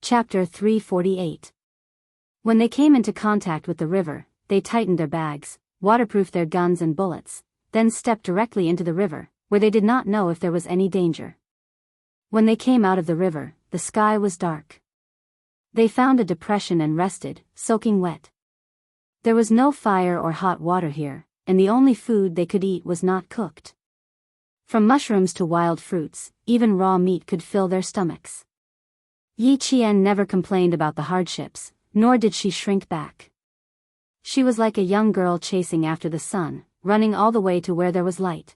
Chapter 348. When they came into contact with the river, they tightened their bags, waterproofed their guns and bullets, then stepped directly into the river, where they did not know if there was any danger. When they came out of the river, the sky was dark. They found a depression and rested, soaking wet. There was no fire or hot water here, and the only food they could eat was not cooked. From mushrooms to wild fruits, even raw meat could fill their stomachs. Yi Qian never complained about the hardships, nor did she shrink back. She was like a young girl chasing after the sun, running all the way to where there was light.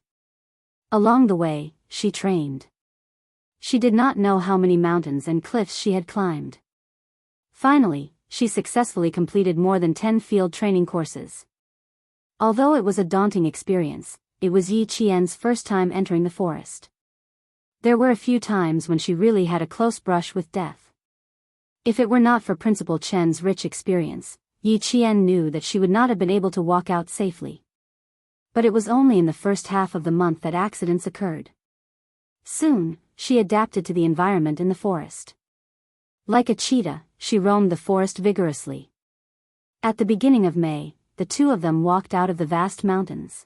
Along the way, she trained. She did not know how many mountains and cliffs she had climbed. Finally, she successfully completed more than 10 field training courses. Although it was a daunting experience, it was Yi Qian's first time entering the forest. There were a few times when she really had a close brush with death. If it were not for Principal Chen's rich experience, Yi Qian knew that she would not have been able to walk out safely. But it was only in the first half of the month that accidents occurred. Soon, she adapted to the environment in the forest. Like a cheetah, she roamed the forest vigorously. At the beginning of May, the two of them walked out of the vast mountains.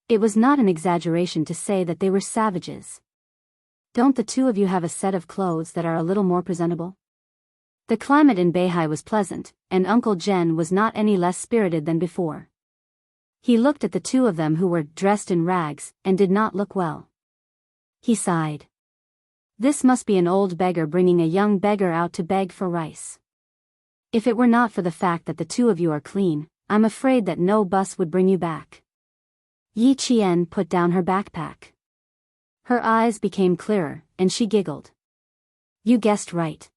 It was not an exaggeration to say that they were savages. Don't the two of you have a set of clothes that are a little more presentable? The climate in Beihai was pleasant, and Uncle Zhen was not any less spirited than before. He looked at the two of them who were dressed in rags, and did not look well. He sighed. This must be an old beggar bringing a young beggar out to beg for rice. If it were not for the fact that the two of you are clean, I'm afraid that no bus would bring you back. Yi Qian put down her backpack. Her eyes became clearer, and she giggled. You guessed right.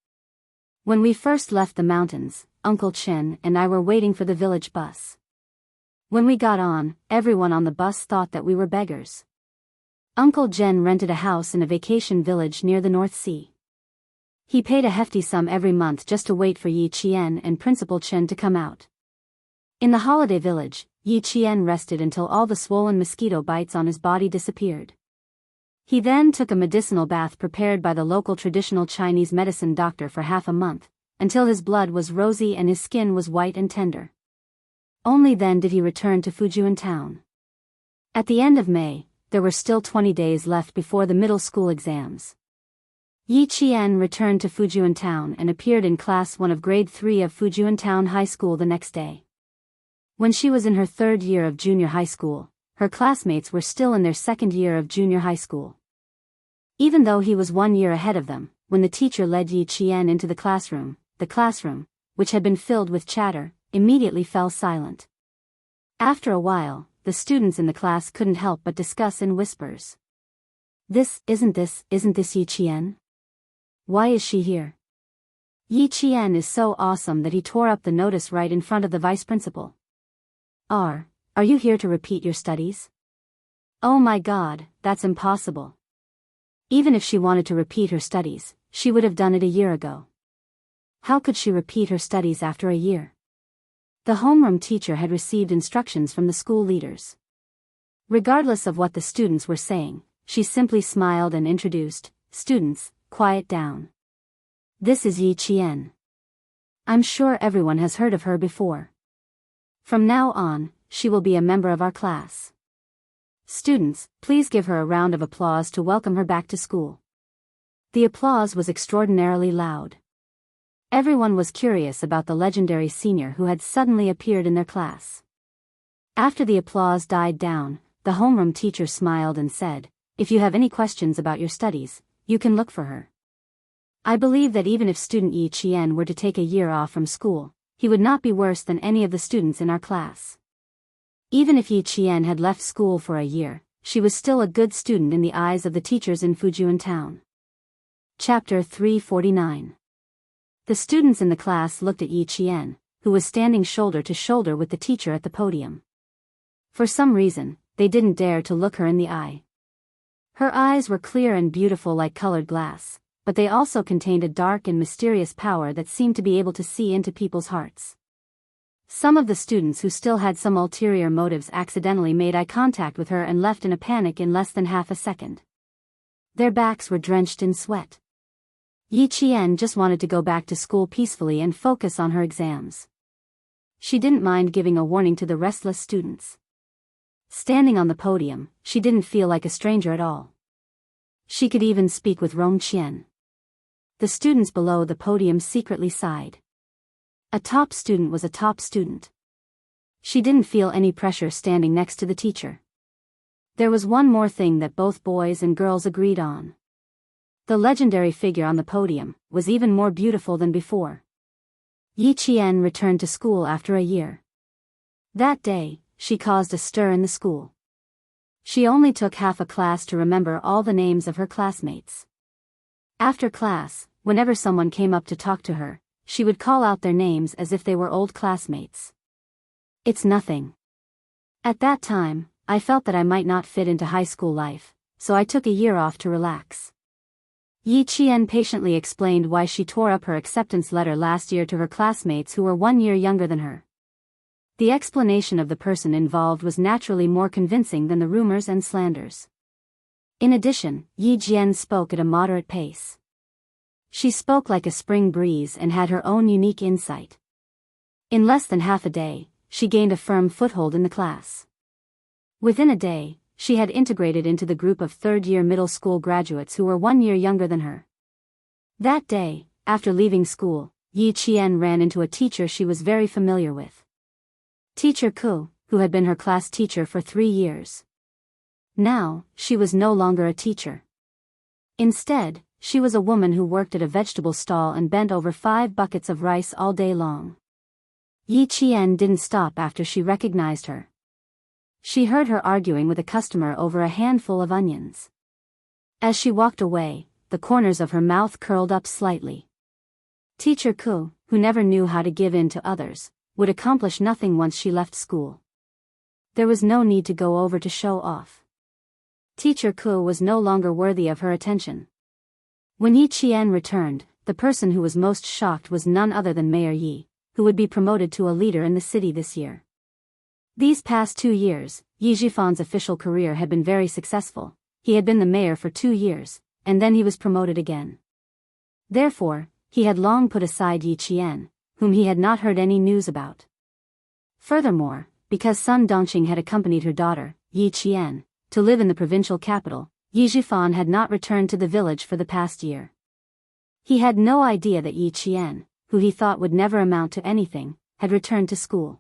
When we first left the mountains, Uncle Chen and I were waiting for the village bus. When we got on, everyone on the bus thought that we were beggars. Uncle Zhen rented a house in a vacation village near the North Sea. He paid a hefty sum every month just to wait for Yi Qian and Principal Chen to come out. In the holiday village, Yi Qian rested until all the swollen mosquito bites on his body disappeared. He then took a medicinal bath prepared by the local traditional Chinese medicine doctor for half a month, until his blood was rosy and his skin was white and tender. Only then did he return to Fujian town. At the end of May, there were still 20 days left before the middle school exams. Yi Qian returned to Fujian town and appeared in class 1 of grade 3 of Fujian town high school the next day. When she was in her 3rd year of junior high school, her classmates were still in their 2nd year of junior high school. Even though he was 1 year ahead of them, when the teacher led Yi Qian into the classroom, which had been filled with chatter, immediately fell silent. After a while, the students in the class couldn't help but discuss in whispers. Isn't this Yi Qian? Why is she here? Yi Qian is so awesome that he tore up the notice right in front of the vice principal. Are you here to repeat your studies? Oh my God, that's impossible. Even if she wanted to repeat her studies, she would have done it a year ago. How could she repeat her studies after a year? The homeroom teacher had received instructions from the school leaders. Regardless of what the students were saying, she simply smiled and introduced, "Students, quiet down. This is Yi Qian. I'm sure everyone has heard of her before. From now on, she will be a member of our class. Students, please give her a round of applause to welcome her back to school." The applause was extraordinarily loud. Everyone was curious about the legendary senior who had suddenly appeared in their class. After the applause died down, the homeroom teacher smiled and said, "If you have any questions about your studies, you can look for her. I believe that even if student Yi Qian were to take a year off from school, he would not be worse than any of the students in our class." Even if Yi Qian had left school for a year, she was still a good student in the eyes of the teachers in Fujian town. Chapter 349. The students in the class looked at Yi Qian, who was standing shoulder to shoulder with the teacher at the podium. For some reason, they didn't dare to look her in the eye. Her eyes were clear and beautiful like colored glass, but they also contained a dark and mysterious power that seemed to be able to see into people's hearts. Some of the students who still had some ulterior motives accidentally made eye contact with her and left in a panic in less than half a second. Their backs were drenched in sweat. Yi Qian just wanted to go back to school peacefully and focus on her exams. She didn't mind giving a warning to the restless students. Standing on the podium, she didn't feel like a stranger at all. She could even speak with Rong Qian. The students below the podium secretly sighed. A top student was a top student. She didn't feel any pressure standing next to the teacher. There was one more thing that both boys and girls agreed on. The legendary figure on the podium was even more beautiful than before. Yi Qian returned to school after a year. That day, she caused a stir in the school. She only took half a class to remember all the names of her classmates. After class, whenever someone came up to talk to her, she would call out their names as if they were old classmates. It's nothing. At that time, I felt that I might not fit into high school life, so I took a year off to relax. Yi Qian patiently explained why she tore up her acceptance letter last year to her classmates who were 1 year younger than her. The explanation of the person involved was naturally more convincing than the rumors and slanders. In addition, Yi Qian spoke at a moderate pace. She spoke like a spring breeze and had her own unique insight. In less than half a day, she gained a firm foothold in the class. Within a day, she had integrated into the group of third-year middle school graduates who were 1 year younger than her. That day, after leaving school, Yi Qian ran into a teacher she was very familiar with. Teacher Ku, who had been her class teacher for 3 years. Now, she was no longer a teacher. Instead, she was a woman who worked at a vegetable stall and bent over 5 buckets of rice all day long. Yi Qian didn't stop after she recognized her. She heard her arguing with a customer over a handful of onions. As she walked away, the corners of her mouth curled up slightly. Teacher Ku, who never knew how to give in to others, would accomplish nothing once she left school. There was no need to go over to show off. Teacher Ku was no longer worthy of her attention. When Yi Qian returned, the person who was most shocked was none other than Mayor Yi, who would be promoted to a leader in the city this year. These past 2 years, Yi Zhifan's official career had been very successful. He had been the mayor for 2 years, and then he was promoted again. Therefore, he had long put aside Yi Qian, whom he had not heard any news about. Furthermore, because Sun Dongqing had accompanied her daughter, Yi Qian, to live in the provincial capital, Yi Zhifan had not returned to the village for the past year. He had no idea that Yi Qian, who he thought would never amount to anything, had returned to school.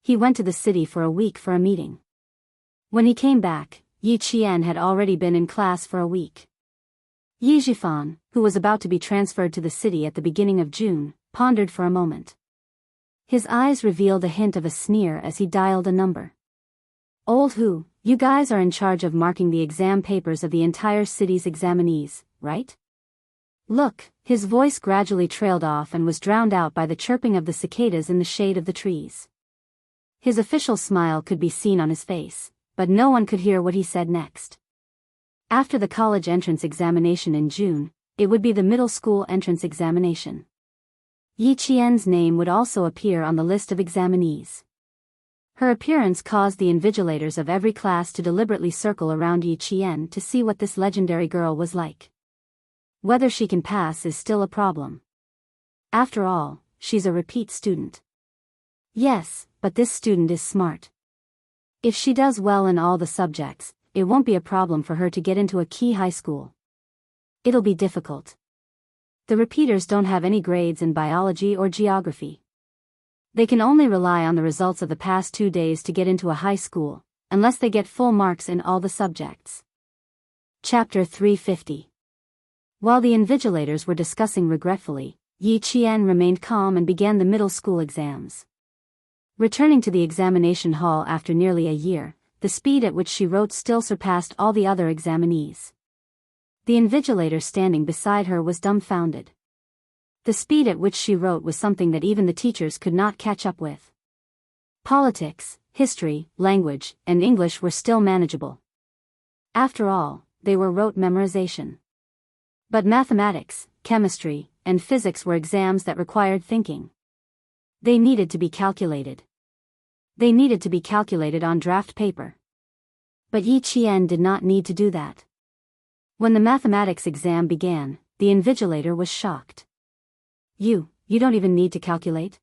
He went to the city for a week for a meeting. When he came back, Yi Qian had already been in class for a week. Yi Zhifan, who was about to be transferred to the city at the beginning of June, pondered for a moment. His eyes revealed a hint of a sneer as he dialed a number. Old Hu, you guys are in charge of marking the exam papers of the entire city's examinees, right? Look, his voice gradually trailed off and was drowned out by the chirping of the cicadas in the shade of the trees. His official smile could be seen on his face, but no one could hear what he said next. After the college entrance examination in June, it would be the middle school entrance examination. Yi Qian's name would also appear on the list of examinees. Her appearance caused the invigilators of every class to deliberately circle around Yi Qian to see what this legendary girl was like. Whether she can pass is still a problem. After all, she's a repeat student. Yes, but this student is smart. If she does well in all the subjects, it won't be a problem for her to get into a key high school. It'll be difficult. The repeaters don't have any grades in biology or geography. They can only rely on the results of the past 2 days to get into a high school, unless they get full marks in all the subjects. Chapter 350. While the invigilators were discussing regretfully, Yi Qian remained calm and began the middle school exams. Returning to the examination hall after nearly a year, the speed at which she wrote still surpassed all the other examinees. The invigilator standing beside her was dumbfounded. The speed at which she wrote was something that even the teachers could not catch up with. Politics, history, language, and English were still manageable. After all, they were rote memorization. But mathematics, chemistry, and physics were exams that required thinking. They needed to be calculated. They needed to be calculated on draft paper. But Yi Qian did not need to do that. When the mathematics exam began, the invigilator was shocked. You don't even need to calculate?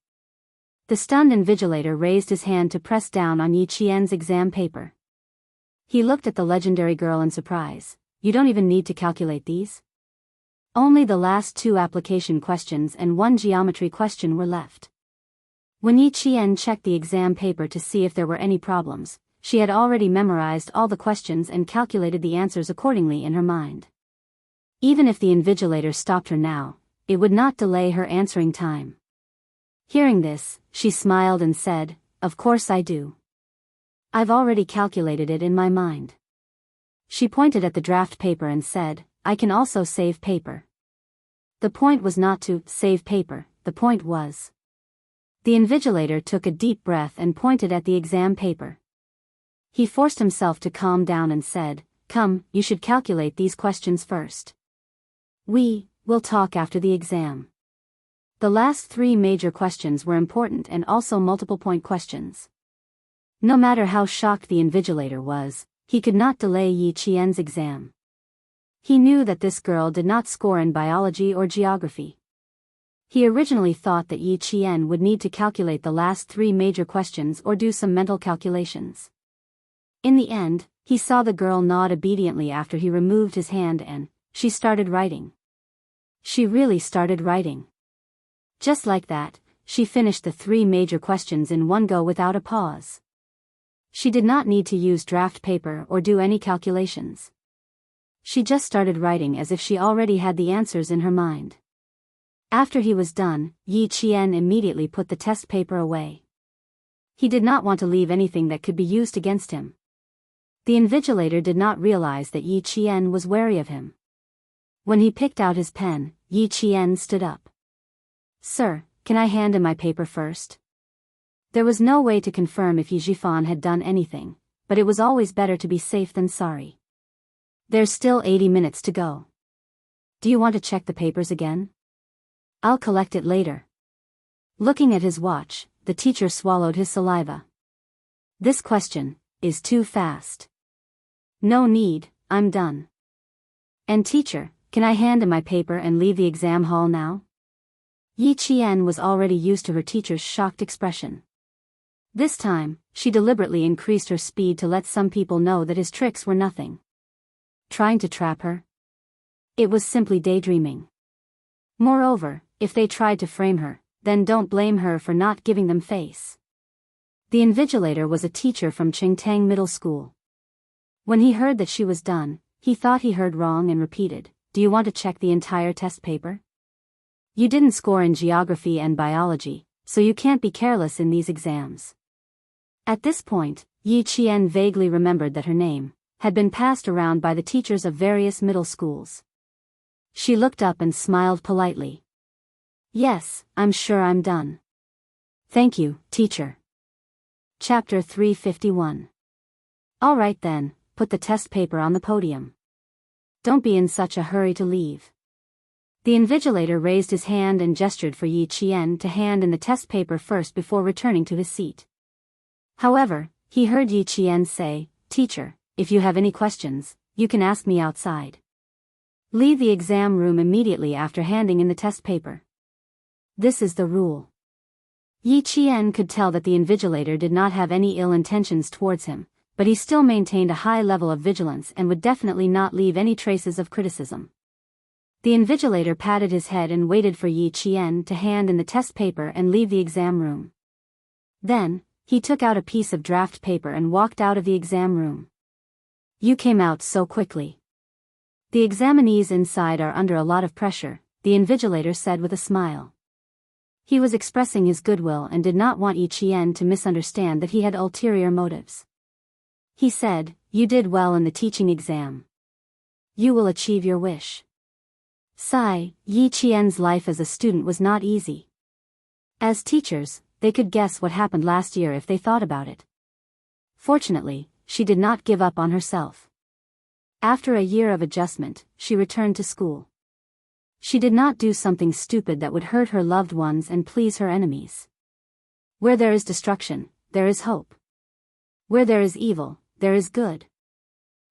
The stunned invigilator raised his hand to press down on Yi Qian's exam paper. He looked at the legendary girl in surprise. You don't even need to calculate these? Only the last 2 application questions and 1 geometry question were left. When Yi Qian checked the exam paper to see if there were any problems, she had already memorized all the questions and calculated the answers accordingly in her mind. Even if the invigilator stopped her now, it would not delay her answering time. Hearing this, she smiled and said, "Of course I do. I've already calculated it in my mind." She pointed at the draft paper and said, "I can also save paper." The point was not to save paper, the point was. The invigilator took a deep breath and pointed at the exam paper. He forced himself to calm down and said, "Come, you should calculate these questions first. We'll talk after the exam." The last 3 major questions were important and also multiple-point questions. No matter how shocked the invigilator was, he could not delay Yi Qian's exam. He knew that this girl did not score in biology or geography. He originally thought that Yi Qian would need to calculate the last 3 major questions or do some mental calculations. In the end, he saw the girl nod obediently after he removed his hand and she started writing. She really started writing. Just like that, she finished the 3 major questions in one go without a pause. She did not need to use draft paper or do any calculations. She just started writing as if she already had the answers in her mind. After he was done, Yi Qian immediately put the test paper away. He did not want to leave anything that could be used against him. The invigilator did not realize that Yi Qian was wary of him. When he picked out his pen, Yi Qian stood up. "Sir, can I hand in my paper first?" There was no way to confirm if Yi Zhifan had done anything, but it was always better to be safe than sorry. "There's still 80 minutes to go. Do you want to check the papers again?" "I'll collect it later." Looking at his watch, the teacher swallowed his saliva. "This question is too fast." "No need, I'm done." "And teacher, can I hand in my paper and leave the exam hall now?" Yi Qian was already used to her teacher's shocked expression. This time, she deliberately increased her speed to let some people know that his tricks were nothing. Trying to trap her? It was simply daydreaming. Moreover, if they tried to frame her, then don't blame her for not giving them face. The invigilator was a teacher from Qingtang Middle School. When he heard that she was done, he thought he heard wrong and repeated, "Do you want to check the entire test paper? You didn't score in geography and biology, so you can't be careless in these exams." At this point, Yi Qian vaguely remembered that her name had been passed around by the teachers of various middle schools. She looked up and smiled politely. "Yes, I'm sure I'm done. Thank you, teacher." Chapter 351. All right then, put the test paper on the podium. Don't be in such a hurry to leave. The invigilator raised his hand and gestured for Yi Qian to hand in the test paper first before returning to his seat. However, he heard Yi Qian say, "Teacher, if you have any questions, you can ask me outside. Leave the exam room immediately after handing in the test paper. This is the rule." Yi Qian could tell that the invigilator did not have any ill intentions towards him, but he still maintained a high level of vigilance and would definitely not leave any traces of criticism. The invigilator patted his head and waited for Yi Qian to hand in the test paper and leave the exam room. Then, he took out a piece of draft paper and walked out of the exam room. "You came out so quickly. The examinees inside are under a lot of pressure," the invigilator said with a smile. He was expressing his goodwill and did not want Yi Qian to misunderstand that he had ulterior motives. He said, "You did well in the teaching exam. You will achieve your wish." Sigh, Yi Qian's life as a student was not easy. As teachers, they could guess what happened last year if they thought about it. Fortunately, she did not give up on herself. After a year of adjustment, she returned to school. She did not do something stupid that would hurt her loved ones and please her enemies. Where there is destruction, there is hope. Where there is evil, there is good.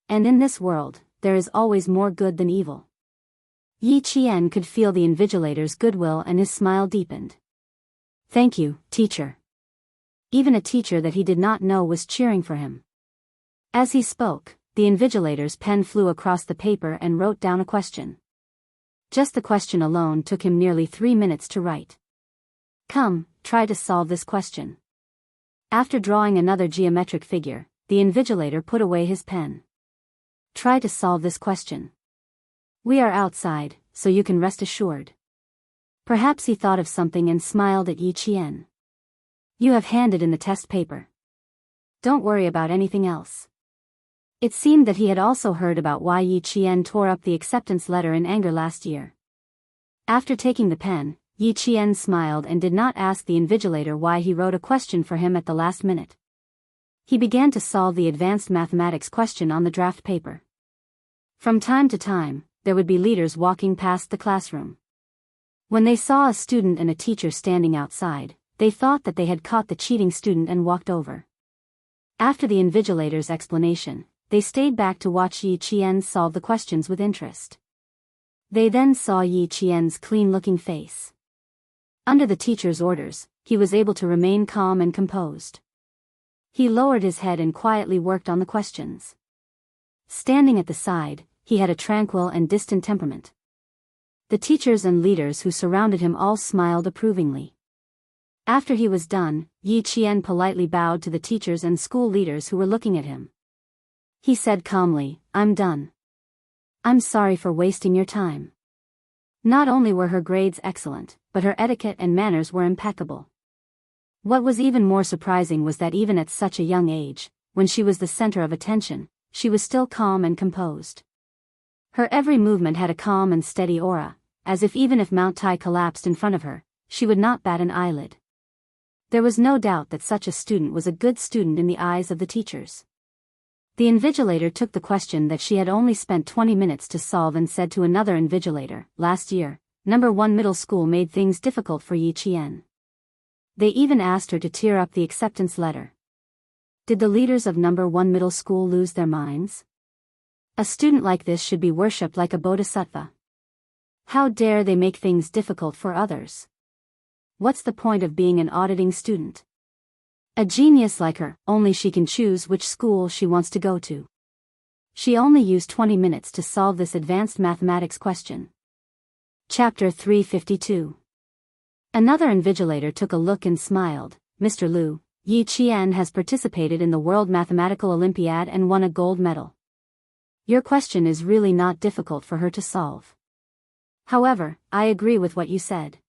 And in this world, there is always more good than evil. Yi Qian could feel the invigilator's goodwill and his smile deepened. "Thank you, teacher." Even a teacher that he did not know was cheering for him. As he spoke, the invigilator's pen flew across the paper and wrote down a question. Just the question alone took him nearly 3 minutes to write. "Come, try to solve this question." After drawing another geometric figure, the invigilator put away his pen. "Try to solve this question. We are outside, so you can rest assured." Perhaps he thought of something and smiled at Yi Qian. "You have handed in the test paper. Don't worry about anything else." It seemed that he had also heard about why Yi Qian tore up the acceptance letter in anger last year. After taking the pen, Yi Qian smiled and did not ask the invigilator why he wrote a question for him at the last minute. He began to solve the advanced mathematics question on the draft paper. From time to time, there would be leaders walking past the classroom. When they saw a student and a teacher standing outside, they thought that they had caught the cheating student and walked over. After the invigilator's explanation, they stayed back to watch Yi Qian solve the questions with interest. They then saw Yi Qian's clean-looking face. Under the teacher's orders, he was able to remain calm and composed. He lowered his head and quietly worked on the questions. Standing at the side, he had a tranquil and distant temperament. The teachers and leaders who surrounded him all smiled approvingly. After he was done, Yi Qian politely bowed to the teachers and school leaders who were looking at him. He said calmly, "I'm done. I'm sorry for wasting your time." Not only were her grades excellent, but her etiquette and manners were impeccable. What was even more surprising was that even at such a young age, when she was the center of attention, she was still calm and composed. Her every movement had a calm and steady aura, as if even if Mount Tai collapsed in front of her, she would not bat an eyelid. There was no doubt that such a student was a good student in the eyes of the teachers. The invigilator took the question that she had only spent 20 minutes to solve and said to another invigilator, "Last year, No. 1 middle school made things difficult for Yi Qian. They even asked her to tear up the acceptance letter. Did the leaders of No. 1 middle school lose their minds? A student like this should be worshipped like a bodhisattva. How dare they make things difficult for others? What's the point of being an auditing student? A genius like her, only she can choose which school she wants to go to." She only used 20 minutes to solve this advanced mathematics question. Chapter 352. Another invigilator took a look and smiled. "Mr. Liu, Yi Qian has participated in the World Mathematical Olympiad and won a gold medal. Your question is really not difficult for her to solve. However, I agree with what you said.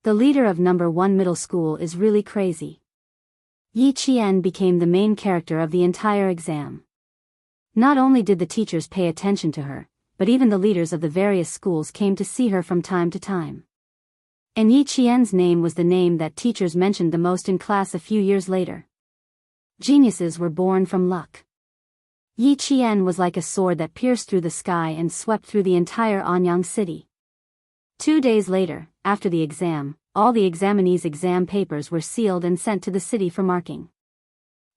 The leader of No. 1 middle school is really crazy." Yi Qian became the main character of the entire exam. Not only did the teachers pay attention to her, but even the leaders of the various schools came to see her from time to time. And Yi Qian's name was the name that teachers mentioned the most in class a few years later. Geniuses were born from luck. Yi Qian was like a sword that pierced through the sky and swept through the entire Anyang city. 2 days later, after the exam, all the examinees' exam papers were sealed and sent to the city for marking.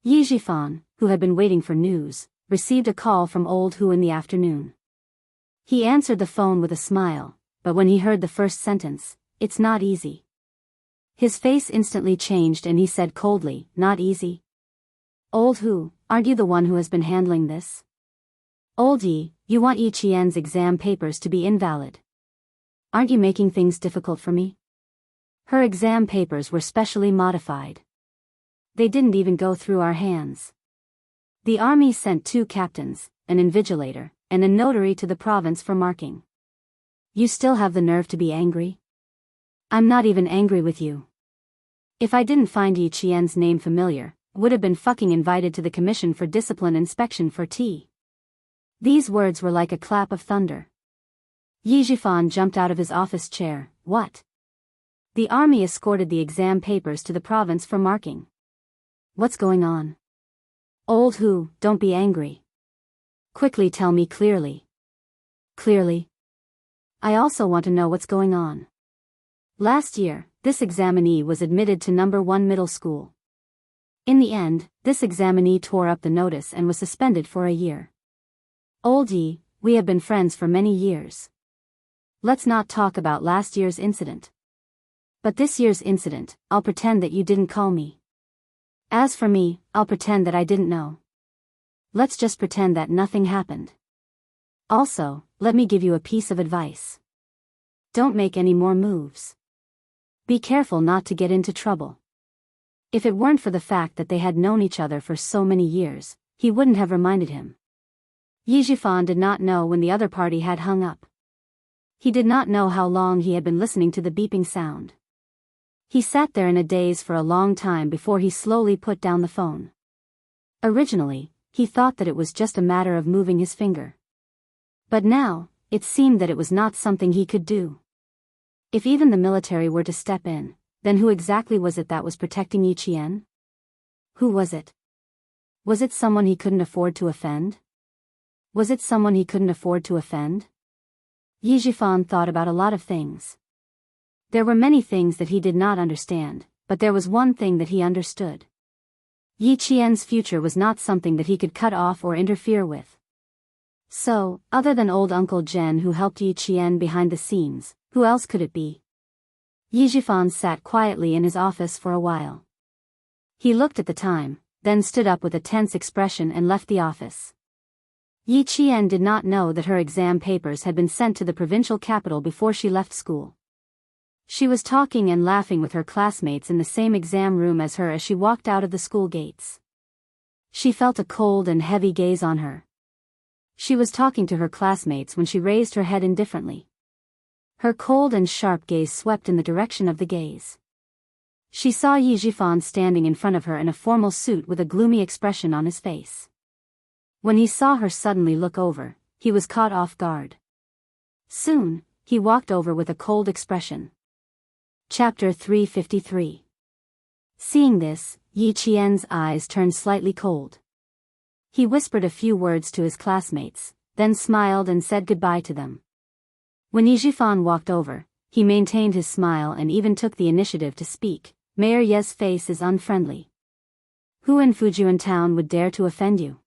Yi Zhifan, who had been waiting for news, received a call from old Hu in the afternoon. He answered the phone with a smile, but when he heard the first sentence, "It's not easy," his face instantly changed and he said coldly, "Not easy? Old Hu, aren't you the one who has been handling this? Old Yi, you want Yi Qian's exam papers to be invalid. Aren't you making things difficult for me? Her exam papers were specially modified. They didn't even go through our hands. The army sent 2 captains, an invigilator, and a notary to the province for marking. You still have the nerve to be angry? I'm not even angry with you. If I didn't find Yi Qian's name familiar, would have been fucking invited to the Commission for Discipline Inspection for tea." These words were like a clap of thunder. Yi Zhifan jumped out of his office chair. "What?" The army escorted the exam papers to the province for marking. "What's going on?" "Old Hu, don't be angry. Quickly tell me clearly." "Clearly? I also want to know what's going on." Last year, this examinee was admitted to No. 1 middle school. In the end, this examinee tore up the notice and was suspended for a year. "Old Yi, we have been friends for many years. Let's not talk about last year's incident. But this year's incident, I'll pretend that you didn't call me. As for me, I'll pretend that I didn't know. Let's just pretend that nothing happened. Also, let me give you a piece of advice. Don't make any more moves. Be careful not to get into trouble. If it weren't for the fact that they had known each other for so many years, he wouldn't have reminded him. Yijifan did not know when the other party had hung up. He did not know how long he had been listening to the beeping sound. He sat there in a daze for a long time before he slowly put down the phone. Originally, he thought that it was just a matter of moving his finger. But now, it seemed that it was not something he could do. If even the military were to step in, then who exactly was it that was protecting Yi Qian? Who was it? Was it someone he couldn't afford to offend? Was it someone he couldn't afford to offend? Yijifan thought about a lot of things. There were many things that he did not understand, but there was one thing that he understood. Yi Qian's future was not something that he could cut off or interfere with. So, other than old Uncle Zhen who helped Yi Qian behind the scenes, who else could it be? Yijifan sat quietly in his office for a while. He looked at the time, then stood up with a tense expression and left the office. Yi Qian did not know that her exam papers had been sent to the provincial capital before she left school. She was talking and laughing with her classmates in the same exam room as her as she walked out of the school gates. She felt a cold and heavy gaze on her. She was talking to her classmates when she raised her head indifferently. Her cold and sharp gaze swept in the direction of the gaze. She saw Yijifan standing in front of her in a formal suit with a gloomy expression on his face. When he saw her suddenly look over, he was caught off guard. Soon, he walked over with a cold expression. Chapter 353. Seeing this, Yi Qian's eyes turned slightly cold. He whispered a few words to his classmates, then smiled and said goodbye to them. When Yijifan walked over, he maintained his smile and even took the initiative to speak. Mayor Ye's face is unfriendly. Who in Fujian town would dare to offend you?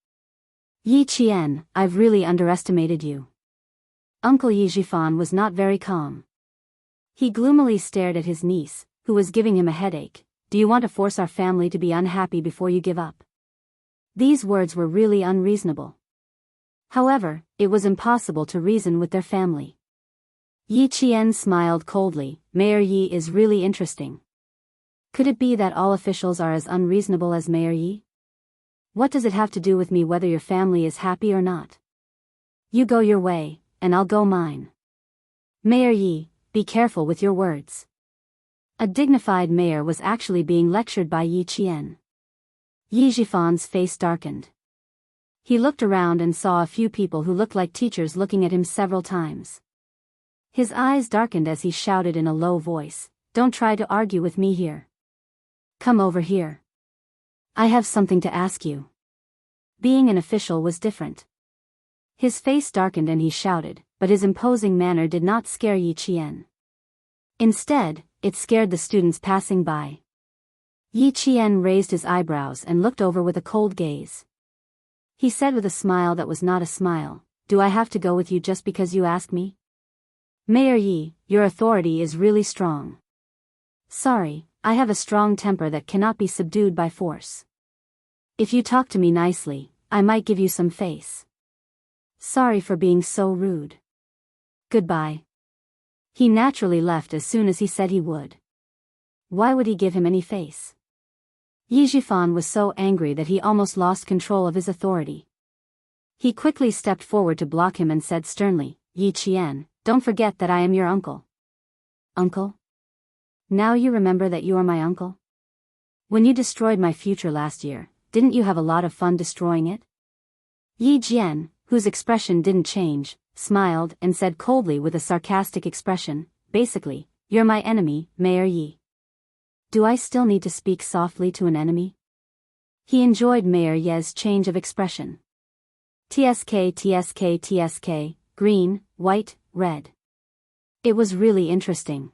Yi Qian, I've really underestimated you. Uncle Yijifan was not very calm. He gloomily stared at his niece, who was giving him a headache. Do you want to force our family to be unhappy before you give up? These words were really unreasonable. However, it was impossible to reason with their family. Yi Qian smiled coldly. Mayor Yi is really interesting. Could it be that all officials are as unreasonable as Mayor Yi? What does it have to do with me whether your family is happy or not? You go your way, and I'll go mine. Mayor Yi, be careful with your words. A dignified mayor was actually being lectured by Yi Qian. Yijifan's face darkened. He looked around and saw a few people who looked like teachers looking at him several times. His eyes darkened as he shouted in a low voice, "Don't try to argue with me here. Come over here. I have something to ask you." Being an official was different. His face darkened and he shouted, but his imposing manner did not scare Yi Qian. Instead, it scared the students passing by. Yi Qian raised his eyebrows and looked over with a cold gaze. He said with a smile that was not a smile, "Do I have to go with you just because you ask me? Mayor Yi, your authority is really strong. Sorry, I have a strong temper that cannot be subdued by force. If you talk to me nicely, I might give you some face. Sorry for being so rude. Goodbye." He naturally left as soon as he said he would. Why would he give him any face? Yijifan was so angry that he almost lost control of his authority. He quickly stepped forward to block him and said sternly, "Yi Qian, don't forget that I am your uncle." Uncle? Now you remember that you are my uncle? When you destroyed my future last year, didn't you have a lot of fun destroying it? Yi Jian, whose expression didn't change, smiled and said coldly with a sarcastic expression, "Basically, you're my enemy, Mayor Yi." Do I still need to speak softly to an enemy? He enjoyed Mayor Ye's change of expression. TSK TSK TSK, green, white, red. It was really interesting.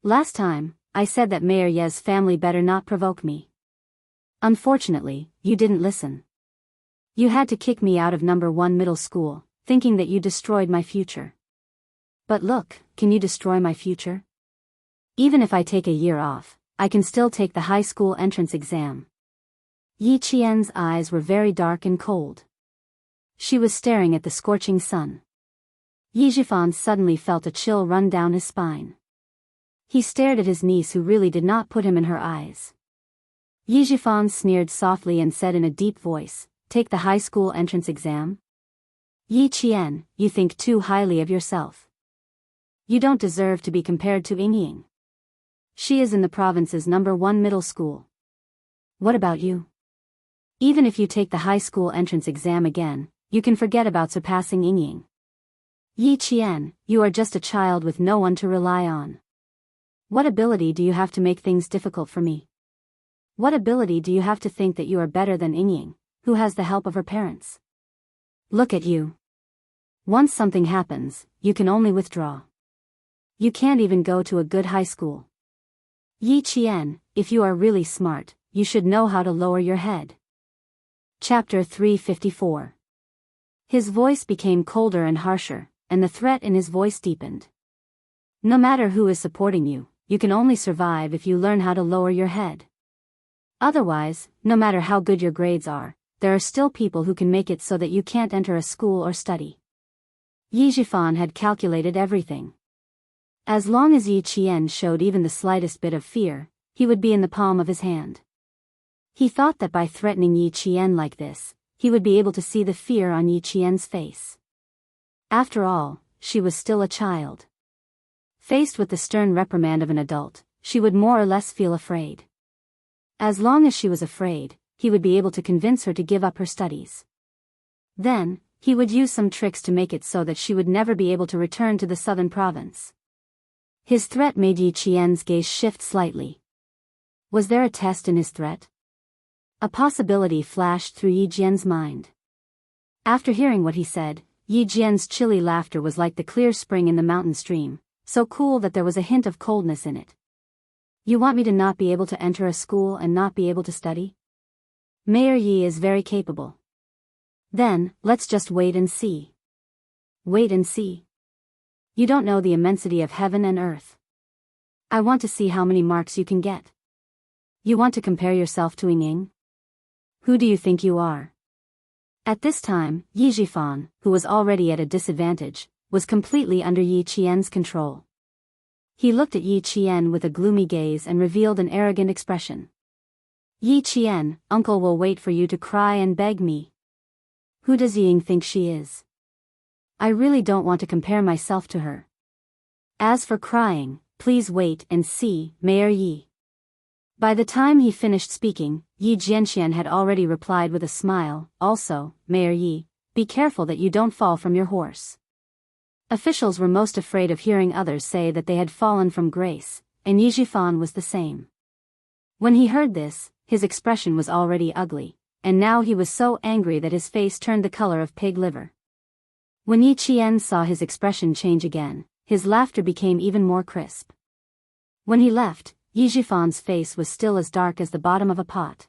Last time, I said that Mayor Ye's family better not provoke me. Unfortunately, you didn't listen. You had to kick me out of number 1 middle school, thinking that you destroyed my future. But look, can you destroy my future? Even if I take a year off, I can still take the high school entrance exam. Yi Qian's eyes were very dark and cold. She was staring at the scorching sun. Yi Zhifan suddenly felt a chill run down his spine. He stared at his niece, who really did not put him in her eyes. Yi Zhifan sneered softly and said in a deep voice, "Take the high school entrance exam? Yi Qian, you think too highly of yourself. You don't deserve to be compared to Ying. She is in the province's #1 middle school. What about you? Even if you take the high school entrance exam again, you can forget about surpassing Ying. Yi Qian, you are just a child with no one to rely on. What ability do you have to make things difficult for me? What ability do you have to think that you are better than Ying, who has the help of her parents? Look at you. Once something happens, you can only withdraw. You can't even go to a good high school. Yi Qian, if you are really smart, you should know how to lower your head." Chapter 354. His voice became colder and harsher, and the threat in his voice deepened. No matter who is supporting you, you can only survive if you learn how to lower your head. Otherwise, no matter how good your grades are, there are still people who can make it so that you can't enter a school or study. Yi Zhifan had calculated everything. As long as Yi Qian showed even the slightest bit of fear, he would be in the palm of his hand. He thought that by threatening Yi Qian like this, he would be able to see the fear on Yi Qian's face. After all, she was still a child. Faced with the stern reprimand of an adult, she would more or less feel afraid. As long as she was afraid, he would be able to convince her to give up her studies. Then, he would use some tricks to make it so that she would never be able to return to the southern province. His threat made Yi Qian's gaze shift slightly. Was there a test in his threat? A possibility flashed through Yi Jian's mind. After hearing what he said, Yi Jian's chilly laughter was like the clear spring in the mountain stream, so cool that there was a hint of coldness in it. You want me to not be able to enter a school and not be able to study? Mayor Yi is very capable. Then, let's just wait and see. Wait and see. You don't know the immensity of heaven and earth. I want to see how many marks you can get. You want to compare yourself to Ying? Who do you think you are? At this time, Yi Zhifan, who was already at a disadvantage, was completely under Yi Qian's control. He looked at Yi Qian with a gloomy gaze and revealed an arrogant expression. Yi Qian, uncle will wait for you to cry and beg me. Who does Ying think she is? I really don't want to compare myself to her. As for crying, please wait and see, Mayor Yi. By the time he finished speaking, Yi Jianxian had already replied with a smile, also, Mayor Yi, be careful that you don't fall from your horse. Officials were most afraid of hearing others say that they had fallen from grace, and Yi Zhifan was the same. When he heard this, his expression was already ugly, and now he was so angry that his face turned the color of pig liver. When Yi Qian saw his expression change again, his laughter became even more crisp. When he left, Yi Zhifan's face was still as dark as the bottom of a pot.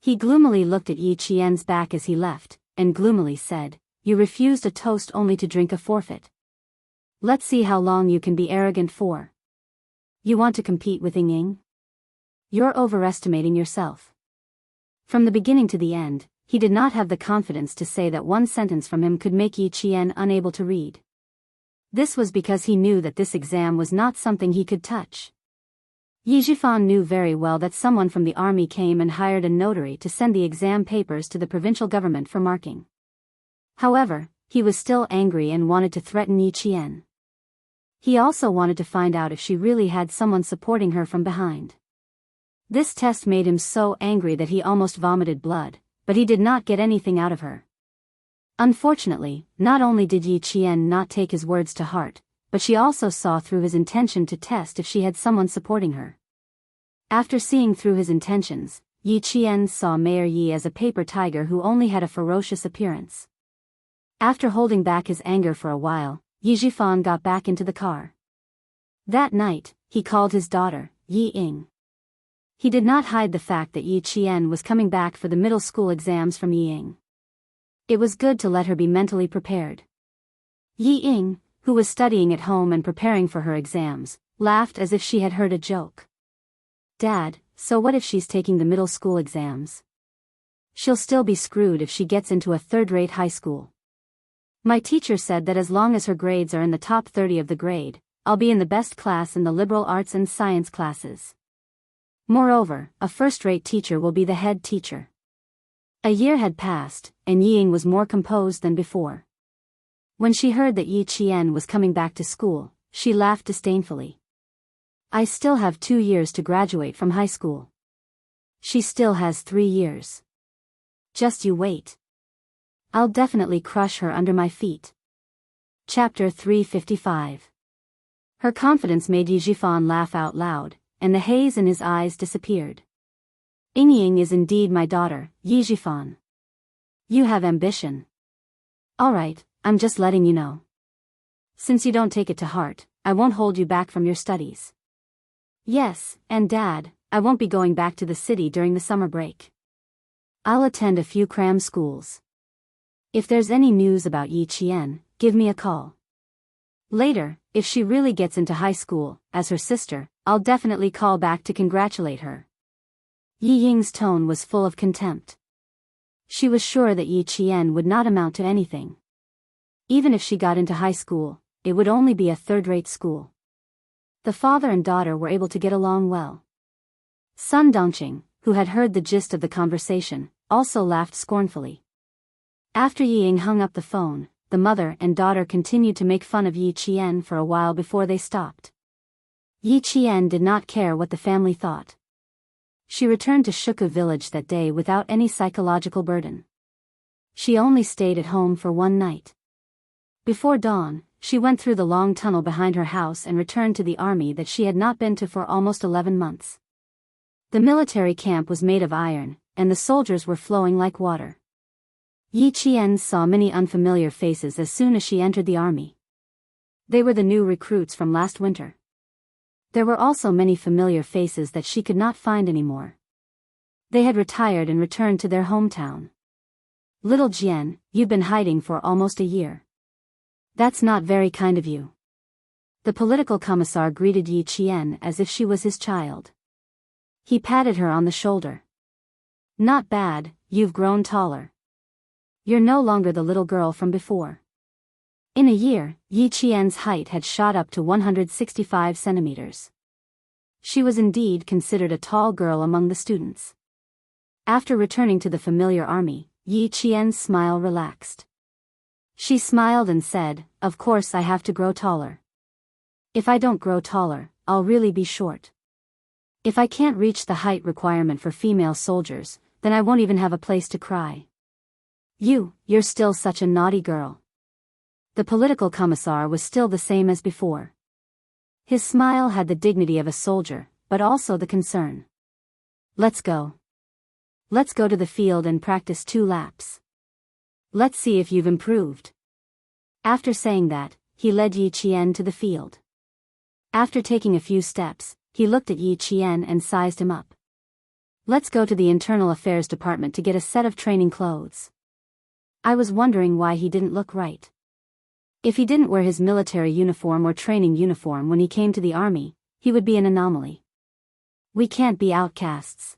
He gloomily looked at Yi Qian's back as he left, and gloomily said, "You refused a toast only to drink a forfeit. Let's see how long you can be arrogant for. You want to compete with Ying? You're overestimating yourself." From the beginning to the end, he did not have the confidence to say that one sentence from him could make Yi Qian unable to read. This was because he knew that this exam was not something he could touch. Yi Zhifan knew very well that someone from the army came and hired a notary to send the exam papers to the provincial government for marking. However, he was still angry and wanted to threaten Yi Qian. He also wanted to find out if she really had someone supporting her from behind. This test made him so angry that he almost vomited blood, but he did not get anything out of her. Unfortunately, not only did Yi Qian not take his words to heart, but she also saw through his intention to test if she had someone supporting her. After seeing through his intentions, Yi Qian saw Mayor Yi as a paper tiger who only had a ferocious appearance. After holding back his anger for a while, Yi Zhifan got back into the car. That night, he called his daughter, Yi Ying. He did not hide the fact that Yi Qian was coming back for the middle school exams from Yi Ying. It was good to let her be mentally prepared. Yi Ying, who was studying at home and preparing for her exams, laughed as if she had heard a joke. "Dad, so what if she's taking the middle school exams? She'll still be screwed if she gets into a third-rate high school. My teacher said that as long as her grades are in the top 30 of the grade, I'll be in the best class in the liberal arts and science classes. Moreover, a first-rate teacher will be the head teacher." A year had passed, and Ying was more composed than before. When she heard that Yi Qian was coming back to school, she laughed disdainfully. "I still have 2 years to graduate from high school. She still has 3 years. Just you wait. I'll definitely crush her under my feet." Chapter 355. Her confidence made Yi Jifan laugh out loud, and the haze in his eyes disappeared. "Ying is indeed my daughter, Yi Jifan. You have ambition. All right, I'm just letting you know. Since you don't take it to heart, I won't hold you back from your studies." "Yes, and Dad, I won't be going back to the city during the summer break. I'll attend a few cram schools. If there's any news about Yi Qian, give me a call. Later, if she really gets into high school, as her sister, I'll definitely call back to congratulate her." Yi Ying's tone was full of contempt. She was sure that Yi Qian would not amount to anything. Even if she got into high school, it would only be a third-rate school. The father and daughter were able to get along well. Sun Dongqing, who had heard the gist of the conversation, also laughed scornfully. After Yi Ying hung up the phone, the mother and daughter continued to make fun of Yi Qian for a while before they stopped. Yi Qian did not care what the family thought. She returned to Shuku village that day without any psychological burden. She only stayed at home for one night. Before dawn, she went through the long tunnel behind her house and returned to the army that she had not been to for almost 11 months. The military camp was made of iron, and the soldiers were flowing like water. Yi Qian saw many unfamiliar faces as soon as she entered the army. They were the new recruits from last winter. There were also many familiar faces that she could not find anymore. They had retired and returned to their hometown. "Little Jian, you've been hiding for almost a year. That's not very kind of you." The political commissar greeted Yi Qian as if she was his child. He patted her on the shoulder. "Not bad, you've grown taller. You're no longer the little girl from before." In a year, Yi Qian's height had shot up to 165 centimeters. She was indeed considered a tall girl among the students. After returning to the familiar army, Yi Qian's smile relaxed. She smiled and said, "Of course I have to grow taller. If I don't grow taller, I'll really be short. If I can't reach the height requirement for female soldiers, then I won't even have a place to cry." You're still such a naughty girl." The political commissar was still the same as before. His smile had the dignity of a soldier, but also the concern. "Let's go. Let's go to the field and practice 2 laps. Let's see if you've improved." After saying that, he led Yi Qian to the field. After taking a few steps, he looked at Yi Qian and sized him up. "Let's go to the Internal Affairs Department to get a set of training clothes." I was wondering why he didn't look right. If he didn't wear his military uniform or training uniform when he came to the army, he would be an anomaly. We can't be outcasts.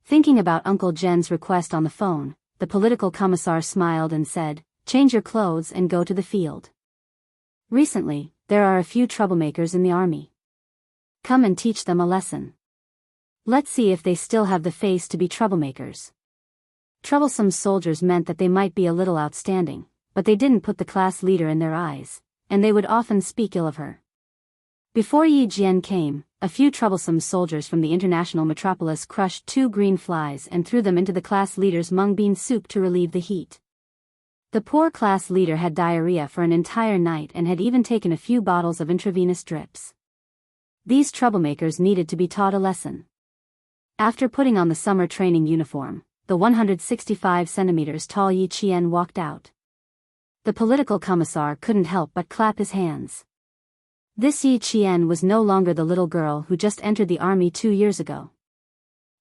Thinking about Uncle Jen's request on the phone, the political commissar smiled and said, "Change your clothes and go to the field. Recently, there are a few troublemakers in the army. Come and teach them a lesson. Let's see if they still have the face to be troublemakers." Troublesome soldiers meant that they might be a little outstanding, but they didn't put the class leader in their eyes, and they would often speak ill of her. Before Yi Jian came, a few troublesome soldiers from the international metropolis crushed 2 green flies and threw them into the class leader's mung bean soup to relieve the heat. The poor class leader had diarrhea for an entire night and had even taken a few bottles of intravenous drips. These troublemakers needed to be taught a lesson. After putting on the summer training uniform, the 165 centimeters tall Yi Qian walked out. The political commissar couldn't help but clap his hands. This Yi Qian was no longer the little girl who just entered the army 2 years ago.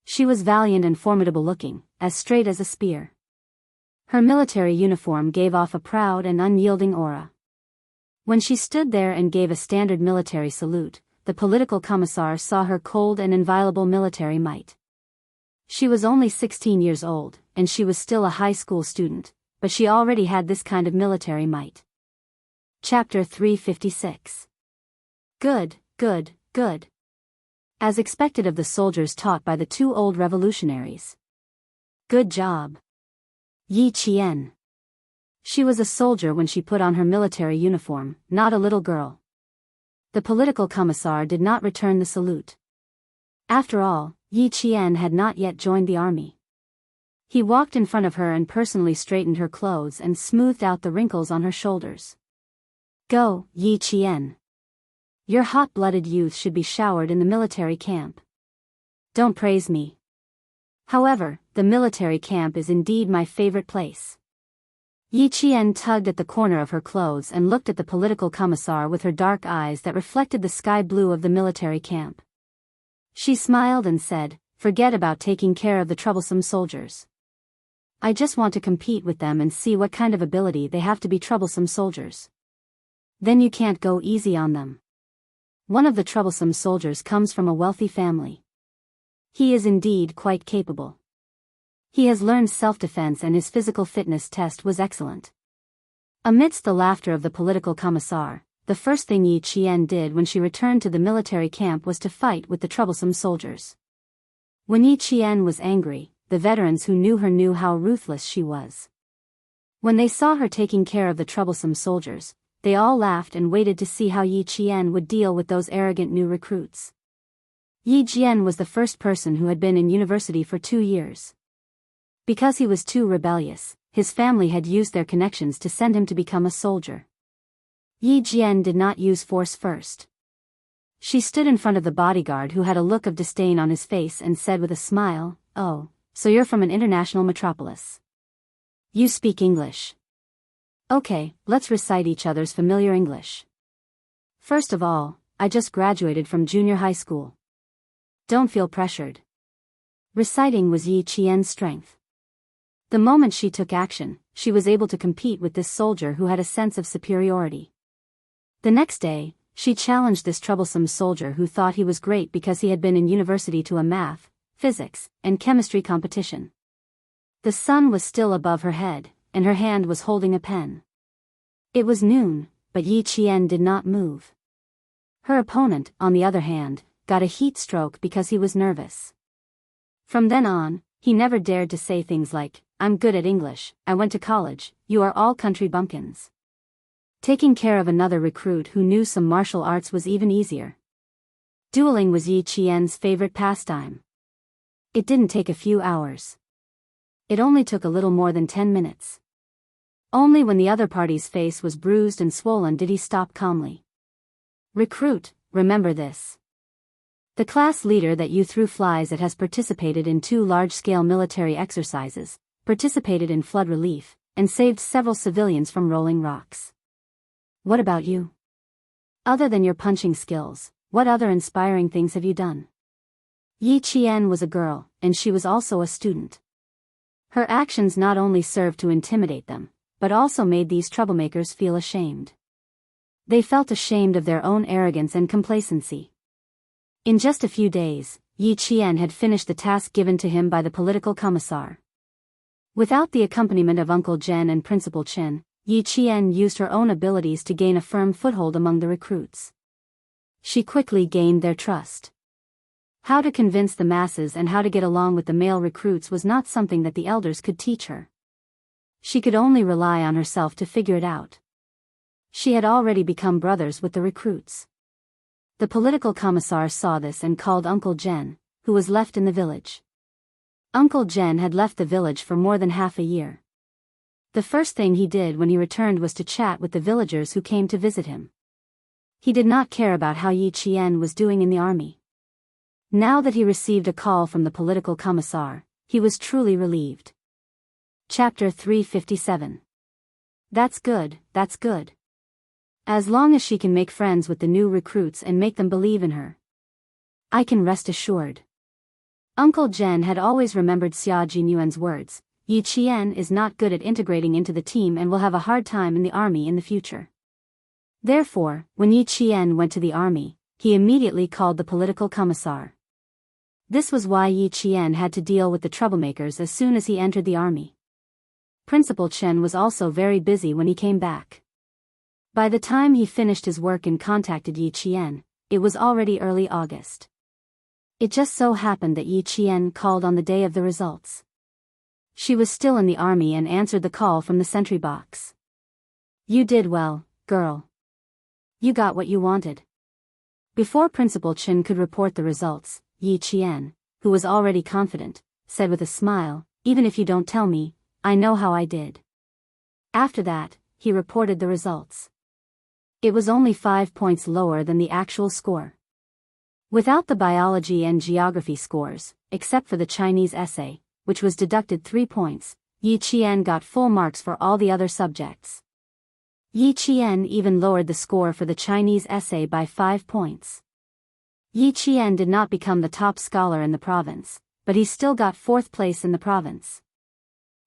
She was valiant and formidable looking, as straight as a spear. Her military uniform gave off a proud and unyielding aura. When she stood there and gave a standard military salute, the political commissar saw her cold and inviolable military might. She was only 16 years old, and she was still a high school student, but she already had this kind of military might. Chapter 356. Good, good, good. As expected of the soldiers taught by the two old revolutionaries. Good job. Yi Qian. She was a soldier when she put on her military uniform, not a little girl. The political commissar did not return the salute. After all, Yi Qian had not yet joined the army. He walked in front of her and personally straightened her clothes and smoothed out the wrinkles on her shoulders. Go, Yi Qian. Your hot-blooded youth should be showered in the military camp. Don't praise me. However, the military camp is indeed my favorite place. Yi Qian tugged at the corner of her clothes and looked at the political commissar with her dark eyes that reflected the sky blue of the military camp. She smiled and said, "Forget about taking care of the troublesome soldiers. I just want to compete with them and see what kind of ability they have to be troublesome soldiers. Then you can't go easy on them. One of the troublesome soldiers comes from a wealthy family. He is indeed quite capable. He has learned self-defense and his physical fitness test was excellent." Amidst the laughter of the political commissar, the first thing Yi Qian did when she returned to the military camp was to fight with the troublesome soldiers. When Yi Qian was angry, the veterans who knew her knew how ruthless she was. When they saw her taking care of the troublesome soldiers, they all laughed and waited to see how Yi Qian would deal with those arrogant new recruits. Yi Qian was the first person who had been in university for 2 years. Because he was too rebellious, his family had used their connections to send him to become a soldier. Yi Qian did not use force first. She stood in front of the bodyguard who had a look of disdain on his face and said with a smile, "Oh, so you're from an international metropolis. You speak English. Okay, let's recite each other's familiar English. First of all, I just graduated from junior high school. Don't feel pressured." Reciting was Yi Qian's strength. The moment she took action, she was able to compete with this soldier who had a sense of superiority. The next day, she challenged this troublesome soldier who thought he was great because he had been in university to a math, physics, and chemistry competition. The sun was still above her head, and her hand was holding a pen. It was noon, but Yi Qian did not move. Her opponent, on the other hand, got a heat stroke because he was nervous. From then on, he never dared to say things like, "I'm good at English, I went to college, you are all country bumpkins." Taking care of another recruit who knew some martial arts was even easier. Dueling was Yi Qian's favorite pastime. It didn't take a few hours. It only took a little more than 10 minutes. Only when the other party's face was bruised and swollen did he stop calmly. "Recruit, remember this. The class leader that you threw flies at has participated in 2 large-scale military exercises, participated in flood relief, and saved several civilians from rolling rocks. What about you? Other than your punching skills, what other inspiring things have you done?" Yi Qian was a girl, and she was also a student. Her actions not only served to intimidate them, but also made these troublemakers feel ashamed. They felt ashamed of their own arrogance and complacency. In just a few days, Yi Qian had finished the task given to him by the political commissar. Without the accompaniment of Uncle Jen and Principal Chin, Yi Qian used her own abilities to gain a firm foothold among the recruits. She quickly gained their trust. How to convince the masses and how to get along with the male recruits was not something that the elders could teach her. She could only rely on herself to figure it out. She had already become brothers with the recruits. The political commissar saw this and called Uncle Jen, who was left in the village. Uncle Jen had left the village for more than half a year. The first thing he did when he returned was to chat with the villagers who came to visit him. He did not care about how Yi Qian was doing in the army. Now that he received a call from the political commissar, he was truly relieved. Chapter 357. That's good, that's good. As long as she can make friends with the new recruits and make them believe in her, I can rest assured. Uncle Jen had always remembered Xia Jinyuan's words, Yi Qian is not good at integrating into the team and will have a hard time in the army in the future. Therefore, when Yi Qian went to the army, he immediately called the political commissar. This was why Yi Qian had to deal with the troublemakers as soon as he entered the army. Principal Chen was also very busy when he came back. By the time he finished his work and contacted Yi Qian, it was already early August. It just so happened that Yi Qian called on the day of the results. She was still in the army and answered the call from the sentry box. "You did well, girl. You got what you wanted." Before Principal Chen could report the results, Yi Qian, who was already confident, said with a smile, "Even if you don't tell me, I know how I did." After that, he reported the results. It was only 5 points lower than the actual score. Without the biology and geography scores, except for the Chinese essay, which was deducted 3 points, Yi Qian got full marks for all the other subjects. Yi Qian even lowered the score for the Chinese essay by 5 points. Yi Qian did not become the top scholar in the province, but he still got 4th place in the province.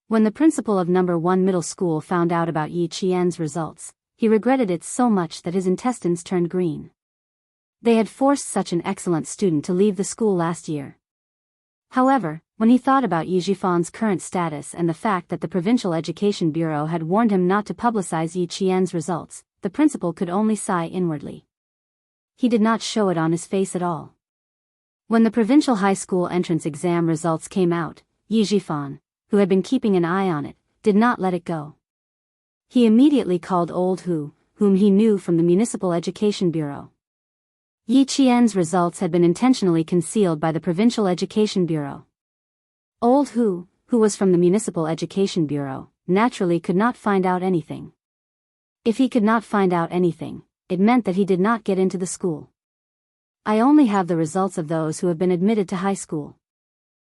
When the principal of No. 1 middle school found out about Yi Qian's results, he regretted it so much that his intestines turned green. They had forced such an excellent student to leave the school last year. However, when he thought about Yi Jifan's current status and the fact that the Provincial Education Bureau had warned him not to publicize Yi Qian's results, the principal could only sigh inwardly. He did not show it on his face at all. When the provincial high school entrance exam results came out, Yi Jifan, who had been keeping an eye on it, did not let it go. He immediately called Old Hu, whom he knew from the Municipal Education Bureau. Yi Qian's results had been intentionally concealed by the Provincial Education Bureau. Old Hu, who was from the Municipal Education Bureau, naturally could not find out anything. If he could not find out anything, it meant that he did not get into the school. "I only have the results of those who have been admitted to high school.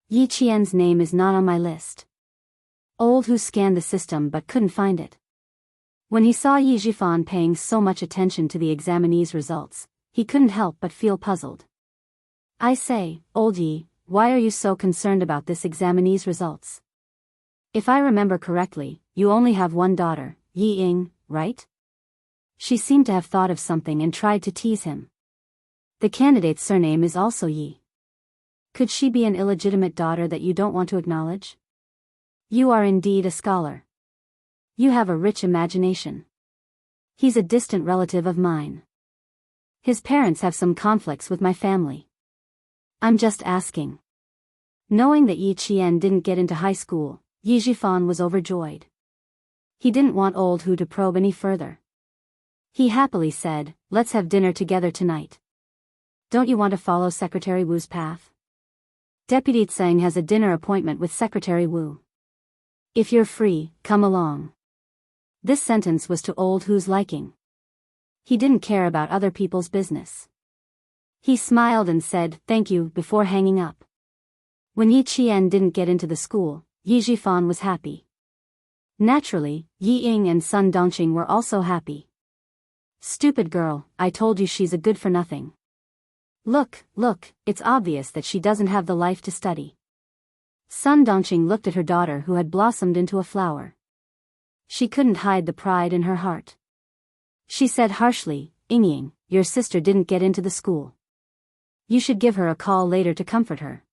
Yi Qian's name is not on my list." Old Hu scanned the system but couldn't find it. When he saw Yi Jifan paying so much attention to the examinees' results, he couldn't help but feel puzzled. "I say, Old Yi, why are you so concerned about this examinee's results? If I remember correctly, you only have one daughter, Yi Ying, right?" She seemed to have thought of something and tried to tease him. "The candidate's surname is also Yi. Could she be an illegitimate daughter that you don't want to acknowledge? You are indeed a scholar. You have a rich imagination. He's a distant relative of mine. His parents have some conflicts with my family. I'm just asking." Knowing that Yi Qian didn't get into high school, Yi Jifan was overjoyed. He didn't want Old Hu to probe any further. He happily said, "Let's have dinner together tonight. Don't you want to follow Secretary Wu's path? Deputy Tseng has a dinner appointment with Secretary Wu. If you're free, come along." This sentence was to Old Hu's liking. He didn't care about other people's business. He smiled and said, "Thank you," before hanging up. When Yi Qian didn't get into the school, Yi Jifan was happy. Naturally, Yi Ying and Sun Dongqing were also happy. "Stupid girl, I told you she's a good-for-nothing. Look, it's obvious that she doesn't have the life to study." Sun Dongqing looked at her daughter who had blossomed into a flower. She couldn't hide the pride in her heart. She said harshly, "Ying, your sister didn't get into the school. You should give her a call later to comfort her."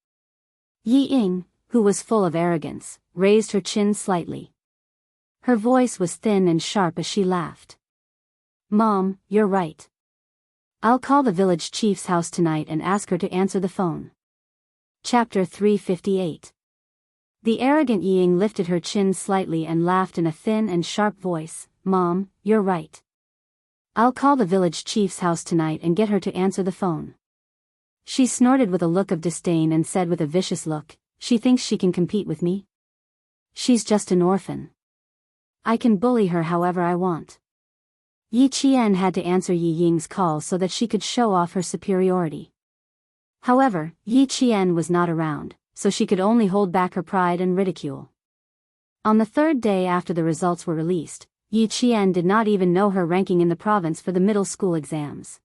Yi Ying, who was full of arrogance, raised her chin slightly. Her voice was thin and sharp as she laughed. "Mom, you're right. I'll call the village chief's house tonight and ask her to answer the phone." Chapter 358. The arrogant Yi Ying lifted her chin slightly and laughed in a thin and sharp voice. "Mom, you're right. I'll call the village chief's house tonight and get her to answer the phone." She snorted with a look of disdain and said with a vicious look, "She thinks she can compete with me? She's just an orphan. I can bully her however I want." Yi Qian had to answer Yi Ying's call so that she could show off her superiority. However, Yi Qian was not around, so she could only hold back her pride and ridicule. On the 3rd day after the results were released, Yi Qian did not even know her ranking in the province for the middle school exams.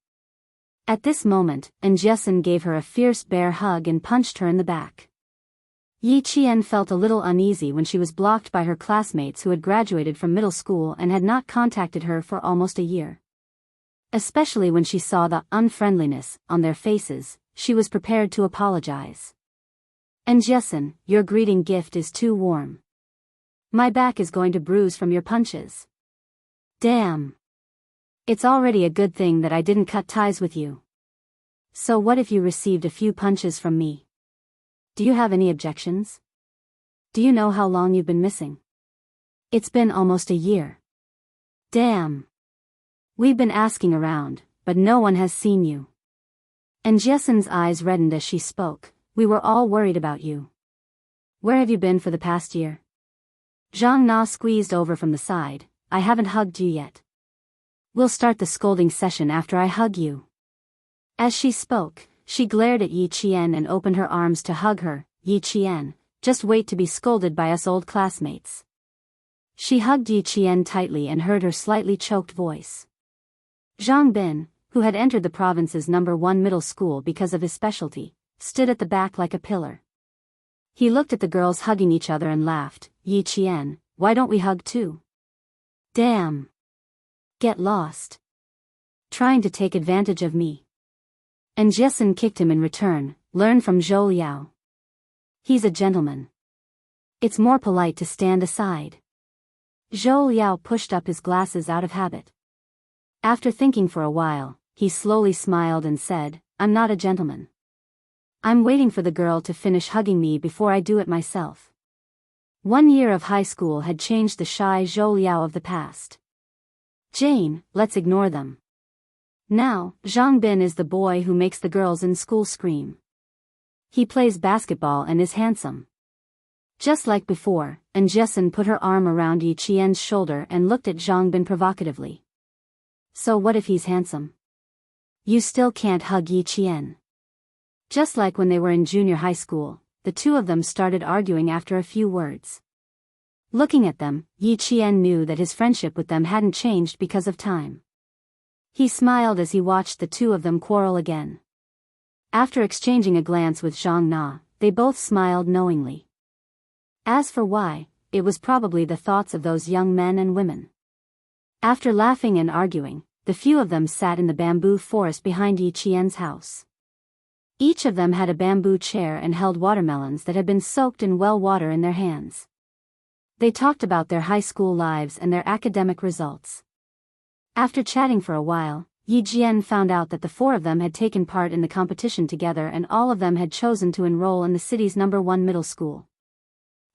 At this moment, Njiesin gave her a fierce bear hug and punched her in the back. Yi Qian felt a little uneasy when she was blocked by her classmates who had graduated from middle school and had not contacted her for almost a year. Especially when she saw the unfriendliness on their faces, she was prepared to apologize. And Jessen, your greeting gift is too warm. My back is going to bruise from your punches. Damn. It's already a good thing that I didn't cut ties with you. So what if you received a few punches from me? Do you have any objections? Do you know how long you've been missing? It's been almost a year. Damn. We've been asking around, but no one has seen you. And Jessen's eyes reddened as she spoke. We were all worried about you. Where have you been for the past year? Zhang Na squeezed over from the side. I haven't hugged you yet. We'll start the scolding session after I hug you. As she spoke, she glared at Yi Qian and opened her arms to hug her. Yi Qian, just wait to be scolded by us old classmates. She hugged Yi Qian tightly and heard her slightly choked voice. Zhang Bin, who had entered the province's #1 middle school because of his specialty, stood at the back like a pillar. He looked at the girls hugging each other and laughed. Yi Qian, why don't we hug too? Damn. Get lost. Trying to take advantage of me. And Jessen kicked him in return. Learn from Zhou Liao. He's a gentleman. It's more polite to stand aside. Zhou Liao pushed up his glasses out of habit. After thinking for a while, he slowly smiled and said, I'm not a gentleman. I'm waiting for the girl to finish hugging me before I do it myself. 1 year of high school had changed the shy Zhou Liao of the past. Jane, let's ignore them. Now, Zhang Bin is the boy who makes the girls in school scream. He plays basketball and is handsome. Just like before, and Jessen put her arm around Yi Qian's shoulder and looked at Zhang Bin provocatively. So what if he's handsome? You still can't hug Yi Qian. Just like when they were in junior high school, the two of them started arguing after a few words. Looking at them, Yi Qian knew that his friendship with them hadn't changed because of time. He smiled as he watched the two of them quarrel again. After exchanging a glance with Zhang Na, they both smiled knowingly. As for why, it was probably the thoughts of those young men and women. After laughing and arguing, the few of them sat in the bamboo forest behind Yi Qian's house. Each of them had a bamboo chair and held watermelons that had been soaked in well water in their hands. They talked about their high school lives and their academic results. After chatting for a while, Yi Jian found out that the 4 of them had taken part in the competition together and all of them had chosen to enroll in the city's #1 middle school.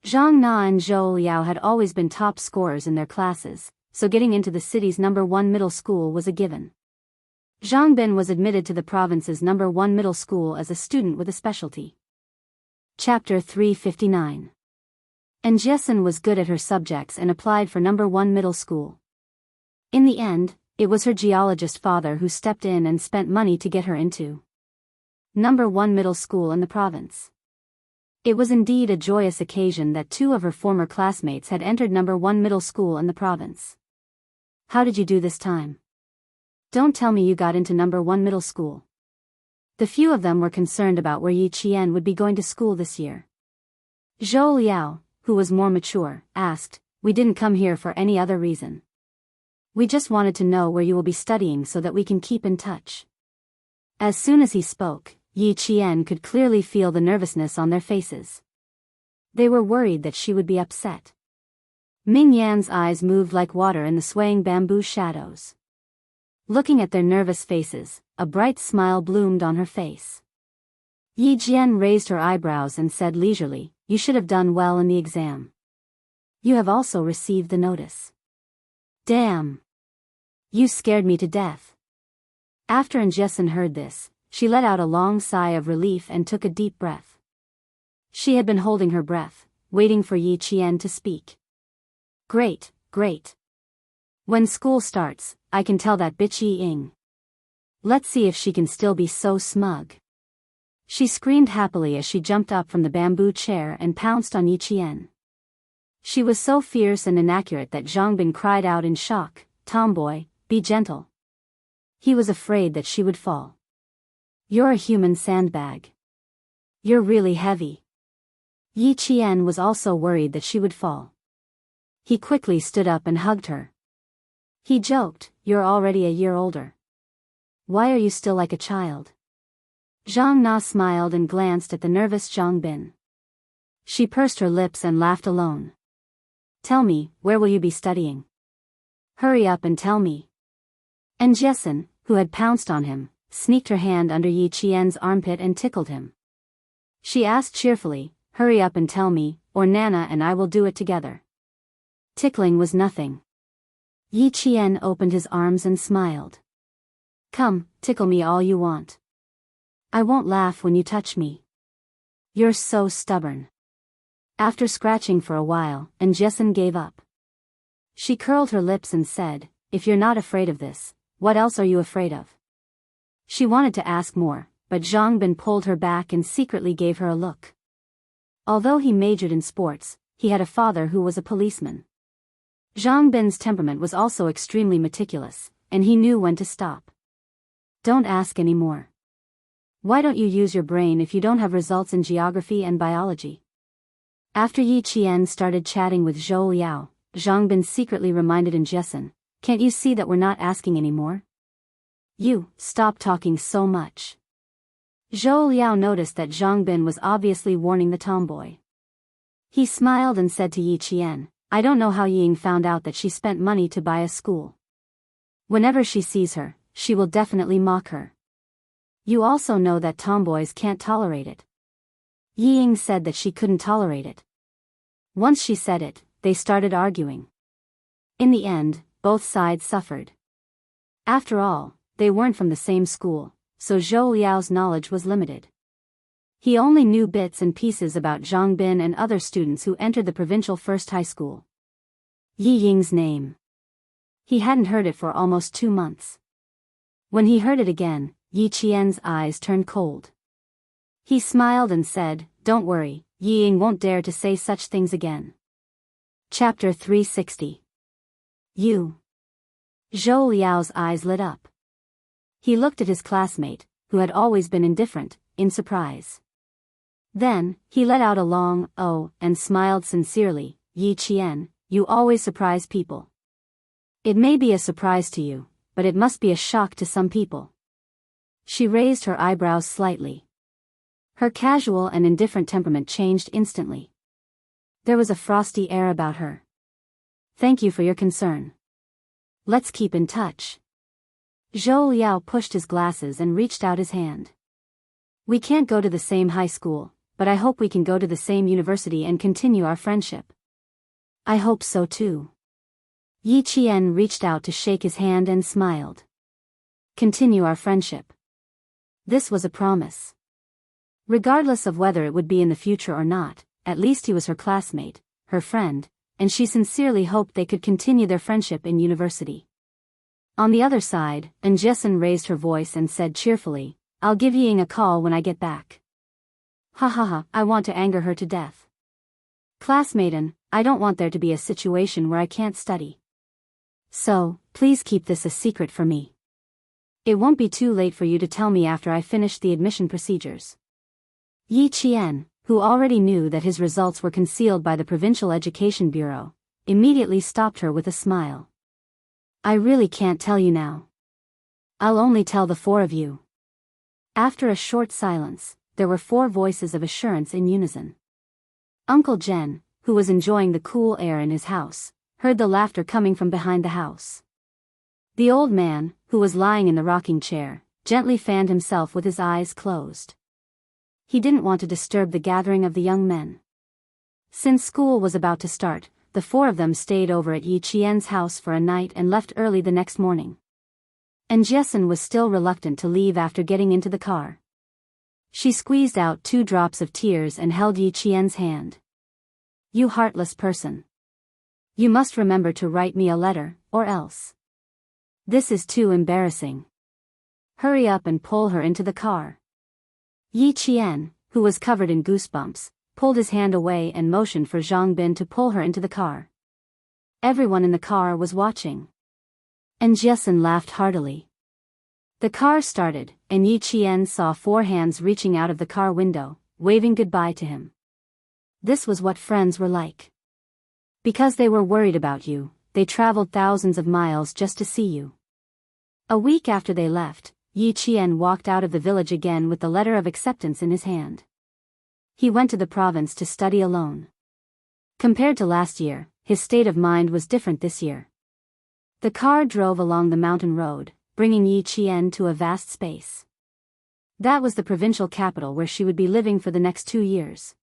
Zhang Na and Zhou Liao had always been top scorers in their classes, so getting into the city's #1 middle school was a given. Zhang Bin was admitted to the province's #1 middle school as a student with a specialty. Chapter 359. And Jessen was good at her subjects and applied for #1 middle school. In the end, it was her geologist father who stepped in and spent money to get her into #1 middle school in the province. It was indeed a joyous occasion that 2 of her former classmates had entered #1 middle school in the province. How did you do this time? Don't tell me you got into #1 middle school. The few of them were concerned about where Yi Qian would be going to school this year. Zhou Liao, who was more mature, asked, We didn't come here for any other reason. We just wanted to know where you will be studying so that we can keep in touch. As soon as he spoke, Yi Qian could clearly feel the nervousness on their faces. They were worried that she would be upset. Ming Yan's eyes moved like water in the swaying bamboo shadows. Looking at their nervous faces, a bright smile bloomed on her face. Yi Jian raised her eyebrows and said leisurely, You should have done well in the exam. You have also received the notice. Damn. You scared me to death. After Jessen heard this, she let out a long sigh of relief and took a deep breath. She had been holding her breath, waiting for Yi Qian to speak. Great, great. When school starts, I can tell that bitch Yi Ying. Let's see if she can still be so smug. She screamed happily as she jumped up from the bamboo chair and pounced on Yi Qian. She was so fierce and inaccurate that Zhang Bin cried out in shock, Tomboy, be gentle. He was afraid that she would fall. You're a human sandbag. You're really heavy. Yi Qian was also worried that she would fall. He quickly stood up and hugged her. He joked, You're already a year older. Why are you still like a child? Zhang Na smiled and glanced at the nervous Zhang Bin. She pursed her lips and laughed alone. Tell me, where will you be studying? Hurry up and tell me. And Jessen, who had pounced on him, sneaked her hand under Yi Qian's armpit and tickled him. She asked cheerfully, hurry up and tell me, or Nana and I will do it together. Tickling was nothing. Yi Qian opened his arms and smiled. Come, tickle me all you want. I won't laugh when you touch me. You're so stubborn. After scratching for a while, and Jessen gave up. She curled her lips and said, if you're not afraid of this, what else are you afraid of? She wanted to ask more, but Zhang Bin pulled her back and secretly gave her a look. Although he majored in sports, he had a father who was a policeman. Zhang Bin's temperament was also extremely meticulous, and he knew when to stop. Don't ask any more. Why don't you use your brain if you don't have results in geography and biology? After Yi Qian started chatting with Zhou Liao, Zhang Bin secretly reminded Jessen, can't you see that we're not asking anymore? You, stop talking so much. Zhou Liao noticed that Zhang Bin was obviously warning the tomboy. He smiled and said to Yi Qian, I don't know how Ying found out that she spent money to buy a school. Whenever she sees her, she will definitely mock her. You also know that tomboys can't tolerate it. Ying said that she couldn't tolerate it. Once she said it, they started arguing. In the end, both sides suffered. After all, they weren't from the same school, so Zhou Liao's knowledge was limited. He only knew bits and pieces about Zhang Bin and other students who entered the provincial first high school. Yi Ying's name. He hadn't heard it for almost 2 months. When he heard it again, Yi Qian's eyes turned cold. He smiled and said, don't worry, Yi Ying won't dare to say such things again. Chapter 360. You. Zhou Liao's eyes lit up. He looked at his classmate, who had always been indifferent, in surprise. Then, he let out a long "oh" and smiled sincerely. Yi Qian, you always surprise people. It may be a surprise to you, but it must be a shock to some people. She raised her eyebrows slightly. Her casual and indifferent temperament changed instantly. There was a frosty air about her. Thank you for your concern. Let's keep in touch. Zhou Liao pushed his glasses and reached out his hand. We can't go to the same high school, but I hope we can go to the same university and continue our friendship. I hope so too. Yi Qian reached out to shake his hand and smiled. Continue our friendship. This was a promise. Regardless of whether it would be in the future or not, at least he was her classmate, her friend, and she sincerely hoped they could continue their friendship in university. On the other side, Jessen raised her voice and said cheerfully, I'll give Ying a call when I get back. Ha ha ha, I want to anger her to death. Classmaten, I don't want there to be a situation where I can't study. So, please keep this a secret for me. It won't be too late for you to tell me after I finish the admission procedures. Yi Qian, who already knew that his results were concealed by the Provincial Education Bureau, immediately stopped her with a smile. I really can't tell you now. I'll only tell the 4 of you. After a short silence, there were 4 voices of assurance in unison. Uncle Jen, who was enjoying the cool air in his house, heard the laughter coming from behind the house. The old man, who was lying in the rocking chair, gently fanned himself with his eyes closed. He didn't want to disturb the gathering of the young men. Since school was about to start, the 4 of them stayed over at Yi Qian's house for a night and left early the next morning. And Jessen was still reluctant to leave after getting into the car. She squeezed out 2 drops of tears and held Yi Qian's hand. You heartless person. You must remember to write me a letter, or else. This is too embarrassing. Hurry up and pull her into the car. Yi Qian, who was covered in goosebumps, pulled his hand away and motioned for Zhang Bin to pull her into the car. Everyone in the car was watching. And Jessen laughed heartily. The car started, and Yi Qian saw 4 hands reaching out of the car window, waving goodbye to him. This was what friends were like. Because they were worried about you, they traveled thousands of miles just to see you. A week after they left, Yi Qian walked out of the village again with the letter of acceptance in his hand. He went to the province to study alone. Compared to last year, his state of mind was different this year. The car drove along the mountain road, bringing Yi Qian to a vast space. That was the provincial capital where she would be living for the next 2 years.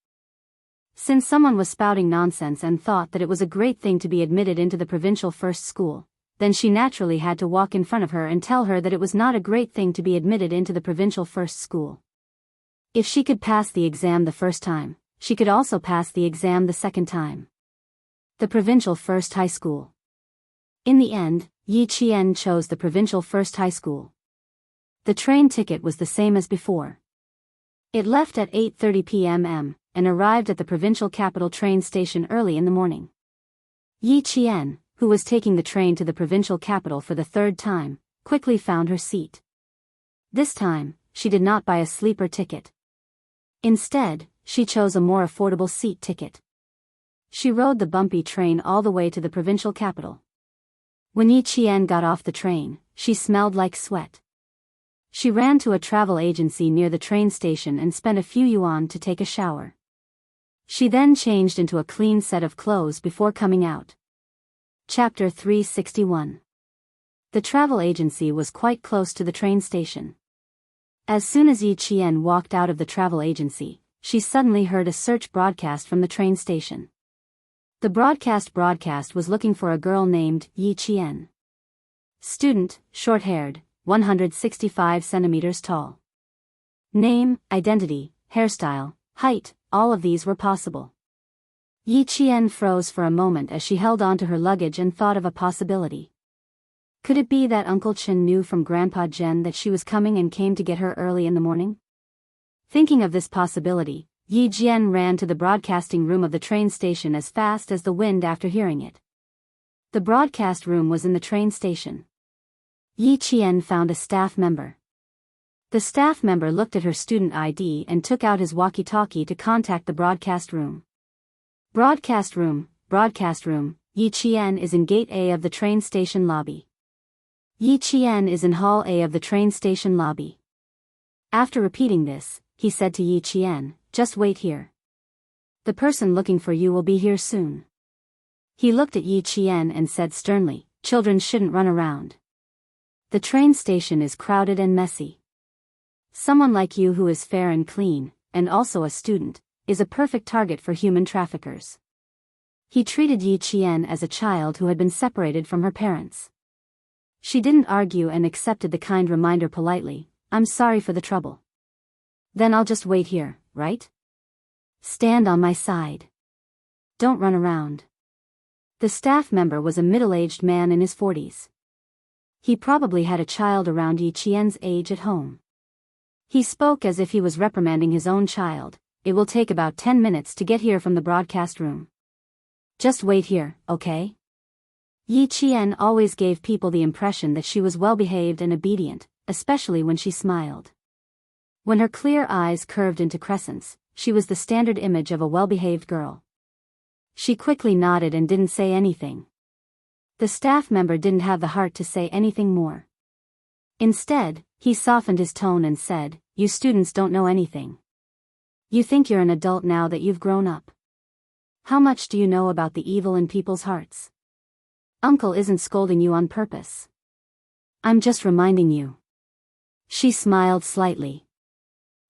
Since someone was spouting nonsense and thought that it was a great thing to be admitted into the provincial first school, then she naturally had to walk in front of her and tell her that it was not a great thing to be admitted into the provincial first school. If she could pass the exam the first time, she could also pass the exam the second time. The provincial first high school. In the end, Yi Qian chose the provincial first high school. The train ticket was the same as before. It left at 8:30 p.m. and arrived at the provincial capital train station early in the morning. Yi Qian, who was taking the train to the provincial capital for the third time, quickly found her seat. This time, she did not buy a sleeper ticket. Instead, she chose a more affordable seat ticket. She rode the bumpy train all the way to the provincial capital. When Yi Qian got off the train, she smelled like sweat. She ran to a travel agency near the train station and spent a few yuan to take a shower. She then changed into a clean set of clothes before coming out. Chapter 361. The travel agency was quite close to the train station. As soon as Yi Qian walked out of the travel agency, she suddenly heard a search broadcast from the train station. The broadcast was looking for a girl named Yi Qian. Student, short-haired, 165 centimeters tall. Name, identity, hairstyle, height, all of these were possible. Yi Qian froze for a moment as she held on to her luggage and thought of a possibility. Could it be that Uncle Chen knew from Grandpa Zhen that she was coming and came to get her early in the morning? Thinking of this possibility, Yi Qian ran to the broadcasting room of the train station as fast as the wind after hearing it. The broadcast room was in the train station. Yi Qian found a staff member. The staff member looked at her student ID and took out his walkie-talkie to contact the broadcast room. Broadcast room, Yi Qian is in Gate A of the train station lobby. Yi Qian is in Hall A of the train station lobby. After repeating this, he said to Yi Qian, "Just wait here. The person looking for you will be here soon." He looked at Yi Qian and said sternly, "Children shouldn't run around. The train station is crowded and messy. Someone like you who is fair and clean, and also a student, is a perfect target for human traffickers." He treated Yi Qian as a child who had been separated from her parents. She didn't argue and accepted the kind reminder politely, "I'm sorry for the trouble." "Then I'll just wait here, right? Stand on my side. Don't run around." The staff member was a middle-aged man in his 40s. He probably had a child around Yi Qian's age at home. He spoke as if he was reprimanding his own child. "It will take about 10 minutes to get here from the broadcast room. Just wait here, okay?" Yi Qian always gave people the impression that she was well-behaved and obedient, especially when she smiled. When her clear eyes curved into crescents, she was the standard image of a well-behaved girl. She quickly nodded and didn't say anything. The staff member didn't have the heart to say anything more. Instead, he softened his tone and said, "You students don't know anything. You think you're an adult now that you've grown up. How much do you know about the evil in people's hearts? Uncle isn't scolding you on purpose. I'm just reminding you." She smiled slightly.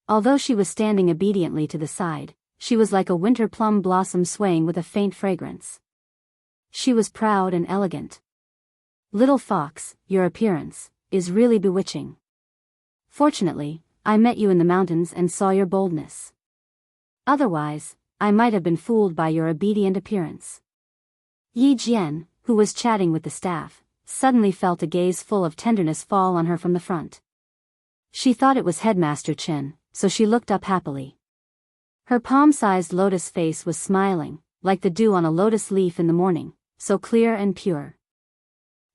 Although she was standing obediently to the side, she was like a winter plum blossom swaying with a faint fragrance. She was proud and elegant. "Little fox, your appearance is really bewitching. Fortunately, I met you in the mountains and saw your boldness. Otherwise, I might have been fooled by your obedient appearance." Yi Jian, who was chatting with the staff, suddenly felt a gaze full of tenderness fall on her from the front. She thought it was Headmaster Chen, so she looked up happily. Her palm-sized lotus face was smiling, like the dew on a lotus leaf in the morning, so clear and pure.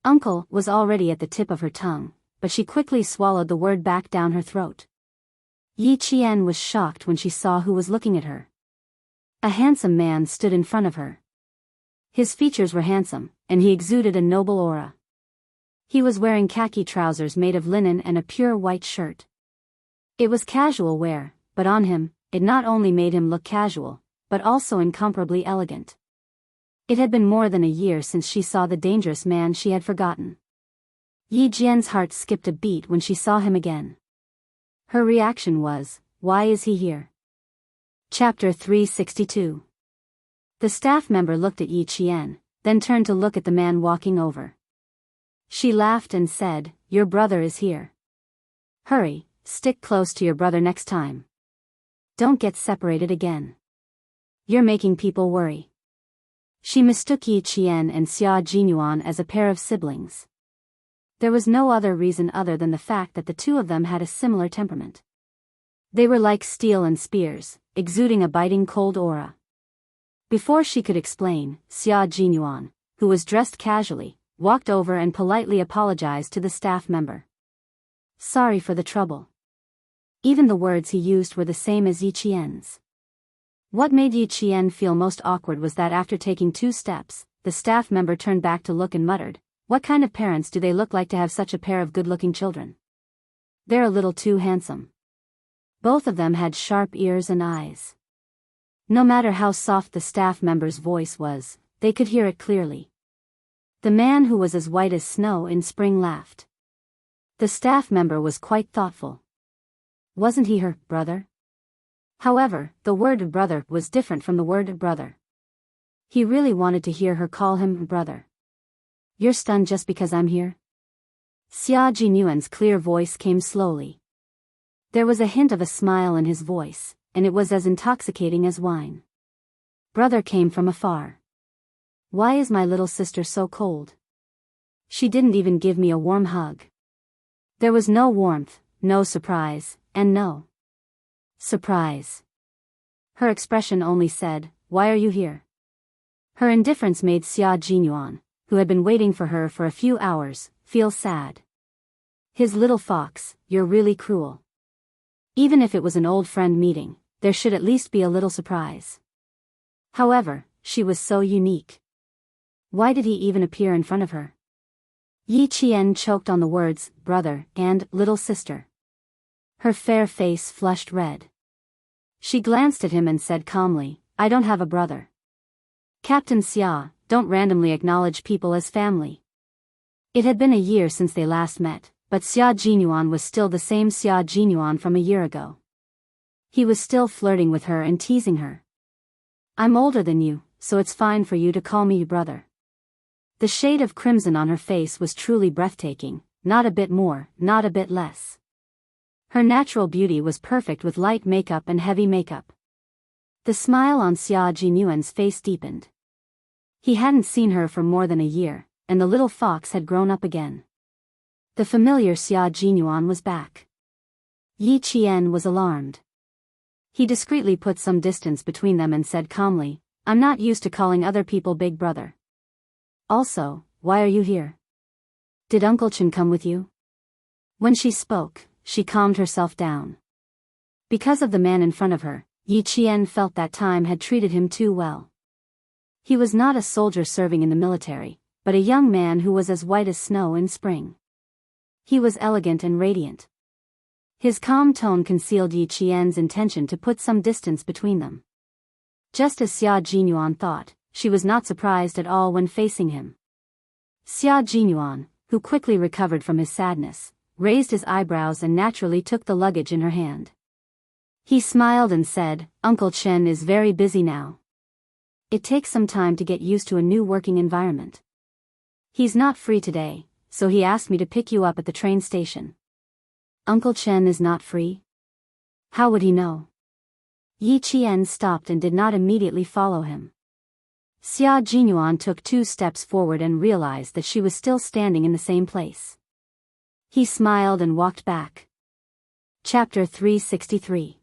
"Uncle" was already at the tip of her tongue, but she quickly swallowed the word back down her throat. Yi Qian was shocked when she saw who was looking at her. A handsome man stood in front of her. His features were handsome, and he exuded a noble aura. He was wearing khaki trousers made of linen and a pure white shirt. It was casual wear, but on him, it not only made him look casual, but also incomparably elegant. It had been more than a year since she saw the dangerous man she had forgotten. Yi Jian's heart skipped a beat when she saw him again. Her reaction was, "Why is he here?" Chapter 362. The staff member looked at Yi Qian, then turned to look at the man walking over. She laughed and said, "Your brother is here. Hurry, stick close to your brother next time. Don't get separated again. You're making people worry." She mistook Yi Qian and Xia Jinyuan as a pair of siblings. There was no other reason other than the fact that the two of them had a similar temperament. They were like steel and spears, exuding a biting cold aura. Before she could explain, Xia Jinyuan, who was dressed casually, walked over and politely apologized to the staff member. Sorry for the trouble. Even the words he used were the same as Yi Qian's. What made Yi Qian feel most awkward was that after taking 2 steps, the staff member turned back to look and muttered, "What kind of parents do they look like to have such a pair of good-looking children? They're a little too handsome." Both of them had sharp ears and eyes. No matter how soft the staff member's voice was, they could hear it clearly. The man who was as white as snow in spring laughed. The staff member was quite thoughtful. Wasn't he her brother? However, the word brother was different from the word brother. He really wanted to hear her call him brother. You're stunned just because I'm here? Xia Jinyuan's clear voice came slowly. There was a hint of a smile in his voice, and it was as intoxicating as wine. Brother came from afar. Why is my little sister so cold? She didn't even give me a warm hug. There was no warmth, no surprise, and no surprise. Her expression only said, "Why are you here?" Her indifference made Xia Jinyuan, who had been waiting for her for a few hours, feel sad. His little fox, you're really cruel. Even if it was an old friend meeting, there should at least be a little surprise. However, she was so unique. Why did he even appear in front of her? Yi Qian choked on the words, brother, and little sister. Her fair face flushed red. She glanced at him and said calmly, I don't have a brother. Captain Xia, don't randomly acknowledge people as family. It had been a year since they last met, but Xia Jinyuan was still the same Xia Jinyuan from a year ago. He was still flirting with her and teasing her. I'm older than you, so it's fine for you to call me brother. The shade of crimson on her face was truly breathtaking, not a bit more, not a bit less. Her natural beauty was perfect with light makeup and heavy makeup. The smile on Xia Jinyuan's face deepened. He hadn't seen her for more than a year, and the little fox had grown up again. The familiar Xia Jinyuan was back. Yi Qian was alarmed. He discreetly put some distance between them and said calmly, I'm not used to calling other people big brother. Also, why are you here? Did Uncle Chen come with you? When she spoke, she calmed herself down. Because of the man in front of her, Yi Qian felt that time had treated him too well. He was not a soldier serving in the military, but a young man who was as white as snow in spring. He was elegant and radiant. His calm tone concealed Yi Qian's intention to put some distance between them. Just as Xia Jinyuan thought, she was not surprised at all when facing him. Xia Jinyuan, who quickly recovered from his sadness, raised his eyebrows and naturally took the luggage in her hand. He smiled and said, Uncle Chen is very busy now. It takes some time to get used to a new working environment. He's not free today, so he asked me to pick you up at the train station. Uncle Chen is not free? How would he know? Yi Qian stopped and did not immediately follow him. Xia Jinyuan took 2 steps forward and realized that she was still standing in the same place. He smiled and walked back. Chapter 363.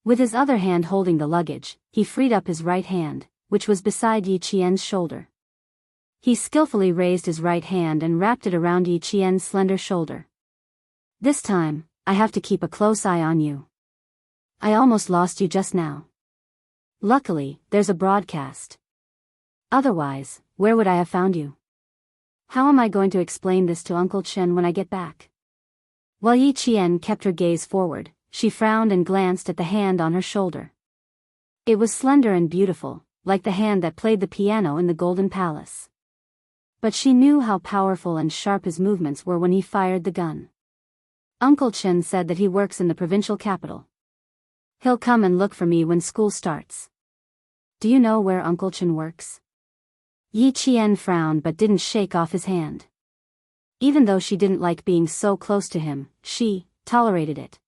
With his other hand holding the luggage, he freed up his right hand, which was beside Yi Qian's shoulder. He skillfully raised his right hand and wrapped it around Yi Qian's slender shoulder. This time, I have to keep a close eye on you. I almost lost you just now. Luckily, there's a broadcast. Otherwise, where would I have found you? How am I going to explain this to Uncle Chen when I get back? While Yi Qian kept her gaze forward, she frowned and glanced at the hand on her shoulder. It was slender and beautiful, like the hand that played the piano in the Golden Palace. But she knew how powerful and sharp his movements were when he fired the gun. Uncle Chen said that he works in the provincial capital. He'll come and look for me when school starts. Do you know where Uncle Chen works? Yi Qian frowned but didn't shake off his hand. Even though she didn't like being so close to him, she tolerated it.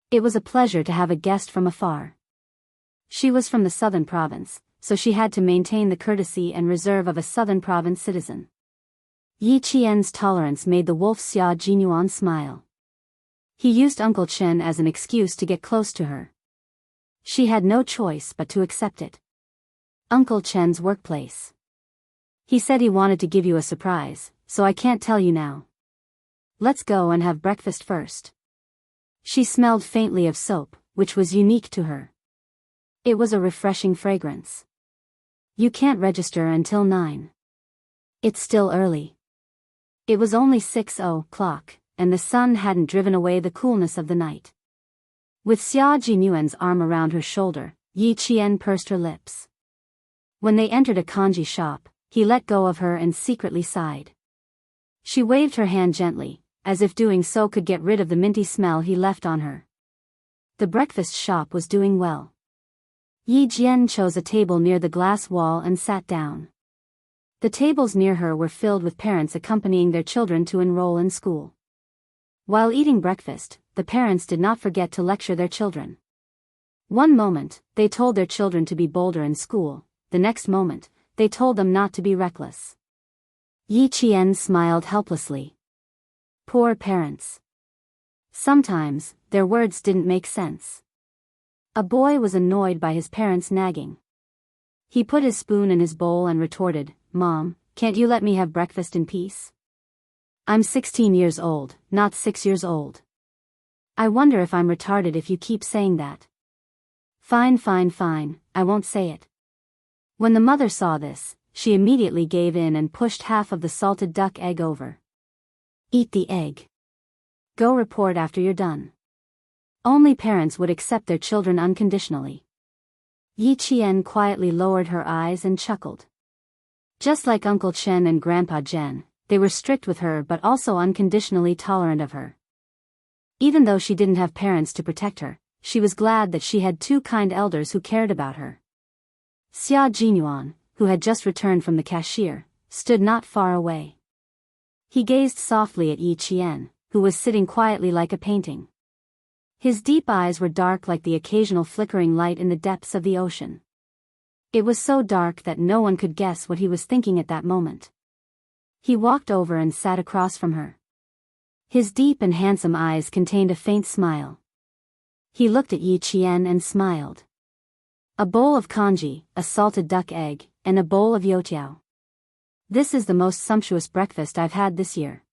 It was a pleasure to have a guest from afar. She was from the southern province, so she had to maintain the courtesy and reserve of a southern province citizen. Yi Qian's tolerance made the wolf Xia Jinyuan smile. He used Uncle Chen as an excuse to get close to her. She had no choice but to accept it. Uncle Chen's workplace. He said he wanted to give you a surprise, so I can't tell you now. Let's go and have breakfast first. She smelled faintly of soap, which was unique to her. It was a refreshing fragrance. You can't register until 9. It's still early. It was only 6:00, and the sun hadn't driven away the coolness of the night. With Xia Jinyuan's arm around her shoulder, Yi Qian pursed her lips. When they entered a kanji shop, he let go of her and secretly sighed. She waved her hand gently, as if doing so could get rid of the minty smell he left on her. The breakfast shop was doing well. Yi Jian chose a table near the glass wall and sat down. The tables near her were filled with parents accompanying their children to enroll in school. While eating breakfast, the parents did not forget to lecture their children. One moment, they told their children to be bolder in school, the next moment, they told them not to be reckless. Yi Qian smiled helplessly. Poor parents. Sometimes, their words didn't make sense. A boy was annoyed by his parents nagging. He put his spoon in his bowl and retorted, "Mom, can't you let me have breakfast in peace? I'm 16 years old, not 6 years old. I wonder if I'm retarded if you keep saying that." Fine, I won't say it." When the mother saw this, she immediately gave in and pushed half of the salted duck egg over. "Eat the egg. Go report after you're done." Only parents would accept their children unconditionally. Yi Qian quietly lowered her eyes and chuckled. Just like Uncle Chen and Grandpa Jen, they were strict with her but also unconditionally tolerant of her. Even though she didn't have parents to protect her, she was glad that she had two kind elders who cared about her. Xia Jinyuan, who had just returned from the cashier, stood not far away. He gazed softly at Yi Qian, who was sitting quietly like a painting. His deep eyes were dark like the occasional flickering light in the depths of the ocean. It was so dark that no one could guess what he was thinking at that moment. He walked over and sat across from her. His deep and handsome eyes contained a faint smile. He looked at Yi Qian and smiled. "A bowl of congee, a salted duck egg, and a bowl of youtiao. This is the most sumptuous breakfast I've had this year."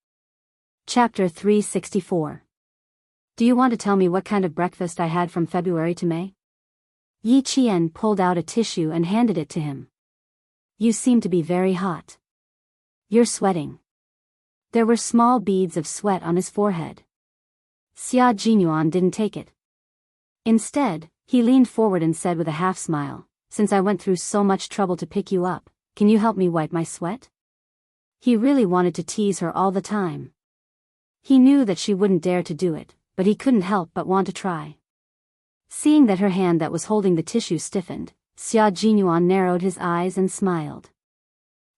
Chapter 364. Do you want to tell me what kind of breakfast I had from February to May? Yi Qian pulled out a tissue and handed it to him. You seem to be very hot. You're sweating. There were small beads of sweat on his forehead. Xia Jinyuan didn't take it. Instead, he leaned forward and said with a half smile, "Since I went through so much trouble to pick you up, can you help me wipe my sweat?" He really wanted to tease her all the time. He knew that she wouldn't dare to do it, but he couldn't help but want to try. Seeing that her hand that was holding the tissue stiffened, Xia Jinyuan narrowed his eyes and smiled.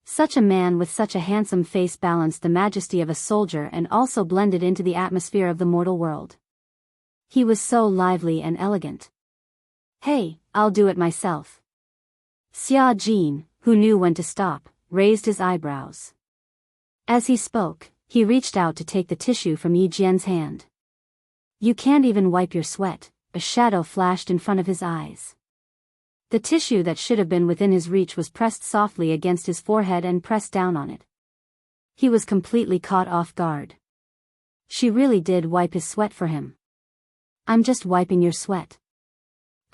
Such a man with such a handsome face balanced the majesty of a soldier and also blended into the atmosphere of the mortal world. He was so lively and elegant. "Hey, I'll do it myself." Xia Jin, who knew when to stop, raised his eyebrows. As he spoke, he reached out to take the tissue from Yi Jian's hand. "You can't even wipe your sweat," a shadow flashed in front of his eyes. The tissue that should have been within his reach was pressed softly against his forehead and pressed down on it. He was completely caught off guard. She really did wipe his sweat for him. "I'm just wiping your sweat.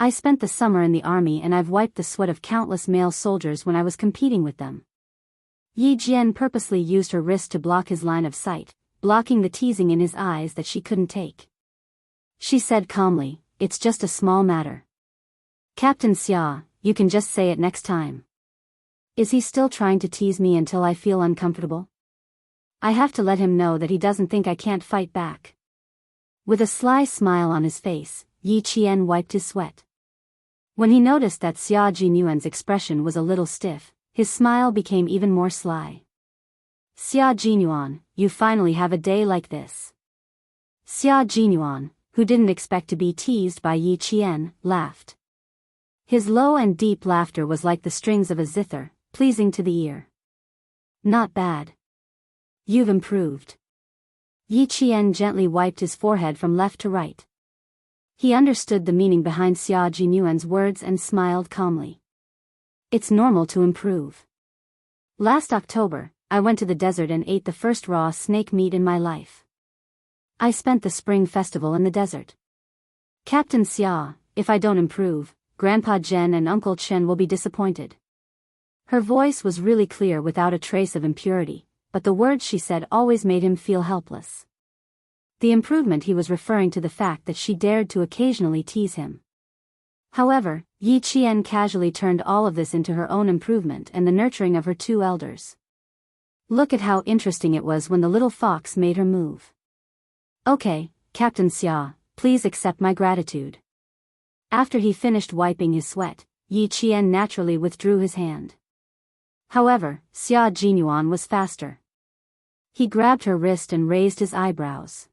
I spent the summer in the army and I've wiped the sweat of countless male soldiers when I was competing with them." Yi Jian purposely used her wrist to block his line of sight, blocking the teasing in his eyes that she couldn't take. She said calmly, "It's just a small matter. Captain Xia, you can just say it next time." Is he still trying to tease me until I feel uncomfortable? I have to let him know that he doesn't think I can't fight back. With a sly smile on his face, Yi Qian wiped his sweat. When he noticed that Xia Jinyuan's expression was a little stiff, his smile became even more sly. "Xia Jinyuan, you finally have a day like this." Xia Jinyuan, who didn't expect to be teased by Yi Qian, laughed. His low and deep laughter was like the strings of a zither, pleasing to the ear. "Not bad. You've improved." Yi Qian gently wiped his forehead from left to right. He understood the meaning behind Xia Jinyuan's words and smiled calmly. "It's normal to improve. Last October, I went to the desert and ate the first raw snake meat in my life. I spent the spring festival in the desert. Captain Xia, if I don't improve, Grandpa Zhen and Uncle Chen will be disappointed." Her voice was really clear without a trace of impurity, but the words she said always made him feel helpless. The improvement he was referring to the fact that she dared to occasionally tease him. However, Yi Qian casually turned all of this into her own improvement and the nurturing of her two elders. Look at how interesting it was when the little fox made her move. "Okay, Captain Xia, please accept my gratitude." After he finished wiping his sweat, Yi Qian naturally withdrew his hand. However, Xia Jinyuan was faster. He grabbed her wrist and raised his eyebrows.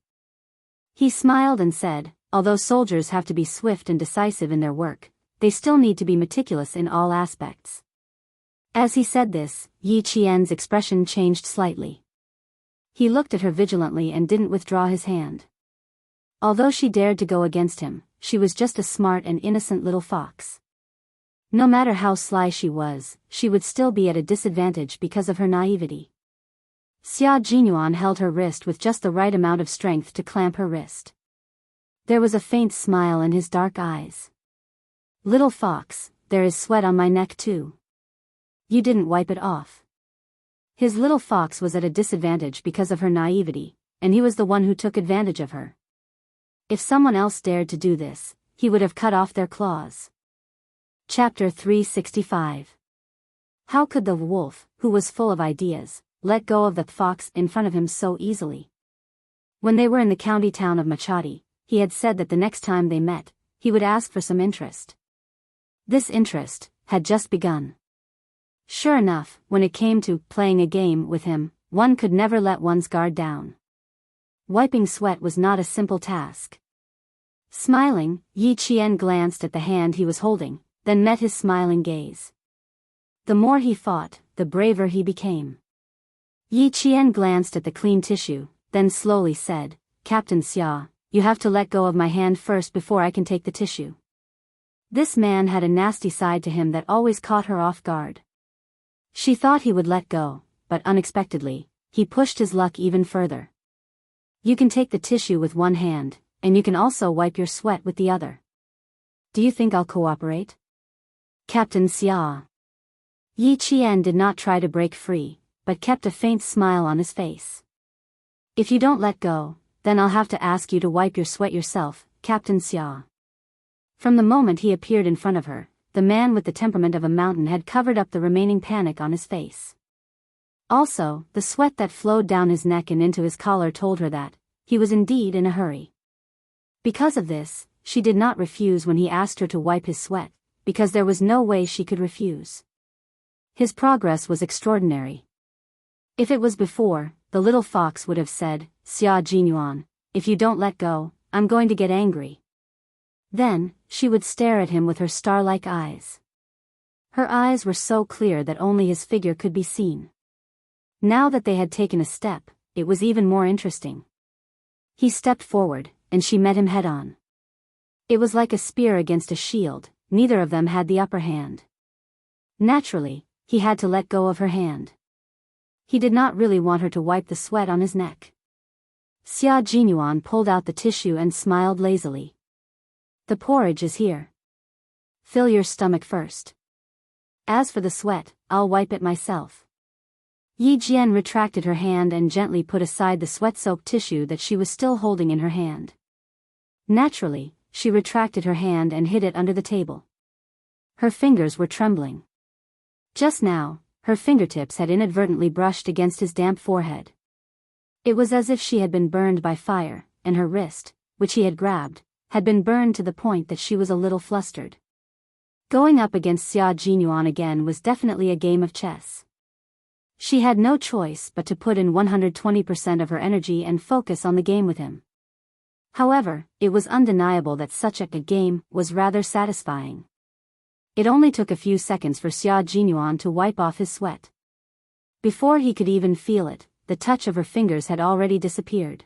He smiled and said, "Although soldiers have to be swift and decisive in their work, they still need to be meticulous in all aspects." As he said this, Yi Qian's expression changed slightly. He looked at her vigilantly and didn't withdraw his hand. Although she dared to go against him, she was just a smart and innocent little fox. No matter how sly she would still be at a disadvantage because of her naivety. Xia Jinyuan held her wrist with just the right amount of strength to clamp her wrist. There was a faint smile in his dark eyes. "Little fox, there is sweat on my neck too. You didn't wipe it off." His little fox was at a disadvantage because of her naivety, and he was the one who took advantage of her. If someone else dared to do this, he would have cut off their claws. Chapter 365. How could the wolf, who was full of ideas, let go of the fox in front of him so easily? When they were in the county town of Machadi, he had said that the next time they met, he would ask for some interest. This interest had just begun. Sure enough, when it came to playing a game with him, one could never let one's guard down. Wiping sweat was not a simple task. Smiling, Yi Qian glanced at the hand he was holding, then met his smiling gaze. The more he fought, the braver he became. Yi Qian glanced at the clean tissue, then slowly said, "Captain Xia, you have to let go of my hand first before I can take the tissue." This man had a nasty side to him that always caught her off guard. She thought he would let go, but unexpectedly, he pushed his luck even further. "You can take the tissue with one hand, and you can also wipe your sweat with the other. Do you think I'll cooperate, Captain Xia?" Yi Qian did not try to break free, but kept a faint smile on his face. "If you don't let go, then I'll have to ask you to wipe your sweat yourself, Captain Xia." From the moment he appeared in front of her, the man with the temperament of a mountain had covered up the remaining panic on his face. Also, the sweat that flowed down his neck and into his collar told her that he was indeed in a hurry. Because of this, she did not refuse when he asked her to wipe his sweat, because there was no way she could refuse. His progress was extraordinary. If it was before, the little fox would have said, "Xia Jinyuan, if you don't let go, I'm going to get angry." Then, she would stare at him with her star-like eyes. Her eyes were so clear that only his figure could be seen. Now that they had taken a step, it was even more interesting. He stepped forward, and she met him head-on. It was like a spear against a shield, neither of them had the upper hand. Naturally, he had to let go of her hand. He did not really want her to wipe the sweat on his neck. Xia Jinyuan pulled out the tissue and smiled lazily. "The porridge is here. Fill your stomach first. As for the sweat, I'll wipe it myself." Yi Jian retracted her hand and gently put aside the sweat-soaked tissue that she was still holding in her hand. Naturally, she retracted her hand and hid it under the table. Her fingers were trembling. Just now, her fingertips had inadvertently brushed against his damp forehead. It was as if she had been burned by fire, and her wrist, which he had grabbed, had been burned to the point that she was a little flustered. Going up against Xia Jinyuan again was definitely a game of chess. She had no choice but to put in 120% of her energy and focus on the game with him. However, it was undeniable that such a game was rather satisfying. It only took a few seconds for Xia Jinyuan to wipe off his sweat. Before he could even feel it, the touch of her fingers had already disappeared.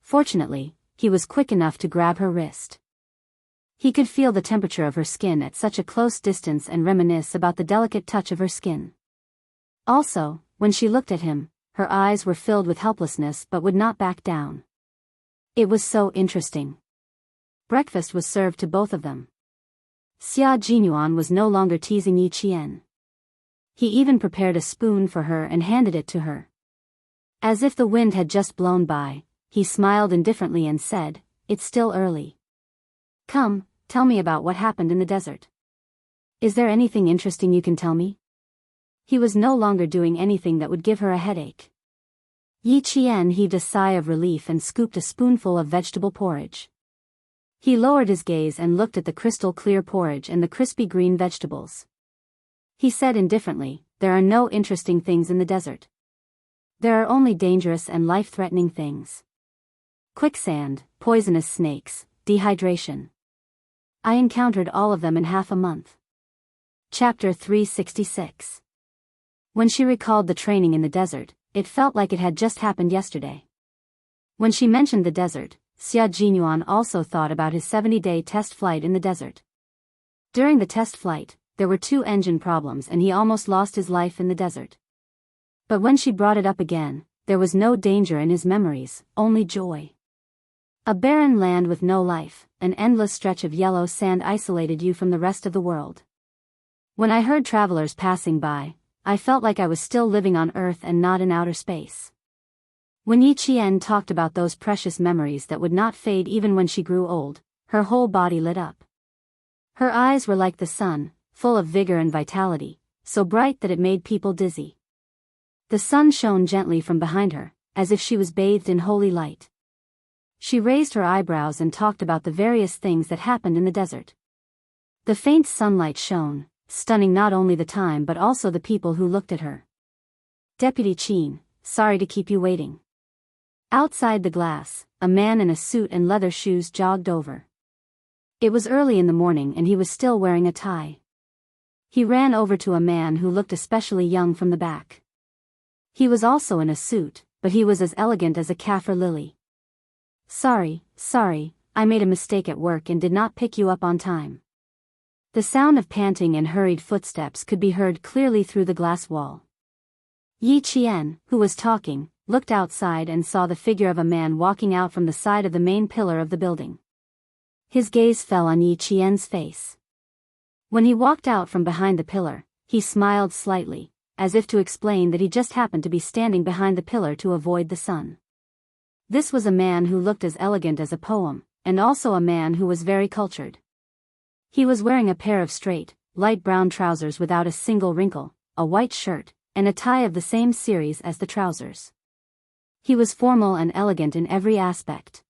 Fortunately, he was quick enough to grab her wrist. He could feel the temperature of her skin at such a close distance and reminisce about the delicate touch of her skin. Also, when she looked at him, her eyes were filled with helplessness but would not back down. It was so interesting. Breakfast was served to both of them. Xia Jinyuan was no longer teasing Yi Qian. He even prepared a spoon for her and handed it to her. As if the wind had just blown by, he smiled indifferently and said, "It's still early. Come, tell me about what happened in the desert. Is there anything interesting you can tell me?" He was no longer doing anything that would give her a headache. Yi Qian heaved a sigh of relief and scooped a spoonful of vegetable porridge. He lowered his gaze and looked at the crystal-clear porridge and the crispy green vegetables. He said indifferently, "There are no interesting things in the desert. There are only dangerous and life-threatening things. Quicksand, poisonous snakes, dehydration. I encountered all of them in half a month." Chapter 366. When she recalled the training in the desert, it felt like it had just happened yesterday. When she mentioned the desert, Xia Jinyuan also thought about his 70-day test flight in the desert. During the test flight, there were 2 engine problems and he almost lost his life in the desert. But when she brought it up again, there was no danger in his memories, only joy. A barren land with no life, an endless stretch of yellow sand isolated you from the rest of the world. When I heard travelers passing by, I felt like I was still living on Earth and not in outer space. When Yi Qian talked about those precious memories that would not fade even when she grew old, her whole body lit up. Her eyes were like the sun, full of vigor and vitality, so bright that it made people dizzy. The sun shone gently from behind her, as if she was bathed in holy light. She raised her eyebrows and talked about the various things that happened in the desert. The faint sunlight shone, stunning not only the time but also the people who looked at her. "Deputy Qin, sorry to keep you waiting." Outside the glass, a man in a suit and leather shoes jogged over. It was early in the morning and he was still wearing a tie. He ran over to a man who looked especially young from the back. He was also in a suit, but he was as elegant as a kaffir lily. Sorry, I made a mistake at work and did not pick you up on time." The sound of panting and hurried footsteps could be heard clearly through the glass wall. Yi Qian, who was talking, looked outside and saw the figure of a man walking out from the side of the main pillar of the building. His gaze fell on Yi Qian's face. When he walked out from behind the pillar, he smiled slightly, as if to explain that he just happened to be standing behind the pillar to avoid the sun. This was a man who looked as elegant as a poem, and also a man who was very cultured. He was wearing a pair of straight, light brown trousers without a single wrinkle, a white shirt, and a tie of the same series as the trousers. He was formal and elegant in every aspect.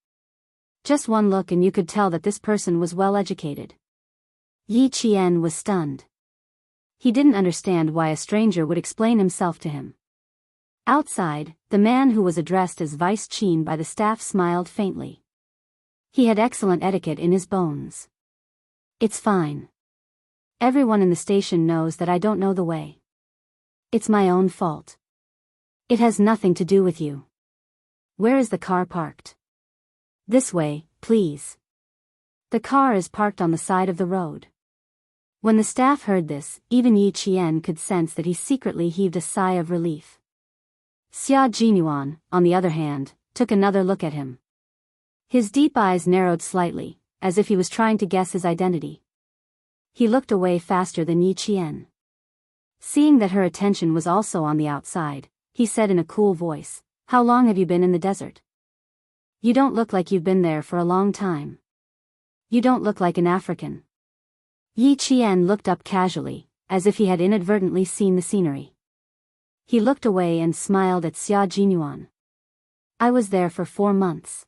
Just one look and you could tell that this person was well educated. Yi Qian was stunned. He didn't understand why a stranger would explain himself to him. Outside, the man who was addressed as Vice Qin by the staff smiled faintly. He had excellent etiquette in his bones. "It's fine. Everyone in the station knows that I don't know the way. It's my own fault. It has nothing to do with you. Where is the car parked?" "This way, please." The car is parked on the side of the road. When the staff heard this, even Yi Qian could sense that he secretly heaved a sigh of relief. Xia Jinyuan, on the other hand, took another look at him. His deep eyes narrowed slightly, as if he was trying to guess his identity. He looked away faster than Yi Qian. Seeing that her attention was also on the outside, he said in a cool voice, "How long have you been in the desert? You don't look like you've been there for a long time. You don't look like an African." Yi Qian looked up casually, as if he had inadvertently seen the scenery. He looked away and smiled at Xia Jinyuan. "I was there for 4 months.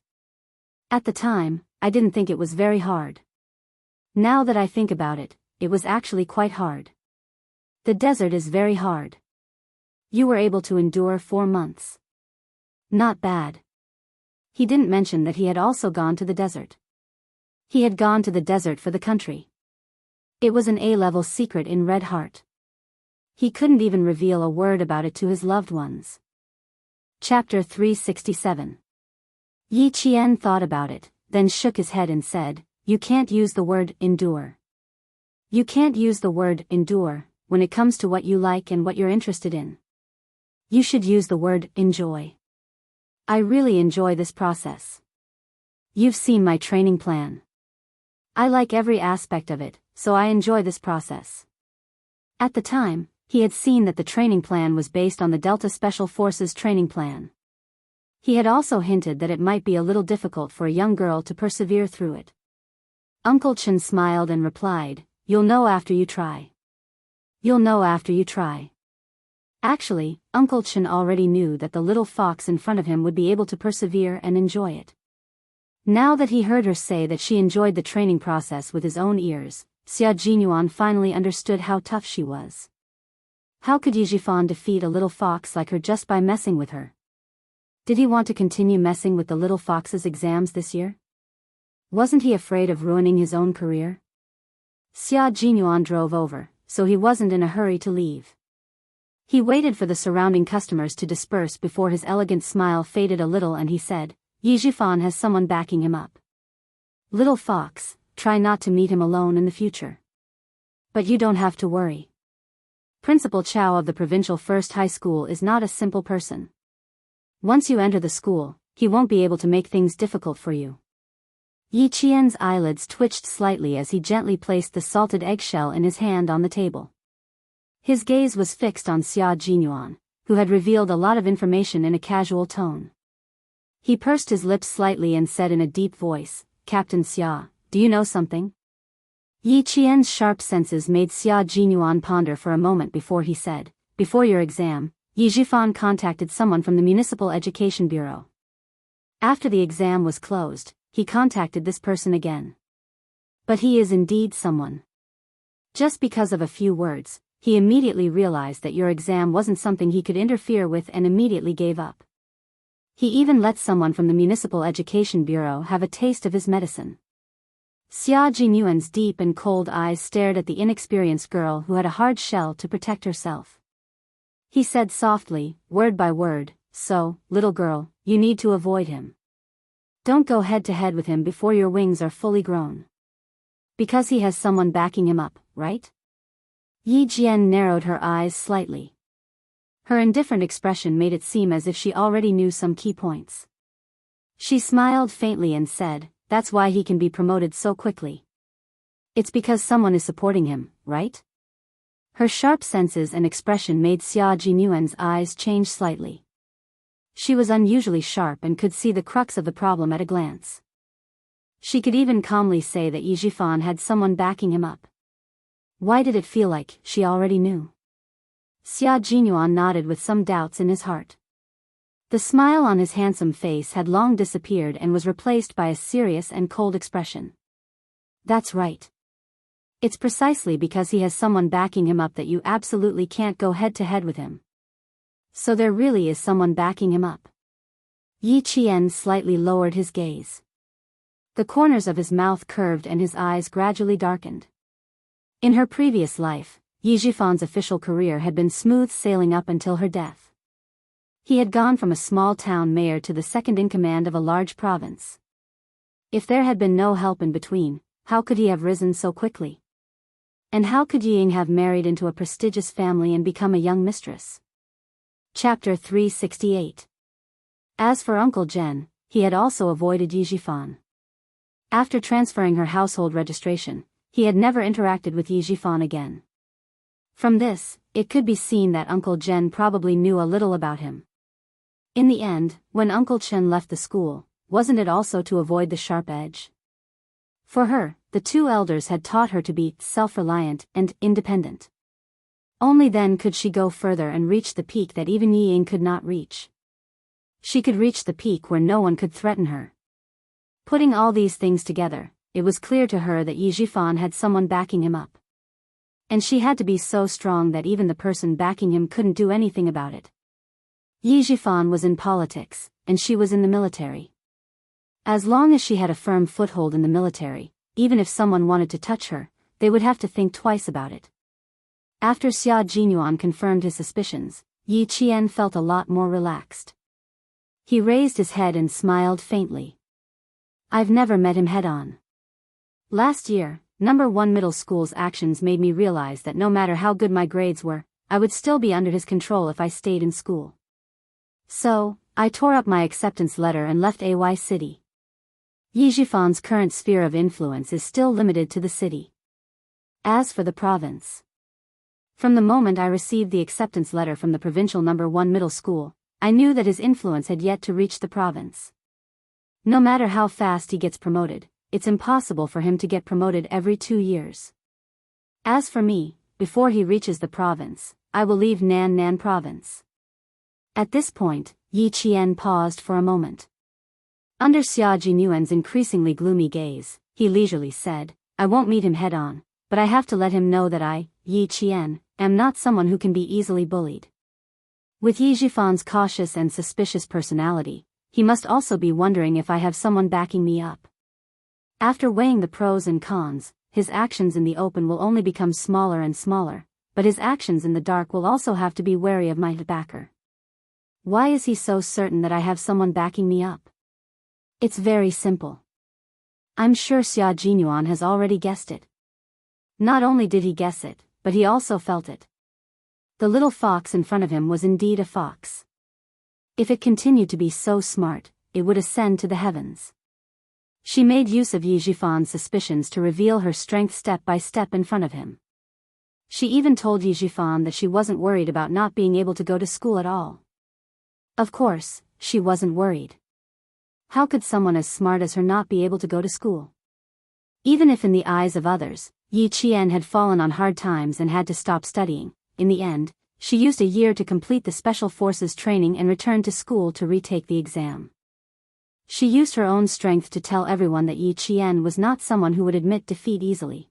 At the time, I didn't think it was very hard. Now that I think about it, it was actually quite hard. The desert is very hard. You were able to endure 4 months. Not bad." He didn't mention that he had also gone to the desert. He had gone to the desert for the country. It was an A-level secret in Red Heart. He couldn't even reveal a word about it to his loved ones. Chapter 367. Yi Qian thought about it, then shook his head and said, "You can't use the word endure. You can't use the word endure when it comes to what you like and what you're interested in. You should use the word enjoy. I really enjoy this process. You've seen my training plan. I like every aspect of it, so I enjoy this process." At the time, he had seen that the training plan was based on the Delta Special Forces training plan. He had also hinted that it might be a little difficult for a young girl to persevere through it. Uncle Chen smiled and replied, "You'll know after you try. You'll know after you try." Actually, Uncle Chen already knew that the little fox in front of him would be able to persevere and enjoy it. Now that he heard her say that she enjoyed the training process with his own ears, Xia Jinyuan finally understood how tough she was. How could Yijifan defeat a little fox like her just by messing with her? Did he want to continue messing with the little fox's exams this year? Wasn't he afraid of ruining his own career? Xia Jinyuan drove over, so he wasn't in a hurry to leave. He waited for the surrounding customers to disperse before his elegant smile faded a little and he said, "Yijifan has someone backing him up. Little fox, try not to meet him alone in the future. But you don't have to worry. Principal Chow of the Provincial First High School is not a simple person. Once you enter the school, he won't be able to make things difficult for you." Yi Qian's eyelids twitched slightly as he gently placed the salted eggshell in his hand on the table. His gaze was fixed on Xia Jinyuan, who had revealed a lot of information in a casual tone. He pursed his lips slightly and said in a deep voice, "Captain Xia, do you know something?" Yi Qian's sharp senses made Xia Jinyuan ponder for a moment before he said, "Before your exam, Yi Jifan contacted someone from the Municipal Education Bureau. After the exam was closed, he contacted this person again. But he is indeed someone. Just because of a few words, he immediately realized that your exam wasn't something he could interfere with and immediately gave up. He even let someone from the Municipal Education Bureau have a taste of his medicine." Xia Jinyuan's deep and cold eyes stared at the inexperienced girl who had a hard shell to protect herself. He said softly, word by word, "So, little girl, you need to avoid him. Don't go head to head with him before your wings are fully grown. Because he has someone backing him up, right?" Yi Jian narrowed her eyes slightly. Her indifferent expression made it seem as if she already knew some key points. She smiled faintly and said, "That's why he can be promoted so quickly. It's because someone is supporting him, right?" Her sharp senses and expression made Xia Jinyuan's eyes change slightly. She was unusually sharp and could see the crux of the problem at a glance. She could even calmly say that Yijifan had someone backing him up. Why did it feel like she already knew? Xia Jinyuan nodded with some doubts in his heart. The smile on his handsome face had long disappeared and was replaced by a serious and cold expression. "That's right. It's precisely because he has someone backing him up that you absolutely can't go head to head with him. So there really is someone backing him up." Yi Qian slightly lowered his gaze. The corners of his mouth curved and his eyes gradually darkened. In her previous life, Yi Jifan's official career had been smooth sailing up until her death. He had gone from a small town mayor to the second in command of a large province. If there had been no help in between, how could he have risen so quickly? And how could Ying have married into a prestigious family and become a young mistress? Chapter 368. As for Uncle Jen, he had also avoided Yi Jifan. After transferring her household registration, he had never interacted with Yi Jifan again. From this, it could be seen that Uncle Jen probably knew a little about him. In the end, when Uncle Chen left the school, wasn't it also to avoid the sharp edge? For her, the two elders had taught her to be self-reliant and independent. Only then could she go further and reach the peak that even Yi Ying could not reach. She could reach the peak where no one could threaten her. Putting all these things together, it was clear to her that Yi Jifan had someone backing him up. And she had to be so strong that even the person backing him couldn't do anything about it. Yi Jifan was in politics, and she was in the military. As long as she had a firm foothold in the military, even if someone wanted to touch her, they would have to think twice about it. After Xia Jinyuan confirmed his suspicions, Yi Qian felt a lot more relaxed. He raised his head and smiled faintly. I've never met him head-on. Last year, No. 1 middle school's actions made me realize that no matter how good my grades were, I would still be under his control if I stayed in school. So, I tore up my acceptance letter and left AY City. Yi Jifan's current sphere of influence is still limited to the city. As for the province, from the moment I received the acceptance letter from the provincial No. 1 middle school, I knew that his influence had yet to reach the province. No matter how fast he gets promoted, it's impossible for him to get promoted every 2 years. As for me, before he reaches the province, I will leave Nan province. At this point, Yi Qian paused for a moment. Under Xia Jinyuan's increasingly gloomy gaze, he leisurely said, I won't meet him head-on, but I have to let him know that I, Yi Qian, am not someone who can be easily bullied. With Yi Jifan's cautious and suspicious personality, he must also be wondering if I have someone backing me up. After weighing the pros and cons, his actions in the open will only become smaller and smaller, but his actions in the dark will also have to be wary of my backer. Why is he so certain that I have someone backing me up? It's very simple. I'm sure Xia Jinyuan has already guessed it. Not only did he guess it, but he also felt it. The little fox in front of him was indeed a fox. If it continued to be so smart, it would ascend to the heavens. She made use of Yi Jifan's suspicions to reveal her strength step by step in front of him. She even told Yi Jifan that she wasn't worried about not being able to go to school at all. Of course, she wasn't worried. How could someone as smart as her not be able to go to school? Even if in the eyes of others, Yi Qian had fallen on hard times and had to stop studying, in the end, she used a year to complete the Special Forces training and returned to school to retake the exam. She used her own strength to tell everyone that Yi Qian was not someone who would admit defeat easily.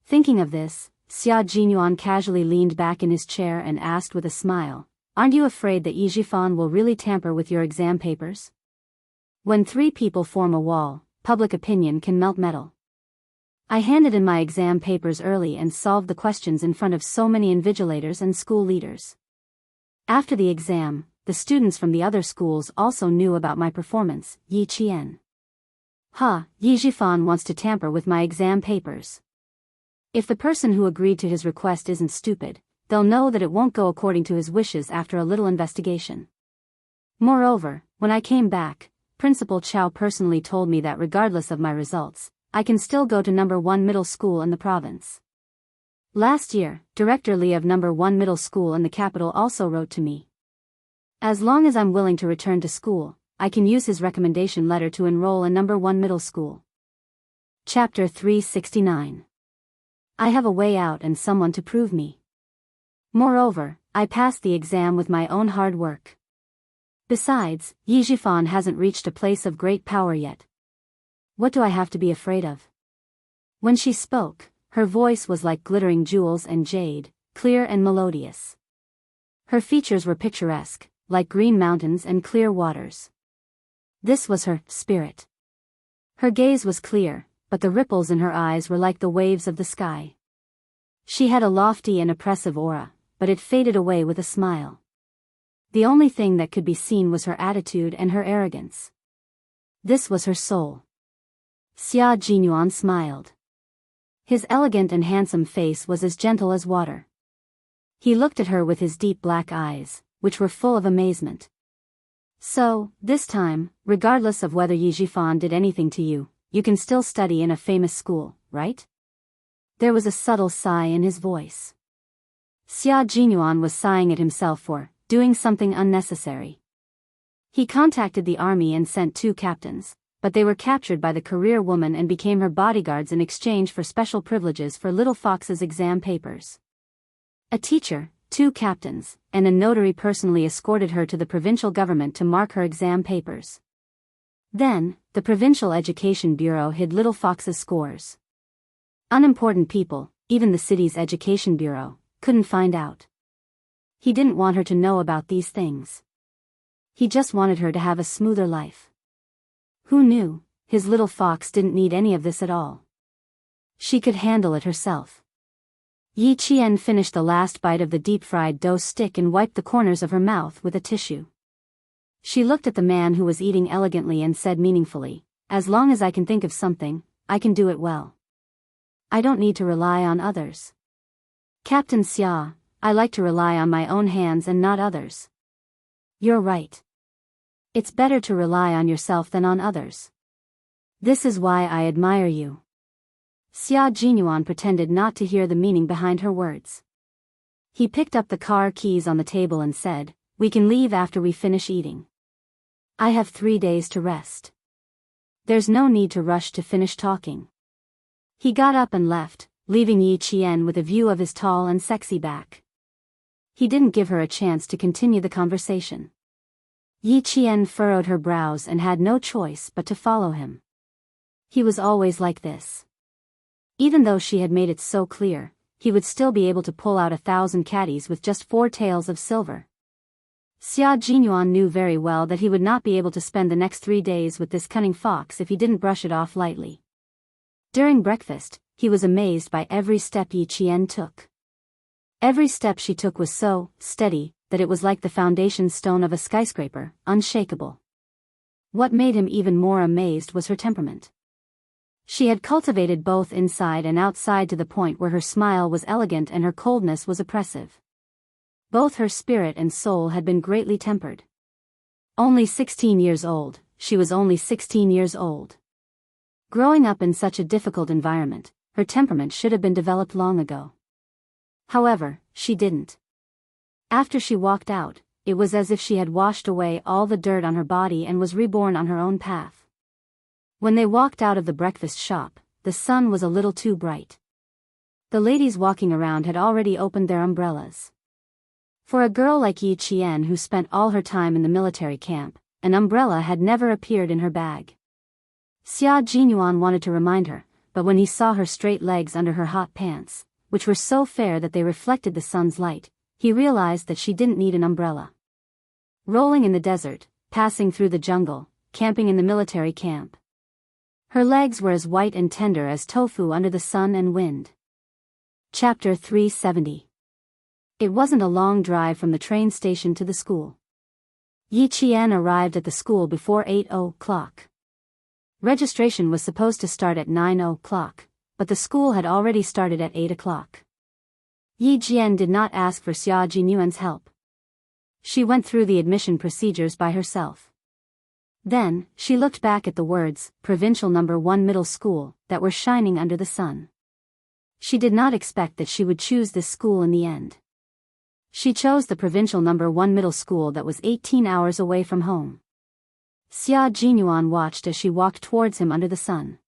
Thinking of this, Xia Jinyuan casually leaned back in his chair and asked with a smile, Aren't you afraid that Yi Jifan will really tamper with your exam papers? When 3 people form a wall, public opinion can melt metal. I handed in my exam papers early and solved the questions in front of so many invigilators and school leaders. After the exam, the students from the other schools also knew about my performance, Yi Qian. Yi Jifan wants to tamper with my exam papers. If the person who agreed to his request isn't stupid, they'll know that it won't go according to his wishes after a little investigation. Moreover, when I came back, Principal Chow personally told me that regardless of my results, I can still go to No. 1 middle school in the province. Last year, Director Li of No. 1 middle school in the capital also wrote to me. As long as I'm willing to return to school, I can use his recommendation letter to enroll in No. 1 middle school. Chapter 369. I have a way out and someone to prove me. Moreover, I passed the exam with my own hard work. Besides, Yi Jifan hasn't reached a place of great power yet. What do I have to be afraid of? When she spoke, her voice was like glittering jewels and jade, clear and melodious. Her features were picturesque, like green mountains and clear waters. This was her spirit. Her gaze was clear, but the ripples in her eyes were like the waves of the sky. She had a lofty and oppressive aura, but it faded away with a smile. The only thing that could be seen was her attitude and her arrogance. This was her soul. Xia Jinyuan smiled. His elegant and handsome face was as gentle as water. He looked at her with his deep black eyes, which were full of amazement. So, this time, regardless of whether Yi Jifan did anything to you, you can still study in a famous school, right? There was a subtle sigh in his voice. Xia Jinyuan was sighing at himself for doing something unnecessary. He contacted the army and sent 2 captains, but they were captured by the career woman and became her bodyguards in exchange for special privileges for Little Fox's exam papers. A teacher, 2 captains, and a notary personally escorted her to the provincial government to mark her exam papers. Then, the Provincial Education Bureau hid Little Fox's scores. Unimportant people, even the city's education bureau, couldn't find out. He didn't want her to know about these things. He just wanted her to have a smoother life. Who knew, his little fox didn't need any of this at all. She could handle it herself. Yi Qian finished the last bite of the deep-fried dough stick and wiped the corners of her mouth with a tissue. She looked at the man who was eating elegantly and said meaningfully, "As long as I can think of something, I can do it well. I don't need to rely on others. Captain Xia, I like to rely on my own hands and not others." "You're right. It's better to rely on yourself than on others. This is why I admire you." Xia Jinyuan pretended not to hear the meaning behind her words. He picked up the car keys on the table and said, "We can leave after we finish eating. I have 3 days to rest. There's no need to rush to finish talking." He got up and left, leaving Yi Qian with a view of his tall and sexy back. He didn't give her a chance to continue the conversation. Yi Qian furrowed her brows and had no choice but to follow him. He was always like this. Even though she had made it so clear, he would still be able to pull out 1,000 caddies with just 4 taels of silver. Xia Jinyuan knew very well that he would not be able to spend the next 3 days with this cunning fox if he didn't brush it off lightly. During breakfast, he was amazed by every step Yi Qian took. Every step she took was so steady that it was like the foundation stone of a skyscraper, unshakable. What made him even more amazed was her temperament. She had cultivated both inside and outside to the point where her smile was elegant and her coldness was oppressive. Both her spirit and soul had been greatly tempered. Only 16 years old, she was only 16 years old. Growing up in such a difficult environment, her temperament should have been developed long ago. However, she didn't. After she walked out, it was as if she had washed away all the dirt on her body and was reborn on her own path. When they walked out of the breakfast shop, the sun was a little too bright. The ladies walking around had already opened their umbrellas. For a girl like Yi Qian who spent all her time in the military camp, an umbrella had never appeared in her bag. Xia Jinyuan wanted to remind her, but when he saw her straight legs under her hot pants, which were so fair that they reflected the sun's light, he realized that she didn't need an umbrella. Rolling in the desert, passing through the jungle, camping in the military camp. Her legs were as white and tender as tofu under the sun and wind. Chapter 370. It wasn't a long drive from the train station to the school. Yi Qian arrived at the school before 8 o'clock. Registration was supposed to start at 9 o'clock, but the school had already started at 8 o'clock. Yi Jian did not ask for Xia Jinyuan's help. She went through the admission procedures by herself. Then, she looked back at the words, Provincial No. 1 Middle School, that were shining under the sun. She did not expect that she would choose this school in the end. She chose the Provincial No. 1 Middle School that was 18 hours away from home. Xia Jinyuan watched as she walked towards him under the sun.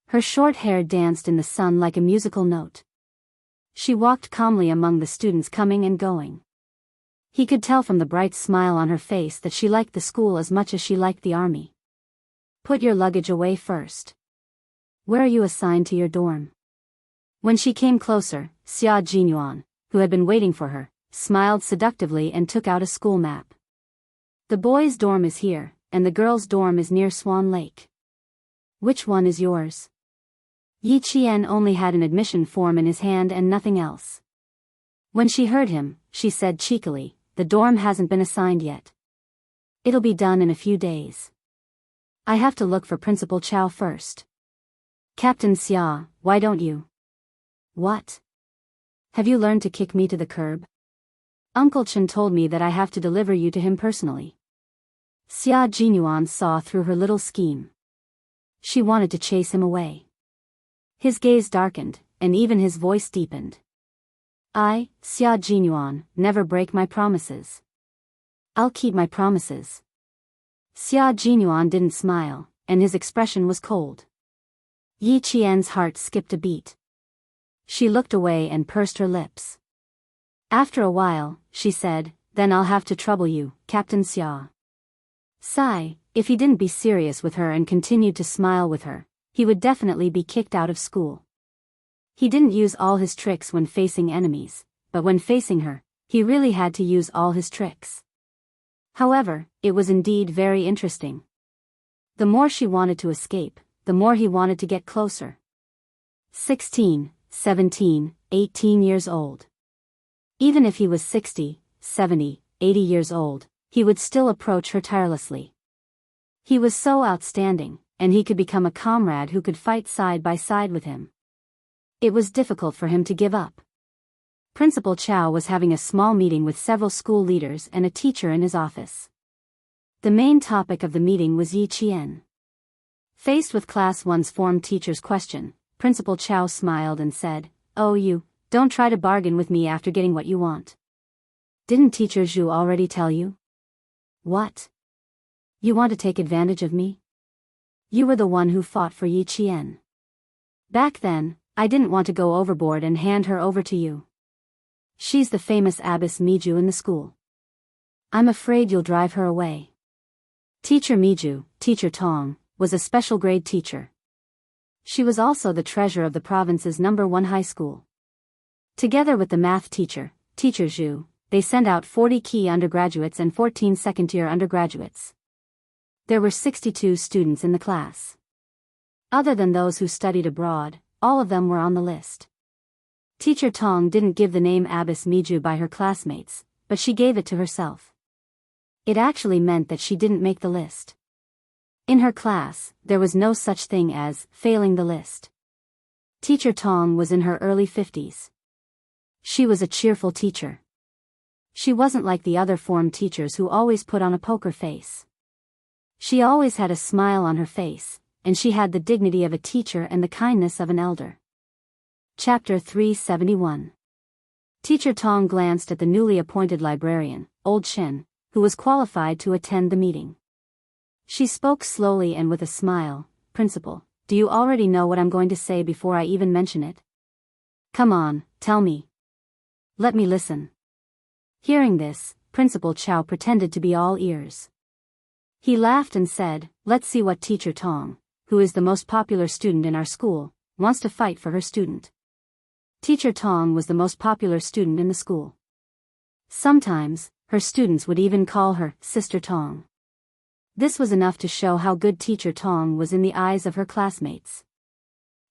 Her short hair danced in the sun like a musical note. She walked calmly among the students coming and going. He could tell from the bright smile on her face that she liked the school as much as she liked the army. "Put your luggage away first. Where are you assigned to your dorm?" When she came closer, Xia Jinyuan, who had been waiting for her, smiled seductively and took out a school map. "The boys' dorm is here, and the girls' dorm is near Swan Lake. Which one is yours?" Yi Qian only had an admission form in his hand and nothing else. When she heard him, she said cheekily, "The dorm hasn't been assigned yet. It'll be done in a few days. I have to look for Principal Chow first." "Captain Xia, why don't you?" "What? Have you learned to kick me to the curb? Uncle Chen told me that I have to deliver you to him personally." Xia Jinyuan saw through her little scheme. She wanted to chase him away. His gaze darkened, and even his voice deepened. I, Xia Jinyuan, never break my promises. I'll keep my promises. Xia Jinyuan didn't smile, and his expression was cold. Yi Qian's heart skipped a beat. She looked away and pursed her lips. After a while, she said, "Then I'll have to trouble you, Captain Xia." Sigh, if he didn't be serious with her and continued to smile with her, he would definitely be kicked out of school. He didn't use all his tricks when facing enemies, but when facing her, he really had to use all his tricks. However, it was indeed very interesting. The more she wanted to escape, the more he wanted to get closer. 16, 17, 18 years old. Even if he was 60, 70, 80 years old, he would still approach her tirelessly. He was so outstanding, and he could become a comrade who could fight side by side with him. It was difficult for him to give up. Principal Chow was having a small meeting with several school leaders and a teacher in his office. The main topic of the meeting was Yi Qian. Faced with Class 1's form teacher's question, Principal Chow smiled and said, "Oh, you, don't try to bargain with me after getting what you want. Didn't Teacher Zhu already tell you?" "What? You want to take advantage of me? You were the one who fought for Yi Qian. Back then, I didn't want to go overboard and hand her over to you. She's the famous Abbess Miju in the school. I'm afraid you'll drive her away." Teacher Miju, Teacher Tong, was a special grade teacher. She was also the treasurer of the province's #1 high school. Together with the math teacher, Teacher Zhu, they sent out 40 key undergraduates and 14 second-year undergraduates. There were 62 students in the class. Other than those who studied abroad, all of them were on the list. Teacher Tong didn't give the name Abbess Miju by her classmates, but she gave it to herself. It actually meant that she didn't make the list. In her class, there was no such thing as failing the list. Teacher Tong was in her early 50s. She was a cheerful teacher. She wasn't like the other form teachers who always put on a poker face. She always had a smile on her face, and she had the dignity of a teacher and the kindness of an elder. Chapter 371. Teacher Tong glanced at the newly appointed librarian, Old Chen, who was qualified to attend the meeting. She spoke slowly and with a smile, "Principal, do you already know what I'm going to say before I even mention it? Come on, tell me. Let me listen." Hearing this, Principal Chow pretended to be all ears. He laughed and said, "Let's see what Teacher Tong, who is the most popular student in our school, wants to fight for her student." Teacher Tong was the most popular student in the school. Sometimes, her students would even call her Sister Tong. This was enough to show how good Teacher Tong was in the eyes of her classmates.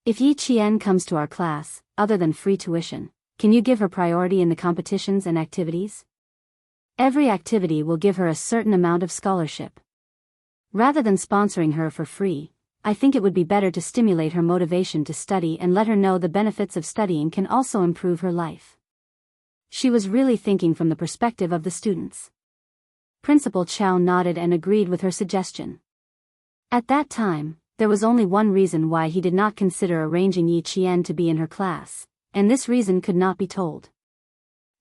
"If Yi Qian comes to our class, other than free tuition, can you give her priority in the competitions and activities? Every activity will give her a certain amount of scholarship. Rather than sponsoring her for free, I think it would be better to stimulate her motivation to study and let her know the benefits of studying can also improve her life." She was really thinking from the perspective of the students. Principal Chow nodded and agreed with her suggestion. At that time, there was only one reason why he did not consider arranging Yi Qian to be in her class, and this reason could not be told.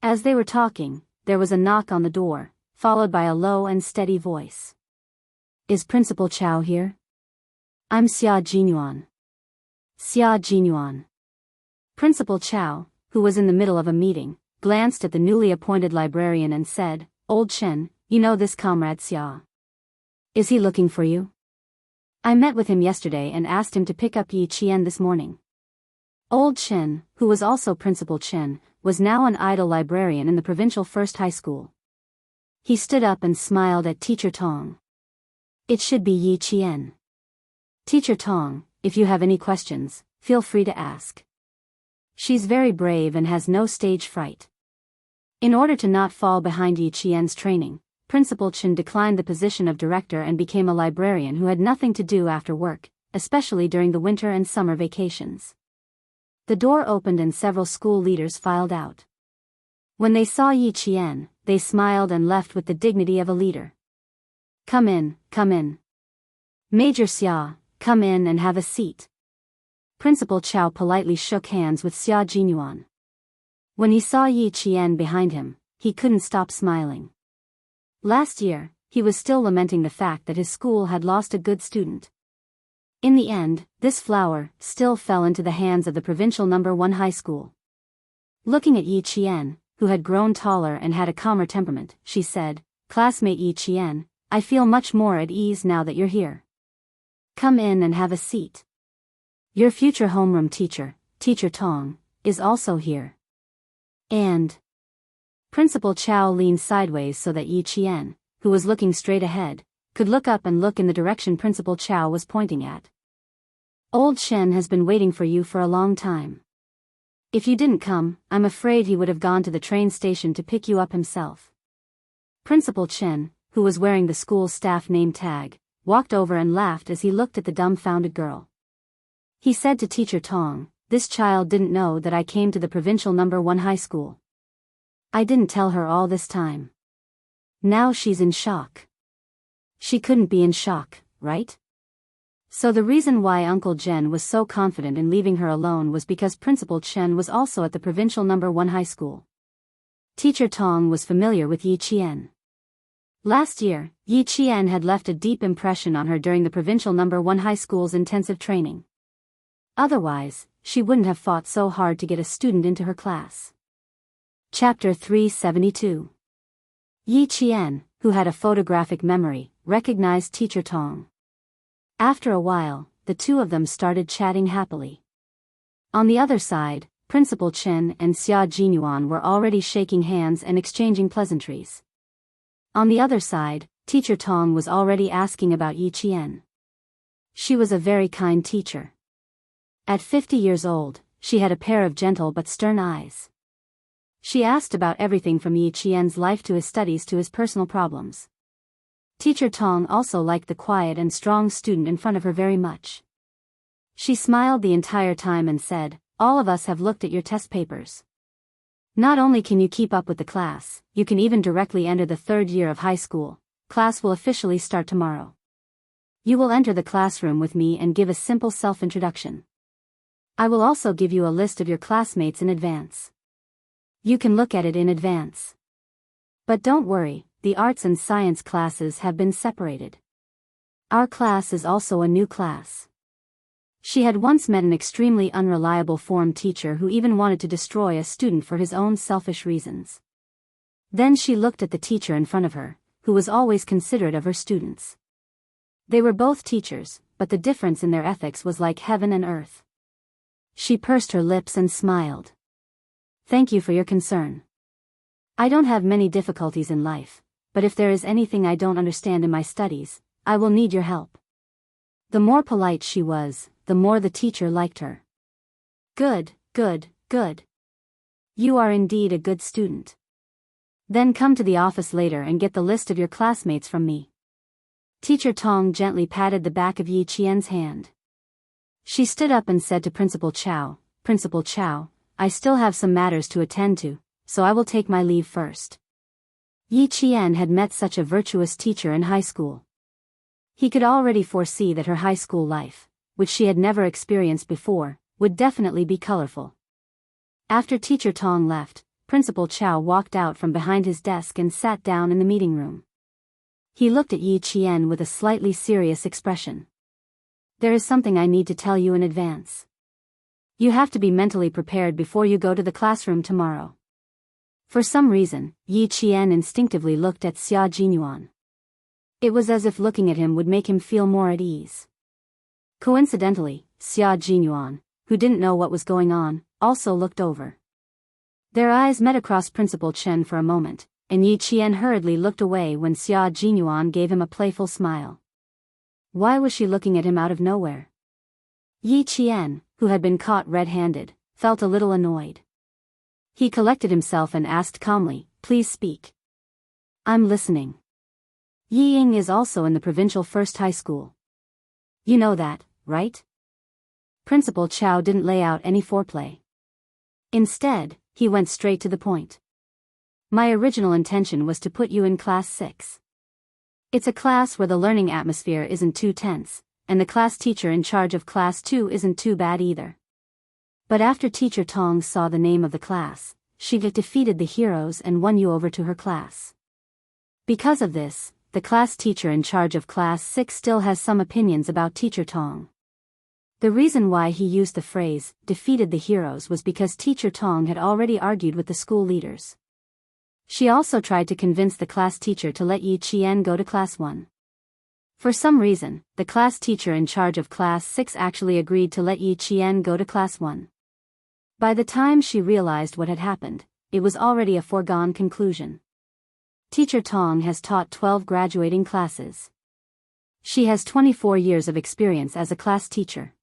As they were talking, there was a knock on the door, followed by a low and steady voice. "Is Principal Chow here? I'm Xia Jinyuan." Xia Jinyuan. Principal Chow, who was in the middle of a meeting, glanced at the newly appointed librarian and said, "Old Chen, you know this comrade Xia. Is he looking for you? I met with him yesterday and asked him to pick up Yi Qian this morning." Old Chen, who was also Principal Chen, was now an idle librarian in the provincial first high school. He stood up and smiled at Teacher Tong. "It should be Yi Qian. Teacher Tong, if you have any questions, feel free to ask. She's very brave and has no stage fright." In order to not fall behind Yi Qian's training, Principal Chen declined the position of director and became a librarian who had nothing to do after work, especially during the winter and summer vacations. The door opened and several school leaders filed out. When they saw Yi Qian, they smiled and left with the dignity of a leader. Come in, come in. Major Xia, come in and have a seat." Principal Chow politely shook hands with Xia Jinyuan. When he saw Yi Qian behind him, he couldn't stop smiling. Last year, he was still lamenting the fact that his school had lost a good student. In the end, this flower still fell into the hands of the provincial number 1 high school. Looking at Yi Qian, who had grown taller and had a calmer temperament, she said, "Classmate Yi Qian, I feel much more at ease now that you're here. Come in and have a seat. Your future homeroom teacher, Teacher Tong, is also here." And Principal Chow leaned sideways so that Yi Qian, who was looking straight ahead, could look up and look in the direction Principal Chow was pointing at. "Old Shen has been waiting for you for a long time. If you didn't come, I'm afraid he would have gone to the train station to pick you up himself." Principal Chen, who was wearing the school staff name tag, walked over and laughed as he looked at the dumbfounded girl. He said to Teacher Tong, "This child didn't know that I came to the provincial number 1 high school. I didn't tell her all this time. Now she's in shock." She couldn't be in shock, right? So the reason why Uncle Jen was so confident in leaving her alone was because Principal Chen was also at the provincial number 1 high school. Teacher Tong was familiar with Yi Qian. Last year, Yi Qian had left a deep impression on her during the provincial number 1 high school's intensive training. Otherwise, she wouldn't have fought so hard to get a student into her class. Chapter 372. Yi Qian, who had a photographic memory, recognized Teacher Tong. After a while, the two of them started chatting happily. On the other side, Principal Chen and Xia Jinyuan were already shaking hands and exchanging pleasantries. On the other side, Teacher Tong was already asking about Yi Qian. She was a very kind teacher. At 50 years old, she had a pair of gentle but stern eyes. She asked about everything from Yi Qian's life to his studies to his personal problems. Teacher Tong also liked the quiet and strong student in front of her very much. She smiled the entire time and said, "All of us have looked at your test papers. Not only can you keep up with the class, you can even directly enter the 3rd year of high school. Class will officially start tomorrow. You will enter the classroom with me and give a simple self-introduction. I will also give you a list of your classmates in advance. You can look at it in advance. But don't worry, the arts and science classes have been separated. Our class is also a new class." She had once met an extremely unreliable form teacher who even wanted to destroy a student for his own selfish reasons. Then she looked at the teacher in front of her, who was always considerate of her students. They were both teachers, but the difference in their ethics was like heaven and earth. She pursed her lips and smiled. "Thank you for your concern. I don't have many difficulties in life, but if there is anything I don't understand in my studies, I will need your help." The more polite she was, the more the teacher liked her. "Good, good, good. You are indeed a good student. Then come to the office later and get the list of your classmates from me." Teacher Tong gently patted the back of Yi Qian's hand. She stood up and said to Principal Chow, "Principal Chow, I still have some matters to attend to, so I will take my leave first." Yi Qian had met such a virtuous teacher in high school. He could already foresee that her high school life, which she had never experienced before, would definitely be colorful. After Teacher Tong left, Principal Chow walked out from behind his desk and sat down in the meeting room. He looked at Yi Qian with a slightly serious expression. "There is something I need to tell you in advance. You have to be mentally prepared before you go to the classroom tomorrow." For some reason, Yi Qian instinctively looked at Xia Jinyuan. It was as if looking at him would make him feel more at ease. Coincidentally, Xia Jinyuan, who didn't know what was going on, also looked over. Their eyes met across Principal Chen for a moment, and Yi Qian hurriedly looked away when Xia Jinyuan gave him a playful smile. Why was she looking at him out of nowhere? Yi Qian, who had been caught red-handed, felt a little annoyed. He collected himself and asked calmly, "Please speak." "I'm listening." "Yi Ying is also in the provincial first high school. You know that, right?" Principal Chow didn't lay out any foreplay. Instead, he went straight to the point. "My original intention was to put you in class 6. It's a class where the learning atmosphere isn't too tense, and the class teacher in charge of class 2 isn't too bad either." But after Teacher Tong saw the name of the class, she defeated the heroes and won you over to her class. Because of this, the class teacher in charge of Class 6 still has some opinions about Teacher Tong. The reason why he used the phrase, defeated the heroes, was because Teacher Tong had already argued with the school leaders. She also tried to convince the class teacher to let Yi Qian go to Class 1. For some reason, the class teacher in charge of Class 6 actually agreed to let Yi Qian go to Class 1. By the time she realized what had happened, it was already a foregone conclusion. Teacher Tong has taught 12 graduating classes. She has 24 years of experience as a class teacher.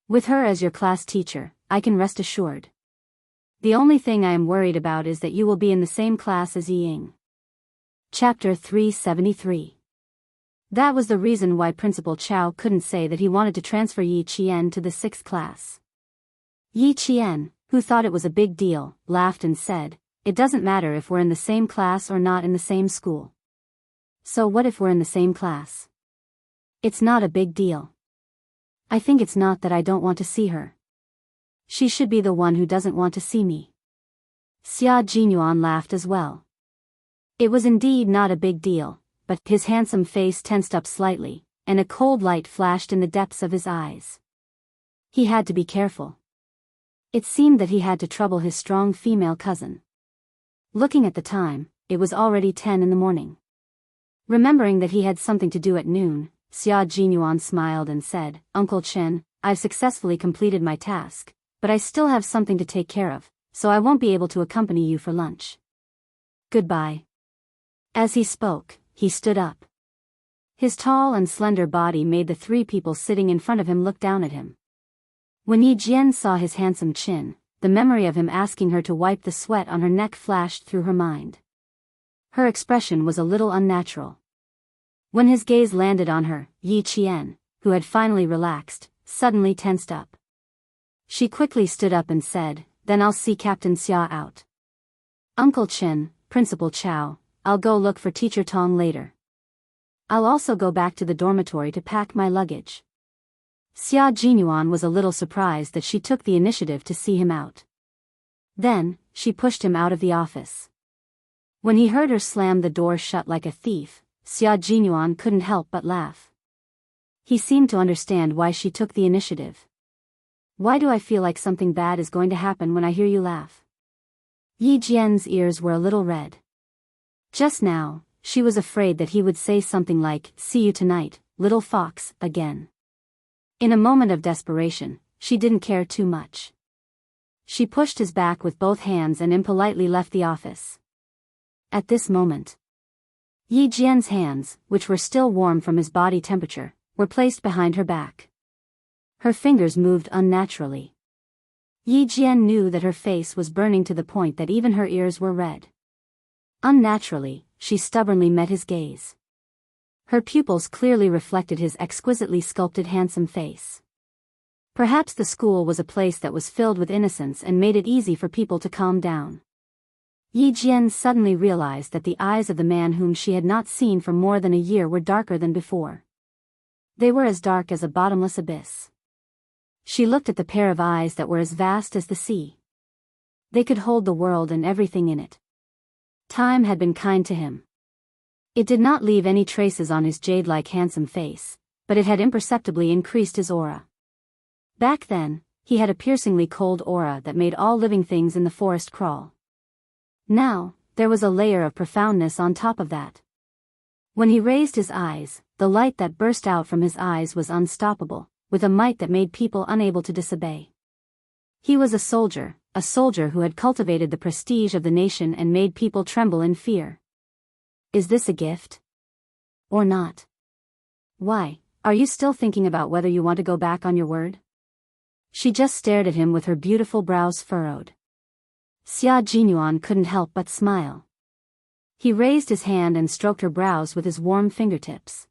With her as your class teacher, I can rest assured. The only thing I am worried about is that you will be in the same class as Yi Ying. Chapter 373. That was the reason why Principal Chow couldn't say that he wanted to transfer Yi Qian to the 6th class. Yi Qian, who thought it was a big deal, laughed and said, "It doesn't matter if we're in the same class or not in the same school." So what if we're in the same class? It's not a big deal. I think it's not that I don't want to see her. She should be the one who doesn't want to see me. Xia Jinyuan laughed as well. It was indeed not a big deal, but his handsome face tensed up slightly, and a cold light flashed in the depths of his eyes. He had to be careful. It seemed that he had to trouble his strong female cousin. Looking at the time, it was already 10 in the morning. Remembering that he had something to do at noon, Xia Jinyuan smiled and said, "Uncle Chen, I've successfully completed my task, but I still have something to take care of, so I won't be able to accompany you for lunch. Goodbye." As he spoke, he stood up. His tall and slender body made the 3 people sitting in front of him look down at him. When Yi Jian saw his handsome chin, the memory of him asking her to wipe the sweat on her neck flashed through her mind. Her expression was a little unnatural. When his gaze landed on her, Yi Qian, who had finally relaxed, suddenly tensed up. She quickly stood up and said, "Then I'll see Captain Xia out. Uncle Chen, Principal Chow, I'll go look for Teacher Tong later. I'll also go back to the dormitory to pack my luggage." Xia Jinyuan was a little surprised that she took the initiative to see him out. Then, she pushed him out of the office. When he heard her slam the door shut like a thief, Xia Jinyuan couldn't help but laugh. He seemed to understand why she took the initiative. "Why do I feel like something bad is going to happen when I hear you laugh?" Yi Jian's ears were a little red. Just now, she was afraid that he would say something like, "See you tonight, little fox," again. In a moment of desperation, she didn't care too much. She pushed his back with both hands and impolitely left the office. At this moment, Yi Jian's hands, which were still warm from his body temperature, were placed behind her back. Her fingers moved unnaturally. Yi Jian knew that her face was burning to the point that even her ears were red. Unnaturally, she stubbornly met his gaze. Her pupils clearly reflected his exquisitely sculpted handsome face. Perhaps the school was a place that was filled with innocence and made it easy for people to calm down. Yi Jian suddenly realized that the eyes of the man whom she had not seen for more than a year were darker than before. They were as dark as a bottomless abyss. She looked at the pair of eyes that were as vast as the sea. They could hold the world and everything in it. Time had been kind to him. It did not leave any traces on his jade-like handsome face, but it had imperceptibly increased his aura. Back then, he had a piercingly cold aura that made all living things in the forest crawl. Now, there was a layer of profoundness on top of that. When he raised his eyes, the light that burst out from his eyes was unstoppable, with a might that made people unable to disobey. He was a soldier who had cultivated the prestige of the nation and made people tremble in fear. Is this a gift? Or not? Why, are you still thinking about whether you want to go back on your word? She just stared at him with her beautiful brows furrowed. Xia Jinyuan couldn't help but smile. He raised his hand and stroked her brows with his warm fingertips.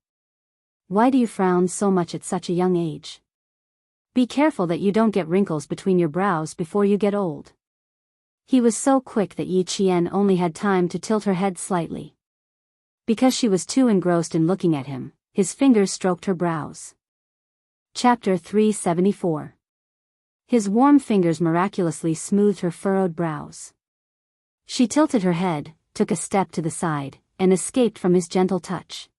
"Why do you frown so much at such a young age? Be careful that you don't get wrinkles between your brows before you get old." He was so quick that Yi Qian only had time to tilt her head slightly. Because she was too engrossed in looking at him, his fingers stroked her brows. Chapter 374. His warm fingers miraculously smoothed her furrowed brows. She tilted her head, took a step to the side, and escaped from his gentle touch.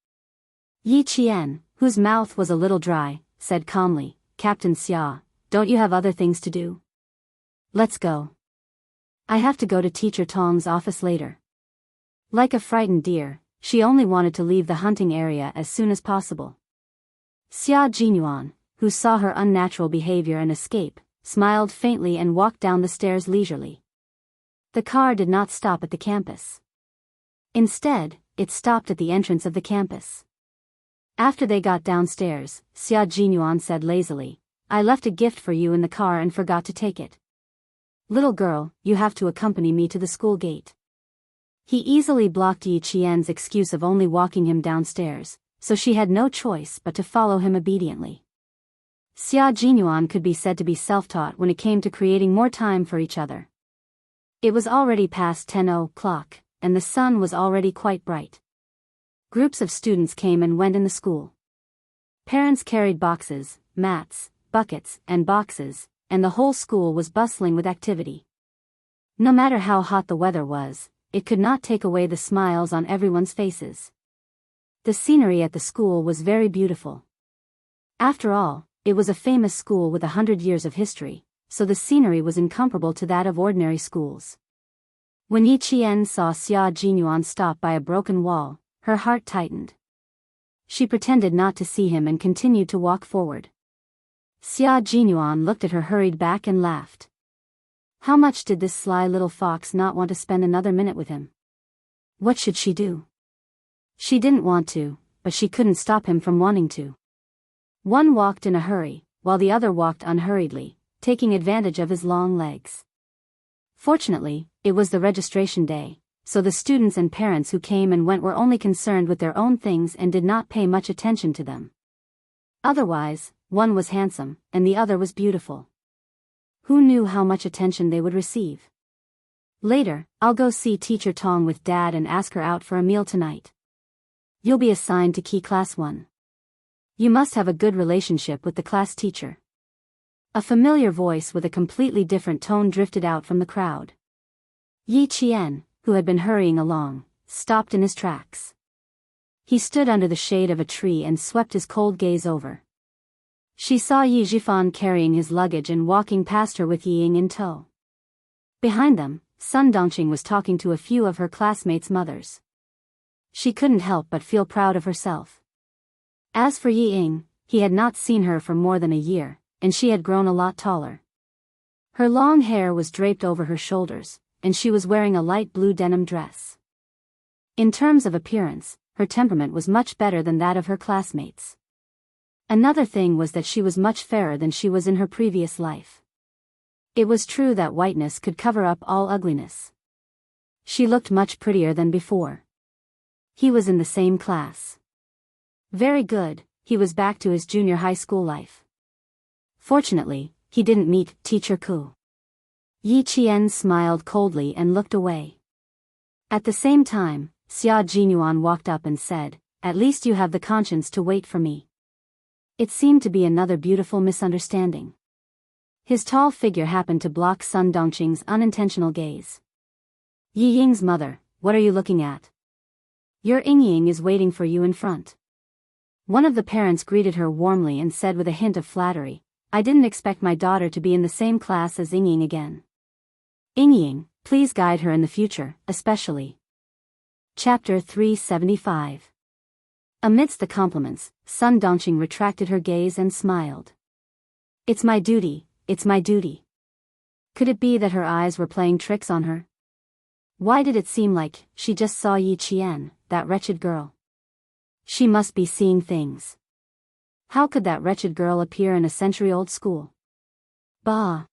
Yi Qian, whose mouth was a little dry, said calmly, "Captain Xia, don't you have other things to do? Let's go. I have to go to Teacher Tong's office later." Like a frightened deer, she only wanted to leave the hunting area as soon as possible. Xia Jinyuan, who saw her unnatural behavior and escape, smiled faintly and walked down the stairs leisurely. The car did not stop at the campus. Instead, it stopped at the entrance of the campus. After they got downstairs, Xia Jinyuan said lazily, "I left a gift for you in the car and forgot to take it. Little girl, you have to accompany me to the school gate." He easily blocked Yi Qian's excuse of only walking him downstairs, so she had no choice but to follow him obediently. Xia Jinyuan could be said to be self-taught when it came to creating more time for each other. It was already past 10 o'clock, and the sun was already quite bright. Groups of students came and went in the school. Parents carried boxes, mats, buckets, and boxes, and the whole school was bustling with activity. No matter how hot the weather was, it could not take away the smiles on everyone's faces. The scenery at the school was very beautiful. After all, it was a famous school with 100 years of history, so the scenery was incomparable to that of ordinary schools. When Yi Qian saw Xia Jinyuan stop by a broken wall, her heart tightened. She pretended not to see him and continued to walk forward. Xia Jinyuan looked at her, hurried back and laughed. How much did this sly little fox not want to spend another minute with him? What should she do? She didn't want to, but she couldn't stop him from wanting to. One walked in a hurry, while the other walked unhurriedly, taking advantage of his long legs. Fortunately, it was the registration day, so the students and parents who came and went were only concerned with their own things and did not pay much attention to them. Otherwise, one was handsome, and the other was beautiful. Who knew how much attention they would receive? Later, I'll go see Teacher Tong with Dad and ask her out for a meal tonight. You'll be assigned to Key Class 1. You must have a good relationship with the class teacher. A familiar voice with a completely different tone drifted out from the crowd. Yi Qian, who had been hurrying along, stopped in his tracks. He stood under the shade of a tree and swept his cold gaze over. She saw Yi Zhifan carrying his luggage and walking past her with Yi Ying in tow. Behind them, Sun Dongqing was talking to a few of her classmates' mothers. She couldn't help but feel proud of herself. As for Yi Ying, he had not seen her for more than a year, and she had grown a lot taller. Her long hair was draped over her shoulders, and she was wearing a light blue denim dress. In terms of appearance, her temperament was much better than that of her classmates. Another thing was that she was much fairer than she was in her previous life. It was true that whiteness could cover up all ugliness. She looked much prettier than before. He was in the same class. Very good, he was back to his junior high school life. Fortunately, he didn't meet Teacher Ku. Yi Qian smiled coldly and looked away. At the same time, Xia Jinyuan walked up and said, "At least you have the conscience to wait for me." It seemed to be another beautiful misunderstanding. His tall figure happened to block Sun Dongqing's unintentional gaze. "Yi Ying's mother, what are you looking at? Your Ying is waiting for you in front." One of the parents greeted her warmly and said with a hint of flattery, "I didn't expect my daughter to be in the same class as Ying again. Ying, please guide her in the future, especially." Chapter 375. Amidst the compliments, Sun Dongqing retracted her gaze and smiled. "It's my duty, it's my duty." Could it be that her eyes were playing tricks on her? Why did it seem like she just saw Yi Qian, that wretched girl? She must be seeing things. How could that wretched girl appear in a century-old school? Bah!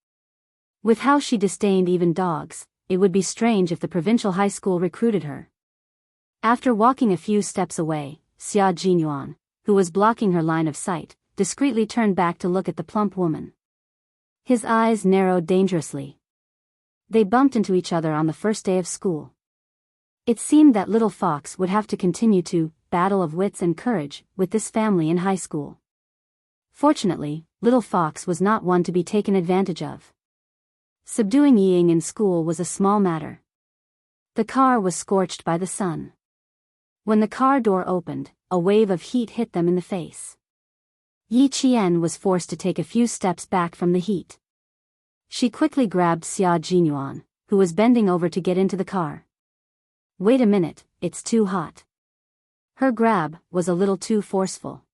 With how she disdained even dogs, it would be strange if the provincial high school recruited her. After walking a few steps away, Xia Jinyuan, who was blocking her line of sight, discreetly turned back to look at the plump woman. His eyes narrowed dangerously. They bumped into each other on the first day of school. It seemed that little Fox would have to continue to battle of wits and courage with this family in high school. Fortunately, little Fox was not one to be taken advantage of. Subduing Yi Ying in school was a small matter. The car was scorched by the sun. When the car door opened, a wave of heat hit them in the face. Yi Qian was forced to take a few steps back from the heat. She quickly grabbed Xia Jinyuan, who was bending over to get into the car. "Wait a minute, it's too hot." Her grab was a little too forceful.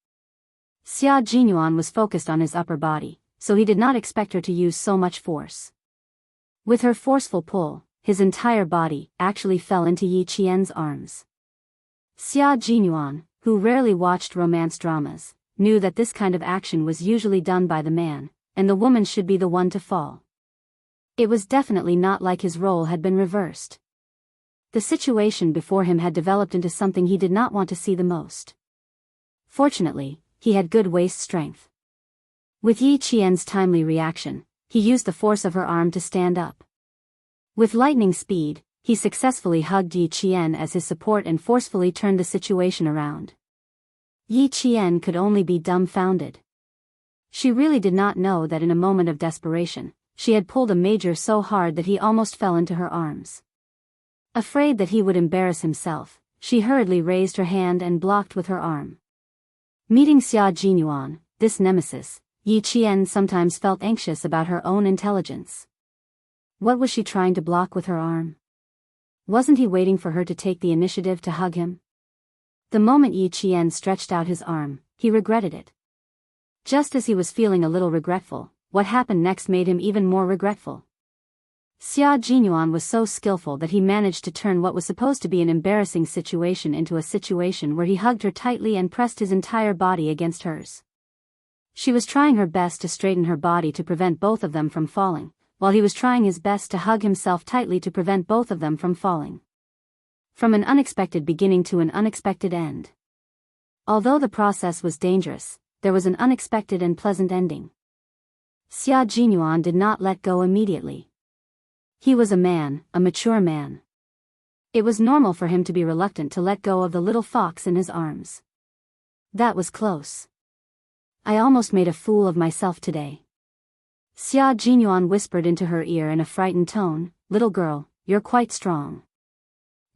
Xia Jinyuan was focused on his upper body, so he did not expect her to use so much force. With her forceful pull, his entire body actually fell into Yi Qian's arms. Xia Jinyuan, who rarely watched romance dramas, knew that this kind of action was usually done by the man, and the woman should be the one to fall. It was definitely not like his role had been reversed. The situation before him had developed into something he did not want to see the most. Fortunately, he had good waist strength. With Yi Qian's timely reaction, he used the force of her arm to stand up. With lightning speed, he successfully hugged Yi Qian as his support and forcefully turned the situation around. Yi Qian could only be dumbfounded. She really did not know that in a moment of desperation, she had pulled a major so hard that he almost fell into her arms. Afraid that he would embarrass himself, she hurriedly raised her hand and blocked with her arm. Meeting Xia Jinyuan, this nemesis, Yi Qian sometimes felt anxious about her own intelligence. What was she trying to block with her arm? Wasn't he waiting for her to take the initiative to hug him? The moment Yi Qian stretched out his arm, he regretted it. Just as he was feeling a little regretful, what happened next made him even more regretful. Xia Jinyuan was so skillful that he managed to turn what was supposed to be an embarrassing situation into a situation where he hugged her tightly and pressed his entire body against hers. She was trying her best to straighten her body to prevent both of them from falling, while he was trying his best to hug himself tightly to prevent both of them from falling. From an unexpected beginning to an unexpected end. Although the process was dangerous, there was an unexpected and pleasant ending. Xia Jinyuan did not let go immediately. He was a man, a mature man. It was normal for him to be reluctant to let go of the little fox in his arms. That was close. I almost made a fool of myself today. Xia Jinyuan whispered into her ear in a frightened tone, "Little girl, you're quite strong.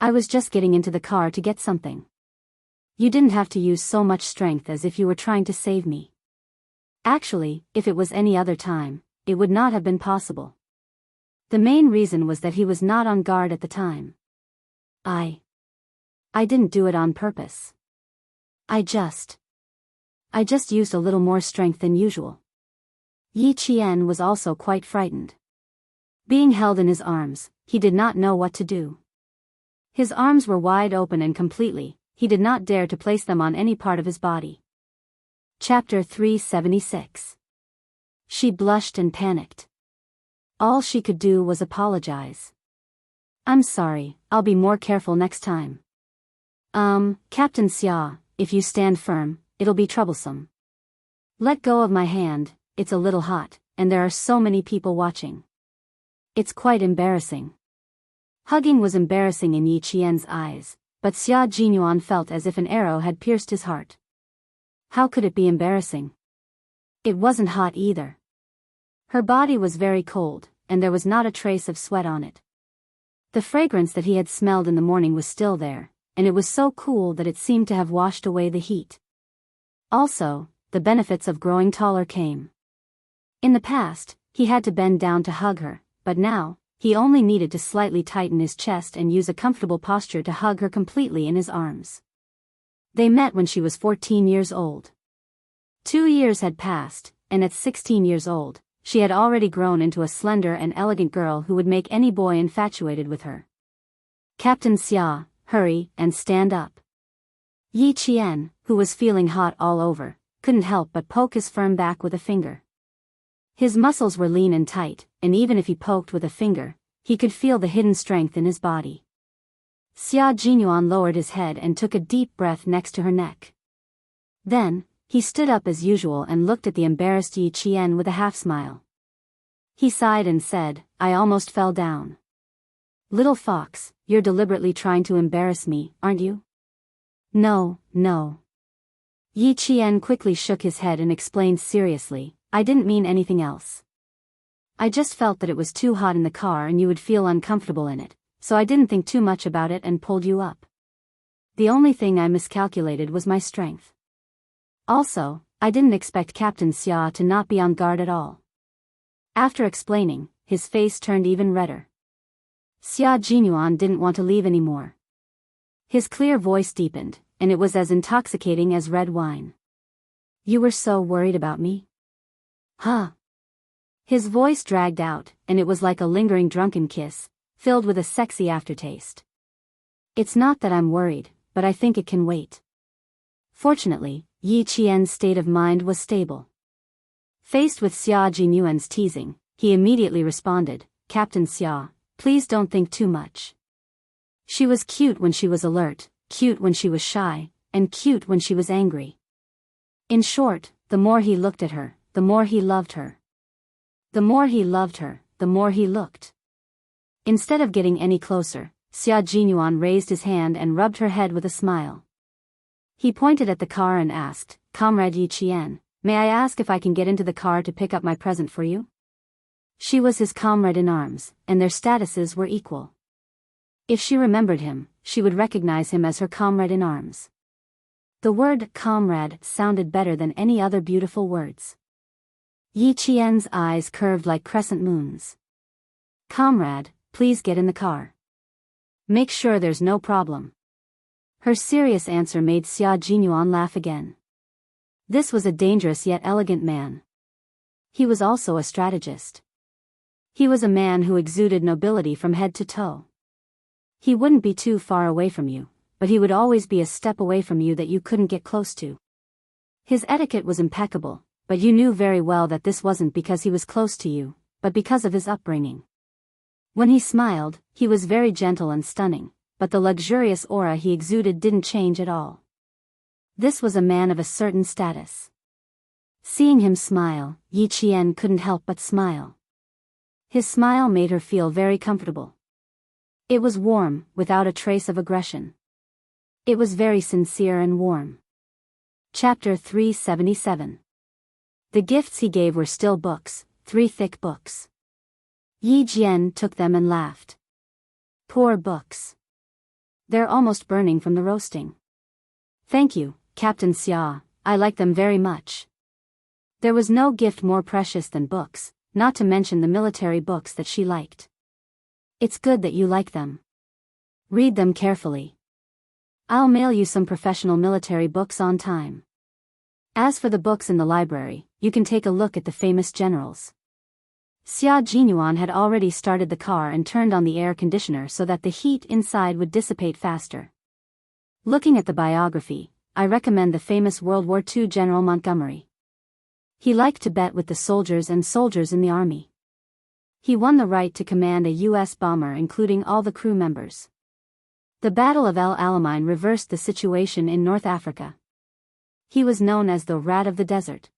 I was just getting into the car to get something. You didn't have to use so much strength as if you were trying to save me. Actually, if it was any other time, it would not have been possible." The main reason was that he was not on guard at the time. I didn't do it on purpose. I just used a little more strength than usual. Yi Qian was also quite frightened. Being held in his arms, he did not know what to do. His arms were wide open and completely, he did not dare to place them on any part of his body. Chapter 376. She blushed and panicked. All she could do was apologize. "I'm sorry, I'll be more careful next time." Captain Xia, if you stand firm, it'll be troublesome. Let go of my hand, it's a little hot, and there are so many people watching. It's quite embarrassing." Hugging was embarrassing in Yi Qian's eyes, but Xia Jinyuan felt as if an arrow had pierced his heart. How could it be embarrassing? It wasn't hot either. Her body was very cold, and there was not a trace of sweat on it. The fragrance that he had smelled in the morning was still there, and it was so cool that it seemed to have washed away the heat. Also, the benefits of growing taller came. In the past, he had to bend down to hug her, but now, he only needed to slightly tighten his chest and use a comfortable posture to hug her completely in his arms. They met when she was 14 years old. 2 years had passed, and at 16 years old, she had already grown into a slender and elegant girl who would make any boy infatuated with her. "Captain Xia, hurry and stand up." Yi Qian, who was feeling hot all over, couldn't help but poke his firm back with a finger. His muscles were lean and tight, and even if he poked with a finger, he could feel the hidden strength in his body. Xia Jinyuan lowered his head and took a deep breath next to her neck. Then, he stood up as usual and looked at the embarrassed Yi Qian with a half-smile. He sighed and said, "I almost fell down. Little fox, you're deliberately trying to embarrass me, aren't you?" "No, no." Yi Qian quickly shook his head and explained seriously, "I didn't mean anything else. I just felt that it was too hot in the car and you would feel uncomfortable in it, so I didn't think too much about it and pulled you up. The only thing I miscalculated was my strength. Also, I didn't expect Captain Xia to not be on guard at all. After explaining, his face turned even redder. Xia Jinyuan didn't want to leave anymore. His clear voice deepened, and it was as intoxicating as red wine. You were so worried about me? Huh? His voice dragged out, and it was like a lingering drunken kiss, filled with a sexy aftertaste. It's not that I'm worried, but I think it can wait. Fortunately, Yi Qian's state of mind was stable. Faced with Xia Jinyuan's teasing, he immediately responded, Captain Xia, please don't think too much. She was cute when she was alert, cute when she was shy, and cute when she was angry. In short, the more he looked at her, the more he loved her. The more he loved her, the more he looked. Instead of getting any closer, Xia Jinyuan raised his hand and rubbed her head with a smile. He pointed at the car and asked, Comrade Yi Qian, may I ask if I can get into the car to pick up my present for you? She was his comrade in arms, and their statuses were equal. If she remembered him, she would recognize him as her comrade in arms. The word comrade sounded better than any other beautiful words. Yi Qian's eyes curved like crescent moons. Comrade, please get in the car. Make sure there's no problem. Her serious answer made Xia Jinyuan laugh again. This was a dangerous yet elegant man. He was also a strategist. He was a man who exuded nobility from head to toe. He wouldn't be too far away from you, but he would always be a step away from you that you couldn't get close to. His etiquette was impeccable, but you knew very well that this wasn't because he was close to you, but because of his upbringing. When he smiled, he was very gentle and stunning, but the luxurious aura he exuded didn't change at all. This was a man of a certain status. Seeing him smile, Yi Qian couldn't help but smile. His smile made her feel very comfortable. It was warm, without a trace of aggression. It was very sincere and warm. Chapter 377. The gifts he gave were still books, 3 thick books. Yi Jian took them and laughed. Poor books. They're almost burning from the roasting. Thank you, Captain Xia, I like them very much. There was no gift more precious than books, not to mention the military books that she liked. It's good that you like them. Read them carefully. I'll mail you some professional military books on time. As for the books in the library, you can take a look at the famous generals. Xia Jinyuan had already started the car and turned on the air conditioner so that the heat inside would dissipate faster. Looking at the biography, I recommend the famous World War II General Montgomery. He liked to bet with the soldiers and soldiers in the army. He won the right to command a U.S. bomber including all the crew members. The Battle of El Alamein reversed the situation in North Africa. He was known as the Rat of the Desert.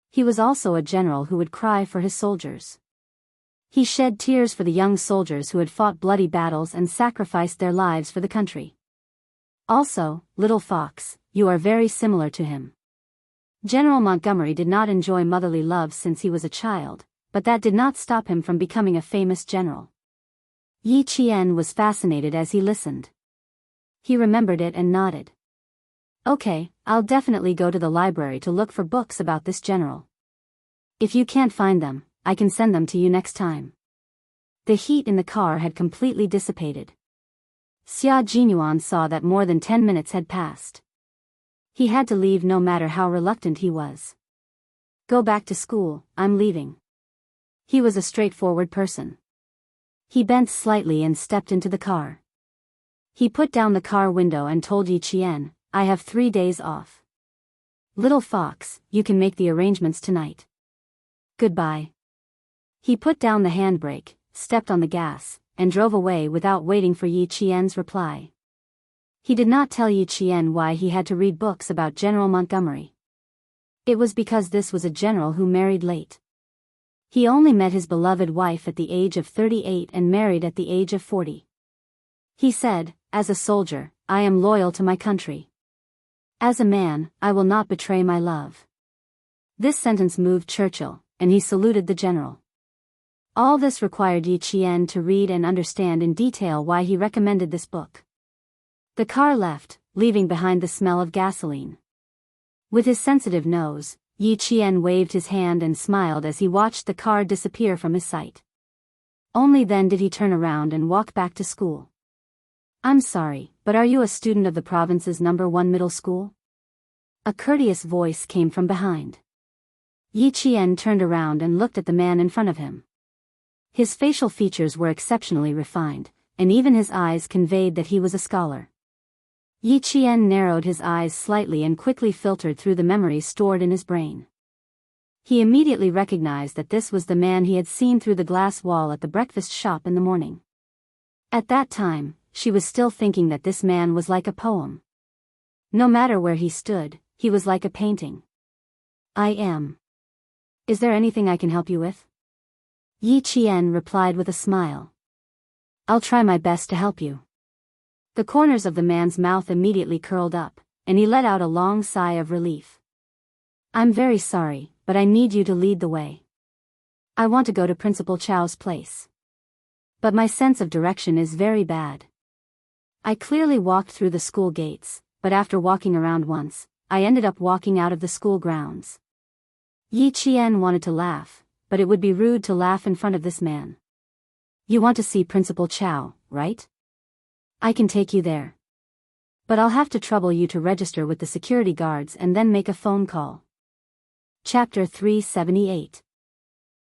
He was also a general who would cry for his soldiers. He shed tears for the young soldiers who had fought bloody battles and sacrificed their lives for the country. Also, little fox, you are very similar to him. General Montgomery did not enjoy motherly love since he was a child, but that did not stop him from becoming a famous general. Yi Qian was fascinated as he listened. He remembered it and nodded. Okay, I'll definitely go to the library to look for books about this general. If you can't find them, I can send them to you next time. The heat in the car had completely dissipated. Xia Jinyuan saw that more than 10 minutes had passed. He had to leave no matter how reluctant he was. Go back to school, I'm leaving. He was a straightforward person. He bent slightly and stepped into the car. He put down the car window and told Yi Qian, I have 3 days off. Little fox, you can make the arrangements tonight. Goodbye. He put down the handbrake, stepped on the gas, and drove away without waiting for Yi Qian's reply. He did not tell Yi Qian why he had to read books about General Montgomery. It was because this was a general who married late. He only met his beloved wife at the age of 38 and married at the age of 40. He said, as a soldier, I am loyal to my country. As a man, I will not betray my love. This sentence moved Churchill, and he saluted the general. All this required Yi Qian to read and understand in detail why he recommended this book. The car left, leaving behind the smell of gasoline. With his sensitive nose, Yi Qian waved his hand and smiled as he watched the car disappear from his sight. Only then did he turn around and walk back to school. "I'm sorry, but are you a student of the province's #1 middle school?" A courteous voice came from behind. Yi Qian turned around and looked at the man in front of him. His facial features were exceptionally refined, and even his eyes conveyed that he was a scholar. Yi Qian narrowed his eyes slightly and quickly filtered through the memories stored in his brain. He immediately recognized that this was the man he had seen through the glass wall at the breakfast shop in the morning. At that time, she was still thinking that this man was like a poem. No matter where he stood, he was like a painting. "I am. Is there anything I can help you with?" Yi Qian replied with a smile. "I'll try my best to help you." The corners of the man's mouth immediately curled up, and he let out a long sigh of relief. "I'm very sorry, but I need you to lead the way. I want to go to Principal Chow's place. But my sense of direction is very bad. I clearly walked through the school gates, but after walking around once, I ended up walking out of the school grounds." Yi Qian wanted to laugh, but it would be rude to laugh in front of this man. "You want to see Principal Chow, right? I can take you there. But I'll have to trouble you to register with the security guards and then make a phone call." Chapter 378.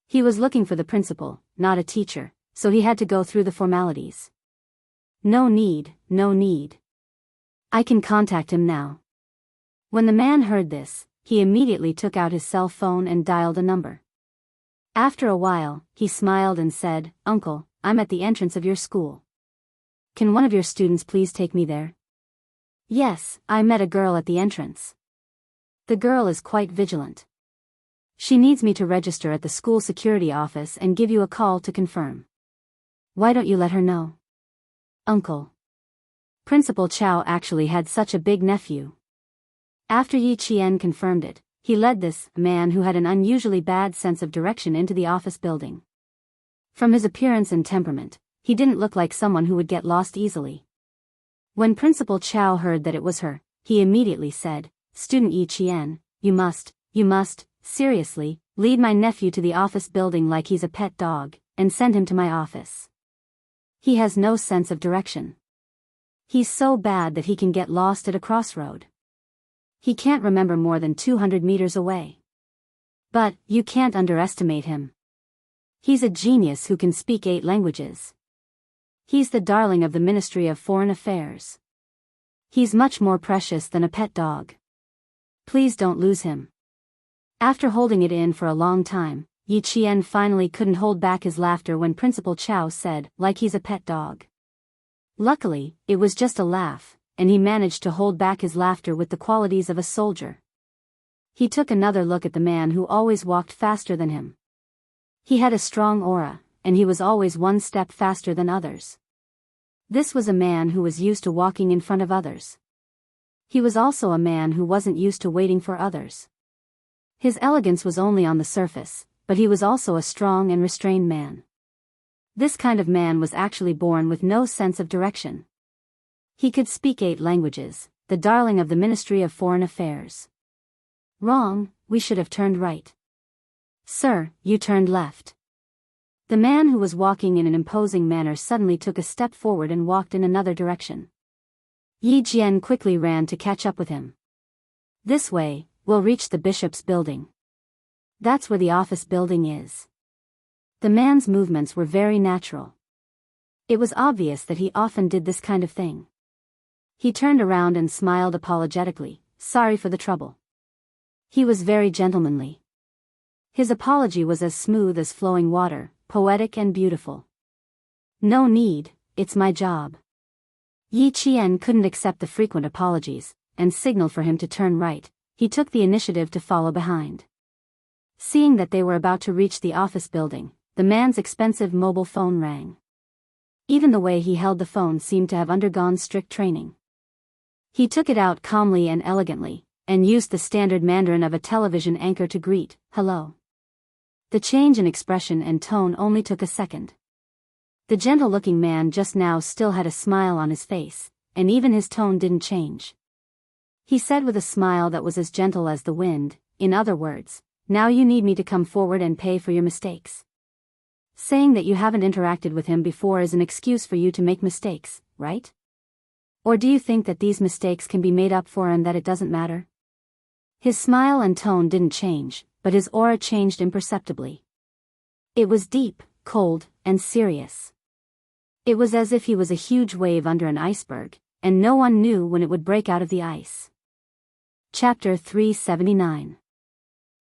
He was looking for the principal, not a teacher, so he had to go through the formalities. No need. I can contact him now." When the man heard this, he immediately took out his cell phone and dialed a number. After a while, he smiled and said, "Uncle, I'm at the entrance of your school. Can one of your students please take me there?" "Yes, I met a girl at the entrance. The girl is quite vigilant. She needs me to register at the school security office and give you a call to confirm. Why don't you let her know?" "Uncle, Principal Chow actually had such a big nephew." After Yi Qian confirmed it, he led this man who had an unusually bad sense of direction into the office building. From his appearance and temperament, he didn't look like someone who would get lost easily. When Principal Chow heard that it was her, he immediately said, "Student Yi Qian, you must, seriously, lead my nephew to the office building like he's a pet dog, and send him to my office. He has no sense of direction. He's so bad that he can get lost at a crossroad. He can't remember more than 200 meters away. But, you can't underestimate him. He's a genius who can speak 8 languages. He's the darling of the Ministry of Foreign Affairs. He's much more precious than a pet dog. Please don't lose him." After holding it in for a long time, Yi Qian finally couldn't hold back his laughter when Principal Chow said, "Like he's a pet dog." Luckily, it was just a laugh, and he managed to hold back his laughter with the qualities of a soldier. He took another look at the man who always walked faster than him. He had a strong aura, and he was always one step faster than others. This was a man who was used to walking in front of others. He was also a man who wasn't used to waiting for others. His elegance was only on the surface, but he was also a strong and restrained man. This kind of man was actually born with no sense of direction. He could speak 8 languages, the darling of the Ministry of Foreign Affairs. "Wrong, we should have turned right." "Sir, you turned left." The man who was walking in an imposing manner suddenly took a step forward and walked in another direction. Yi Qian quickly ran to catch up with him. "This way, we'll reach the bishop's building. That's where the office building is." The man's movements were very natural. It was obvious that he often did this kind of thing. He turned around and smiled apologetically, sorry for the trouble. He was very gentlemanly. His apology was as smooth as flowing water, poetic and beautiful. "No need, it's my job." Yi Qian couldn't accept the frequent apologies, and signaled for him to turn right. He took the initiative to follow behind. Seeing that they were about to reach the office building, the man's expensive mobile phone rang. Even the way he held the phone seemed to have undergone strict training. He took it out calmly and elegantly, and used the standard Mandarin of a television anchor to greet, "Hello." The change in expression and tone only took a second. The gentle-looking man just now still had a smile on his face, and even his tone didn't change. He said with a smile that was as gentle as the wind, in other words, now you need me to come forward and pay for your mistakes. Saying that you haven't interacted with him before is an excuse for you to make mistakes, right? Or do you think that these mistakes can be made up for and that it doesn't matter? His smile and tone didn't change, but his aura changed imperceptibly. It was deep, cold, and serious. It was as if he was a huge wave under an iceberg, and no one knew when it would break out of the ice. Chapter 379.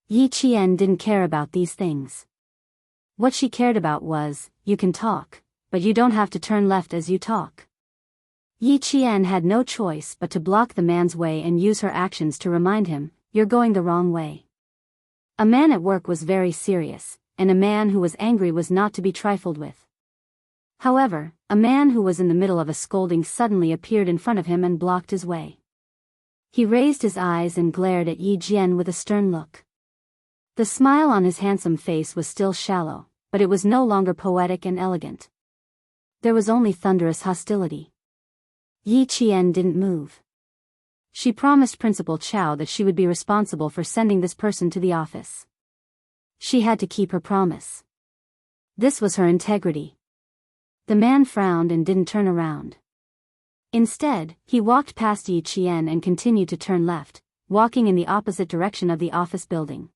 Yi Qian didn't care about these things. What she cared about was, you can talk, but you don't have to turn left as you talk. Yi Qian had no choice but to block the man's way and use her actions to remind him, you're going the wrong way. A man at work was very serious, and a man who was angry was not to be trifled with. However, a man who was in the middle of a scolding suddenly appeared in front of him and blocked his way. He raised his eyes and glared at Yi Qian with a stern look. The smile on his handsome face was still shallow, but it was no longer poetic and elegant. There was only thunderous hostility. Yi Qian didn't move. She promised Principal Chow that she would be responsible for sending this person to the office. She had to keep her promise. This was her integrity. The man frowned and didn't turn around. Instead, he walked past Yi Qian and continued to turn left, walking in the opposite direction of the office building.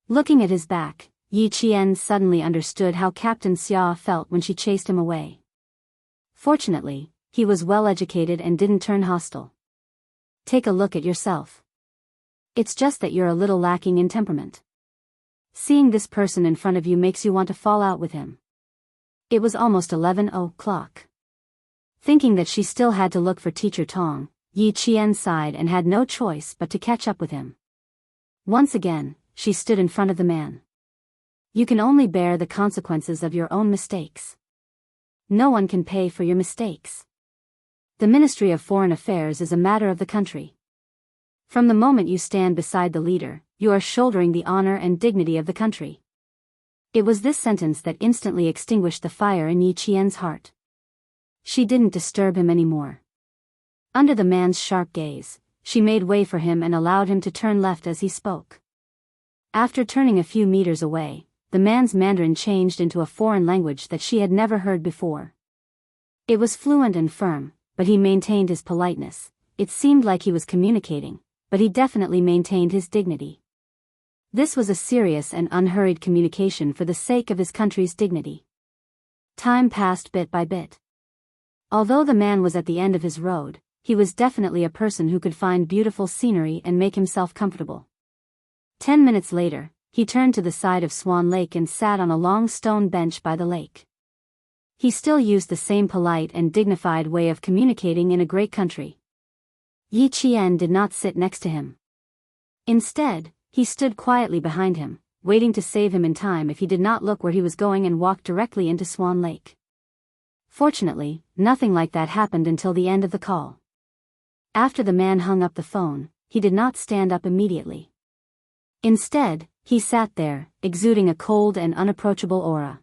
Looking at his back, Yi Qian suddenly understood how Captain Xia felt when she chased him away. Fortunately, he was well educated and didn't turn hostile. Take a look at yourself. It's just that you're a little lacking in temperament. Seeing this person in front of you makes you want to fall out with him. It was almost 11 o'clock. Thinking that she still had to look for Teacher Tong, Yi Qian sighed and had no choice but to catch up with him. Once again, she stood in front of the man. You can only bear the consequences of your own mistakes. No one can pay for your mistakes. The Ministry of Foreign Affairs is a matter of the country. From the moment you stand beside the leader, you are shouldering the honor and dignity of the country. It was this sentence that instantly extinguished the fire in Yi Qian's heart. She didn't disturb him anymore. Under the man's sharp gaze, she made way for him and allowed him to turn left as he spoke. After turning a few meters away, the man's Mandarin changed into a foreign language that she had never heard before. It was fluent and firm, but he maintained his politeness. It seemed like he was communicating, but he definitely maintained his dignity. This was a serious and unhurried communication for the sake of his country's dignity. Time passed bit by bit. Although the man was at the end of his road, he was definitely a person who could find beautiful scenery and make himself comfortable. 10 minutes later, he turned to the side of Swan Lake and sat on a long stone bench by the lake. He still used the same polite and dignified way of communicating in a great country. Yi Qian did not sit next to him. Instead, he stood quietly behind him, waiting to save him in time if he did not look where he was going and walked directly into Swan Lake. Fortunately, nothing like that happened until the end of the call. After the man hung up the phone, he did not stand up immediately. Instead, he sat there, exuding a cold and unapproachable aura.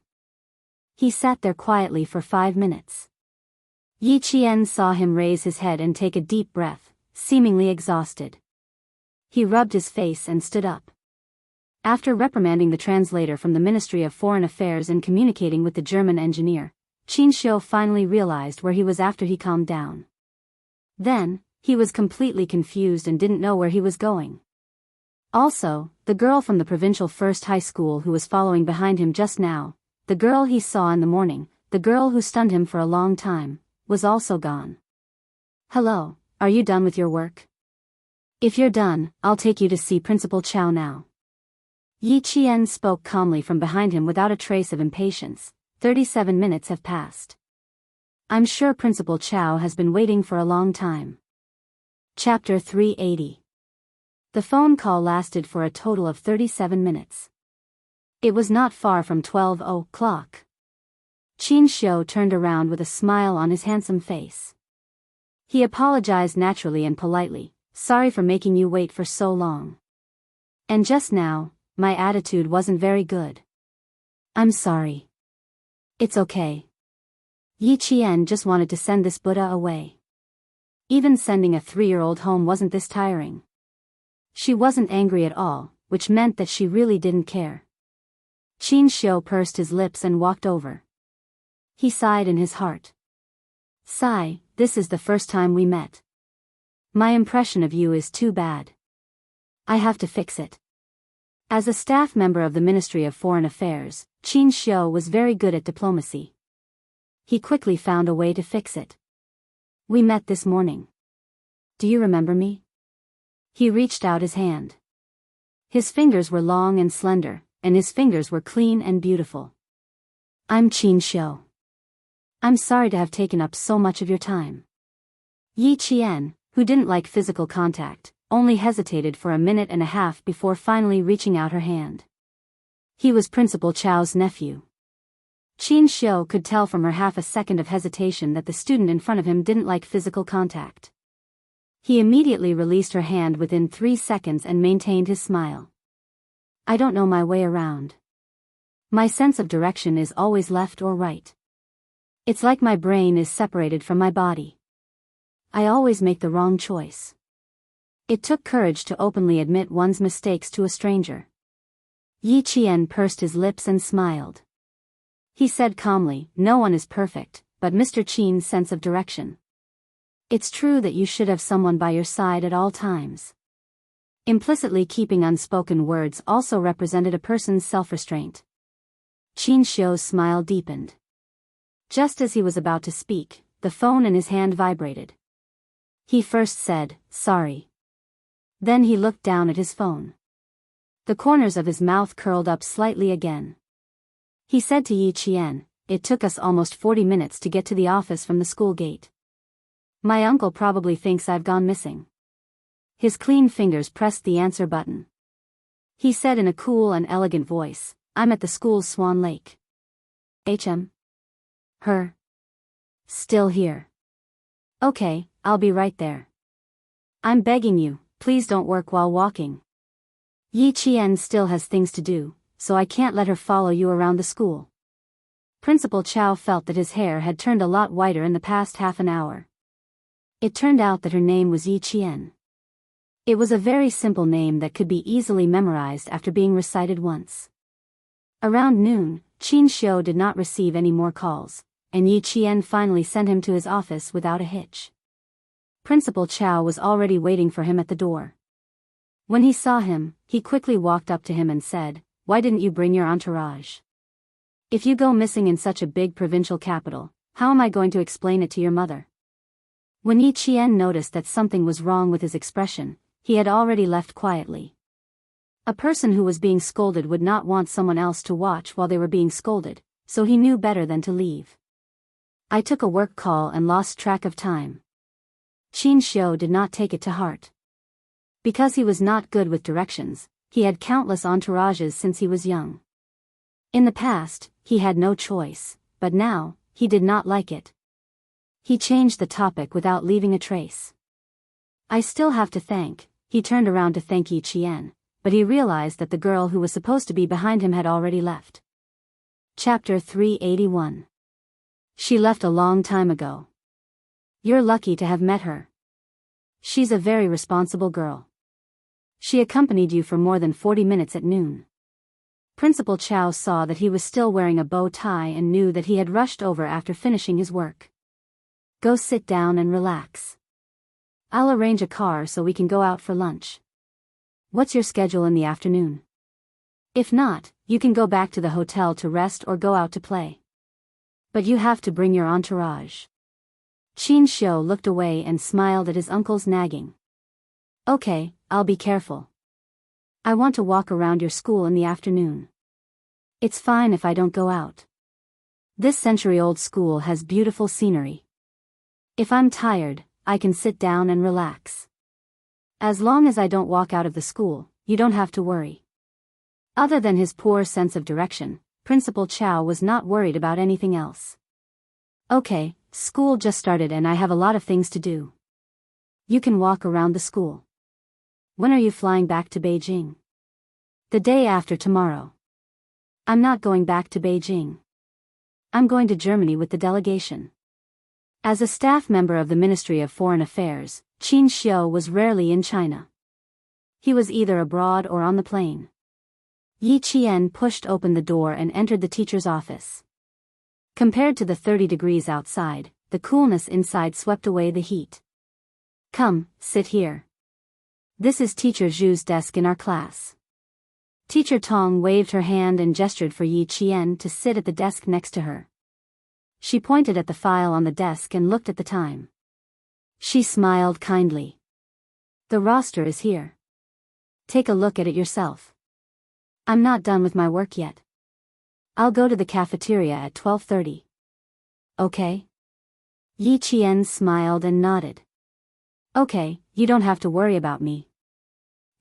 He sat there quietly for 5 minutes. Yi Qian saw him raise his head and take a deep breath, seemingly exhausted. He rubbed his face and stood up. After reprimanding the translator from the Ministry of Foreign Affairs and communicating with the German engineer, Qin Xiu finally realized where he was after he calmed down. Then, he was completely confused and didn't know where he was going. Also, the girl from the provincial first high school who was following behind him just now, the girl he saw in the morning, the girl who stunned him for a long time, was also gone. Hello, are you done with your work? If you're done, I'll take you to see Principal Chow now. Yi Qian spoke calmly from behind him without a trace of impatience. 37 minutes have passed. I'm sure Principal Chow has been waiting for a long time. Chapter 380. The phone call lasted for a total of 37 minutes. It was not far from 12 o'clock. Qin Xiu turned around with a smile on his handsome face. He apologized naturally and politely, sorry for making you wait for so long. And just now, my attitude wasn't very good. I'm sorry. It's okay. Yi Qian just wanted to send this Buddha away. Even sending a 3-year-old home wasn't this tiring. She wasn't angry at all, which meant that she really didn't care. Qin Xiu pursed his lips and walked over. He sighed in his heart. Sigh, this is the first time we met. My impression of you is too bad. I have to fix it. As a staff member of the Ministry of Foreign Affairs, Qin Xiu was very good at diplomacy. He quickly found a way to fix it. We met this morning. Do you remember me? He reached out his hand. His fingers were long and slender, and his fingers were clean and beautiful. I'm Qin Xiu. I'm sorry to have taken up so much of your time. Yi Qian, who didn't like physical contact, only hesitated for a minute and a half before finally reaching out her hand. He was Principal Chao's nephew. Qin Xiu could tell from her half a second of hesitation that the student in front of him didn't like physical contact. He immediately released her hand within 3 seconds and maintained his smile. I don't know my way around. My sense of direction is always left or right. It's like my brain is separated from my body. I always make the wrong choice. It took courage to openly admit one's mistakes to a stranger. Yi Qian pursed his lips and smiled. He said calmly, no one is perfect, but Mr. Qin's sense of direction. It's true that you should have someone by your side at all times. Implicitly keeping unspoken words also represented a person's self-restraint. Qin Xiu's smile deepened. Just as he was about to speak, the phone in his hand vibrated. He first said, sorry. Then he looked down at his phone. The corners of his mouth curled up slightly again. He said to Yi Qian, it took us almost 40 minutes to get to the office from the school gate. My uncle probably thinks I've gone missing. His clean fingers pressed the answer button. He said in a cool and elegant voice, I'm at the school's Swan Lake. Her. Still here. Okay, I'll be right there. I'm begging you, please don't work while walking. Yi Qian still has things to do, so I can't let her follow you around the school. Principal Chao felt that his hair had turned a lot whiter in the past half an hour. It turned out that her name was Yi Qian. It was a very simple name that could be easily memorized after being recited once. Around noon, Qin Xiu did not receive any more calls, and Yi Qian finally sent him to his office without a hitch. Principal Chao was already waiting for him at the door. When he saw him, he quickly walked up to him and said, why didn't you bring your entourage? If you go missing in such a big provincial capital, how am I going to explain it to your mother? When Yi Qian noticed that something was wrong with his expression, he had already left quietly. A person who was being scolded would not want someone else to watch while they were being scolded, so he knew better than to leave. I took a work call and lost track of time. Qin Xiu did not take it to heart. Because he was not good with directions, he had countless entourages since he was young. In the past, he had no choice, but now, he did not like it. He changed the topic without leaving a trace. I still have to thank, he turned around to thank Yi Qian, but he realized that the girl who was supposed to be behind him had already left. Chapter 381. She left a long time ago. You're lucky to have met her. She's a very responsible girl. She accompanied you for more than 40 minutes at noon. Principal Chao saw that he was still wearing a bow tie and knew that he had rushed over after finishing his work. Go sit down and relax. I'll arrange a car so we can go out for lunch. What's your schedule in the afternoon? If not, you can go back to the hotel to rest or go out to play. But you have to bring your entourage. Qin Xiu looked away and smiled at his uncle's nagging. Okay, I'll be careful. I want to walk around your school in the afternoon. It's fine if I don't go out. This century-old school has beautiful scenery. If I'm tired, I can sit down and relax. As long as I don't walk out of the school, you don't have to worry. Other than his poor sense of direction, Principal Chao was not worried about anything else. Okay, school just started and I have a lot of things to do. You can walk around the school. When are you flying back to Beijing? The day after tomorrow. I'm not going back to Beijing. I'm going to Germany with the delegation. As a staff member of the Ministry of Foreign Affairs, Qin Xiu was rarely in China. He was either abroad or on the plane. Yi Qian pushed open the door and entered the teacher's office. Compared to the 30 degrees outside, the coolness inside swept away the heat. Come, sit here. This is Teacher Zhu's desk in our class. Teacher Tong waved her hand and gestured for Yi Qian to sit at the desk next to her. She pointed at the file on the desk and looked at the time. She smiled kindly. The roster is here. Take a look at it yourself. I'm not done with my work yet. I'll go to the cafeteria at 12:30. Okay? Yi Qian smiled and nodded. Okay, you don't have to worry about me.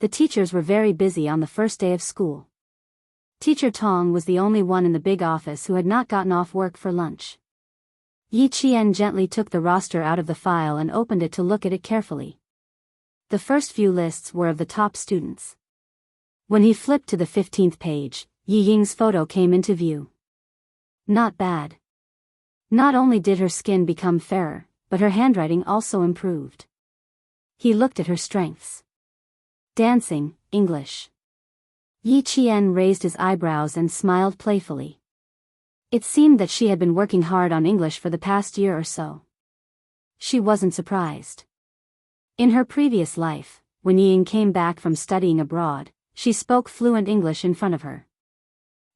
The teachers were very busy on the first day of school. Teacher Tong was the only one in the big office who had not gotten off work for lunch. Yi Qian gently took the roster out of the file and opened it to look at it carefully. The first few lists were of the top students. When he flipped to the 15th page, Yi Ying's photo came into view. Not bad. Not only did her skin become fairer, but her handwriting also improved. He looked at her strengths. Dancing, English. Yi Qian raised his eyebrows and smiled playfully. It seemed that she had been working hard on English for the past year or so. She wasn't surprised. In her previous life, when Yi Ying came back from studying abroad, she spoke fluent English in front of her.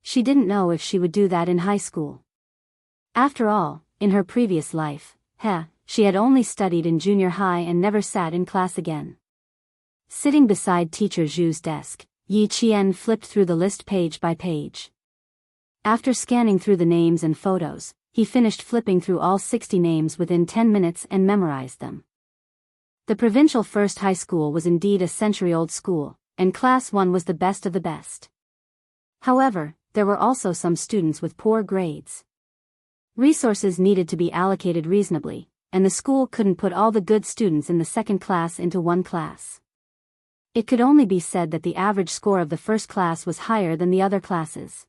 She didn't know if she would do that in high school. After all, in her previous life, she had only studied in junior high and never sat in class again. Sitting beside Teacher Zhu's desk, Yi Qian flipped through the list page by page. After scanning through the names and photos, he finished flipping through all 60 names within 10 minutes and memorized them. The provincial first high school was indeed a century-old school, and Class 1 was the best of the best. However, there were also some students with poor grades. Resources needed to be allocated reasonably, and the school couldn't put all the good students in the second class into one class. It could only be said that the average score of the first class was higher than the other classes.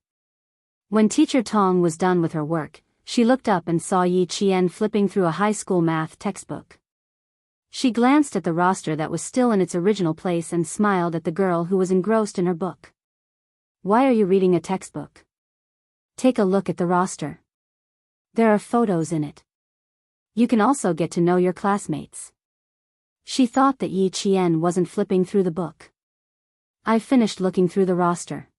When Teacher Tong was done with her work, she looked up and saw Yi Qian flipping through a high school math textbook. She glanced at the roster that was still in its original place and smiled at the girl who was engrossed in her book. Why are you reading a textbook? Take a look at the roster. There are photos in it. You can also get to know your classmates. She thought that Yi Qian wasn't flipping through the book. I finished looking through the roster.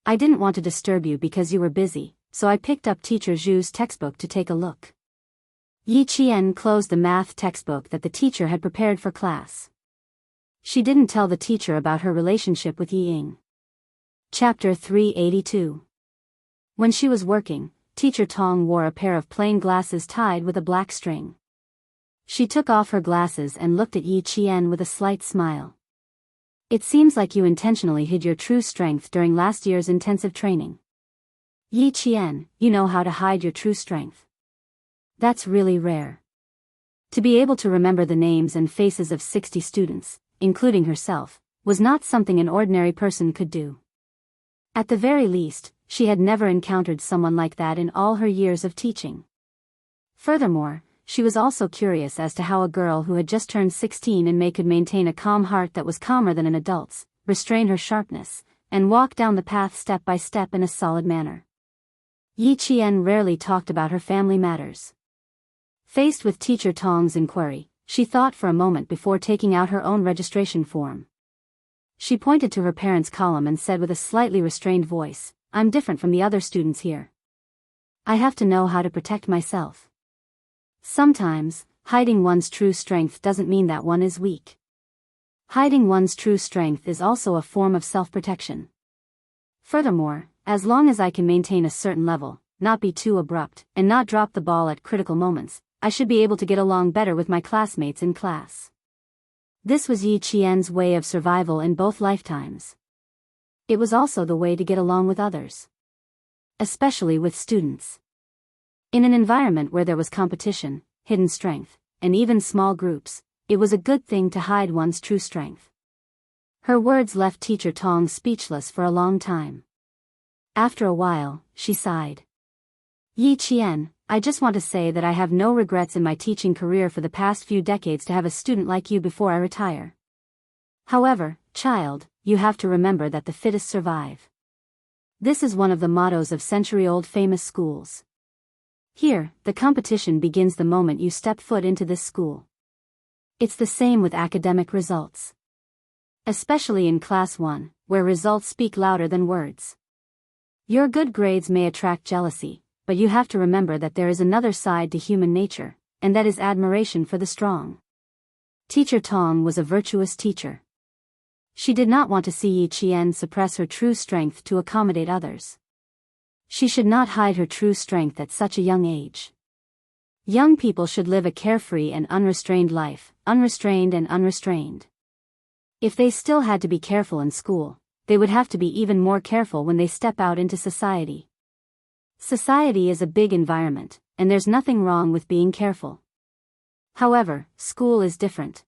I didn't want to disturb you because you were busy, so I picked up Teacher Zhu's textbook to take a look. Yi Qian closed the math textbook that the teacher had prepared for class. She didn't tell the teacher about her relationship with Yi Ying. Chapter 382. When she was working, Teacher Tong wore a pair of plain glasses tied with a black string. She took off her glasses and looked at Yi Qian with a slight smile. It seems like you intentionally hid your true strength during last year's intensive training. Yi Qian, you know how to hide your true strength. That's really rare. To be able to remember the names and faces of 60 students, including herself, was not something an ordinary person could do. At the very least, she had never encountered someone like that in all her years of teaching. Furthermore, she was also curious as to how a girl who had just turned 16 in May could maintain a calm heart that was calmer than an adult's, restrain her sharpness, and walk down the path step by step in a solid manner. Yi Qian rarely talked about her family matters. Faced with Teacher Tong's inquiry, she thought for a moment before taking out her own registration form. She pointed to her parents' column and said with a slightly restrained voice, I'm different from the other students here. I have to know how to protect myself. Sometimes, hiding one's true strength doesn't mean that one is weak. Hiding one's true strength is also a form of self-protection. Furthermore, as long as I can maintain a certain level, not be too abrupt, and not drop the ball at critical moments, I should be able to get along better with my classmates in class. This was Yi Qian's way of survival in both lifetimes. It was also the way to get along with others. Especially with students. In an environment where there was competition, hidden strength, and even small groups, it was a good thing to hide one's true strength. Her words left Teacher Tong speechless for a long time. After a while, she sighed. Yi Qian, I just want to say that I have no regrets in my teaching career for the past few decades to have a student like you before I retire. However, child, you have to remember that the fittest survive. This is one of the mottos of century-old famous schools. Here, the competition begins the moment you step foot into this school. It's the same with academic results. Especially in Class 1, where results speak louder than words. Your good grades may attract jealousy, but you have to remember that there is another side to human nature, and that is admiration for the strong. Teacher Tong was a virtuous teacher. She did not want to see Yi Qian suppress her true strength to accommodate others. She should not hide her true strength at such a young age. Young people should live a carefree and unrestrained life, unrestrained and unrestrained. If they still had to be careful in school, they would have to be even more careful when they step out into society. Society is a big environment, and there's nothing wrong with being careful. However, school is different.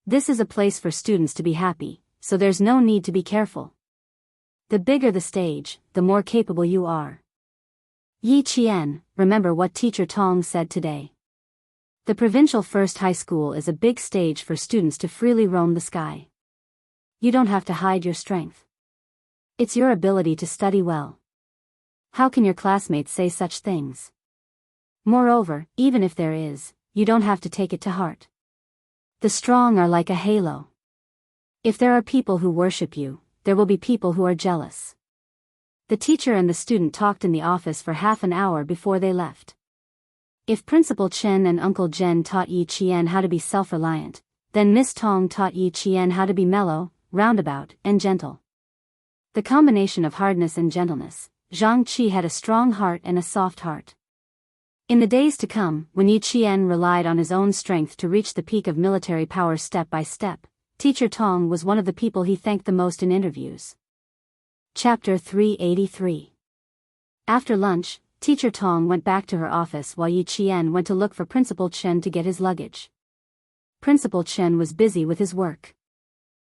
This is a place for students to be happy, so there's no need to be careful. The bigger the stage, the more capable you are. Yi Qian, remember what Teacher Tong said today. The provincial first high school is a big stage for students to freely roam the sky. You don't have to hide your strength. It's your ability to study well. How can your classmates say such things? Moreover, even if there is, you don't have to take it to heart. The strong are like a halo. If there are people who worship you, there will be people who are jealous. The teacher and the student talked in the office for half an hour before they left. If Principal Chen and Uncle Jen taught Yi Qian how to be self-reliant, then Miss Tong taught Yi Qian how to be mellow, roundabout, and gentle. The combination of hardness and gentleness, Zhang Qi had a strong heart and a soft heart. In the days to come, when Yi Qian relied on his own strength to reach the peak of military power step by step, Teacher Tong was one of the people he thanked the most in interviews. Chapter 383. After lunch, Teacher Tong went back to her office while Yi Qian went to look for Principal Chen to get his luggage. Principal Chen was busy with his work.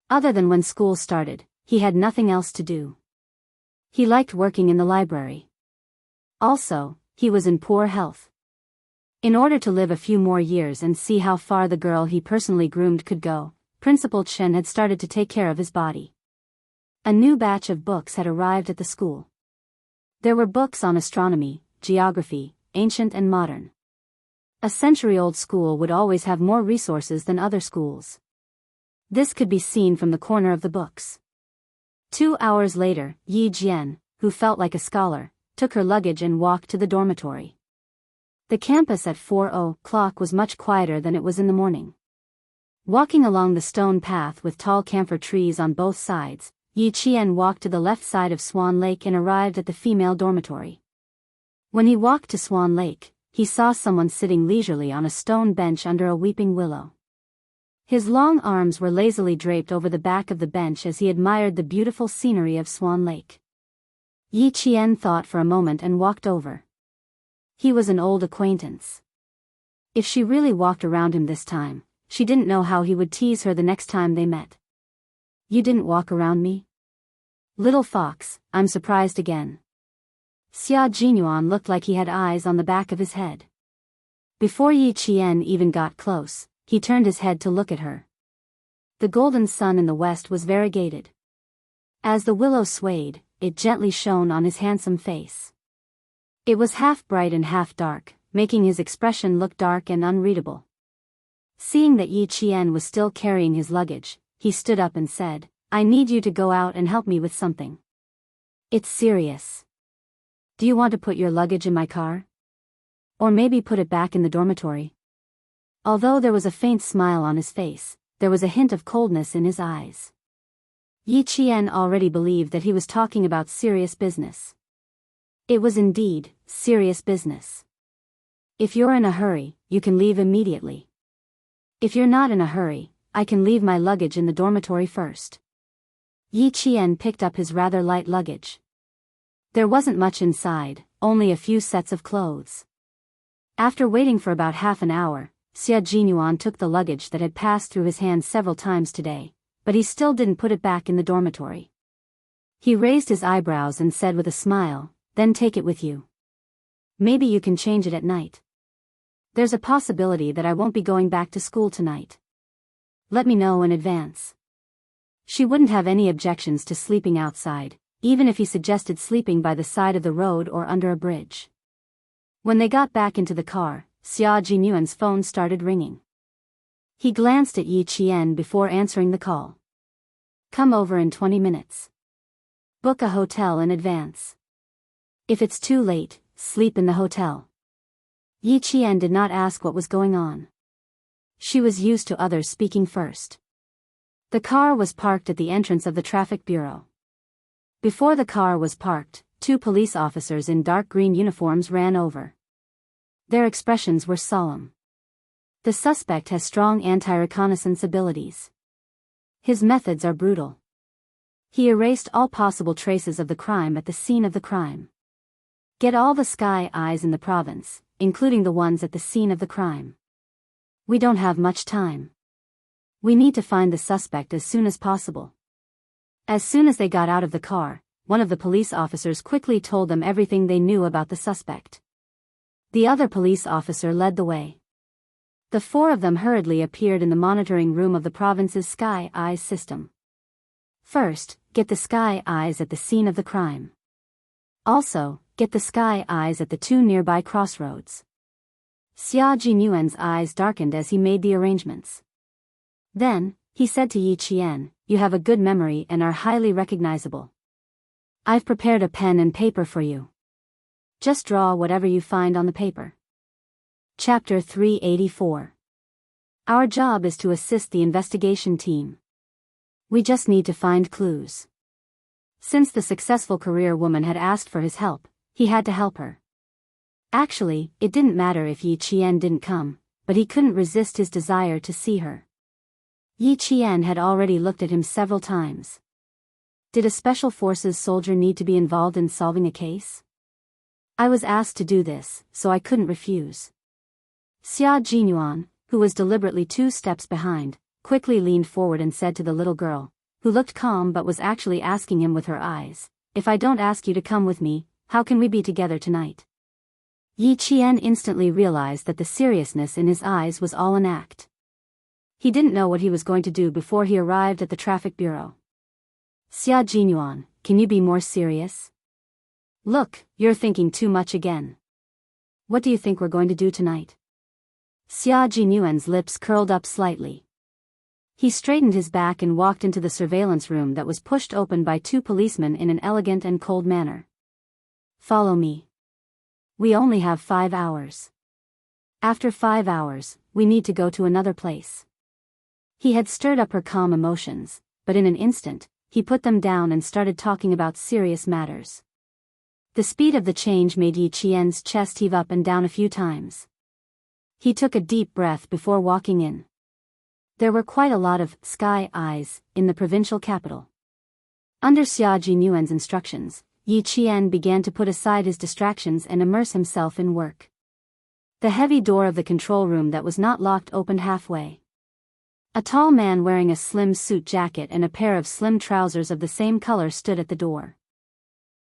Other than when school started, he had nothing else to do. He liked working in the library. Also, he was in poor health. In order to live a few more years and see how far the girl he personally groomed could go, Principal Chen had started to take care of his body. A new batch of books had arrived at the school. There were books on astronomy, geography, ancient and modern. A century-old school would always have more resources than other schools. This could be seen from the corner of the books. 2 hours later, Yi Jian, who felt like a scholar, took her luggage and walked to the dormitory. The campus at 4:00 was much quieter than it was in the morning. Walking along the stone path with tall camphor trees on both sides, Yi Qian walked to the left side of Swan Lake and arrived at the female dormitory. When he walked to Swan Lake, he saw someone sitting leisurely on a stone bench under a weeping willow. His long arms were lazily draped over the back of the bench as he admired the beautiful scenery of Swan Lake. Yi Qian thought for a moment and walked over. He was an old acquaintance. If she really walked around him this time, she didn't know how he would tease her the next time they met. "You didn't walk around me? Little fox, I'm surprised again." Xia Jinyuan looked like he had eyes on the back of his head. Before Yi Qian even got close, he turned his head to look at her. The golden sun in the west was variegated. As the willow swayed, it gently shone on his handsome face. It was half bright and half dark, making his expression look dark and unreadable. Seeing that Yi Qian was still carrying his luggage, he stood up and said, "I need you to go out and help me with something. It's serious. Do you want to put your luggage in my car? Or maybe put it back in the dormitory?" Although there was a faint smile on his face, there was a hint of coldness in his eyes. Yi Qian already believed that he was talking about serious business. It was indeed serious business. If you're in a hurry, you can leave immediately. If you're not in a hurry, I can leave my luggage in the dormitory first. Yi Qian picked up his rather light luggage. There wasn't much inside, only a few sets of clothes. After waiting for about half an hour, Xia Jinyuan took the luggage that had passed through his hands several times today, but he still didn't put it back in the dormitory. He raised his eyebrows and said with a smile, "Then take it with you. Maybe you can change it at night. There's a possibility that I won't be going back to school tonight. Let me know in advance." She wouldn't have any objections to sleeping outside, even if he suggested sleeping by the side of the road or under a bridge. When they got back into the car, Xia Jinyuan's phone started ringing. He glanced at Yi Qian before answering the call. "Come over in 20 minutes. Book a hotel in advance. If it's too late, sleep in the hotel." Yi Qian did not ask what was going on. She was used to others speaking first. The car was parked at the entrance of the traffic bureau. Before the car was parked, 2 police officers in dark green uniforms ran over. Their expressions were solemn. The suspect has strong anti-reconnaissance abilities. His methods are brutal. He erased all possible traces of the crime at the scene of the crime. Get all the sky eyes in the province, including the ones at the scene of the crime. We don't have much time. We need to find the suspect as soon as possible. As soon as they got out of the car, one of the police officers quickly told them everything they knew about the suspect. The other police officer led the way. The 4 of them hurriedly appeared in the monitoring room of the province's Sky Eyes system. First, get the Sky Eyes at the scene of the crime. Also, get the Sky Eyes at the 2 nearby crossroads. Xia Jinyuan's eyes darkened as he made the arrangements. Then, he said to Yi Qian, "You have a good memory and are highly recognizable. I've prepared a pen and paper for you. Just draw whatever you find on the paper." Chapter 384. Our job is to assist the investigation team. We just need to find clues. Since the successful career woman had asked for his help, he had to help her. Actually, it didn't matter if Yi Qian didn't come, but he couldn't resist his desire to see her. Yi Qian had already looked at him several times. Did a special forces soldier need to be involved in solving a case? I was asked to do this, so I couldn't refuse. Xia Jinyuan, who was deliberately 2 steps behind, quickly leaned forward and said to the little girl, who looked calm but was actually asking him with her eyes, "If I don't ask you to come with me, how can we be together tonight?" Yi Qian instantly realized that the seriousness in his eyes was all an act. He didn't know what he was going to do before he arrived at the traffic bureau. "Xia Jinyuan, can you be more serious? Look, you're thinking too much again. What do you think we're going to do tonight?" Xia Jinyuan's lips curled up slightly. He straightened his back and walked into the surveillance room that was pushed open by 2 policemen in an elegant and cold manner. "Follow me. We only have 5 hours. After 5 hours, we need to go to another place." He had stirred up her calm emotions, but in an instant, he put them down and started talking about serious matters. The speed of the change made Yi Qian's chest heave up and down a few times. He took a deep breath before walking in. There were quite a lot of Sky Eyes in the provincial capital. Under Xia Jinyuan's instructions, Yi Qian began to put aside his distractions and immerse himself in work. The heavy door of the control room that was not locked opened halfway. A tall man wearing a slim suit jacket and a pair of slim trousers of the same color stood at the door.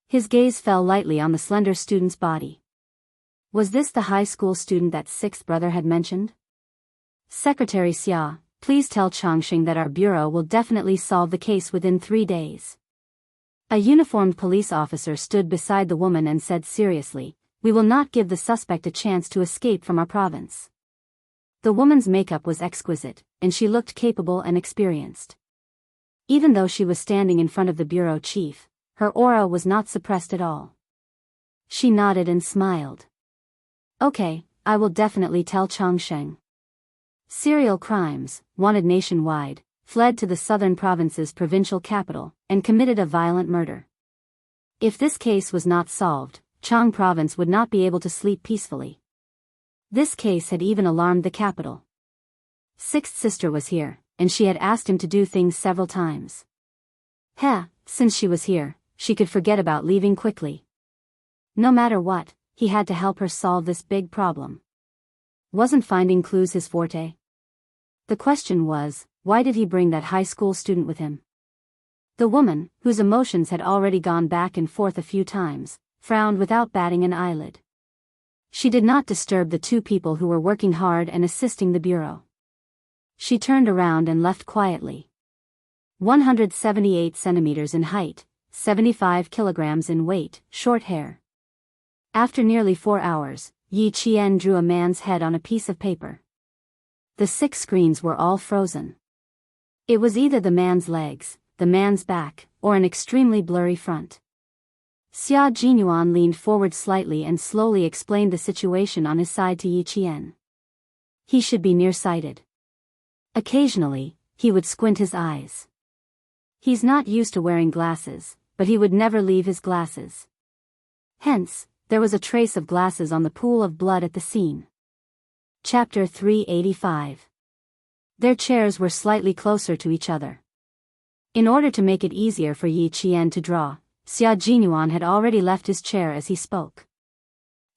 His gaze fell lightly on the slender student's body. Was this the high school student that 6th brother had mentioned? "Secretary Xia, please tell Changxing that our bureau will definitely solve the case within 3 days." A uniformed police officer stood beside the woman and said seriously, "We will not give the suspect a chance to escape from our province." The woman's makeup was exquisite, and she looked capable and experienced. Even though she was standing in front of the bureau chief, her aura was not suppressed at all. She nodded and smiled. "Okay, I will definitely tell Changsheng." Serial crimes, wanted nationwide, fled to the southern province's provincial capital, and committed a violent murder. If this case was not solved, Chang province would not be able to sleep peacefully. This case had even alarmed the capital. 6th sister was here, and she had asked him to do things several times. Since she was here, she could forget about leaving quickly. No matter what, he had to help her solve this big problem. Wasn't finding clues his forte? The question was, Why did he bring that high school student with him? The woman, whose emotions had already gone back and forth a few times, frowned without batting an eyelid. She did not disturb the two people who were working hard and assisting the bureau. She turned around and left quietly. 178 centimeters in height, 75 kilograms in weight, short hair. After nearly 4 hours, Yi Qian drew a man's head on a piece of paper. The 6 screens were all frozen. It was either the man's legs, the man's back, or an extremely blurry front. Xia Jinyuan leaned forward slightly and slowly explained the situation on his side to Yi Qian. He should be nearsighted. Occasionally, he would squint his eyes. He's not used to wearing glasses, but he would never leave his glasses. Hence, there was a trace of glasses on the pool of blood at the scene. Chapter 385. Their chairs were slightly closer to each other. In order to make it easier for Yi Qian to draw, Xia Jinyuan had already left his chair as he spoke.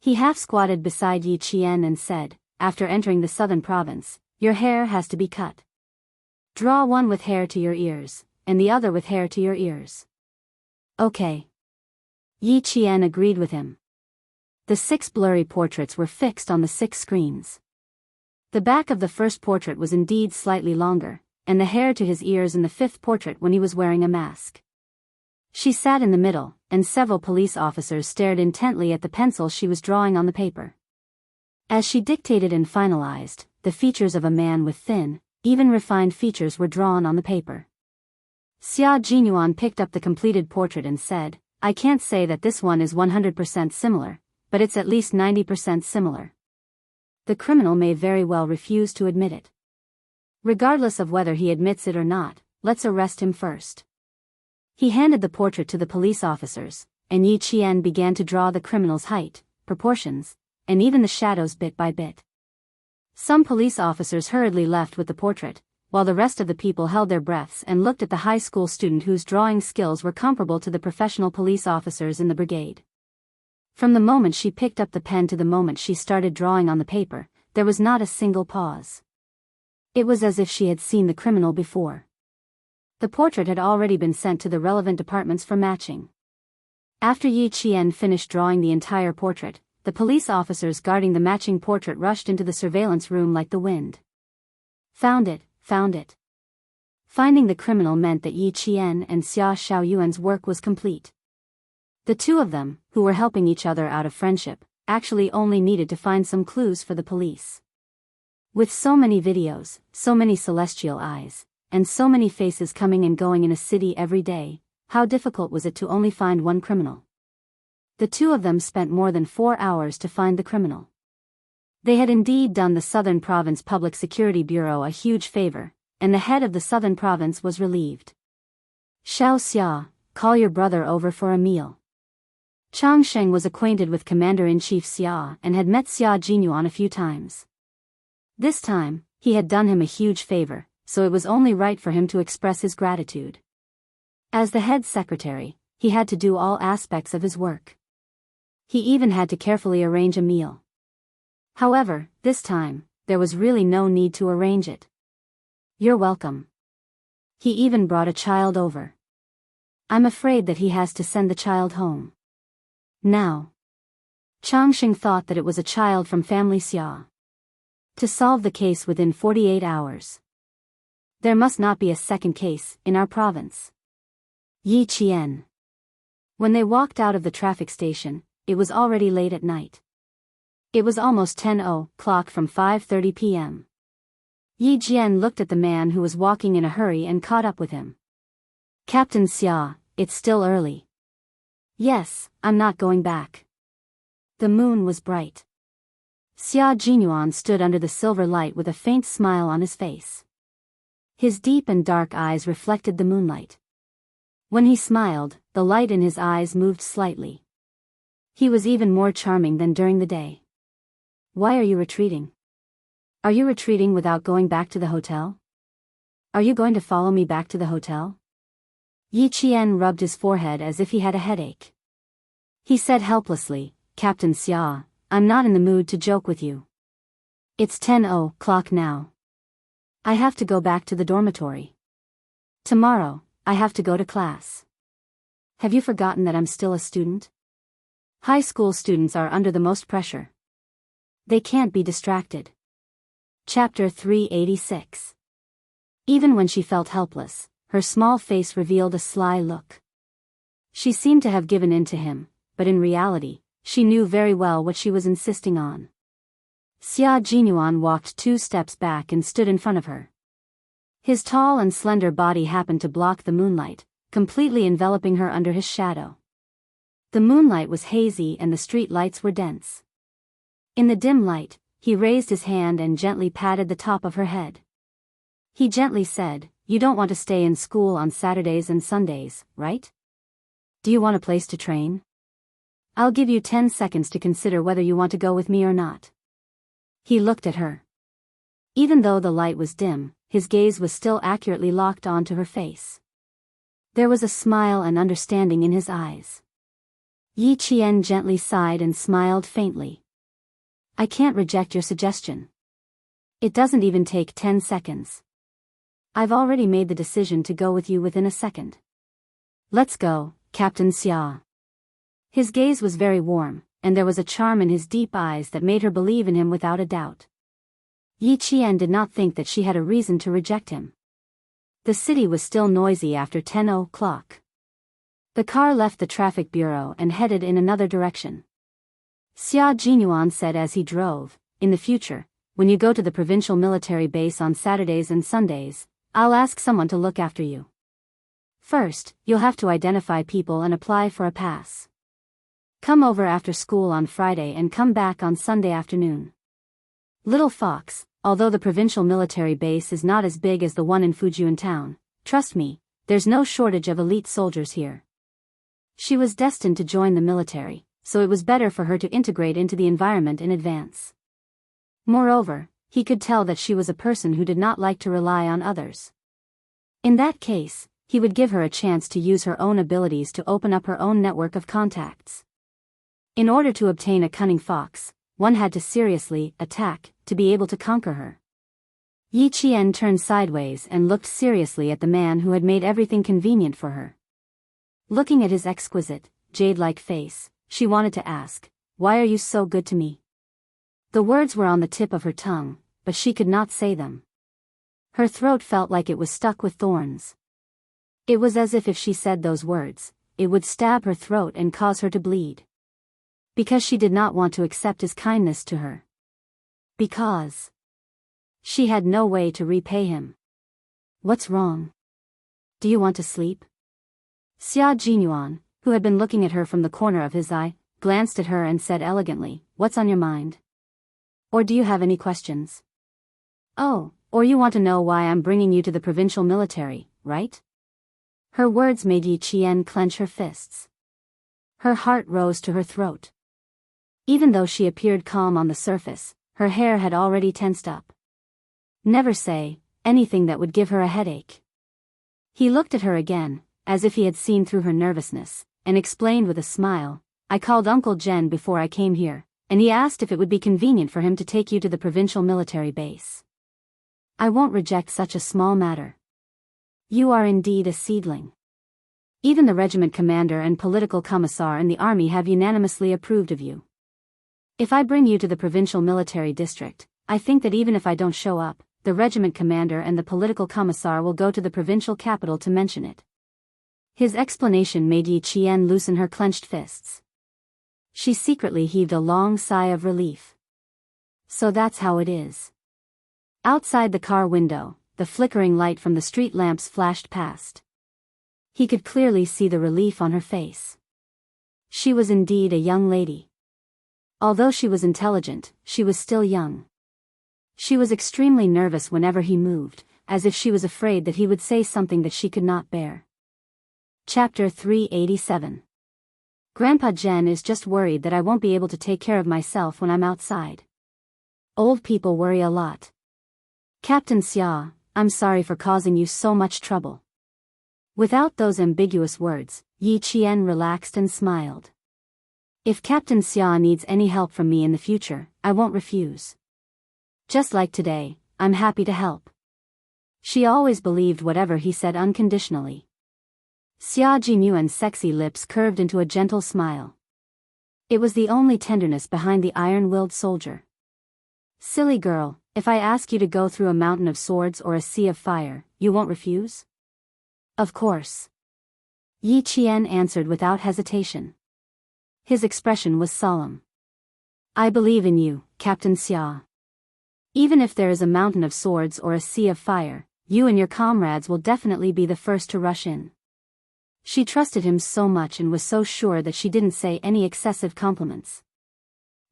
He half-squatted beside Yi Qian and said, after entering the southern province, "Your hair has to be cut. Draw one with hair to your ears, and the other with hair to your ears." Okay. Yi Qian agreed with him. The 6 blurry portraits were fixed on the 6 screens. The back of the first portrait was indeed slightly longer, and the hair to his ears in the 5th portrait when he was wearing a mask. She sat in the middle, and several police officers stared intently at the pencil she was drawing on the paper. As she dictated and finalized, the features of a man with thin, even refined features were drawn on the paper. Xia Jinyuan picked up the completed portrait and said, "I can't say that this one is 100% similar, but it's at least 90% similar." The criminal may very well refuse to admit it. Regardless of whether he admits it or not, let's arrest him first. He handed the portrait to the police officers, and Yi Qian began to draw the criminal's height, proportions, and even the shadows bit by bit. Some police officers hurriedly left with the portrait, while the rest of the people held their breaths and looked at the high school student whose drawing skills were comparable to the professional police officers in the brigade. From the moment she picked up the pen to the moment she started drawing on the paper, there was not a single pause. It was as if she had seen the criminal before. The portrait had already been sent to the relevant departments for matching. After Yi Qian finished drawing the entire portrait, the police officers guarding the matching portrait rushed into the surveillance room like the wind. Found it, found it. Finding the criminal meant that Yi Qian and Xia Xiaoyuan's work was complete. The two of them, who were helping each other out of friendship, actually only needed to find some clues for the police. With so many videos, so many celestial eyes, and so many faces coming and going in a city every day, how difficult was it to only find one criminal? The two of them spent more than 4 hours to find the criminal. They had indeed done the Southern Province Public Security Bureau a huge favor, and the head of the Southern Province was relieved. "Xiao Xia, call your brother over for a meal." Chang Sheng was acquainted with Commander-in-Chief Xia and had met Xia Jinyuan a few times. This time, he had done him a huge favor, so it was only right for him to express his gratitude. As the head secretary, he had to do all aspects of his work. He even had to carefully arrange a meal. However, this time, there was really no need to arrange it. "You're welcome." He even brought a child over. "I'm afraid that he has to send the child home now." Chang Sheng thought that it was a child from family Xia. To solve the case within 48 hours. There must not be a second case in our province. Yi Qian. When they walked out of the traffic station, it was already late at night. It was almost 10:00 from 5:30 p.m. Yi Jian looked at the man who was walking in a hurry and caught up with him. "Captain Xia, it's still early." "Yes, I'm not going back." The moon was bright. Xia Jinyuan stood under the silver light with a faint smile on his face. His deep and dark eyes reflected the moonlight. When he smiled, the light in his eyes moved slightly. He was even more charming than during the day. "Why are you retreating? Are you retreating without going back to the hotel? Are you going to follow me back to the hotel?" Yi Qian rubbed his forehead as if he had a headache. He said helplessly, "Captain Xia, I'm not in the mood to joke with you. It's 10:00 now." I have to go back to the dormitory. Tomorrow, I have to go to class. Have you forgotten that I'm still a student? High school students are under the most pressure. They can't be distracted. Chapter 386. Even when she felt helpless, her small face revealed a sly look. She seemed to have given in to him, but in reality, she knew very well what she was insisting on. Xia Jinyuan walked 2 steps back and stood in front of her. His tall and slender body happened to block the moonlight, completely enveloping her under his shadow. The moonlight was hazy and the street lights were dense. In the dim light, he raised his hand and gently patted the top of her head. He gently said, "You don't want to stay in school on Saturdays and Sundays, right? Do you want a place to train? I'll give you 10 seconds to consider whether you want to go with me or not." He looked at her. Even though the light was dim, his gaze was still accurately locked onto her face. There was a smile and understanding in his eyes. Yi Qian gently sighed and smiled faintly. "I can't reject your suggestion. It doesn't even take 10 seconds. I've already made the decision to go with you within a second. Let's go, Captain Xia." His gaze was very warm, and there was a charm in his deep eyes that made her believe in him without a doubt. Yi Qian did not think that she had a reason to reject him. The city was still noisy after 10 o'clock. The car left the traffic bureau and headed in another direction. Xia Jinyuan said as he drove, "In the future, when you go to the provincial military base on Saturdays and Sundays, I'll ask someone to look after you. First, you'll have to identify people and apply for a pass. Come over after school on Friday and come back on Sunday afternoon." Little Fox, although the provincial military base is not as big as the one in Fujian town, trust me, there's no shortage of elite soldiers here. She was destined to join the military, so it was better for her to integrate into the environment in advance. Moreover, he could tell that she was a person who did not like to rely on others. In that case, he would give her a chance to use her own abilities to open up her own network of contacts. In order to obtain a cunning fox, one had to seriously attack to be able to conquer her. Yi Qian turned sideways and looked seriously at the man who had made everything convenient for her. Looking at his exquisite, jade-like face, she wanted to ask, "Why are you so good to me?" The words were on the tip of her tongue, but she could not say them. Her throat felt like it was stuck with thorns. It was as if she said those words, it would stab her throat and cause her to bleed. Because she did not want to accept his kindness to her. Because she had no way to repay him. "What's wrong? Do you want to sleep?" Xia Jinyuan, who had been looking at her from the corner of his eye, glanced at her and said elegantly, "What's on your mind? Or do you have any questions? Oh, or you want to know why I'm bringing you to the provincial military, right?" Her words made Yi Qian clench her fists. Her heart rose to her throat. Even though she appeared calm on the surface, her hair had already tensed up. Never say anything that would give her a headache. He looked at her again, as if he had seen through her nervousness, and explained with a smile, "I called Uncle Jen before I came here, and he asked if it would be convenient for him to take you to the provincial military base. I won't reject such a small matter. You are indeed a seedling. Even the regiment commander and political commissar in the army have unanimously approved of you. If I bring you to the provincial military district, I think that even if I don't show up, the regiment commander and the political commissar will go to the provincial capital to mention it." His explanation made Yi Qian loosen her clenched fists. She secretly heaved a long sigh of relief. So that's how it is. Outside the car window, the flickering light from the street lamps flashed past. He could clearly see the relief on her face. She was indeed a young lady. Although she was intelligent, she was still young. She was extremely nervous whenever he moved, as if she was afraid that he would say something that she could not bear. Chapter 387. Grandpa Jen is just worried that I won't be able to take care of myself when I'm outside. Old people worry a lot. Captain Xia, I'm sorry for causing you so much trouble. Without those ambiguous words, Yi Qian relaxed and smiled. If Captain Xia needs any help from me in the future, I won't refuse. Just like today, I'm happy to help. She always believed whatever he said unconditionally. Xia Jinyuan's sexy lips curved into a gentle smile. It was the only tenderness behind the iron-willed soldier. Silly girl, if I ask you to go through a mountain of swords or a sea of fire, you won't refuse? Of course. Yi Qian answered without hesitation. His expression was solemn. I believe in you, Captain Xia. Even if there is a mountain of swords or a sea of fire, you and your comrades will definitely be the first to rush in. She trusted him so much and was so sure that she didn't say any excessive compliments.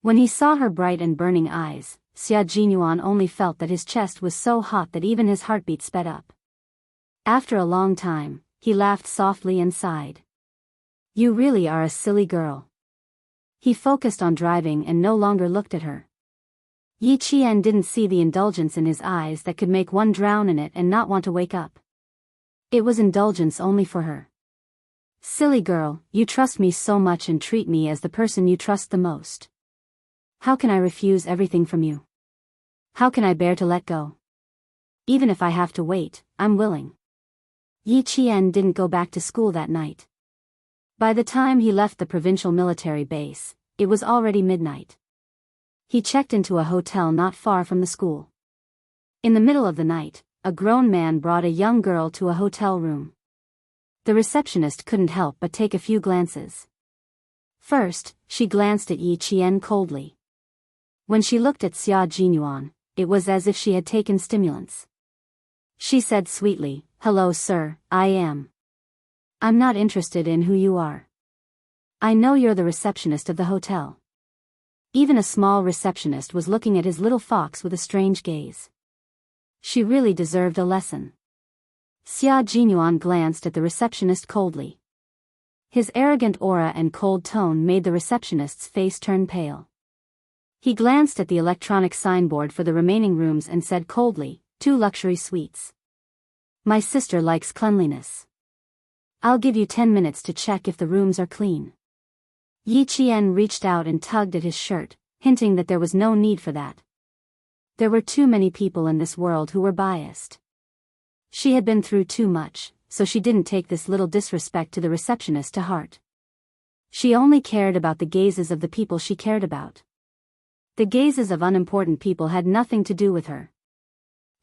When he saw her bright and burning eyes, Xia Jinyuan only felt that his chest was so hot that even his heartbeat sped up. After a long time, he laughed softly and sighed. You really are a silly girl. He focused on driving and no longer looked at her. Yi Qian didn't see the indulgence in his eyes that could make one drown in it and not want to wake up. It was indulgence only for her. Silly girl, you trust me so much and treat me as the person you trust the most. How can I refuse everything from you? How can I bear to let go? Even if I have to wait, I'm willing. Yi Qian didn't go back to school that night. By the time he left the provincial military base, it was already midnight. He checked into a hotel not far from the school. In the middle of the night, a grown man brought a young girl to a hotel room. The receptionist couldn't help but take a few glances. First, she glanced at Yi Qian coldly. When she looked at Xia Jinyuan, it was as if she had taken stimulants. She said sweetly, Hello sir, I'm not interested in who you are. I know you're the receptionist of the hotel. Even a small receptionist was looking at his little fox with a strange gaze. She really deserved a lesson. Xia Jinyuan glanced at the receptionist coldly. His arrogant aura and cold tone made the receptionist's face turn pale. He glanced at the electronic signboard for the remaining rooms and said coldly, 2 luxury suites. My sister likes cleanliness. I'll give you 10 minutes to check if the rooms are clean. Yi Qian reached out and tugged at his shirt, hinting that there was no need for that. There were too many people in this world who were biased. She had been through too much, so she didn't take this little disrespect to the receptionist to heart. She only cared about the gazes of the people she cared about. The gazes of unimportant people had nothing to do with her.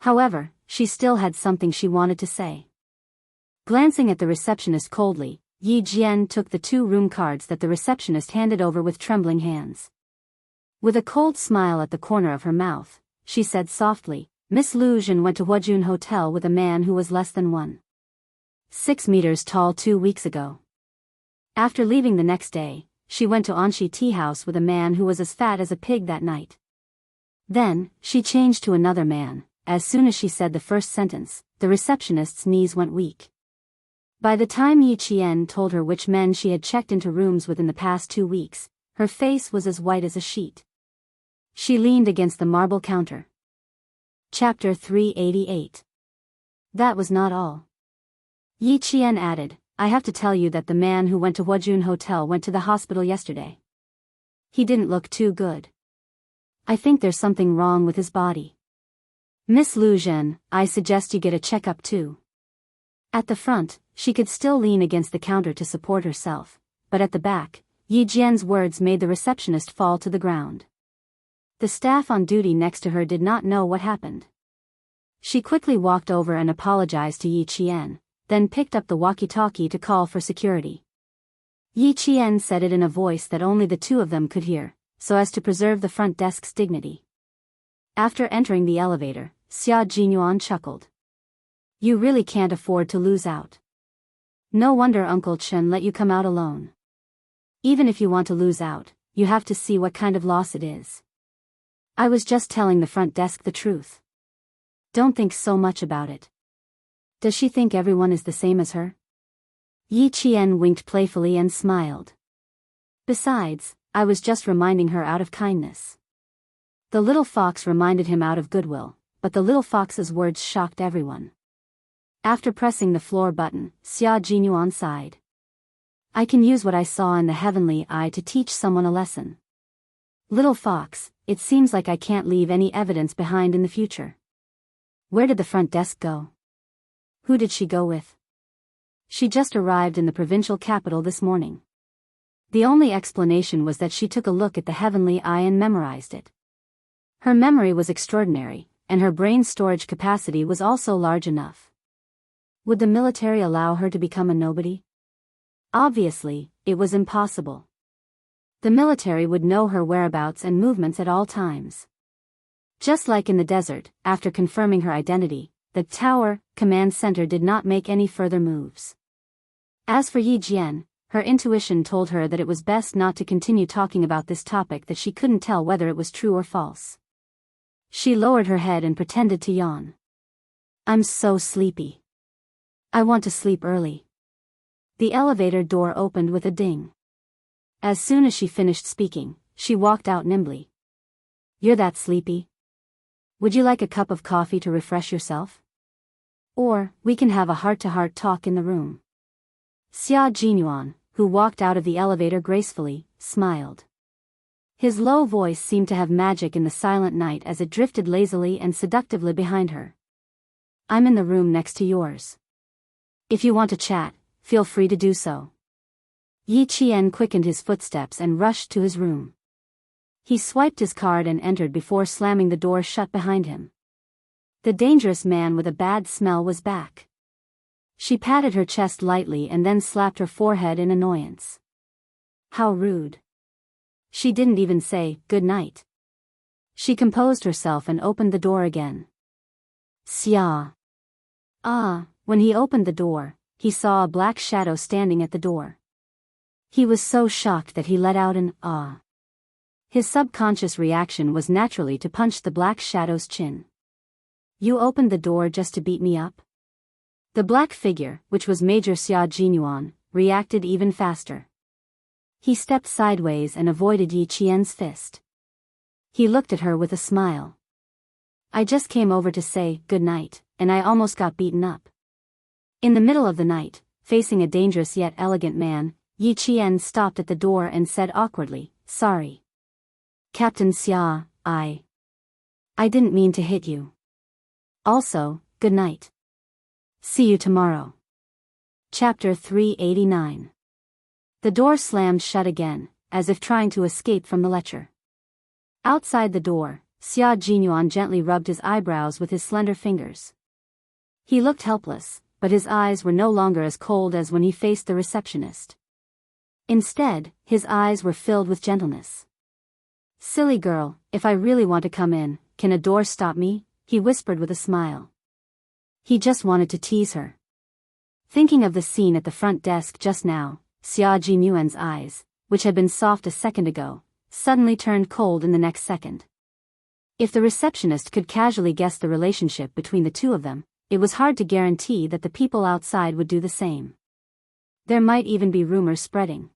However, she still had something she wanted to say. Glancing at the receptionist coldly, Yi Jian took the 2 room cards that the receptionist handed over with trembling hands. With a cold smile at the corner of her mouth, she said softly, Miss Lu Jun went to Huajun Hotel with a man who was less than 1.6 meters tall 2 weeks ago. After leaving the next day, she went to Anxi Tea House with a man who was as fat as a pig that night. Then, she changed to another man. As soon as she said the first sentence, the receptionist's knees went weak. By the time Yi Qian told her which men she had checked into rooms with in the past 2 weeks, her face was as white as a sheet. She leaned against the marble counter. Chapter 388. That was not all. Yi Qian added, I have to tell you that the man who went to Huajun Hotel went to the hospital yesterday. He didn't look too good. I think there's something wrong with his body. Miss Lu Jun, I suggest you get a checkup too. At the front, she could still lean against the counter to support herself, but at the back, Yi Jian's words made the receptionist fall to the ground. The staff on duty next to her did not know what happened. She quickly walked over and apologized to Yi Qian, then picked up the walkie-talkie to call for security. Yi Qian said it in a voice that only the 2 of them could hear, so as to preserve the front desk's dignity. After entering the elevator, Xia Jinyuan chuckled. You really can't afford to lose out. No wonder Uncle Chen let you come out alone. Even if you want to lose out, you have to see what kind of loss it is. I was just telling the front desk the truth. Don't think so much about it. Does she think everyone is the same as her? Yi Qian winked playfully and smiled. Besides, I was just reminding her out of kindness. The little fox reminded him out of goodwill, but the little fox's words shocked everyone. After pressing the floor button, Xia Jinyuan sighed. I can use what I saw in the heavenly eye to teach someone a lesson. Little fox, it seems like I can't leave any evidence behind in the future. Where did the front desk go? Who did she go with? She just arrived in the provincial capital this morning. The only explanation was that she took a look at the heavenly eye and memorized it. Her memory was extraordinary, and her brain storage capacity was also large enough. Would the military allow her to become a nobody? Obviously, it was impossible. The military would know her whereabouts and movements at all times. Just like in the desert, after confirming her identity, the Tower Command Center did not make any further moves. As for Yi Jian, her intuition told her that it was best not to continue talking about this topic that she couldn't tell whether it was true or false. She lowered her head and pretended to yawn. I'm so sleepy. I want to sleep early. The elevator door opened with a ding. As soon as she finished speaking, she walked out nimbly. You're that sleepy? Would you like a cup of coffee to refresh yourself? Or, we can have a heart-to-heart talk in the room. Xia Jinyuan, who walked out of the elevator gracefully, smiled. His low voice seemed to have magic in the silent night as it drifted lazily and seductively behind her. I'm in the room next to yours. If you want to chat, feel free to do so. Yi Qian quickened his footsteps and rushed to his room. He swiped his card and entered before slamming the door shut behind him. The dangerous man with a bad smell was back. She patted her chest lightly and then slapped her forehead in annoyance. How rude. She didn't even say, good night. She composed herself and opened the door again. Xia. When he opened the door, he saw a black shadow standing at the door. He was so shocked that he let out an ah. His subconscious reaction was naturally to punch the black shadow's chin. You opened the door just to beat me up? The black figure, which was Major Xia Jinyuan, reacted even faster. He stepped sideways and avoided Yi Qian's fist. He looked at her with a smile. I just came over to say good night, and I almost got beaten up. In the middle of the night, facing a dangerous yet elegant man, Yi Qian stopped at the door and said awkwardly, sorry. Captain Xia, I didn't mean to hit you. Also, good night. See you tomorrow. Chapter 389. The door slammed shut again, as if trying to escape from the lecture. Outside the door, Xia Jinyuan gently rubbed his eyebrows with his slender fingers. He looked helpless, but his eyes were no longer as cold as when he faced the receptionist. Instead, his eyes were filled with gentleness. Silly girl, if I really want to come in, can a door stop me? He whispered with a smile. He just wanted to tease her. Thinking of the scene at the front desk just now, Xia Jinyuan's eyes, which had been soft a second ago, suddenly turned cold in the next second. If the receptionist could casually guess the relationship between the two of them, it was hard to guarantee that the people outside would do the same. There might even be rumors spreading.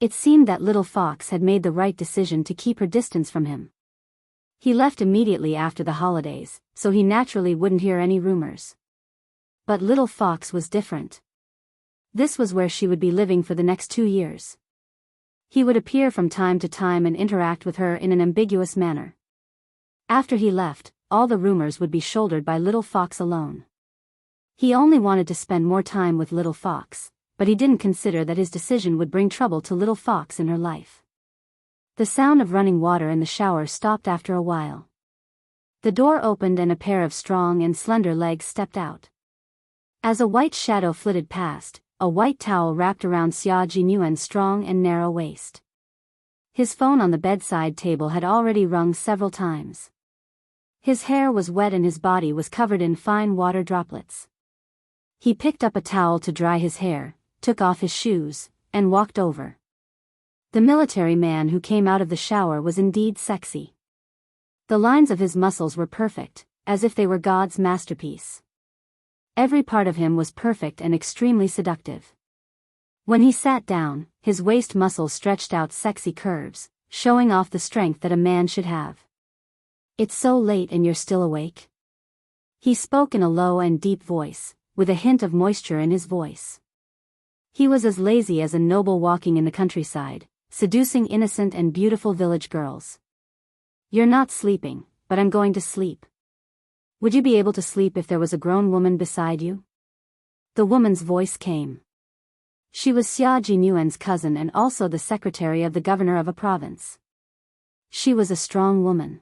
It seemed that Little Fox had made the right decision to keep her distance from him. He left immediately after the holidays, so he naturally wouldn't hear any rumors. But Little Fox was different. This was where she would be living for the next 2 years. He would appear from time to time and interact with her in an ambiguous manner. After he left, all the rumors would be shouldered by Little Fox alone. He only wanted to spend more time with Little Fox, but he didn't consider that his decision would bring trouble to Little Fox in her life. The sound of running water in the shower stopped after a while. The door opened and a pair of strong and slender legs stepped out. As a white shadow flitted past, a white towel wrapped around Xia Jinyuan's strong and narrow waist. His phone on the bedside table had already rung several times. His hair was wet and his body was covered in fine water droplets. He picked up a towel to dry his hair, took off his shoes, and walked over. The military man who came out of the shower was indeed sexy. The lines of his muscles were perfect, as if they were God's masterpiece. Every part of him was perfect and extremely seductive. When he sat down, his waist muscles stretched out sexy curves, showing off the strength that a man should have. It's so late and you're still awake? He spoke in a low and deep voice, with a hint of moisture in his voice. He was as lazy as a noble walking in the countryside, seducing innocent and beautiful village girls. You're not sleeping, but I'm going to sleep. Would you be able to sleep if there was a grown woman beside you? The woman's voice came. She was Xia Jinyuan's cousin and also the secretary of the governor of a province. She was a strong woman.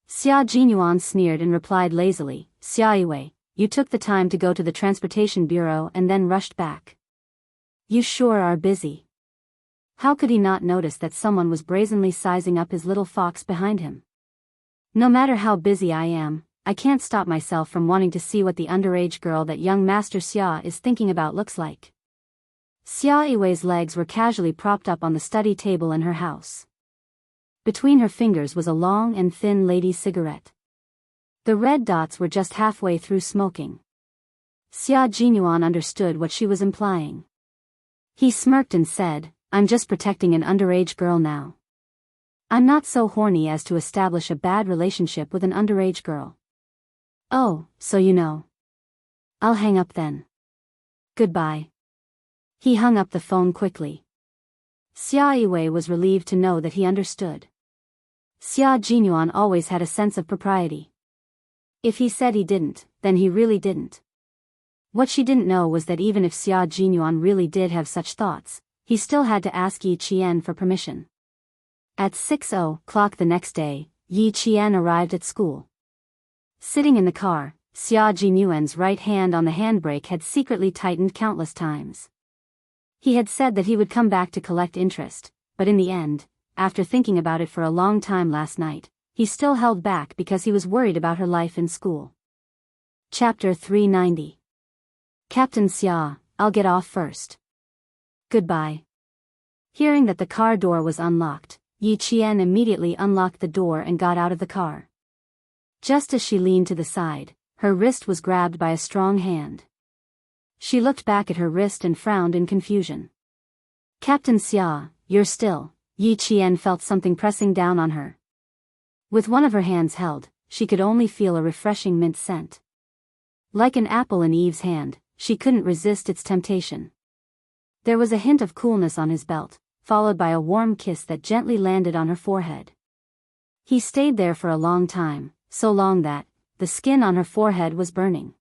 Xia Jinyuan sneered and replied lazily, "Xia Yiwei, you took the time to go to the transportation bureau and then rushed back. You sure are busy." How could he not notice that someone was brazenly sizing up his little fox behind him? "No matter how busy I am, I can't stop myself from wanting to see what the underage girl that young Master Xia is thinking about looks like." Xia Yiwei's legs were casually propped up on the study table in her house. Between her fingers was a long and thin lady's cigarette. The red dots were just halfway through smoking. Xia Jinyuan understood what she was implying. He smirked and said, "I'm just protecting an underage girl now. I'm not so horny as to establish a bad relationship with an underage girl." "Oh, so you know. I'll hang up then. Goodbye." He hung up the phone quickly. Xia Yiwei was relieved to know that he understood. Xia Jinyuan always had a sense of propriety. If he said he didn't, then he really didn't. What she didn't know was that even if Xia Jinyuan really did have such thoughts, he still had to ask Yi Qian for permission. At 6:00 the next day, Yi Qian arrived at school. Sitting in the car, Xia Jinyuan's right hand on the handbrake had secretly tightened countless times. He had said that he would come back to collect interest, but in the end, after thinking about it for a long time last night, he still held back because he was worried about her life in school. Chapter 390. "Captain Xia, I'll get off first. Goodbye." Hearing that the car door was unlocked, Yi Qian immediately unlocked the door and got out of the car. Just as she leaned to the side, her wrist was grabbed by a strong hand. She looked back at her wrist and frowned in confusion. "Captain Xia, you're still." Yi Qian felt something pressing down on her. With one of her hands held, she could only feel a refreshing mint scent. Like an apple in Eve's hand, she couldn't resist its temptation. There was a hint of coolness on his belt, followed by a warm kiss that gently landed on her forehead. He stayed there for a long time, so long that the skin on her forehead was burning.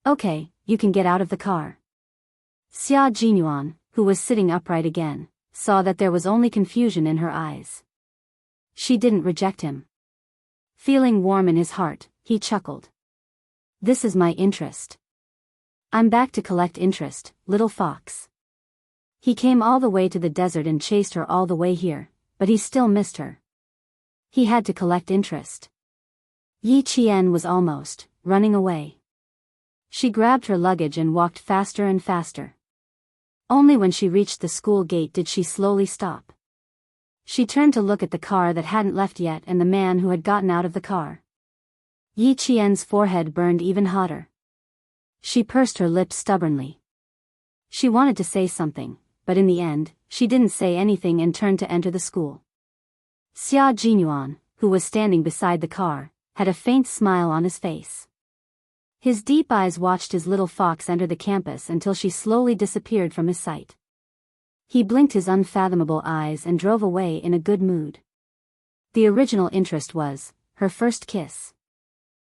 "Okay, you can get out of the car." Xia Jinyuan, who was sitting upright again, saw that there was only confusion in her eyes. She didn't reject him. Feeling warm in his heart, he chuckled. "This is my interest. I'm back to collect interest, little fox." He came all the way to the desert and chased her all the way here, but he still missed her. He had to collect interest. Yi Qian was almost running away. She grabbed her luggage and walked faster and faster. Only when she reached the school gate did she slowly stop. She turned to look at the car that hadn't left yet and the man who had gotten out of the car. Yi Qian's forehead burned even hotter. She pursed her lips stubbornly. She wanted to say something, but in the end, she didn't say anything and turned to enter the school. Xia Jinyuan, who was standing beside the car, had a faint smile on his face. His deep eyes watched his little fox enter the campus until she slowly disappeared from his sight. He blinked his unfathomable eyes and drove away in a good mood. The original interest was her first kiss.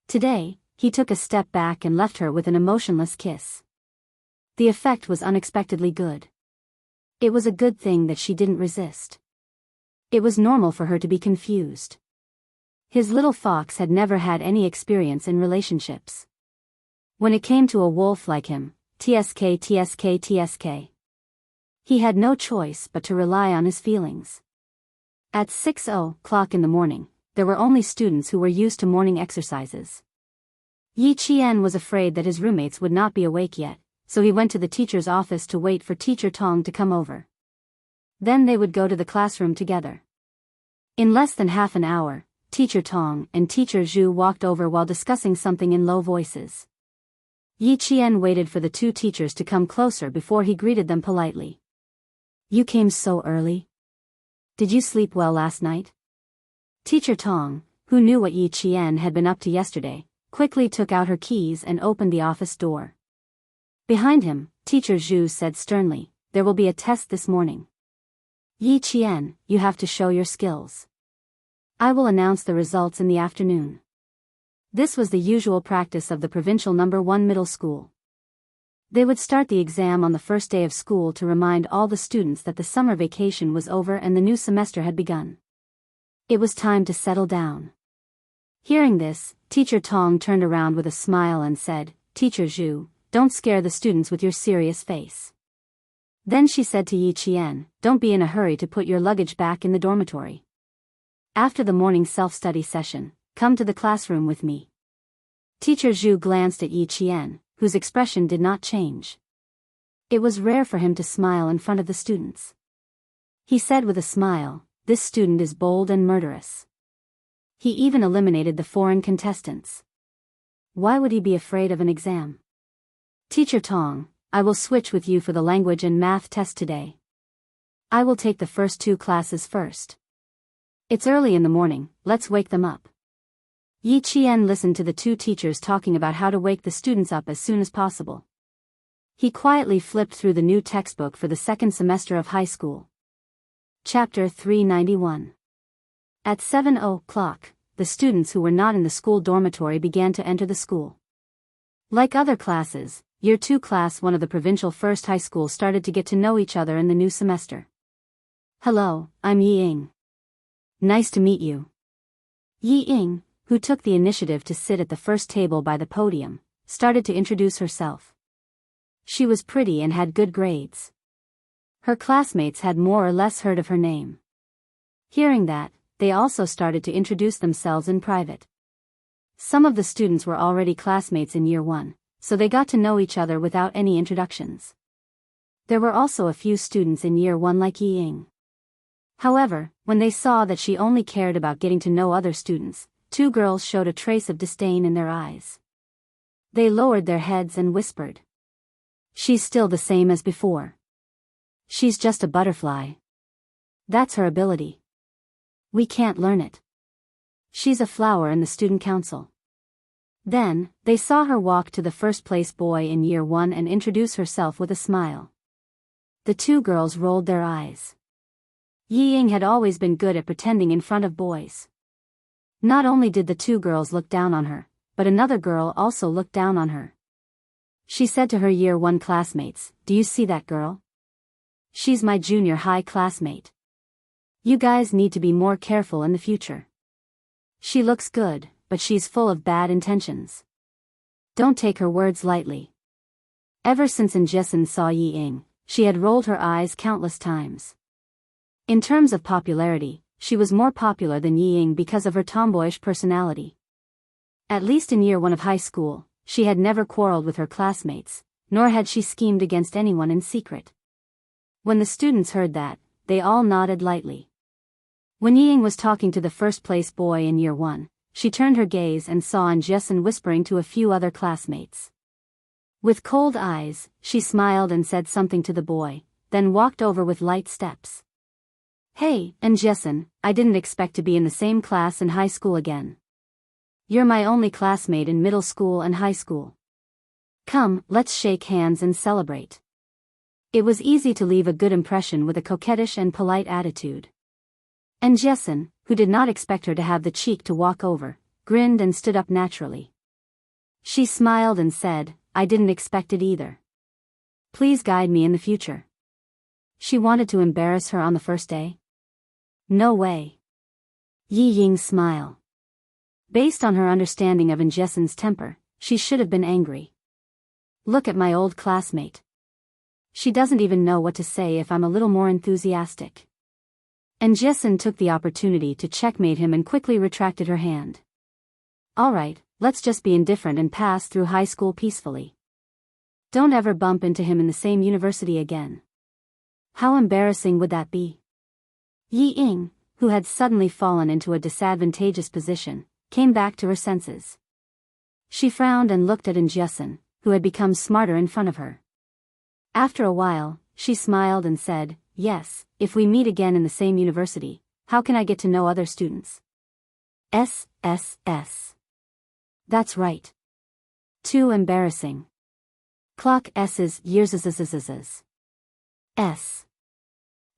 Today, he took a step back and left her with an emotionless kiss. The effect was unexpectedly good. It was a good thing that she didn't resist. It was normal for her to be confused. His little fox had never had any experience in relationships. When it came to a wolf like him, tsk. He had no choice but to rely on his feelings. At 6:00 in the morning, there were only students who were used to morning exercises. Yi Qian was afraid that his roommates would not be awake yet, so he went to the teacher's office to wait for Teacher Tong to come over. Then they would go to the classroom together. In less than half an hour, Teacher Tong and Teacher Zhu walked over while discussing something in low voices. Yi Qian waited for the two teachers to come closer before he greeted them politely. "You came so early? Did you sleep well last night?" Teacher Tong, who knew what Yi Qian had been up to yesterday, quickly took out her keys and opened the office door. Behind him, Teacher Zhu said sternly, "There will be a test this morning. Yi Qian, you have to show your skills. I will announce the results in the afternoon." This was the usual practice of the provincial No. 1 middle school. They would start the exam on the first day of school to remind all the students that the summer vacation was over and the new semester had begun. It was time to settle down. Hearing this, Teacher Tong turned around with a smile and said, "Teacher Zhu, don't scare the students with your serious face." Then she said to Yi Qian, "Don't be in a hurry to put your luggage back in the dormitory. After the morning self-study session, come to the classroom with me." Teacher Zhu glanced at Yi Qian, whose expression did not change. It was rare for him to smile in front of the students. He said with a smile, "This student is bold and murderous. He even eliminated the foreign contestants. Why would he be afraid of an exam? Teacher Tong, I will switch with you for the language and math test today. I will take the first 2 classes first. It's early in the morning, let's wake them up." Yi Qian listened to the 2 teachers talking about how to wake the students up as soon as possible. He quietly flipped through the new textbook for the second semester of high school. Chapter 391. At 7:00, the students who were not in the school dormitory began to enter the school. Like other classes, Year 2 Class 1 of the provincial first high school started to get to know each other in the new semester. "Hello, I'm Yi Ying. Nice to meet you." Yi Ying, who took the initiative to sit at the first table by the podium, started to introduce herself. She was pretty and had good grades. Her classmates had more or less heard of her name. Hearing that, they also started to introduce themselves in private. Some of the students were already classmates in Year 1, so they got to know each other without any introductions. There were also a few students in Year 1 like Yi Ying. However, when they saw that she only cared about getting to know other students, 2 girls showed a trace of disdain in their eyes. They lowered their heads and whispered, "She's still the same as before. She's just a butterfly. That's her ability. We can't learn it. She's a flower in the student council." Then, they saw her walk to the first-place boy in Year 1 and introduce herself with a smile. The 2 girls rolled their eyes. Yi Ying had always been good at pretending in front of boys. Not only did the 2 girls look down on her, but another girl also looked down on her. She said to her Year 1 classmates, "Do you see that girl? She's my junior high classmate. You guys need to be more careful in the future. She looks good, but she's full of bad intentions. Don't take her words lightly." Ever since Enchanting saw Yi Ying, she had rolled her eyes countless times. In terms of popularity, she was more popular than Yi Ying because of her tomboyish personality. At least in Year 1 of high school, she had never quarreled with her classmates, nor had she schemed against anyone in secret. When the students heard that, they all nodded lightly. When Yi Ying was talking to the first-place boy in Year 1, she turned her gaze and saw Enchanting whispering to a few other classmates. With cold eyes, she smiled and said something to the boy, then walked over with light steps. "Hey, Enchanting, I didn't expect to be in the same class in high school again. You're my only classmate in middle school and high school. Come, let's shake hands and celebrate." It was easy to leave a good impression with a coquettish and polite attitude. Enchanting, who did not expect her to have the cheek to walk over, grinned and stood up naturally. She smiled and said, "I didn't expect it either. Please guide me in the future." She wanted to embarrass her on the first day? No way. Yi Ying's smile. Based on her understanding of Enchanting's temper, she should have been angry. Look at my old classmate. She doesn't even know what to say if I'm a little more enthusiastic. Enchanting took the opportunity to checkmate him and quickly retracted her hand. "Alright, let's just be indifferent and pass through high school peacefully. Don't ever bump into him in the same university again." How embarrassing would that be? Yi Ying, who had suddenly fallen into a disadvantageous position, came back to her senses. She frowned and looked at Enchanting, who had become smarter in front of her. After a while, she smiled and said, "Yes, if we meet again in the same university, how can I get to know other students?" S. That's right. Too embarrassing. Clock S's years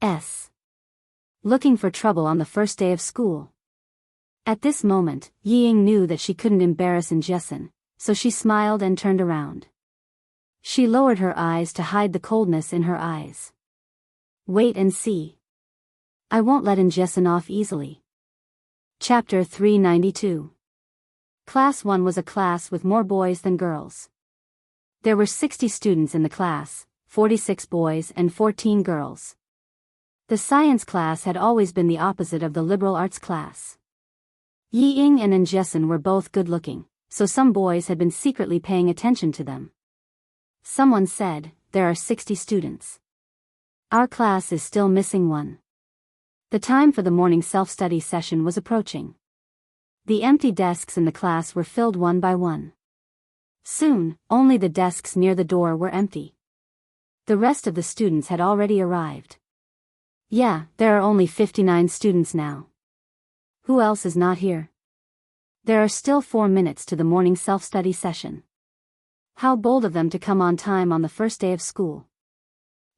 S. Looking for trouble on the first day of school. At this moment, Yi Ying knew that she couldn't embarrass Enchanting, so she smiled and turned around. She lowered her eyes to hide the coldness in her eyes. Wait and see. I won't let Enchanting off easily. Chapter 392. Class 1 was a class with more boys than girls. There were 60 students in the class, 46 boys and 14 girls. The science class had always been the opposite of the liberal arts class. Yi Ying and Enchanting were both good-looking, so some boys had been secretly paying attention to them. Someone said, "There are 60 students. Our class is still missing one." The time for the morning self-study session was approaching. The empty desks in the class were filled one by one. Soon, only the desks near the door were empty. The rest of the students had already arrived. Yeah, there are only 59 students now. Who else is not here? There are still 4 minutes to the morning self-study session. How bold of them to come on time on the first day of school.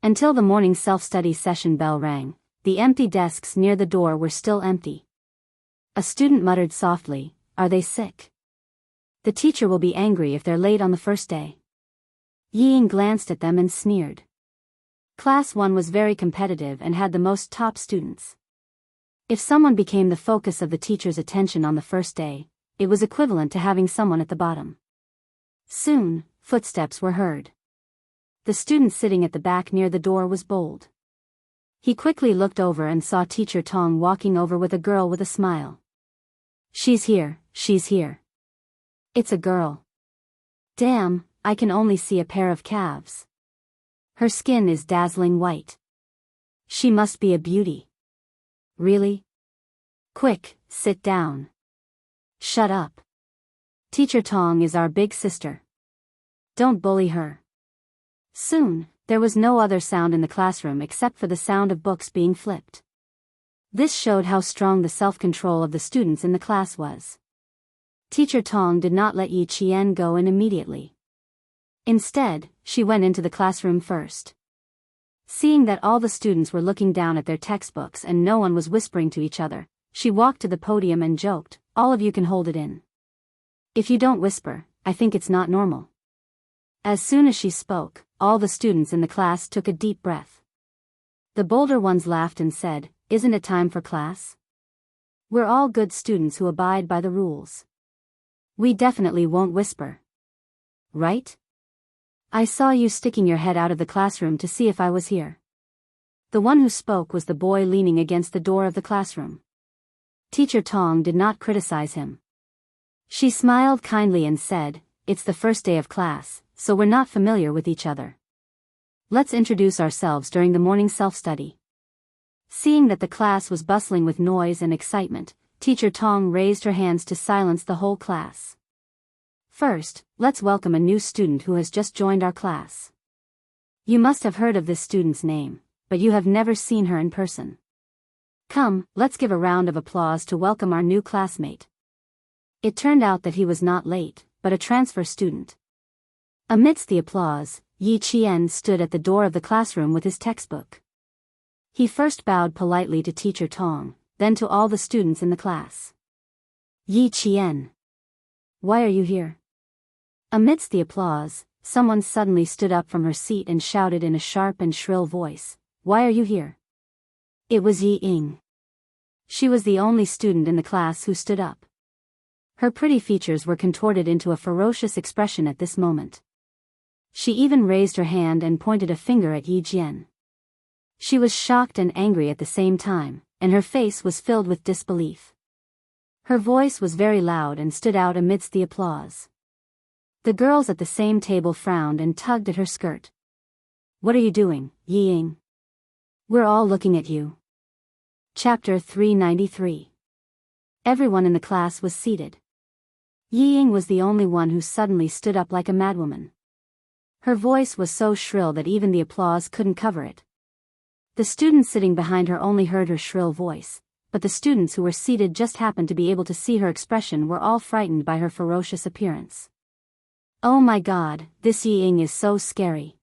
Until the morning self-study session bell rang, the empty desks near the door were still empty. A student muttered softly, "Are they sick? The teacher will be angry if they're late on the first day." Yi Ying glanced at them and sneered. Class 1 was very competitive and had the most top students. If someone became the focus of the teacher's attention on the first day, it was equivalent to having someone at the bottom. Soon, footsteps were heard. The student sitting at the back near the door was bold. He quickly looked over and saw Teacher Tong walking over with a girl with a smile. She's here. It's a girl. Damn, I can only see a pair of calves. Her skin is dazzling white. She must be a beauty. Really? Quick, sit down. Shut up. Teacher Tong is our big sister. Don't bully her. Soon, there was no other sound in the classroom except for the sound of books being flipped. This showed how strong the self-control of the students in the class was. Teacher Tong did not let Yi Qian go in immediately. Instead, she went into the classroom first. Seeing that all the students were looking down at their textbooks and no one was whispering to each other, she walked to the podium and joked, "All of you can hold it in. If you don't whisper, I think it's not normal." As soon as she spoke, all the students in the class took a deep breath. The bolder ones laughed and said, "Isn't it time for class? We're all good students who abide by the rules. We definitely won't whisper. Right? I saw you sticking your head out of the classroom to see if I was here." The one who spoke was the boy leaning against the door of the classroom. Teacher Tong did not criticize him. She smiled kindly and said, "It's the first day of class, so we're not familiar with each other. Let's introduce ourselves during the morning self-study." Seeing that the class was bustling with noise and excitement, Teacher Tong raised her hands to silence the whole class. "First, let's welcome a new student who has just joined our class. You must have heard of this student's name, but you have never seen her in person. Come, let's give a round of applause to welcome our new classmate." It turned out that he was not late, but a transfer student. Amidst the applause, Yi Qian stood at the door of the classroom with his textbook. He first bowed politely to Teacher Tong, then to all the students in the class. "Yi Qian. Why are you here?" Amidst the applause, someone suddenly stood up from her seat and shouted in a sharp and shrill voice, "Why are you here?" It was Yi Ying. She was the only student in the class who stood up. Her pretty features were contorted into a ferocious expression at this moment. She even raised her hand and pointed a finger at Yi Jian. She was shocked and angry at the same time, and her face was filled with disbelief. Her voice was very loud and stood out amidst the applause. The girls at the same table frowned and tugged at her skirt. "What are you doing, Yi Ying? We're all looking at you." Chapter 393. Everyone in the class was seated. Yi Ying was the only one who suddenly stood up like a madwoman. Her voice was so shrill that even the applause couldn't cover it. The students sitting behind her only heard her shrill voice, but the students who were seated just happened to be able to see her expression were all frightened by her ferocious appearance. "Oh my God, this Yi Ying is so scary.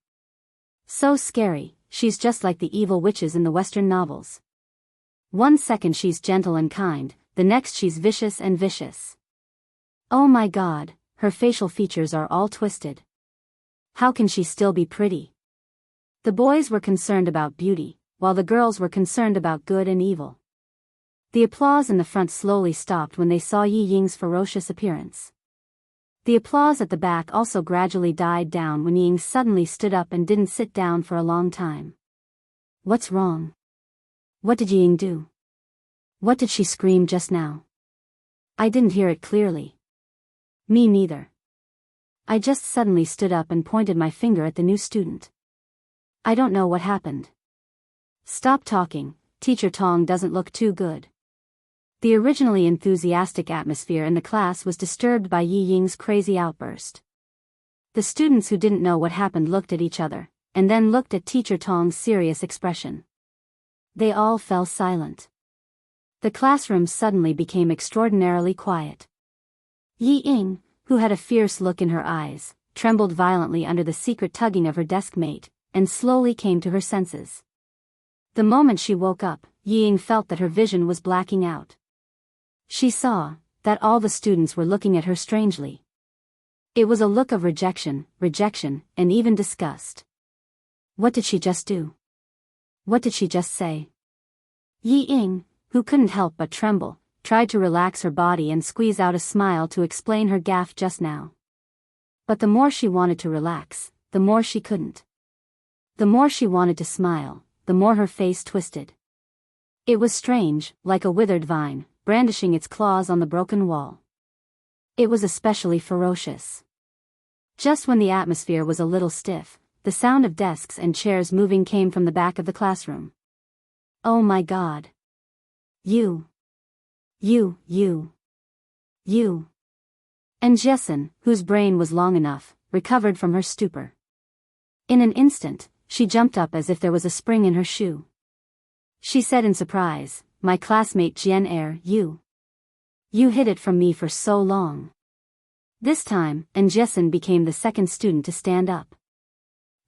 So scary, she's just like the evil witches in the Western novels. One second she's gentle and kind, the next she's vicious and vicious. Oh my God, her facial features are all twisted. How can she still be pretty? The boys were concerned about beauty, while the girls were concerned about good and evil. The applause in the front slowly stopped when they saw Yi Ying's ferocious appearance. The applause at the back also gradually died down when Yi Ying suddenly stood up and didn't sit down for a long time. What's wrong? What did Yi Ying do? What did she scream just now? I didn't hear it clearly. Me neither. I just suddenly stood up and pointed my finger at the new student. I don't know what happened. Stop talking, Teacher Tong doesn't look too good. The originally enthusiastic atmosphere in the class was disturbed by Yi Ying's crazy outburst. The students who didn't know what happened looked at each other, and then looked at Teacher Tong's serious expression. They all fell silent. The classroom suddenly became extraordinarily quiet. Yi Ying, who had a fierce look in her eyes, trembled violently under the secret tugging of her desk mate, and slowly came to her senses. The moment she woke up, Yi Ying felt that her vision was blacking out. She saw that all the students were looking at her strangely. It was a look of rejection, and even disgust. What did she just do? What did she just say? Yi Ying, who couldn't help but tremble, tried to relax her body and squeeze out a smile to explain her gaffe just now. But the more she wanted to relax, the more she couldn't. The more she wanted to smile, the more her face twisted. It was strange, like a withered vine, brandishing its claws on the broken wall. It was especially ferocious. Just when the atmosphere was a little stiff, the sound of desks and chairs moving came from the back of the classroom. Oh my God. You. And Jessin, whose brain was long enough, recovered from her stupor. In an instant, she jumped up as if there was a spring in her shoe. She said in surprise, "My classmate Jian you. You hid it from me for so long." This time, Jessin became the second student to stand up.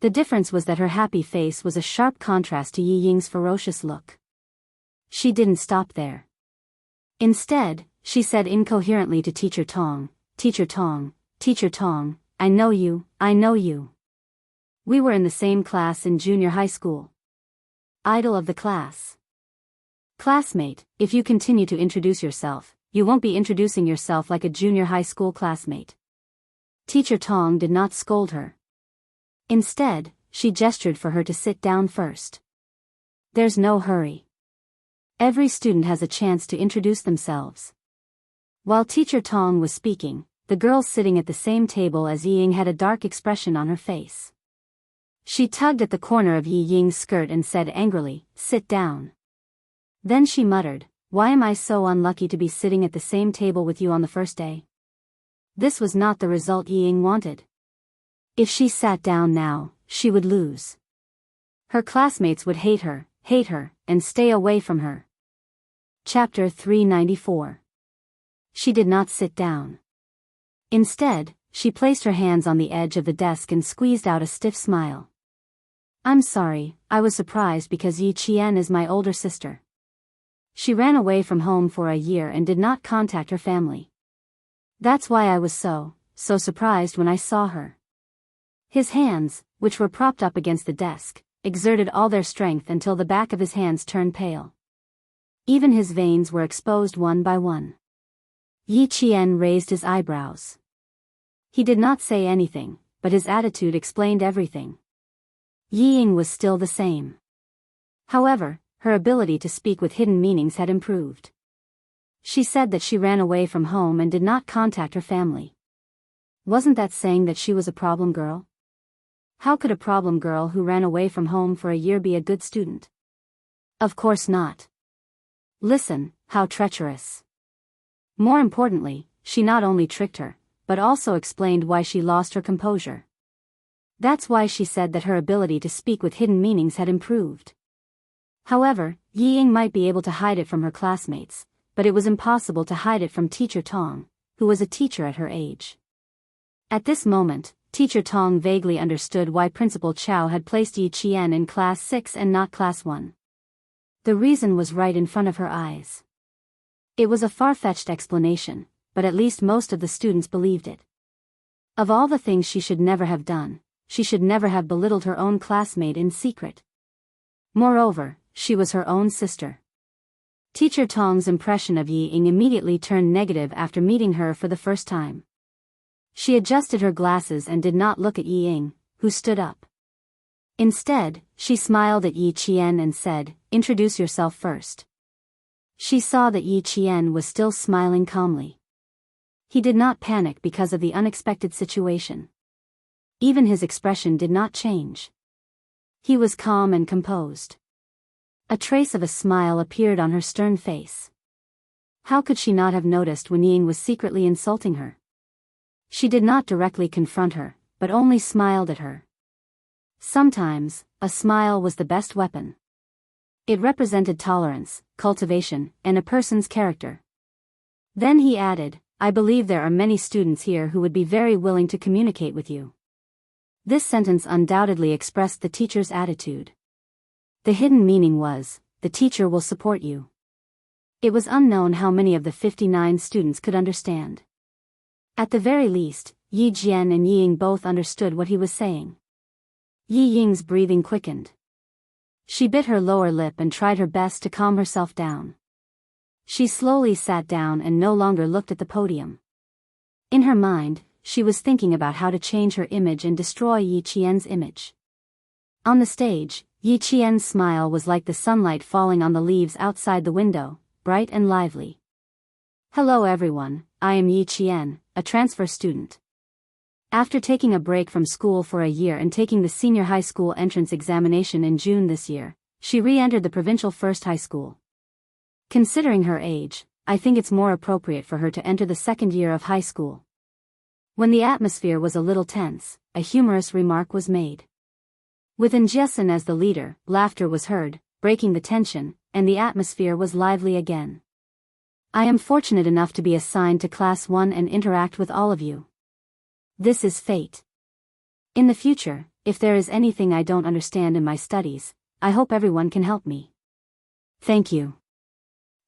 The difference was that her happy face was a sharp contrast to Yi Ying's ferocious look. She didn't stop there. Instead, she said incoherently to Teacher Tong, Teacher Tong, I know you. We were in the same class in junior high school. Idol of the class. Classmate, if you continue to introduce yourself, you won't be introducing yourself like a junior high school classmate. Teacher Tong did not scold her. Instead, she gestured for her to sit down first. There's no hurry. Every student has a chance to introduce themselves. While Teacher Tong was speaking, the girl sitting at the same table as Yi Ying had a dark expression on her face. She tugged at the corner of Yi Ying's skirt and said angrily, "Sit down." Then she muttered, "Why am I so unlucky to be sitting at the same table with you on the first day?" This was not the result Yi Ying wanted. If she sat down now, she would lose. Her classmates would hate her, and stay away from her. Chapter 394. She did not sit down. Instead, she placed her hands on the edge of the desk and squeezed out a stiff smile. "I'm sorry, I was surprised because Yi Qian is my older sister. She ran away from home for a year and did not contact her family. That's why I was so surprised when I saw her." His hands, which were propped up against the desk, exerted all their strength until the back of his hands turned pale. Even his veins were exposed one by one. Yi Qian raised his eyebrows. He did not say anything, but his attitude explained everything. Yi Ying was still the same. However, her ability to speak with hidden meanings had improved. She said that she ran away from home and did not contact her family. Wasn't that saying that she was a problem girl? How could a problem girl who ran away from home for a year be a good student? Of course not. Listen, how treacherous. More importantly, she not only tricked her, but also explained why she lost her composure. That's why she said that her ability to speak with hidden meanings had improved. However, Yi Ying might be able to hide it from her classmates, but it was impossible to hide it from Teacher Tong, who was a teacher at her age. At this moment, Teacher Tong vaguely understood why Principal Chow had placed Yi Qian in Class 6 and not Class 1. The reason was right in front of her eyes. It was a far-fetched explanation, but at least most of the students believed it. Of all the things she should never have done, she should never have belittled her own classmate in secret. Moreover, she was her own sister. Teacher Tong's impression of Yi Ying immediately turned negative after meeting her for the first time. She adjusted her glasses and did not look at Yi Ying, who stood up. Instead, she smiled at Yi Qian and said, "Introduce yourself first." She saw that Yi Qian was still smiling calmly. He did not panic because of the unexpected situation. Even his expression did not change. He was calm and composed. A trace of a smile appeared on her stern face. How could she not have noticed when Yi Ying was secretly insulting her? She did not directly confront her, but only smiled at her. Sometimes, a smile was the best weapon. It represented tolerance, cultivation, and a person's character. Then he added, "I believe there are many students here who would be very willing to communicate with you." This sentence undoubtedly expressed the teacher's attitude. The hidden meaning was, the teacher will support you. It was unknown how many of the 59 students could understand. At the very least, Yi Jian and Yi Ying both understood what he was saying. Yi Ying's breathing quickened. She bit her lower lip and tried her best to calm herself down. She slowly sat down and no longer looked at the podium. In her mind, she was thinking about how to change her image and destroy Yi Qian's image. On the stage, Yi Qian's smile was like the sunlight falling on the leaves outside the window, bright and lively. "Hello everyone, I am Yi Qian, a transfer student. After taking a break from school for a year and taking the senior high school entrance examination in June this year, she re-entered the provincial first high school. Considering her age, I think it's more appropriate for her to enter the second year of high school." When the atmosphere was a little tense, a humorous remark was made. With Enchanting as the leader, laughter was heard, breaking the tension, and the atmosphere was lively again. "I am fortunate enough to be assigned to Class 1 and interact with all of you. This is fate. In the future, if there is anything I don't understand in my studies, I hope everyone can help me. Thank you."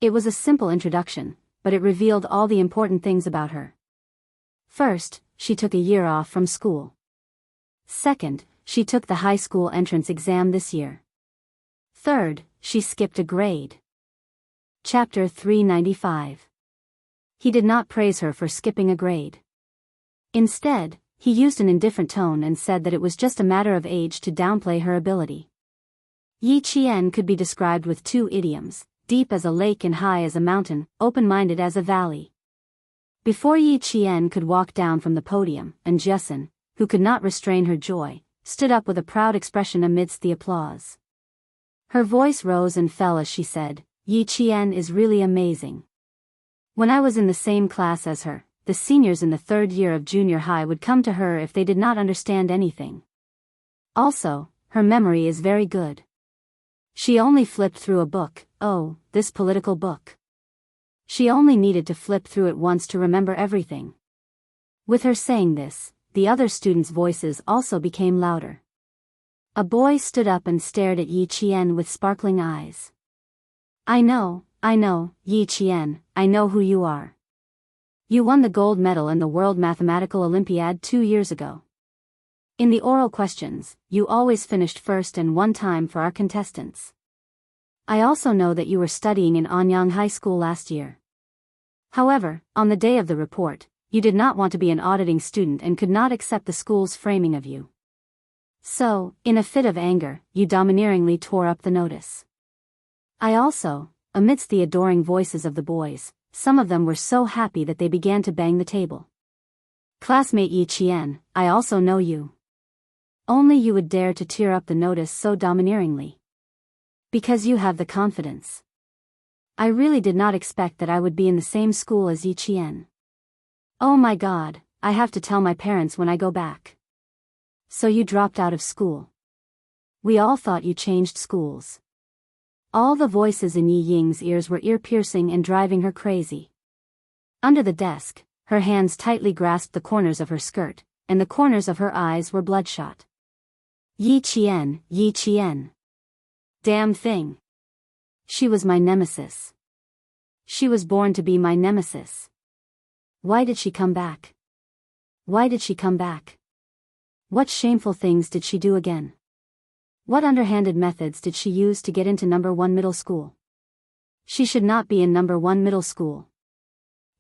It was a simple introduction, but it revealed all the important things about her. First, she took a year off from school. Second, she took the high school entrance exam this year. Third, she skipped a grade. Chapter 395. He did not praise her for skipping a grade. Instead, he used an indifferent tone and said that it was just a matter of age to downplay her ability. Yi Qian could be described with two idioms, deep as a lake and high as a mountain, open-minded as a valley. Before Yi Qian could walk down from the podium, Enchanting, who could not restrain her joy, stood up with a proud expression amidst the applause. Her voice rose and fell as she said, "Yi Qian is really amazing. When I was in the same class as her, the seniors in the third year of junior high would come to her if they did not understand anything. Also, her memory is very good. She only flipped through a book, oh, this political book. She only needed to flip through it once to remember everything." With her saying this, the other students' voices also became louder. A boy stood up and stared at Yi Qian with sparkling eyes. I know, Yi Qian, I know who you are. You won the gold medal in the World Mathematical Olympiad 2 years ago. In the oral questions, you always finished first and one time for our contestants. I also know that you were studying in Anyang High School last year. However, on the day of the report, you did not want to be an auditing student and could not accept the school's framing of you. So, in a fit of anger, you domineeringly tore up the notice. I also, amidst the adoring voices of the boys, some of them were so happy that they began to bang the table. Classmate Yi Qian, I also know you. Only you would dare to tear up the notice so domineeringly. Because you have the confidence. I really did not expect that I would be in the same school as Yi Qian. Oh my God, I have to tell my parents when I go back. So you dropped out of school. We all thought you changed schools. All the voices in Yi Ying's ears were ear-piercing and driving her crazy. Under the desk, her hands tightly grasped the corners of her skirt, and the corners of her eyes were bloodshot. Yi Qian, Yi Qian. Damn thing. She was my nemesis. She was born to be my nemesis. Why did she come back? Why did she come back? What shameful things did she do again? What underhanded methods did she use to get into number 1 middle school? She should not be in number 1 middle school.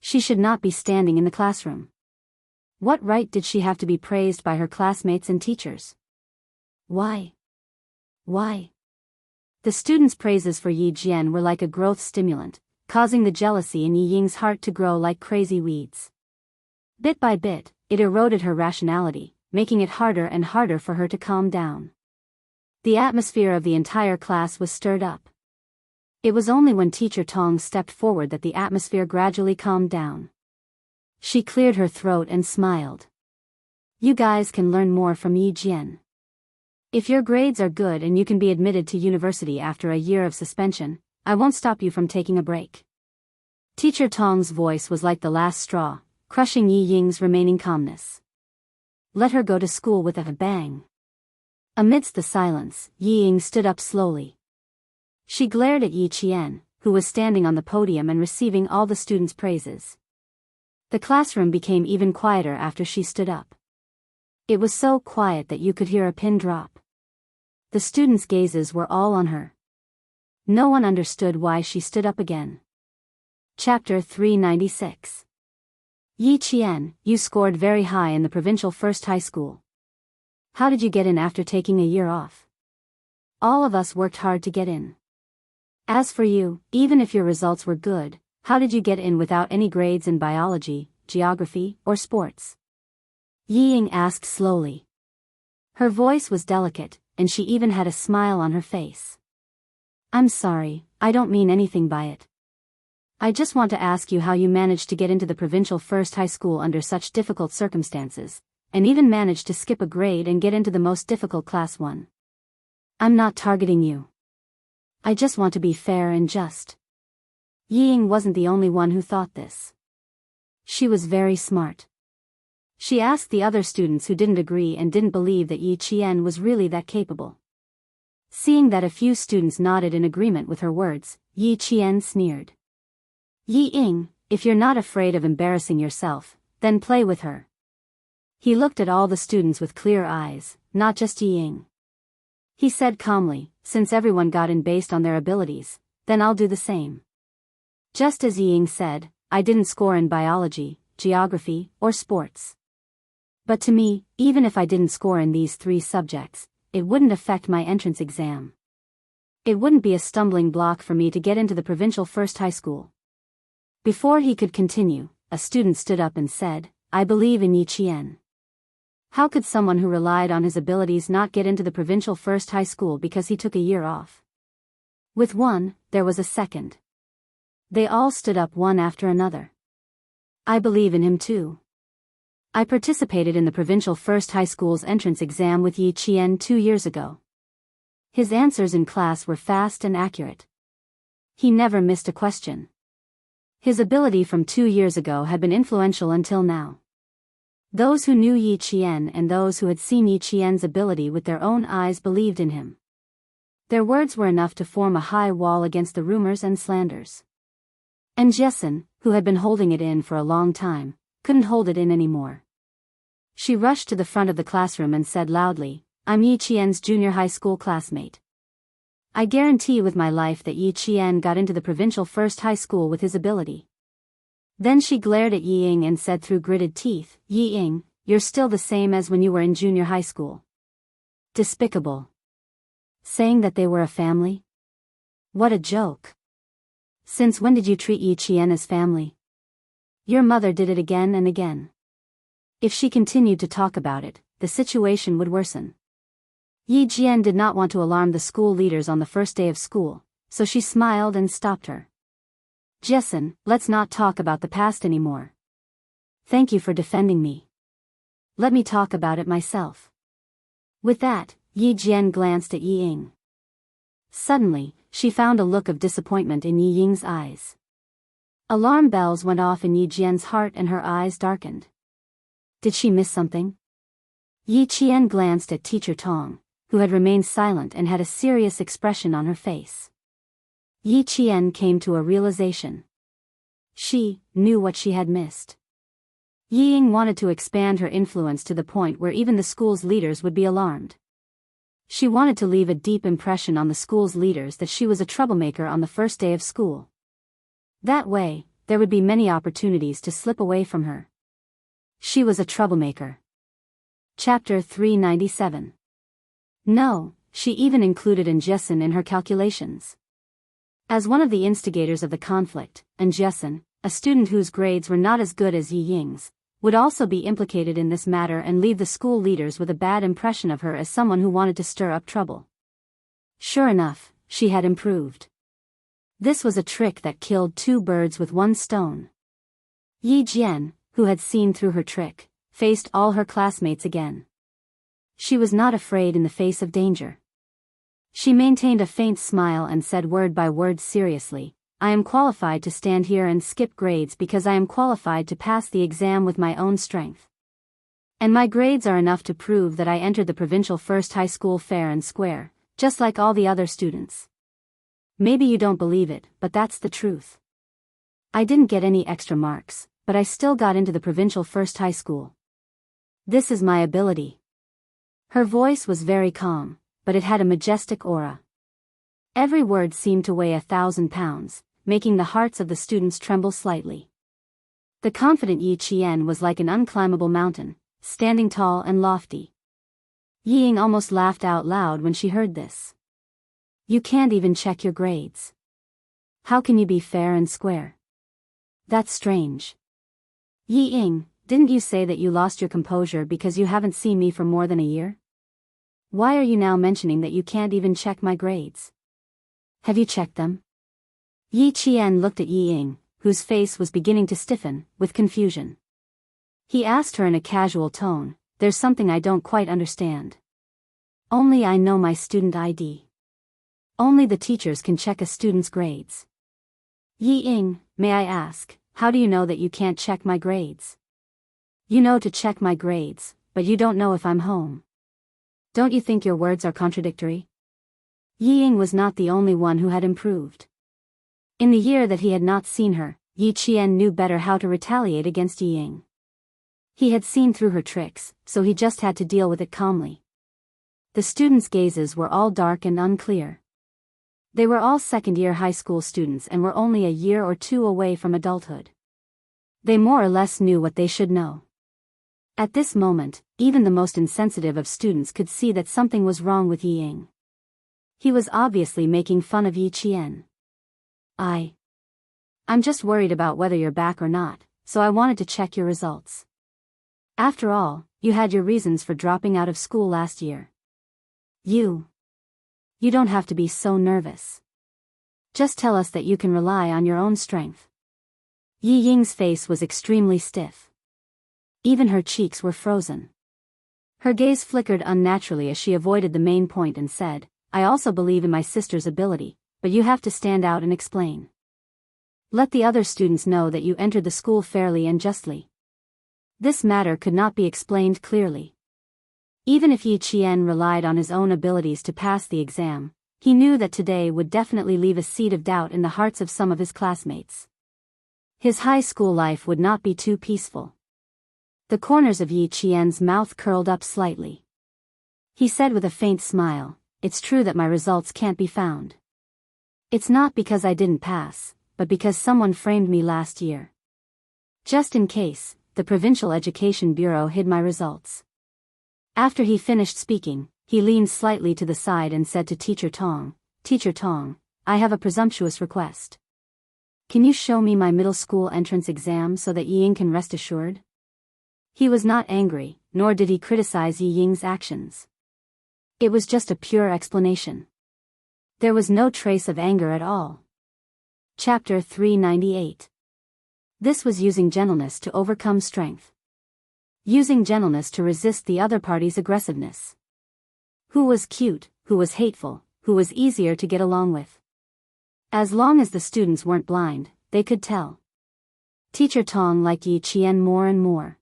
She should not be standing in the classroom. What right did she have to be praised by her classmates and teachers? Why? Why? The students' praises for Yi Jian were like a growth stimulant, causing the jealousy in Yi Ying's heart to grow like crazy weeds. Bit by bit, it eroded her rationality, making it harder and harder for her to calm down. The atmosphere of the entire class was stirred up. It was only when Teacher Tong stepped forward that the atmosphere gradually calmed down. She cleared her throat and smiled. You guys can learn more from Yi Jian. If your grades are good and you can be admitted to university after a year of suspension, I won't stop you from taking a break. Teacher Tong's voice was like the last straw, crushing Yi Ying's remaining calmness. Let her go to school with a bang. Amidst the silence, Yi Ying stood up slowly. She glared at Yi Qian, who was standing on the podium and receiving all the students' praises. The classroom became even quieter after she stood up. It was so quiet that you could hear a pin drop. The students' gazes were all on her. No one understood why she stood up again. Chapter 396. Yi Qian, you scored very high in the provincial first high school. How did you get in after taking a year off? All of us worked hard to get in. As for you, even if your results were good, how did you get in without any grades in biology, geography, or sports? Yi Ying asked slowly. Her voice was delicate, and she even had a smile on her face. I'm sorry, I don't mean anything by it. I just want to ask you how you managed to get into the provincial first high school under such difficult circumstances, and even managed to skip a grade and get into the most difficult class 1. I'm not targeting you. I just want to be fair and just. Yi Ying wasn't the only one who thought this. She was very smart. She asked the other students who didn't agree and didn't believe that Yi Qian was really that capable. Seeing that a few students nodded in agreement with her words, Yi Qian sneered. Yi Ying, if you're not afraid of embarrassing yourself, then play with her. He looked at all the students with clear eyes, not just Yi Ying. He said calmly, since everyone got in based on their abilities, then I'll do the same. Just as Yi Ying said, I didn't score in biology, geography, or sports. But to me, even if I didn't score in these 3 subjects, it wouldn't affect my entrance exam. It wouldn't be a stumbling block for me to get into the provincial first high school. Before he could continue, a student stood up and said, I believe in Yi Qian. How could someone who relied on his abilities not get into the provincial first high school because he took a year off? With one, there was a second. They all stood up one after another. I believe in him too. I participated in the provincial first high school's entrance exam with Yi Qian 2 years ago. His answers in class were fast and accurate. He never missed a question. His ability from 2 years ago had been influential until now. Those who knew Yi Qian and those who had seen Yi Qian's ability with their own eyes believed in him. Their words were enough to form a high wall against the rumors and slanders. And Jessen, who had been holding it in for a long time, couldn't hold it in anymore. She rushed to the front of the classroom and said loudly, I'm Yi Qian's junior high school classmate. I guarantee with my life that Yi Qian got into the provincial first high school with his ability. Then she glared at Yi Ying and said through gritted teeth, Yi Ying, you're still the same as when you were in junior high school. Despicable. Saying that they were a family? What a joke. Since when did you treat Yi Qian as family? Your mother did it again and again. If she continued to talk about it, the situation would worsen. Yi Jian did not want to alarm the school leaders on the first day of school, so she smiled and stopped her. Jessen, let's not talk about the past anymore. Thank you for defending me. Let me talk about it myself. With that, Yi Jian glanced at Yi Ying. Suddenly, she found a look of disappointment in Yi Ying's eyes. Alarm bells went off in Yi Jian's heart and her eyes darkened. Did she miss something? Yi Qian glanced at Teacher Tong, who had remained silent and had a serious expression on her face. Yi Qian came to a realization. She knew what she had missed. Yi Ying wanted to expand her influence to the point where even the school's leaders would be alarmed. She wanted to leave a deep impression on the school's leaders that she was a troublemaker on the first day of school. That way, there would be many opportunities to slip away from her. She was a troublemaker. Chapter 397. No, she even included Enchanting in her calculations. As one of the instigators of the conflict, Enchanting, a student whose grades were not as good as Yi Ying's, would also be implicated in this matter and leave the school leaders with a bad impression of her as someone who wanted to stir up trouble. Sure enough, she had improved. This was a trick that killed two birds with one stone. Yi Jian, who had seen through her trick, faced all her classmates again. She was not afraid in the face of danger. She maintained a faint smile and said word by word seriously, I am qualified to stand here and skip grades because I am qualified to pass the exam with my own strength. And my grades are enough to prove that I entered the provincial first high school fair and square, just like all the other students. Maybe you don't believe it, but that's the truth. I didn't get any extra marks, but I still got into the provincial first high school. This is my ability. Her voice was very calm, but it had a majestic aura. Every word seemed to weigh 1,000 pounds, making the hearts of the students tremble slightly. The confident Yi Qian was like an unclimbable mountain, standing tall and lofty. Yi Ying almost laughed out loud when she heard this. You can't even check your grades. How can you be fair and square? That's strange. Yi Ying, didn't you say that you lost your composure because you haven't seen me for more than a year? Why are you now mentioning that you can't even check my grades? Have you checked them? Yi Qian looked at Yi Ying, whose face was beginning to stiffen, with confusion. He asked her in a casual tone, there's something I don't quite understand. Only I know my student ID. Only the teachers can check a student's grades. Yi Ying, may I ask, how do you know that you can't check my grades? You know to check my grades, but you don't know if I'm home. Don't you think your words are contradictory? Yi Ying was not the only one who had improved. In the year that he had not seen her, Yi Qian knew better how to retaliate against Yi Ying. He had seen through her tricks, so he just had to deal with it calmly. The students' gazes were all dark and unclear. They were all second-year high school students and were only a year or two away from adulthood. They more or less knew what they should know. At this moment, even the most insensitive of students could see that something was wrong with Yi Ying. He was obviously making fun of Yi Qian. I'm just worried about whether you're back or not, so I wanted to check your results. After all, you had your reasons for dropping out of school last year. You don't have to be so nervous. Just tell us that you can rely on your own strength. Yi Ying's face was extremely stiff. Even her cheeks were frozen. Her gaze flickered unnaturally as she avoided the main point and said, I also believe in my sister's ability, but you have to stand out and explain. Let the other students know that you entered the school fairly and justly. This matter could not be explained clearly. Even if Yi Qian relied on his own abilities to pass the exam, he knew that today would definitely leave a seed of doubt in the hearts of some of his classmates. His high school life would not be too peaceful. The corners of Yi Qian's mouth curled up slightly. He said with a faint smile, It's true that my results can't be found. It's not because I didn't pass, but because someone framed me last year. Just in case, the Provincial Education Bureau hid my results. After he finished speaking, he leaned slightly to the side and said to Teacher Tong, Teacher Tong, I have a presumptuous request. Can you show me my middle school entrance exam so that Yi Ying can rest assured? He was not angry, nor did he criticize Yi Ying's actions. It was just a pure explanation. There was no trace of anger at all. Chapter 398. This was using gentleness to overcome strength. Using gentleness to resist the other party's aggressiveness. Who was cute, who was hateful, who was easier to get along with. As long as the students weren't blind, they could tell. Teacher Tong liked Yi Qian more and more.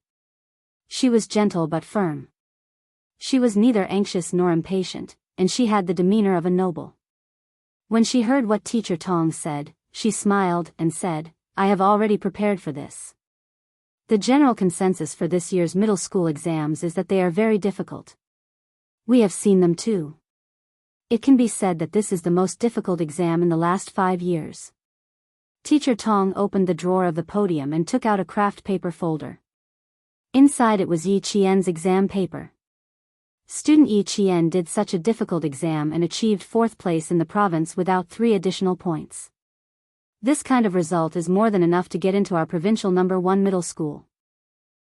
She was gentle but firm. She was neither anxious nor impatient, and she had the demeanor of a noble. When she heard what Teacher Tong said, she smiled and said, I have already prepared for this. The general consensus for this year's middle school exams is that they are very difficult. We have seen them too. It can be said that this is the most difficult exam in the last 5 years. Teacher Tong opened the drawer of the podium and took out a craft paper folder. Inside it was Yi Qian's exam paper. Student Yi Qian did such a difficult exam and achieved 4th place in the province without 3 additional points. This kind of result is more than enough to get into our provincial number 1 middle school.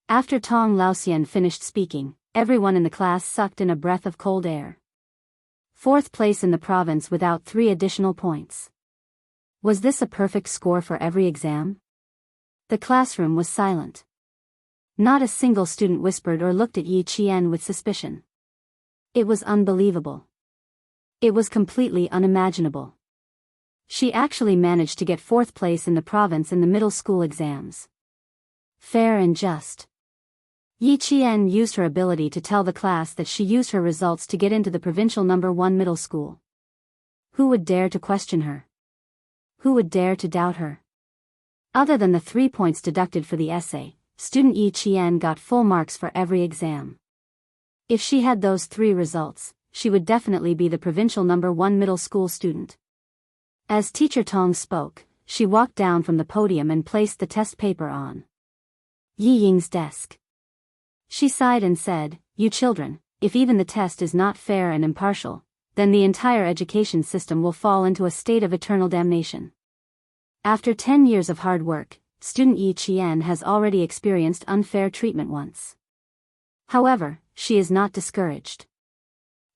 After Tong Laoxian finished speaking, everyone in the class sucked in a breath of cold air. 4th place in the province without 3 additional points. Was this a perfect score for every exam? The classroom was silent. Not a single student whispered or looked at Yi Qian with suspicion. It was unbelievable. It was completely unimaginable. She actually managed to get 4th place in the province in the middle school exams. Fair and just. Yi Qian used her ability to tell the class that she used her results to get into the provincial number 1 middle school. Who would dare to question her? Who would dare to doubt her? Other than the 3 points deducted for the essay, student Yi Qian got full marks for every exam. If she had those 3 results, she would definitely be the provincial number 1 middle school student. As Teacher Tong spoke, she walked down from the podium and placed the test paper on Yi Ying's desk. She sighed and said, "You children, if even the test is not fair and impartial, then the entire education system will fall into a state of eternal damnation." After 10 years of hard work, student Yi Qian has already experienced unfair treatment once. However, she is not discouraged.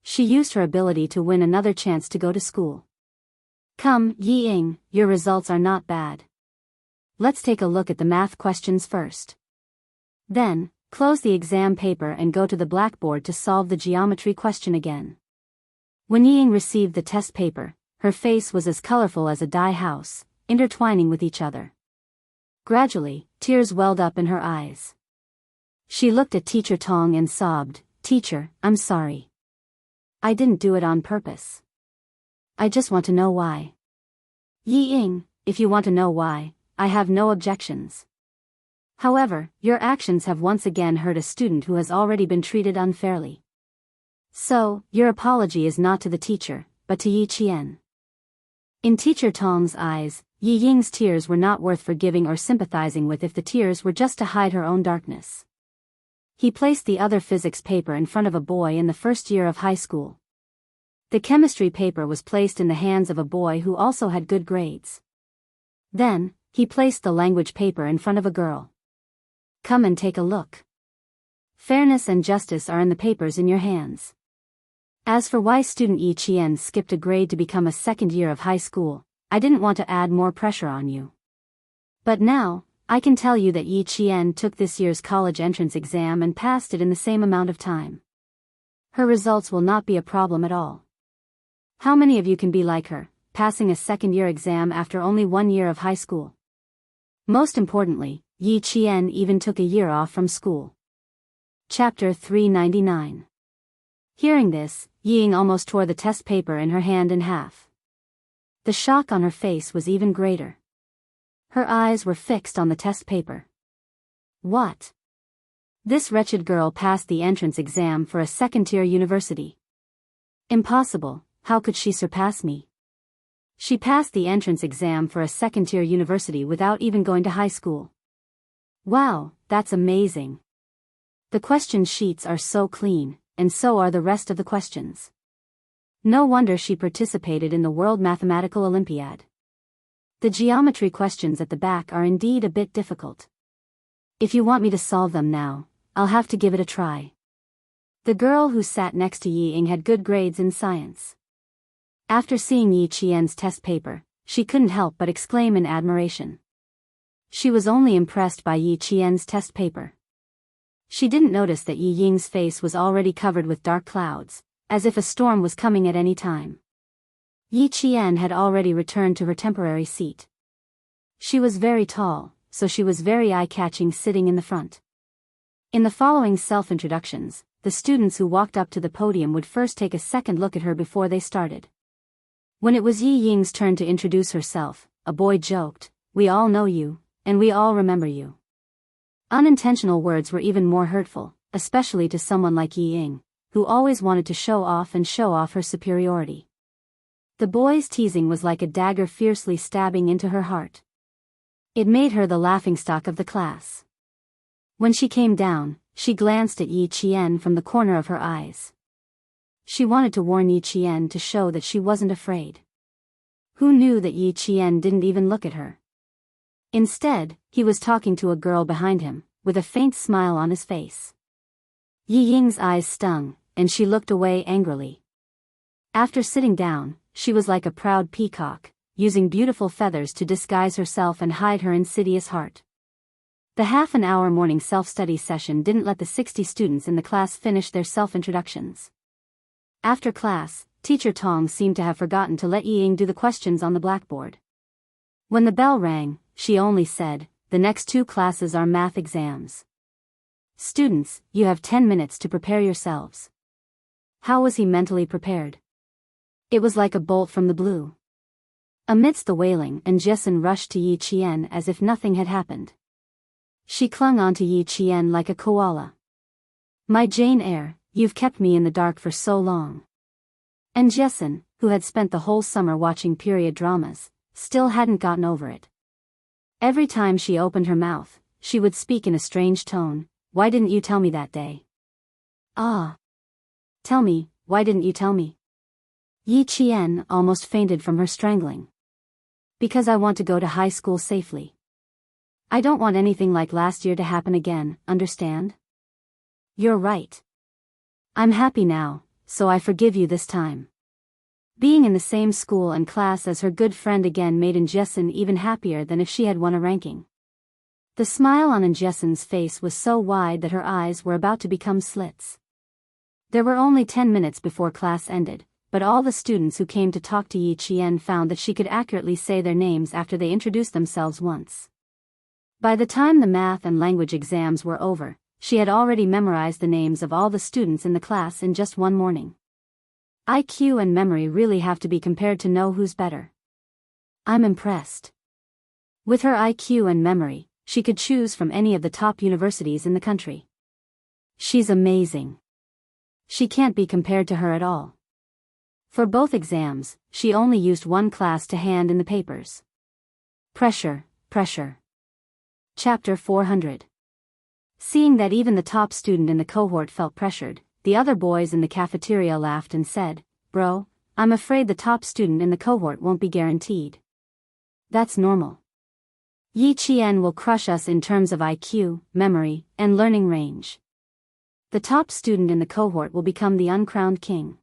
She used her ability to win another chance to go to school. "Come, Yi Ying, your results are not bad. Let's take a look at the math questions first. Then, close the exam paper and go to the blackboard to solve the geometry question again." When Yi Ying received the test paper, her face was as colorful as a dye house, intertwining with each other. Gradually, tears welled up in her eyes. She looked at Teacher Tong and sobbed, "Teacher, I'm sorry. I didn't do it on purpose. I just want to know why." "Yi Ying, if you want to know why, I have no objections. However, your actions have once again hurt a student who has already been treated unfairly. So, your apology is not to the teacher, but to Yi Qian." In Teacher Tong's eyes, Yi Ying's tears were not worth forgiving or sympathizing with if the tears were just to hide her own darkness. He placed the other physics paper in front of a boy in the first year of high school. The chemistry paper was placed in the hands of a boy who also had good grades. Then, he placed the language paper in front of a girl. "Come and take a look. Fairness and justice are in the papers in your hands." As for why student Yi Qian skipped a grade to become a second year of high school, I didn't want to add more pressure on you. But now, I can tell you that Yi Qian took this year's college entrance exam and passed it in the same amount of time. Her results will not be a problem at all. How many of you can be like her, passing a second-year exam after only 1 year of high school? Most importantly, Yi Qian even took a year off from school. Chapter 399. Hearing this, Yi Ying almost tore the test paper in her hand in half. The shock on her face was even greater. Her eyes were fixed on the test paper. What? This wretched girl passed the entrance exam for a second-tier university. Impossible, how could she surpass me? She passed the entrance exam for a second-tier university without even going to high school. Wow, that's amazing. The question sheets are so clean, and so are the rest of the questions. No wonder she participated in the World Mathematical Olympiad. The geometry questions at the back are indeed a bit difficult. If you want me to solve them now, I'll have to give it a try. The girl who sat next to Yi Ying had good grades in science. After seeing Yi Qian's test paper, she couldn't help but exclaim in admiration. She was only impressed by Yi Qian's test paper. She didn't notice that Yi Ying's face was already covered with dark clouds, as if a storm was coming at any time. Yi Qian had already returned to her temporary seat. She was very tall, so she was very eye-catching sitting in the front. In the following self-introductions, the students who walked up to the podium would first take a second look at her before they started. When it was Yi Ying's turn to introduce herself, a boy joked, "We all know you, and we all remember you." Unintentional words were even more hurtful, especially to someone like Yi Ying, who always wanted to show off her superiority. The boy's teasing was like a dagger fiercely stabbing into her heart. It made her the laughingstock of the class. When she came down, she glanced at Yi Qian from the corner of her eyes. She wanted to warn Yi Qian to show that she wasn't afraid. Who knew that Yi Qian didn't even look at her? Instead, he was talking to a girl behind him, with a faint smile on his face. Yi Ying's eyes stung, and she looked away angrily. After sitting down, she was like a proud peacock, using beautiful feathers to disguise herself and hide her insidious heart. The half-an-hour morning self-study session didn't let the 60 students in the class finish their self-introductions. After class, Teacher Tong seemed to have forgotten to let Yi Ying do the questions on the blackboard. When the bell rang, she only said, "The next 2 classes are math exams. Students, you have 10 minutes to prepare yourselves." How was he mentally prepared? It was like a bolt from the blue. Amidst the wailing, Jessen rushed to Yi Qian as if nothing had happened. She clung onto Yi Qian like a koala. "My Jane Eyre, you've kept me in the dark for so long." And Jessen, who had spent the whole summer watching period dramas, still hadn't gotten over it. Every time she opened her mouth, she would speak in a strange tone. "Why didn't you tell me that day? Ah. Tell me, why didn't you tell me?" Yi Qian almost fainted from her strangling. "Because I want to go to high school safely. I don't want anything like last year to happen again, understand?" "You're right. I'm happy now, so I forgive you this time." Being in the same school and class as her good friend again made Jessen even happier than if she had won a ranking. The smile on Jessen's face was so wide that her eyes were about to become slits. There were only 10 minutes before class ended, but all the students who came to talk to Yi Qian found that she could accurately say their names after they introduced themselves once. By the time the math and language exams were over, she had already memorized the names of all the students in the class in just one morning. IQ and memory really have to be compared to know who's better. I'm impressed. With her IQ and memory, she could choose from any of the top universities in the country. She's amazing. She can't be compared to her at all. For both exams, she only used one class to hand in the papers. Pressure, pressure. Chapter 400. Seeing that even the top student in the cohort felt pressured, the other boys in the cafeteria laughed and said, "Bro, I'm afraid the top student in the cohort won't be guaranteed. That's normal. Yi Qian will crush us in terms of IQ, memory, and learning range. The top student in the cohort will become the uncrowned king."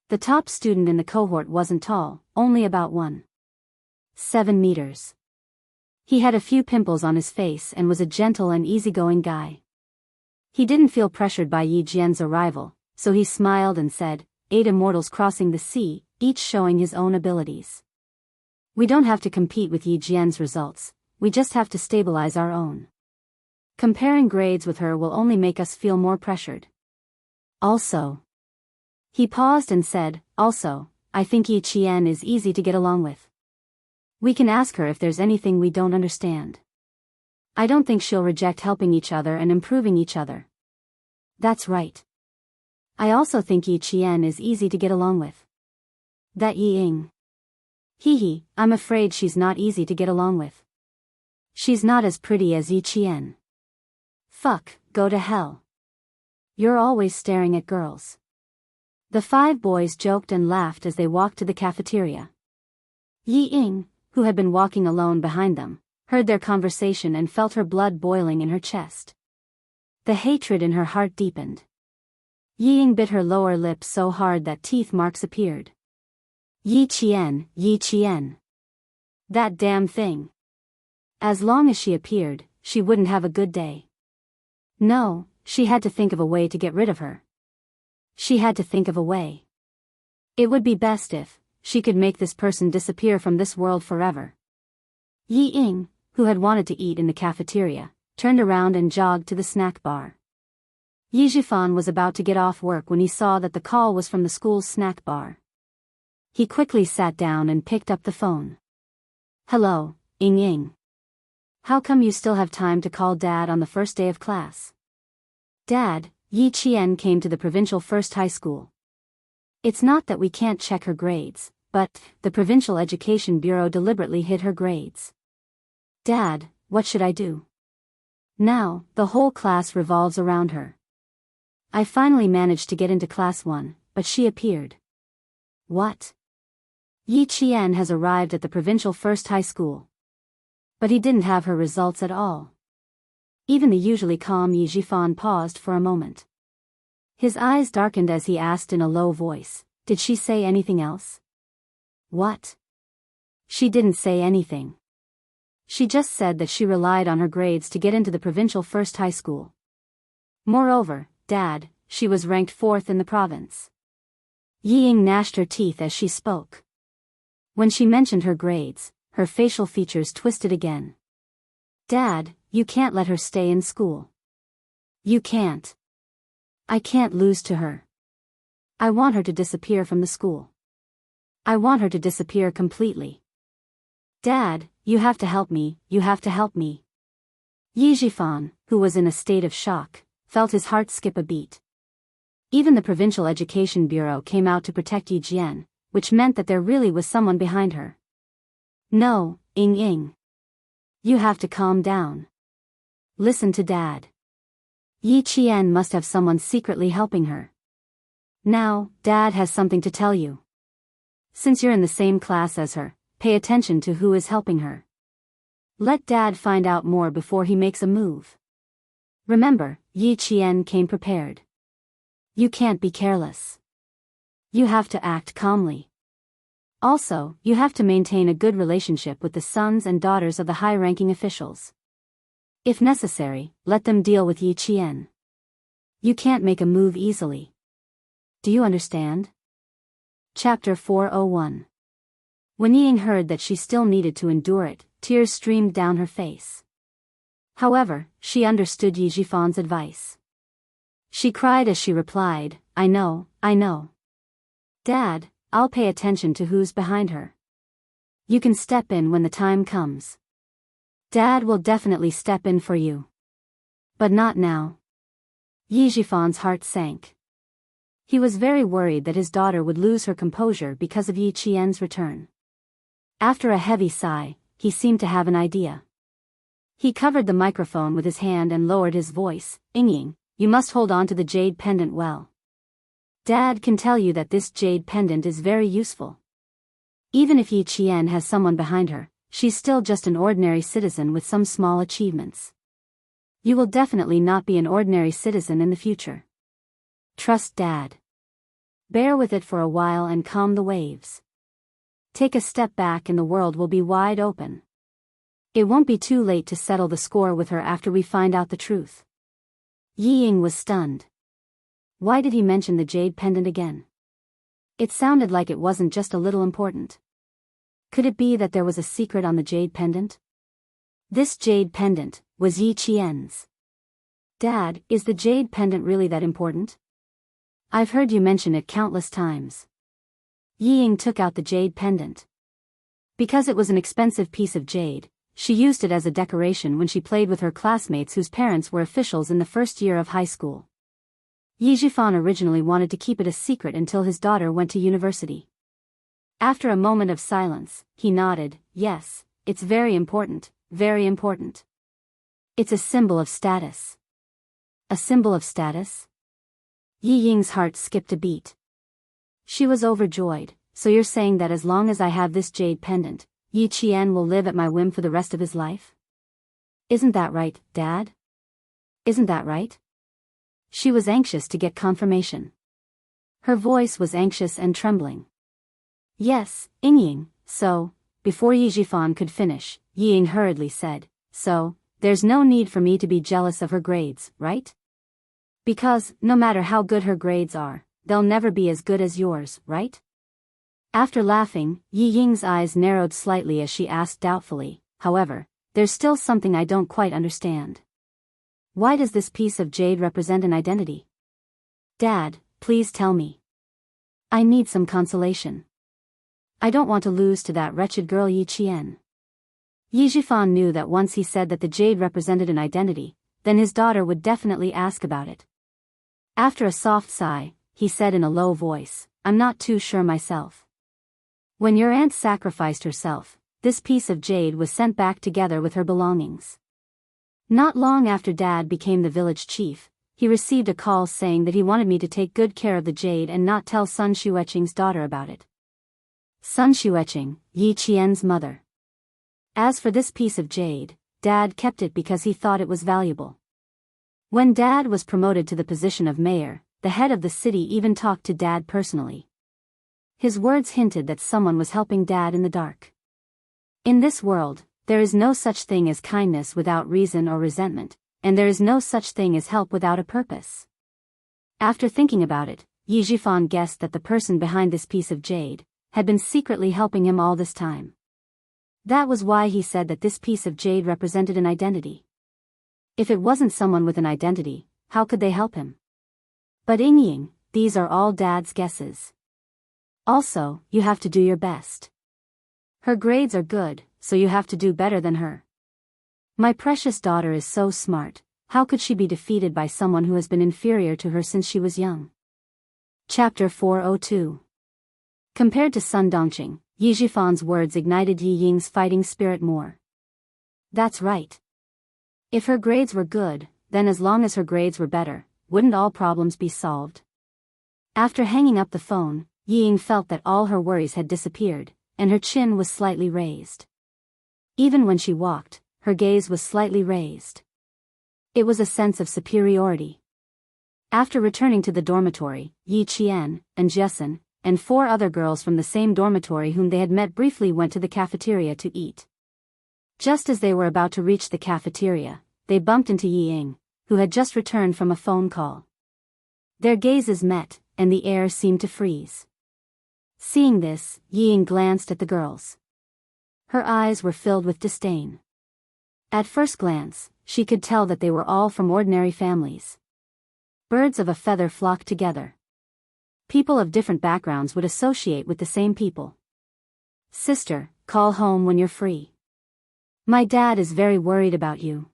The top student in the cohort wasn't tall, only about 1.7 meters. He had a few pimples on his face and was a gentle and easygoing guy. He didn't feel pressured by Yi Jian's arrival, so he smiled and said, 8 immortals crossing the sea, each showing his own abilities. We don't have to compete with Yi Jian's results, we just have to stabilize our own. Comparing grades with her will only make us feel more pressured. Also. He paused and said, "Also, I think Yi Qian is easy to get along with. We can ask her if there's anything we don't understand. I don't think she'll reject helping each other and improving each other." That's right. I also think Yi Qian is easy to get along with. That Yi Ying. Hee, I'm afraid she's not easy to get along with. She's not as pretty as Yi Qian. Fuck, go to hell. You're always staring at girls. The 5 boys joked and laughed as they walked to the cafeteria. Yi Ying, who had been walking alone behind them, heard their conversation and felt her blood boiling in her chest. The hatred in her heart deepened. Yi Ying bit her lower lip so hard that teeth marks appeared. Yi Qian, Yi Qian. That damn thing. As long as she appeared, she wouldn't have a good day. No, she had to think of a way to get rid of her. She had to think of a way. It would be best if she could make this person disappear from this world forever. Yi Ying, who had wanted to eat in the cafeteria, turned around and jogged to the snack bar. Yi Zhifan was about to get off work when he saw that the call was from the school's snack bar. He quickly sat down and picked up the phone. "Hello, Ying Ying." How come you still have time to call Dad on the first day of class? Dad, Yi Qian came to the provincial first high school. It's not that we can't check her grades, but the Provincial Education Bureau deliberately hid her grades. Dad, what should I do? Now, the whole class revolves around her. I finally managed to get into class 1, but she appeared. What? Yi Qian has arrived at the provincial first high school. But he didn't have her results at all. Even the usually calm Yi Jifan paused for a moment. His eyes darkened as he asked in a low voice, "Did she say anything else?" "What?" "She didn't say anything. She just said that she relied on her grades to get into the provincial first high school. Moreover, Dad, she was ranked 4th in the province." Yi Ying gnashed her teeth as she spoke. When she mentioned her grades, her facial features twisted again. "Dad, you can't let her stay in school. You can't. I can't lose to her. I want her to disappear from the school. I want her to disappear completely. Dad, you have to help me, you have to help me." Yi Jifan, who was in a state of shock, felt his heart skip a beat. Even the Provincial Education Bureau came out to protect Yi Jian, which meant that there really was someone behind her. "No, Ying Ying. You have to calm down. Listen to Dad. Yi Qian must have someone secretly helping her. Now, Dad has something to tell you. Since you're in the same class as her, pay attention to who is helping her. Let Dad find out more before he makes a move. Remember, Yi Qian came prepared. You can't be careless. You have to act calmly. Also, you have to maintain a good relationship with the sons and daughters of the high-ranking officials. If necessary, let them deal with Yi Qian. You can't make a move easily. Do you understand?" Chapter 401. When Yi Ying heard that she still needed to endure it, tears streamed down her face. However, she understood Yi Jifan's advice. She cried as she replied, I know. Dad, I'll pay attention to who's behind her. You can step in when the time comes. Dad will definitely step in for you. But not now." Yi Jifan's heart sank. He was very worried that his daughter would lose her composure because of Yi Qian's return. After a heavy sigh, he seemed to have an idea. He covered the microphone with his hand and lowered his voice, "Ying Ying, you must hold on to the jade pendant well. Dad can tell you that this jade pendant is very useful. Even if Yi Qian has someone behind her, she's still just an ordinary citizen with some small achievements. You will definitely not be an ordinary citizen in the future. Trust Dad. Bear with it for a while and calm the waves. Take a step back and the world will be wide open. It won't be too late to settle the score with her after we find out the truth." Yi Ying was stunned. Why did he mention the jade pendant again? It sounded like it wasn't just a little important. Could it be that there was a secret on the jade pendant? This jade pendant was Yi Qian's. "Dad, is the jade pendant really that important? I've heard you mention it countless times." Yi Ying took out the jade pendant. Because it was an expensive piece of jade, she used it as a decoration when she played with her classmates whose parents were officials in the first year of high school. Yi Jifan originally wanted to keep it a secret until his daughter went to university. After a moment of silence, he nodded, "Yes, it's very important, very important. It's a symbol of status." "A symbol of status?" Yi Ying's heart skipped a beat. She was overjoyed. "So you're saying that as long as I have this jade pendant, Yi Qian will live at my whim for the rest of his life? Isn't that right, Dad? Isn't that right?" She was anxious to get confirmation. Her voice was anxious and trembling. "Yes, Ying Ying, so," before Yi Jifan could finish, Yi Ying hurriedly said, "So, there's no need for me to be jealous of her grades, right? Because, no matter how good her grades are, they'll never be as good as yours, right?" After laughing, Yi Ying's eyes narrowed slightly as she asked doubtfully, "However, there's still something I don't quite understand. Why does this piece of jade represent an identity? Dad, please tell me. I need some consolation. I don't want to lose to that wretched girl Yi Qian." Yi Zhifan knew that once he said that the jade represented an identity, then his daughter would definitely ask about it. After a soft sigh, he said in a low voice, "I'm not too sure myself. When your aunt sacrificed herself, this piece of jade was sent back together with her belongings. Not long after Dad became the village chief, he received a call saying that he wanted me to take good care of the jade and not tell Sun Xueqing's daughter about it." Sun Xueqing, Yi Qian's mother. As for this piece of jade, Dad kept it because he thought it was valuable. When Dad was promoted to the position of mayor, the head of the city even talked to Dad personally. His words hinted that someone was helping Dad in the dark. In this world, there is no such thing as kindness without reason or resentment, and there is no such thing as help without a purpose. After thinking about it, Yi Zhifan guessed that the person behind this piece of jade had been secretly helping him all this time. That was why he said that this piece of jade represented an identity. If it wasn't someone with an identity, how could they help him? But Ying, these are all Dad's guesses. Also, you have to do your best. Her grades are good, so you have to do better than her. My precious daughter is so smart, how could she be defeated by someone who has been inferior to her since she was young? Chapter 402. Compared to Sun Dongqing, Yi Zhifan's words ignited Yi Ying's fighting spirit more. That's right. If her grades were good, then as long as her grades were better, wouldn't all problems be solved? After hanging up the phone, Yi Ying felt that all her worries had disappeared, and her chin was slightly raised. Even when she walked, her gaze was slightly raised. It was a sense of superiority. After returning to the dormitory, Yi Qian, and Jessen, and 4 other girls from the same dormitory whom they had met briefly went to the cafeteria to eat. Just as they were about to reach the cafeteria, they bumped into Yi Ying, who had just returned from a phone call. Their gazes met, and the air seemed to freeze. Seeing this, Yi Ying glanced at the girls. Her eyes were filled with disdain. At first glance, she could tell that they were all from ordinary families. Birds of a feather flocked together. People of different backgrounds would associate with the same people. "Sister, call home when you're free. My dad is very worried about you."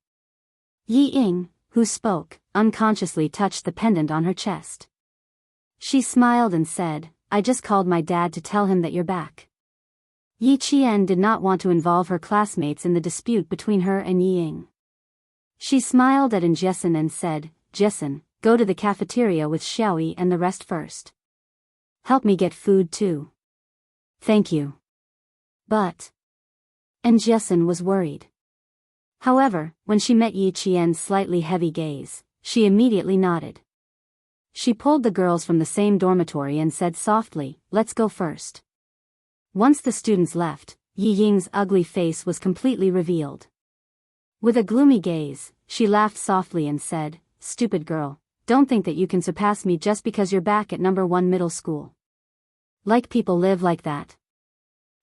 Yi Ying, who spoke, unconsciously touched the pendant on her chest. She smiled and said, "I just called my dad to tell him that you're back." Yi Qian did not want to involve her classmates in the dispute between her and Yi Ying. She smiled at Jessen and said, "Jessen, go to the cafeteria with Xiaoyi and the rest first. Help me get food too." "Thank you." But Jessen was worried. However, when she met Yi Qian's slightly heavy gaze, she immediately nodded. She pulled the girls from the same dormitory and said softly, "Let's go first." Once the students left, Yi Ying's ugly face was completely revealed. With a gloomy gaze, she laughed softly and said, "Stupid girl, don't think that you can surpass me just because you're back at number 1 middle school. Like people live like that.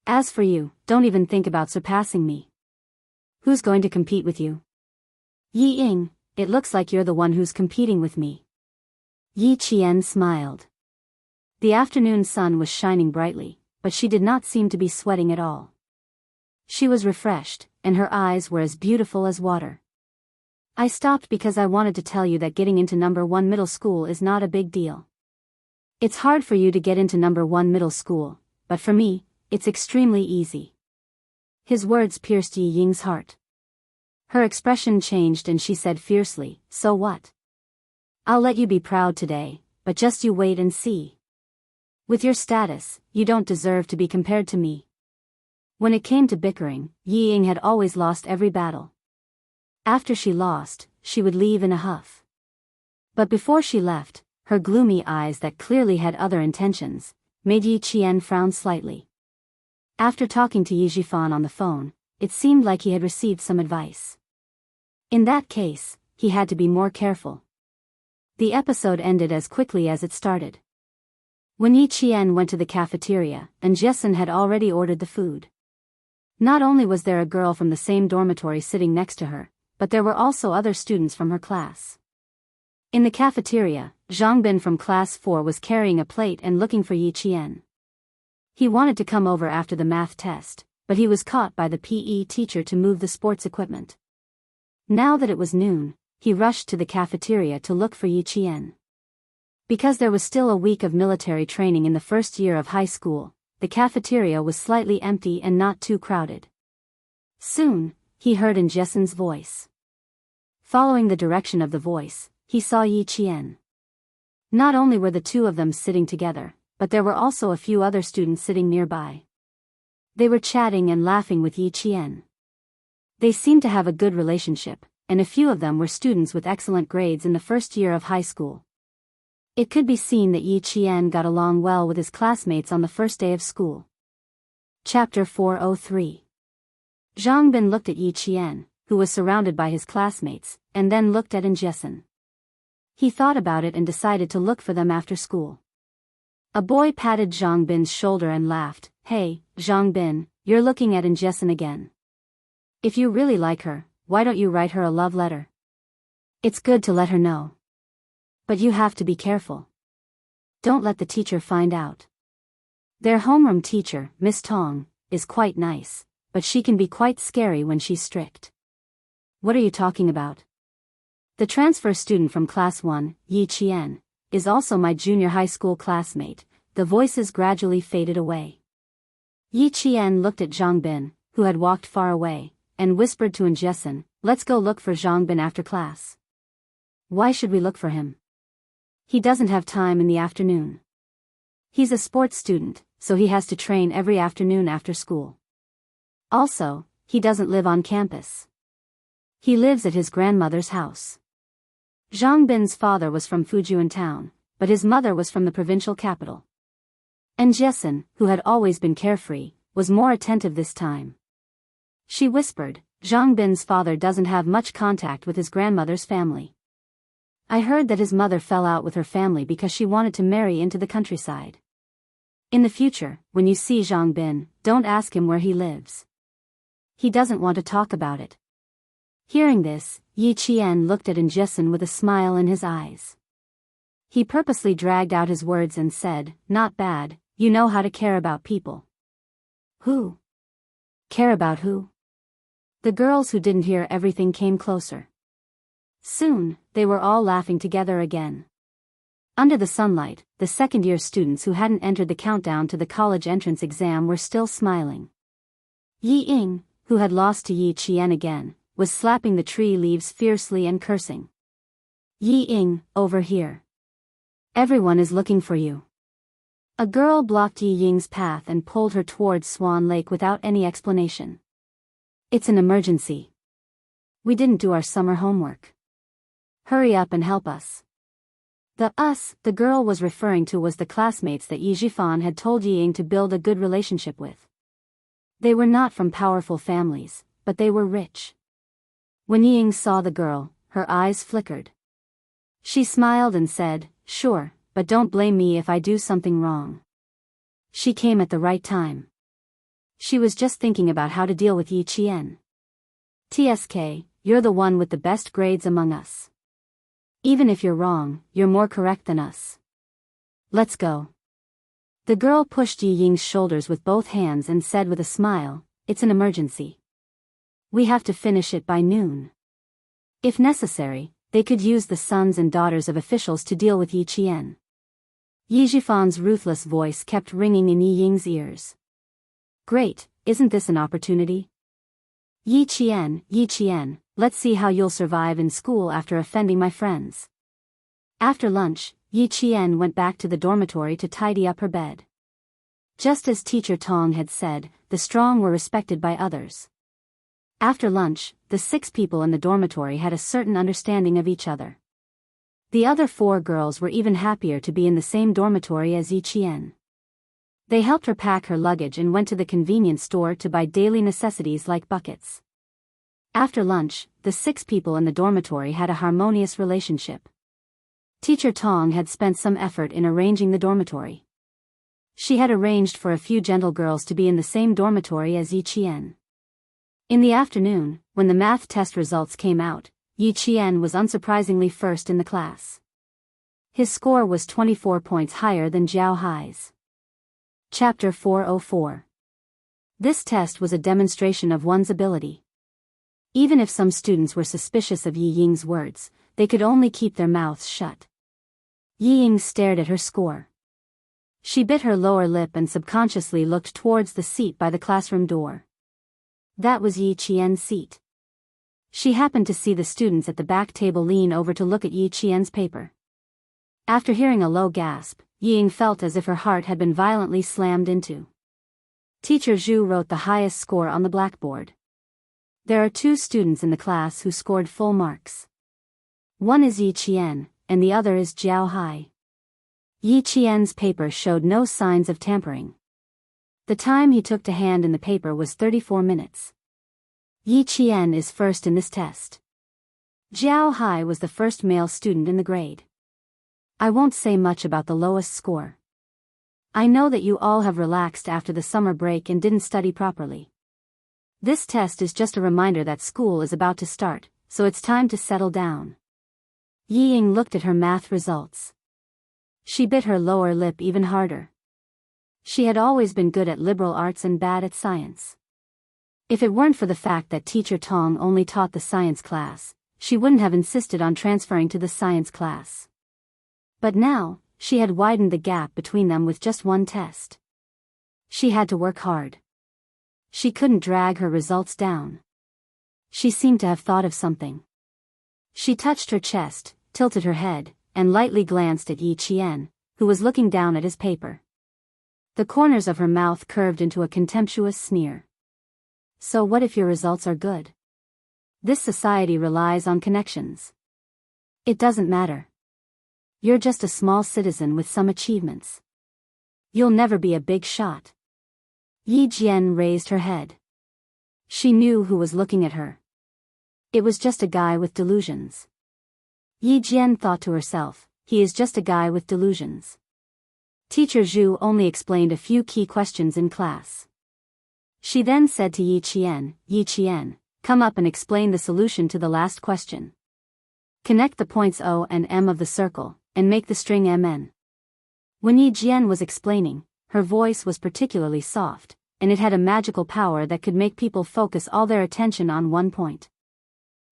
As for you, don't even think about surpassing me. Who's going to compete with you?" "Yi Ying, it looks like you're the one who's competing with me." Yi Qian smiled. The afternoon sun was shining brightly, but she did not seem to be sweating at all. She was refreshed, and her eyes were as beautiful as water. "I stopped because I wanted to tell you that getting into number 1 middle school is not a big deal. It's hard for you to get into number 1 middle school, but for me, it's extremely easy." His words pierced Yi Ying's heart. Her expression changed and she said fiercely, "So what? I'll let you be proud today, but just you wait and see. With your status, you don't deserve to be compared to me." When it came to bickering, Yi Ying had always lost every battle. After she lost, she would leave in a huff. But before she left, her gloomy eyes that clearly had other intentions, made Yi Qian frown slightly. After talking to Yi Zhifan on the phone, it seemed like he had received some advice. In that case, he had to be more careful. The episode ended as quickly as it started. When Yi Qian went to the cafeteria, Jessen had already ordered the food. Not only was there a girl from the same dormitory sitting next to her, but there were also other students from her class. In the cafeteria, Zhang Bin from class 4 was carrying a plate and looking for Yi Qian. He wanted to come over after the math test, but he was caught by the PE teacher to move the sports equipment. Now that it was noon, he rushed to the cafeteria to look for Yi Qian. Because there was still a week of military training in the first year of high school, the cafeteria was slightly empty and not too crowded. Soon, he heard Enchanting's voice. Following the direction of the voice, he saw Yi Qian. Not only were the two of them sitting together, but there were also a few other students sitting nearby. They were chatting and laughing with Yi Qian. They seemed to have a good relationship, and a few of them were students with excellent grades in the first year of high school. It could be seen that Yi Qian got along well with his classmates on the first day of school. Chapter 403. Zhang Bin looked at Yi Qian, who was surrounded by his classmates, and then looked at Enchanting. He thought about it and decided to look for them after school. A boy patted Zhang Bin's shoulder and laughed. "Hey, Zhang Bin, you're looking at Enchanting again. If you really like her, why don't you write her a love letter? It's good to let her know. But you have to be careful. Don't let the teacher find out. Their homeroom teacher, Miss Tong, is quite nice, but she can be quite scary when she's strict." "What are you talking about?" "The transfer student from class 1, Yi Qian, is also my junior high school classmate." The voices gradually faded away. Yi Qian looked at Zhang Bin, who had walked far away, and whispered to Enchanting, "Let's go look for Zhang Bin after class." "Why should we look for him? He doesn't have time in the afternoon. He's a sports student, so he has to train every afternoon after school. Also, he doesn't live on campus. He lives at his grandmother's house." Zhang Bin's father was from Fujian town, but his mother was from the provincial capital. Enchanting, who had always been carefree, was more attentive this time. She whispered, "Zhang Bin's father doesn't have much contact with his grandmother's family. I heard that his mother fell out with her family because she wanted to marry into the countryside. In the future, when you see Zhang Bin, don't ask him where he lives. He doesn't want to talk about it." Hearing this, Yi Qian looked at Enchanting with a smile in his eyes. He purposely dragged out his words and said, "Not bad, you know how to care about people." "Who? Care about who?" The girls who didn't hear everything came closer. Soon, they were all laughing together again. Under the sunlight, the second-year students who hadn't entered the countdown to the college entrance exam were still smiling. Yi Ying, who had lost to Yi Qian again, was slapping the tree leaves fiercely and cursing. "Yi Ying, over here. Everyone is looking for you." A girl blocked Yi Ying's path and pulled her towards Swan Lake without any explanation. "It's an emergency. We didn't do our summer homework. Hurry up and help us." The us the girl was referring to was the classmates that Yi Zhifan had told Yi Ying to build a good relationship with. They were not from powerful families, but they were rich. When Yi Ying saw the girl, her eyes flickered. She smiled and said, "Sure, but don't blame me if I do something wrong." She came at the right time. She was just thinking about how to deal with Yi Qian. "TSK, you're the one with the best grades among us. Even if you're wrong, you're more correct than us. Let's go." The girl pushed Yi Ying's shoulders with both hands and said with a smile, "It's an emergency. We have to finish it by noon. If necessary, they could use the sons and daughters of officials to deal with Yi Qian." Yi Zhifan's ruthless voice kept ringing in Yi Ying's ears. "Great, isn't this an opportunity? Yi Qian, let's see how you'll survive in school after offending my friends." After lunch, Yi Qian went back to the dormitory to tidy up her bed. Just as Teacher Tong had said, the strong were respected by others. After lunch, the 6 people in the dormitory had a certain understanding of each other. The other 4 girls were even happier to be in the same dormitory as Yi Qian. They helped her pack her luggage and went to the convenience store to buy daily necessities like buckets. After lunch, the 6 people in the dormitory had a harmonious relationship. Teacher Tong had spent some effort in arranging the dormitory. She had arranged for a few gentle girls to be in the same dormitory as Yi Qian. In the afternoon, when the math test results came out, Yi Qian was unsurprisingly first in the class. His score was 24 points higher than Zhao Hai's. Chapter 404. This test was a demonstration of one's ability. Even if some students were suspicious of Yi Ying's words, they could only keep their mouths shut. Yi Ying stared at her score. She bit her lower lip and subconsciously looked towards the seat by the classroom door. That was Yi Qian's seat. She happened to see the students at the back table lean over to look at Yi Qian's paper. After hearing a low gasp, Yi Ying felt as if her heart had been violently slammed into. Teacher Zhu wrote the highest score on the blackboard. There are 2 students in the class who scored full marks. One is Yi Qian, and the other is Jiao Hai. Yi Qian's paper showed no signs of tampering. The time he took to hand in the paper was 34 minutes. Yi Qian is first in this test. Jiao Hai was the first male student in the grade. I won't say much about the lowest score. I know that you all have relaxed after the summer break and didn't study properly. This test is just a reminder that school is about to start, so it's time to settle down. Yi Ying looked at her math results. She bit her lower lip even harder. She had always been good at liberal arts and bad at science. If it weren't for the fact that Teacher Tong only taught the science class, she wouldn't have insisted on transferring to the science class. But now, she had widened the gap between them with just one test. She had to work hard. She couldn't drag her results down. She seemed to have thought of something. She touched her chest, tilted her head, and lightly glanced at Yi Qian, who was looking down at his paper. The corners of her mouth curved into a contemptuous sneer. So what if your results are good? This society relies on connections. It doesn't matter. You're just a small citizen with some achievements. You'll never be a big shot. Yi Jian raised her head. She knew who was looking at her. It was just a guy with delusions. Yi Jian thought to herself, he is just a guy with delusions. Teacher Zhu only explained a few key questions in class. She then said to Yi Qian, come up and explain the solution to the last question. Connect the points O and M of the circle, and make the string MN. When Yi Jian was explaining, her voice was particularly soft, and it had a magical power that could make people focus all their attention on one point.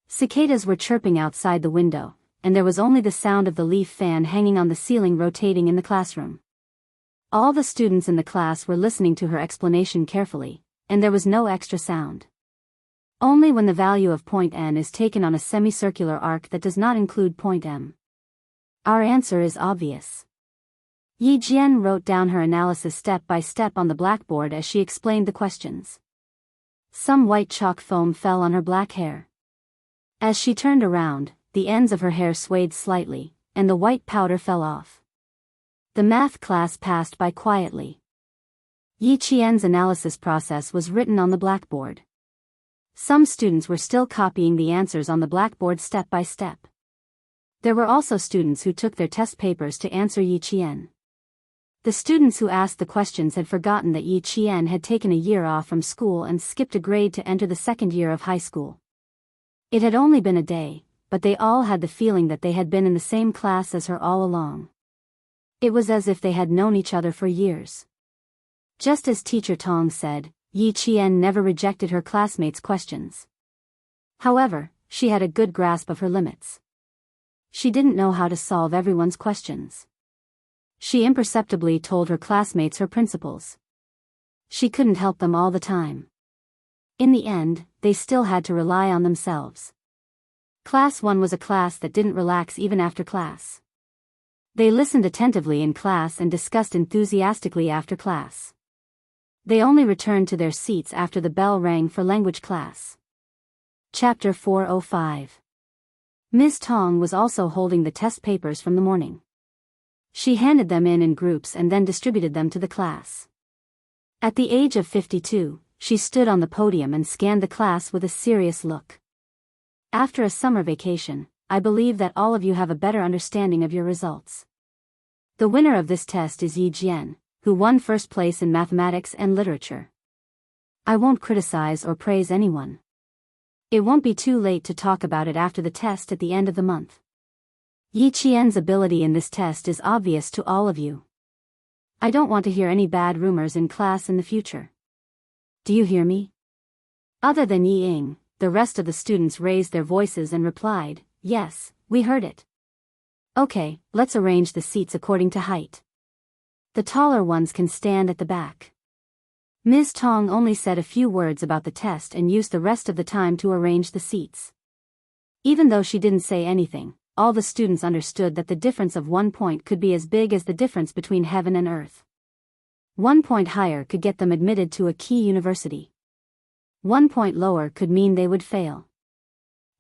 Cicadas were chirping outside the window, and there was only the sound of the leaf fan hanging on the ceiling rotating in the classroom. All the students in the class were listening to her explanation carefully, and there was no extra sound. Only when the value of point N is taken on a semicircular arc that does not include point M. Our answer is obvious. Yi Jian wrote down her analysis step by step on the blackboard as she explained the questions. Some white chalk foam fell on her black hair. As she turned around, the ends of her hair swayed slightly, and the white powder fell off. The math class passed by quietly. Yi Qian's analysis process was written on the blackboard. Some students were still copying the answers on the blackboard step by step. There were also students who took their test papers to answer Yi Qian. The students who asked the questions had forgotten that Yi Qian had taken a year off from school and skipped a grade to enter the second year of high school. It had only been a day, but they all had the feeling that they had been in the same class as her all along. It was as if they had known each other for years. Just as Teacher Tong said, Yi Qian never rejected her classmates' questions. However, she had a good grasp of her limits. She didn't know how to solve everyone's questions. She imperceptibly told her classmates her principles. She couldn't help them all the time. In the end, they still had to rely on themselves. Class 1 was a class that didn't relax even after class. They listened attentively in class and discussed enthusiastically after class. They only returned to their seats after the bell rang for language class. Chapter 405. Ms. Tong was also holding the test papers from the morning. She handed them in groups and then distributed them to the class. At the age of 52, she stood on the podium and scanned the class with a serious look. After a summer vacation, I believe that all of you have a better understanding of your results. The winner of this test is Yi Jian, who won first place in mathematics and literature. I won't criticize or praise anyone. It won't be too late to talk about it after the test at the end of the month. Yi Qian's ability in this test is obvious to all of you. I don't want to hear any bad rumors in class in the future. Do you hear me? Other than Yi Ying, the rest of the students raised their voices and replied, yes, we heard it. Okay, let's arrange the seats according to height. The taller ones can stand at the back. Ms. Tong only said a few words about the test and used the rest of the time to arrange the seats. Even though she didn't say anything, all the students understood that the difference of 1 point could be as big as the difference between heaven and earth. 1 point higher could get them admitted to a key university. 1 point lower could mean they would fail.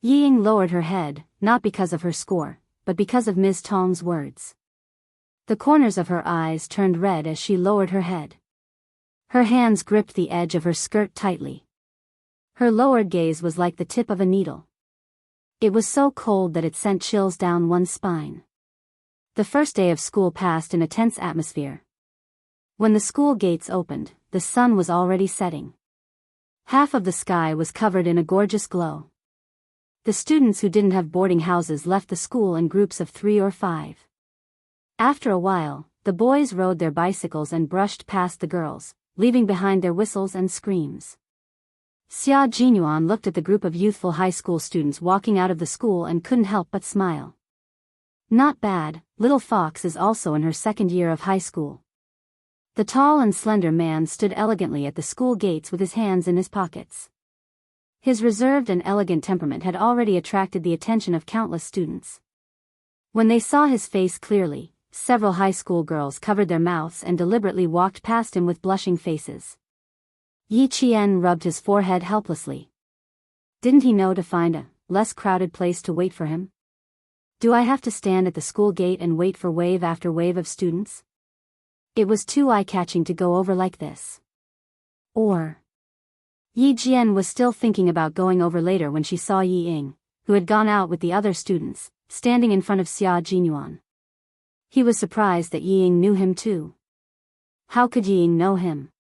Yi Ying lowered her head, not because of her score, but because of Ms. Tong's words. The corners of her eyes turned red as she lowered her head. Her hands gripped the edge of her skirt tightly. Her lowered gaze was like the tip of a needle. It was so cold that it sent chills down one's spine. The first day of school passed in a tense atmosphere. When the school gates opened, the sun was already setting. Half of the sky was covered in a gorgeous glow. The students who didn't have boarding houses left the school in groups of 3 or 5. After a while, the boys rode their bicycles and brushed past the girls, leaving behind their whistles and screams. Xia Jinyuan looked at the group of youthful high school students walking out of the school and couldn't help but smile. Not bad, little Fox is also in her second year of high school. The tall and slender man stood elegantly at the school gates with his hands in his pockets. His reserved and elegant temperament had already attracted the attention of countless students. When they saw his face clearly, several high school girls covered their mouths and deliberately walked past him with blushing faces. Yi Qian rubbed his forehead helplessly. Didn't he know to find a less crowded place to wait for him? Do I have to stand at the school gate and wait for wave after wave of students? It was too eye-catching to go over like this. Or... Yi Jian was still thinking about going over later when she saw Yi Ying, who had gone out with the other students, standing in front of Xia Jinyuan. He was surprised that Yi Ying knew him too. How could Yi Ying know him?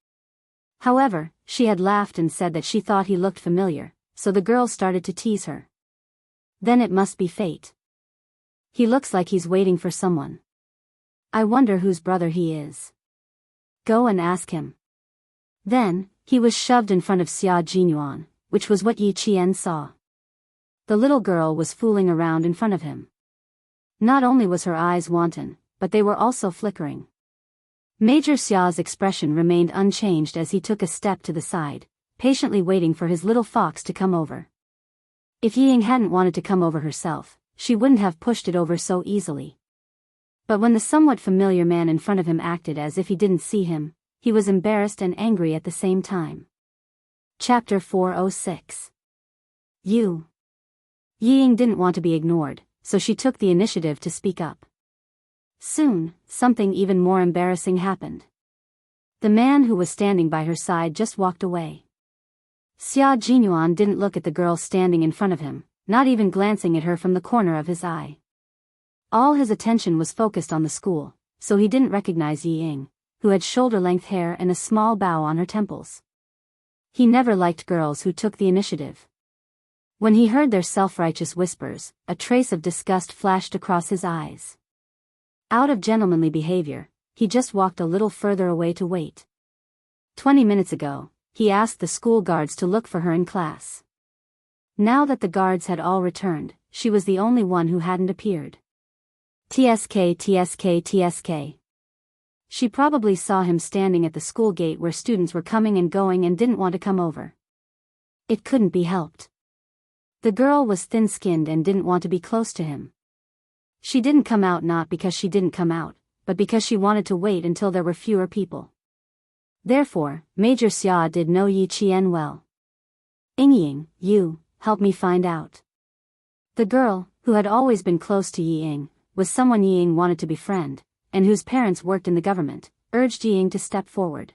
However, she had laughed and said that she thought he looked familiar, so the girls started to tease her. Then it must be fate. He looks like he's waiting for someone. I wonder whose brother he is. Go and ask him. Then, he was shoved in front of Xia Jinyuan, which was what Yi Qian saw. The little girl was fooling around in front of him. Not only was her eyes wanton, but they were also flickering. Major Xia's expression remained unchanged as he took a step to the side, patiently waiting for his little fox to come over. If Yi Ying hadn't wanted to come over herself, she wouldn't have pushed it over so easily. But when the somewhat familiar man in front of him acted as if he didn't see him, he was embarrassed and angry at the same time. Chapter 406. Yi Ying didn't want to be ignored, so she took the initiative to speak up. Soon, something even more embarrassing happened. The man who was standing by her side just walked away. Xia Jinyuan didn't look at the girl standing in front of him, not even glancing at her from the corner of his eye. All his attention was focused on the school, so he didn't recognize Yi Ying, who had shoulder-length hair and a small bow on her temples. He never liked girls who took the initiative. When he heard their self-righteous whispers, a trace of disgust flashed across his eyes. Out of gentlemanly behavior, he just walked a little further away to wait. 20 minutes ago, he asked the school guards to look for her in class. Now that the guards had all returned, she was the only one who hadn't appeared. TSK. She probably saw him standing at the school gate where students were coming and going and didn't want to come over. It couldn't be helped. The girl was thin-skinned and didn't want to be close to him. She didn't come out not because she didn't come out, but because she wanted to wait until there were fewer people. Therefore, Major Xia did know Yi Qian well. Ying, you, help me find out. The girl, who had always been close to Yi Ying, was someone Yi Ying wanted to befriend, and whose parents worked in the government, urged Yi Ying to step forward.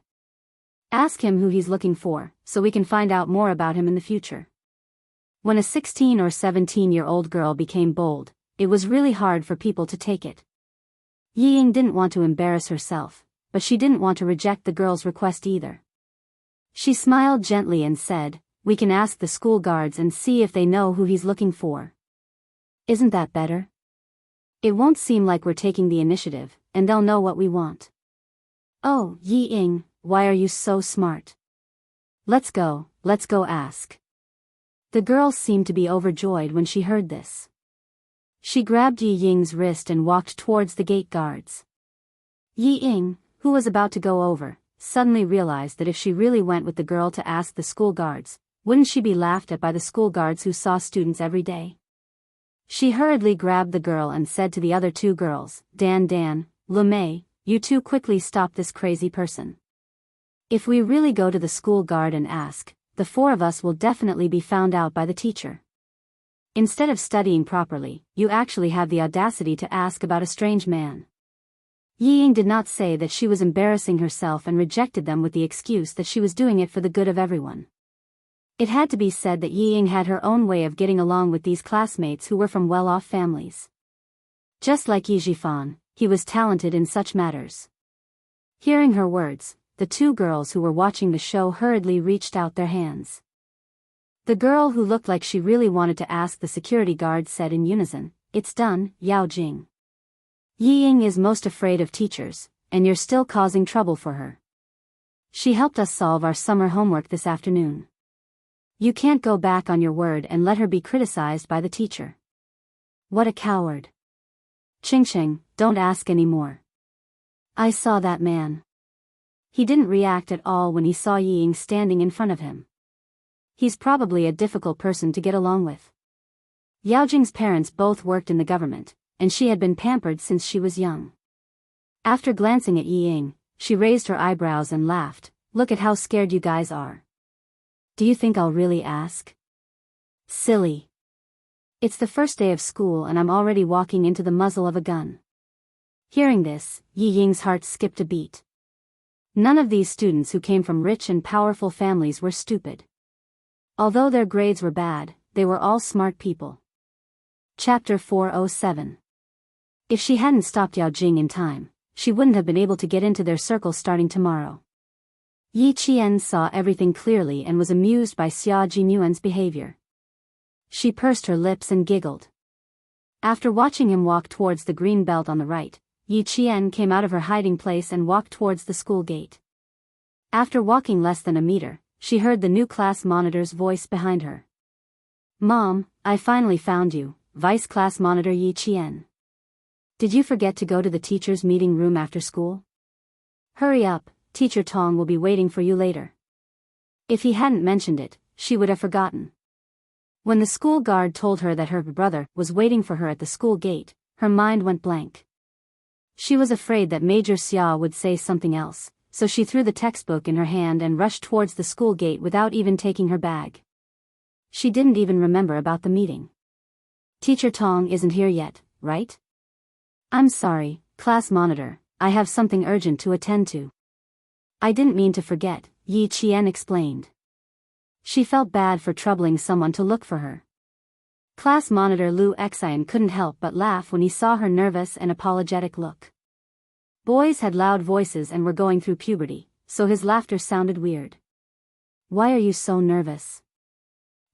Ask him who he's looking for, so we can find out more about him in the future. When a 16 or 17-year-old girl became bold, it was really hard for people to take it. Yi Ying didn't want to embarrass herself, but she didn't want to reject the girl's request either. She smiled gently and said, "We can ask the school guards and see if they know who he's looking for. Isn't that better? It won't seem like we're taking the initiative, and they'll know what we want." "Oh, Yi Ying, why are you so smart?" Let's go ask. The girl seemed to be overjoyed when she heard this. She grabbed Yi Ying's wrist and walked towards the gate guards. Yi Ying, who was about to go over, suddenly realized that if she really went with the girl to ask the school guards, wouldn't she be laughed at by the school guards who saw students every day? She hurriedly grabbed the girl and said to the other two girls, Dan, Lu Mei, you two quickly stop this crazy person. If we really go to the school guard and ask, the four of us will definitely be found out by the teacher. Instead of studying properly, you actually have the audacity to ask about a strange man. Yi Ying did not say that she was embarrassing herself and rejected them with the excuse that she was doing it for the good of everyone. It had to be said that Yi Ying had her own way of getting along with these classmates who were from well-off families. Just like Yi Jifan, he was talented in such matters. Hearing her words, the two girls who were watching the show hurriedly reached out their hands. The girl who looked like she really wanted to ask the security guard said in unison, "It's done, Yao Jing. Yi Ying is most afraid of teachers, and you're still causing trouble for her. She helped us solve our summer homework this afternoon. You can't go back on your word and let her be criticized by the teacher. What a coward. Ching, don't ask any more. I saw that man. He didn't react at all when he saw Yi Ying standing in front of him. He's probably a difficult person to get along with." Yao Jing's parents both worked in the government, and she had been pampered since she was young. After glancing at Yi Ying, she raised her eyebrows and laughed. "Look at how scared you guys are. Do you think I'll really ask? Silly. It's the first day of school and I'm already walking into the muzzle of a gun." Hearing this, Yi Ying's heart skipped a beat. None of these students who came from rich and powerful families were stupid. Although their grades were bad, they were all smart people. Chapter 407. If she hadn't stopped Yao Jing in time, she wouldn't have been able to get into their circle starting tomorrow. Yi Qian saw everything clearly and was amused by Xia Jinyuan's behavior. She pursed her lips and giggled. After watching him walk towards the green belt on the right, Yi Qian came out of her hiding place and walked towards the school gate. After walking less than a meter, she heard the new class monitor's voice behind her. "Mom, I finally found you, Vice Class Monitor Yi Qian. Did you forget to go to the teacher's meeting room after school? Hurry up, Teacher Tong will be waiting for you later." If he hadn't mentioned it, she would have forgotten. When the school guard told her that her brother was waiting for her at the school gate, her mind went blank. She was afraid that Major Xia would say something else, so she threw the textbook in her hand and rushed towards the school gate without even taking her bag. She didn't even remember about the meeting. "Teacher Tong isn't here yet, right?" "I'm sorry, class monitor, I have something urgent to attend to." "I didn't mean to forget," Yi Qian explained. She felt bad for troubling someone to look for her. Class monitor Lu Xian couldn't help but laugh when he saw her nervous and apologetic look. Boys had loud voices and were going through puberty, so his laughter sounded weird. "Why are you so nervous?"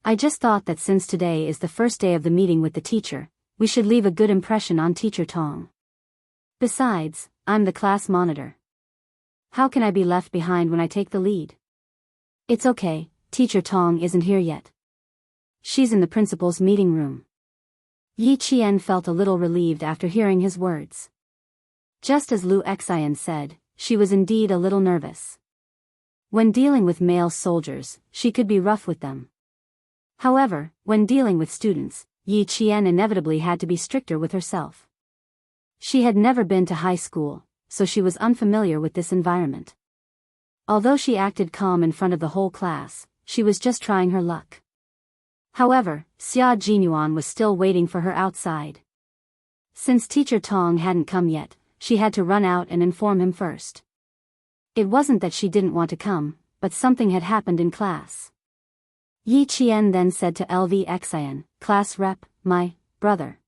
"I just thought that since today is the first day of the meeting with the teacher, we should leave a good impression on Teacher Tong. Besides, I'm the class monitor. How can I be left behind when I take the lead?" "It's okay, Teacher Tong isn't here yet. She's in the principal's meeting room." Yi Qian felt a little relieved after hearing his words. Just as Lu Xian said, she was indeed a little nervous. When dealing with male soldiers, she could be rough with them. However, when dealing with students, Yi Qian inevitably had to be stricter with herself. She had never been to high school, so she was unfamiliar with this environment. Although she acted calm in front of the whole class, she was just trying her luck. However, Xia Jinyuan was still waiting for her outside. Since Teacher Tong hadn't come yet, she had to run out and inform him first. It wasn't that she didn't want to come, but something had happened in class. Yi Qian then said to LV Xian, "Class rep, my brother."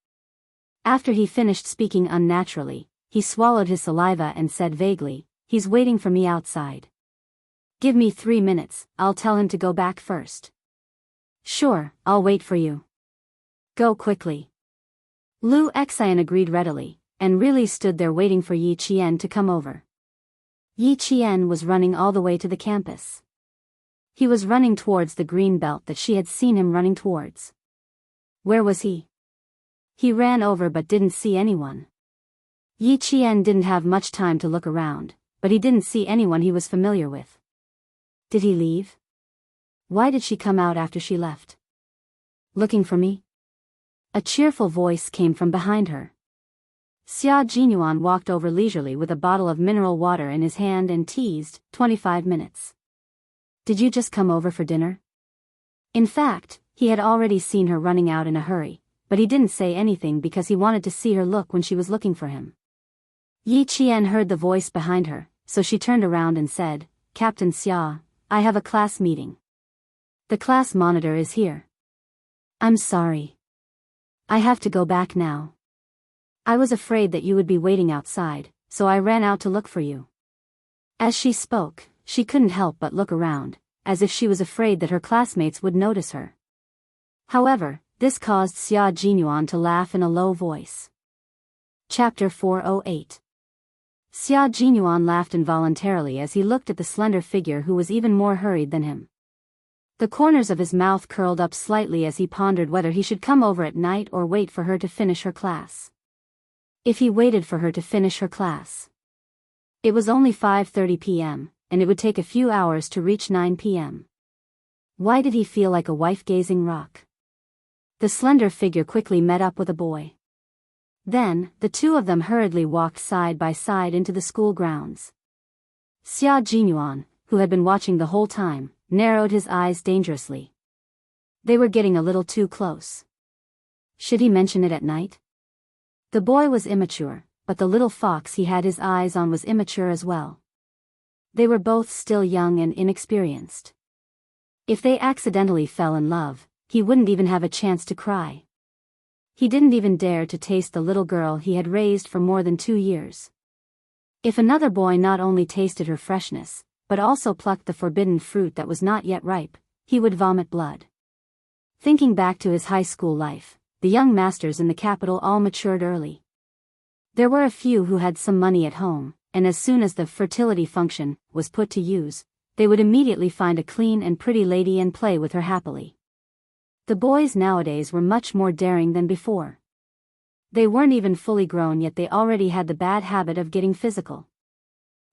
After he finished speaking unnaturally, he swallowed his saliva and said vaguely, "He's waiting for me outside. Give me 3 minutes, I'll tell him to go back first." "Sure, I'll wait for you. Go quickly." Lu Xian agreed readily, and really stood there waiting for Yi Qian to come over. Yi Qian was running all the way to the campus. He was running towards the green belt that she had seen him running towards. Where was he? He ran over but didn't see anyone. Yi Qian didn't have much time to look around, but he didn't see anyone he was familiar with. Did he leave? Why did she come out after she left? Looking for me? A cheerful voice came from behind her. Xia Jinyuan walked over leisurely with a bottle of mineral water in his hand and teased, 25 minutes. Did you just come over for dinner? In fact, he had already seen her running out in a hurry, but he didn't say anything because he wanted to see her look when she was looking for him. Yi Qian heard the voice behind her, so she turned around and said, Captain Xia, I have a class meeting. The class monitor is here. I'm sorry. I have to go back now. I was afraid that you would be waiting outside, so I ran out to look for you. As she spoke, she couldn't help but look around, as if she was afraid that her classmates would notice her. However, this caused Xia Jinyuan to laugh in a low voice. Chapter 408. Xia Jinyuan laughed involuntarily as he looked at the slender figure who was even more hurried than him. The corners of his mouth curled up slightly as he pondered whether he should come over at night or wait for her to finish her class. If he waited for her to finish her class. It was only 5:30 p.m., and it would take a few hours to reach 9 p.m. Why did he feel like a wife-gazing rock? The slender figure quickly met up with a boy. Then, the two of them hurriedly walked side by side into the school grounds. Xia Jinyuan, who had been watching the whole time, narrowed his eyes dangerously. They were getting a little too close. Should he mention it at night? The boy was immature, but the little fox he had his eyes on was immature as well. They were both still young and inexperienced. If they accidentally fell in love, he wouldn't even have a chance to cry. He didn't even dare to taste the little girl he had raised for more than 2 years. If another boy not only tasted her freshness, but also plucked the forbidden fruit that was not yet ripe, he would vomit blood. Thinking back to his high school life, the young masters in the capital all matured early. There were a few who had some money at home, and as soon as the fertility function was put to use, they would immediately find a clean and pretty lady and play with her happily. The boys nowadays were much more daring than before. They weren't even fully grown yet they already had the bad habit of getting physical.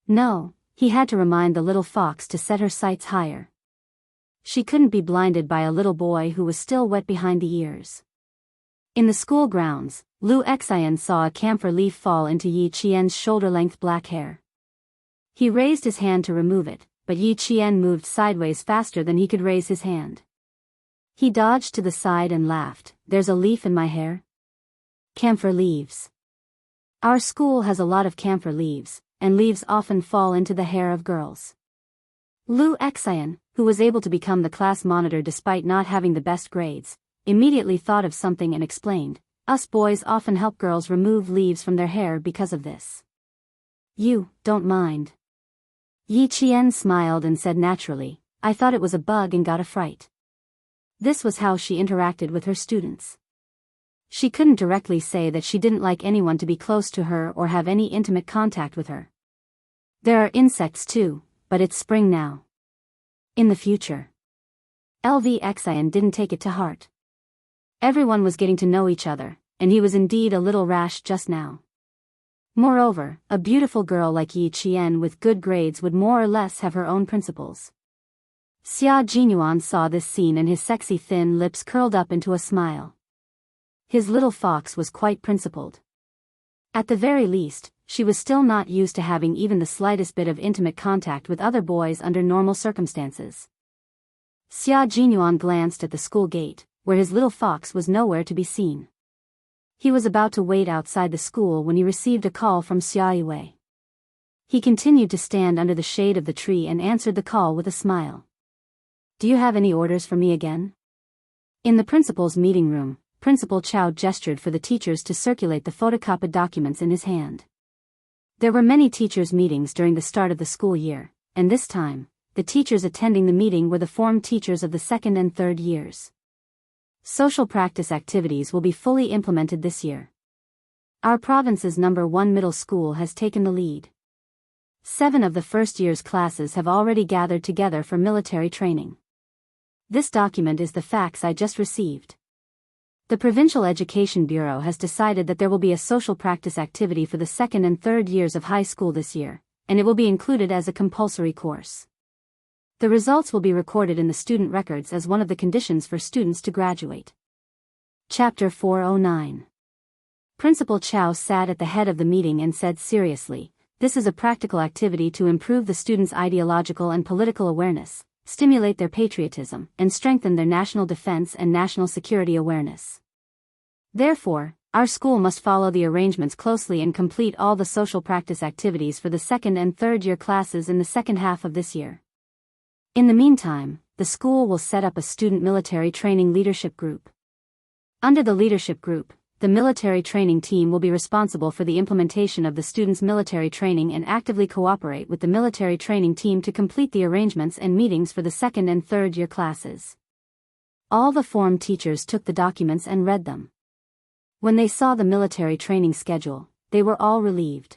No, he had to remind the little fox to set her sights higher. She couldn't be blinded by a little boy who was still wet behind the ears. In the school grounds, Lu Xian saw a camphor leaf fall into Yi Qian's shoulder-length black hair. He raised his hand to remove it, but Yi Qian moved sideways faster than he could raise his hand. He dodged to the side and laughed. There's a leaf in my hair? Camphor leaves. Our school has a lot of camphor leaves, and leaves often fall into the hair of girls. Lu Xian, who was able to become the class monitor despite not having the best grades, immediately thought of something and explained, us boys often help girls remove leaves from their hair because of this. You don't mind. Yi Qian smiled and said naturally, I thought it was a bug and got a fright. This was how she interacted with her students. She couldn't directly say that she didn't like anyone to be close to her or have any intimate contact with her. There are insects too, but it's spring now. In the future. LV Xian didn't take it to heart. Everyone was getting to know each other, and he was indeed a little rash just now. Moreover, a beautiful girl like Yi Qian with good grades would more or less have her own principles. Xia Jinyuan saw this scene and his sexy thin lips curled up into a smile. His little fox was quite principled. At the very least, she was still not used to having even the slightest bit of intimate contact with other boys under normal circumstances. Xia Jinyuan glanced at the school gate, where his little fox was nowhere to be seen. He was about to wait outside the school when he received a call from Xia Yue. He continued to stand under the shade of the tree and answered the call with a smile. Do you have any orders for me again? In the principal's meeting room, Principal Chao gestured for the teachers to circulate the photocopied documents in his hand. There were many teachers' meetings during the start of the school year, and this time, the teachers attending the meeting were the formed teachers of the 2nd and 3rd years. Social practice activities will be fully implemented this year. Our province's number 1 middle school has taken the lead. 7 of the first year's classes have already gathered together for military training. This document is the facts I just received. The Provincial Education Bureau has decided that there will be a social practice activity for the 2nd and 3rd years of high school this year, and it will be included as a compulsory course. The results will be recorded in the student records as one of the conditions for students to graduate. Chapter 409. Principal Chow sat at the head of the meeting and said seriously, "This is a practical activity to improve the students' ideological and political awareness, stimulate their patriotism, and strengthen their national defense and national security awareness. Therefore, our school must follow the arrangements closely and complete all the social practice activities for the 2nd and 3rd year classes in the second half of this year. In the meantime, the school will set up a student military training leadership group. Under the leadership group, the military training team will be responsible for the implementation of the students' military training and actively cooperate with the military training team to complete the arrangements and meetings for the 2nd and 3rd year classes." All the form teachers took the documents and read them. When they saw the military training schedule, they were all relieved.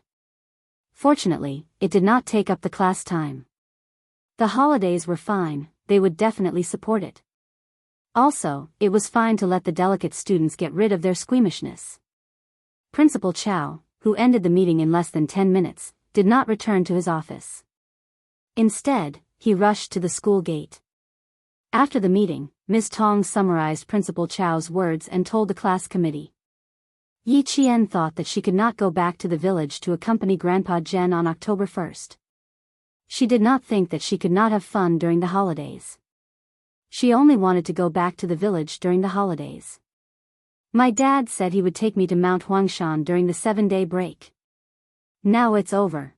Fortunately, it did not take up the class time. The holidays were fine, they would definitely support it. Also, it was fine to let the delicate students get rid of their squeamishness. Principal Chow, who ended the meeting in less than 10 minutes, did not return to his office. Instead, he rushed to the school gate. After the meeting, Ms. Tong summarized Principal Chow's words and told the class committee. Yi Qian thought that she could not go back to the village to accompany Grandpa Jen on October 1st. She did not think that she could not have fun during the holidays. She only wanted to go back to the village during the holidays. "My dad said he would take me to Mount Huangshan during the 7-day break. Now it's over."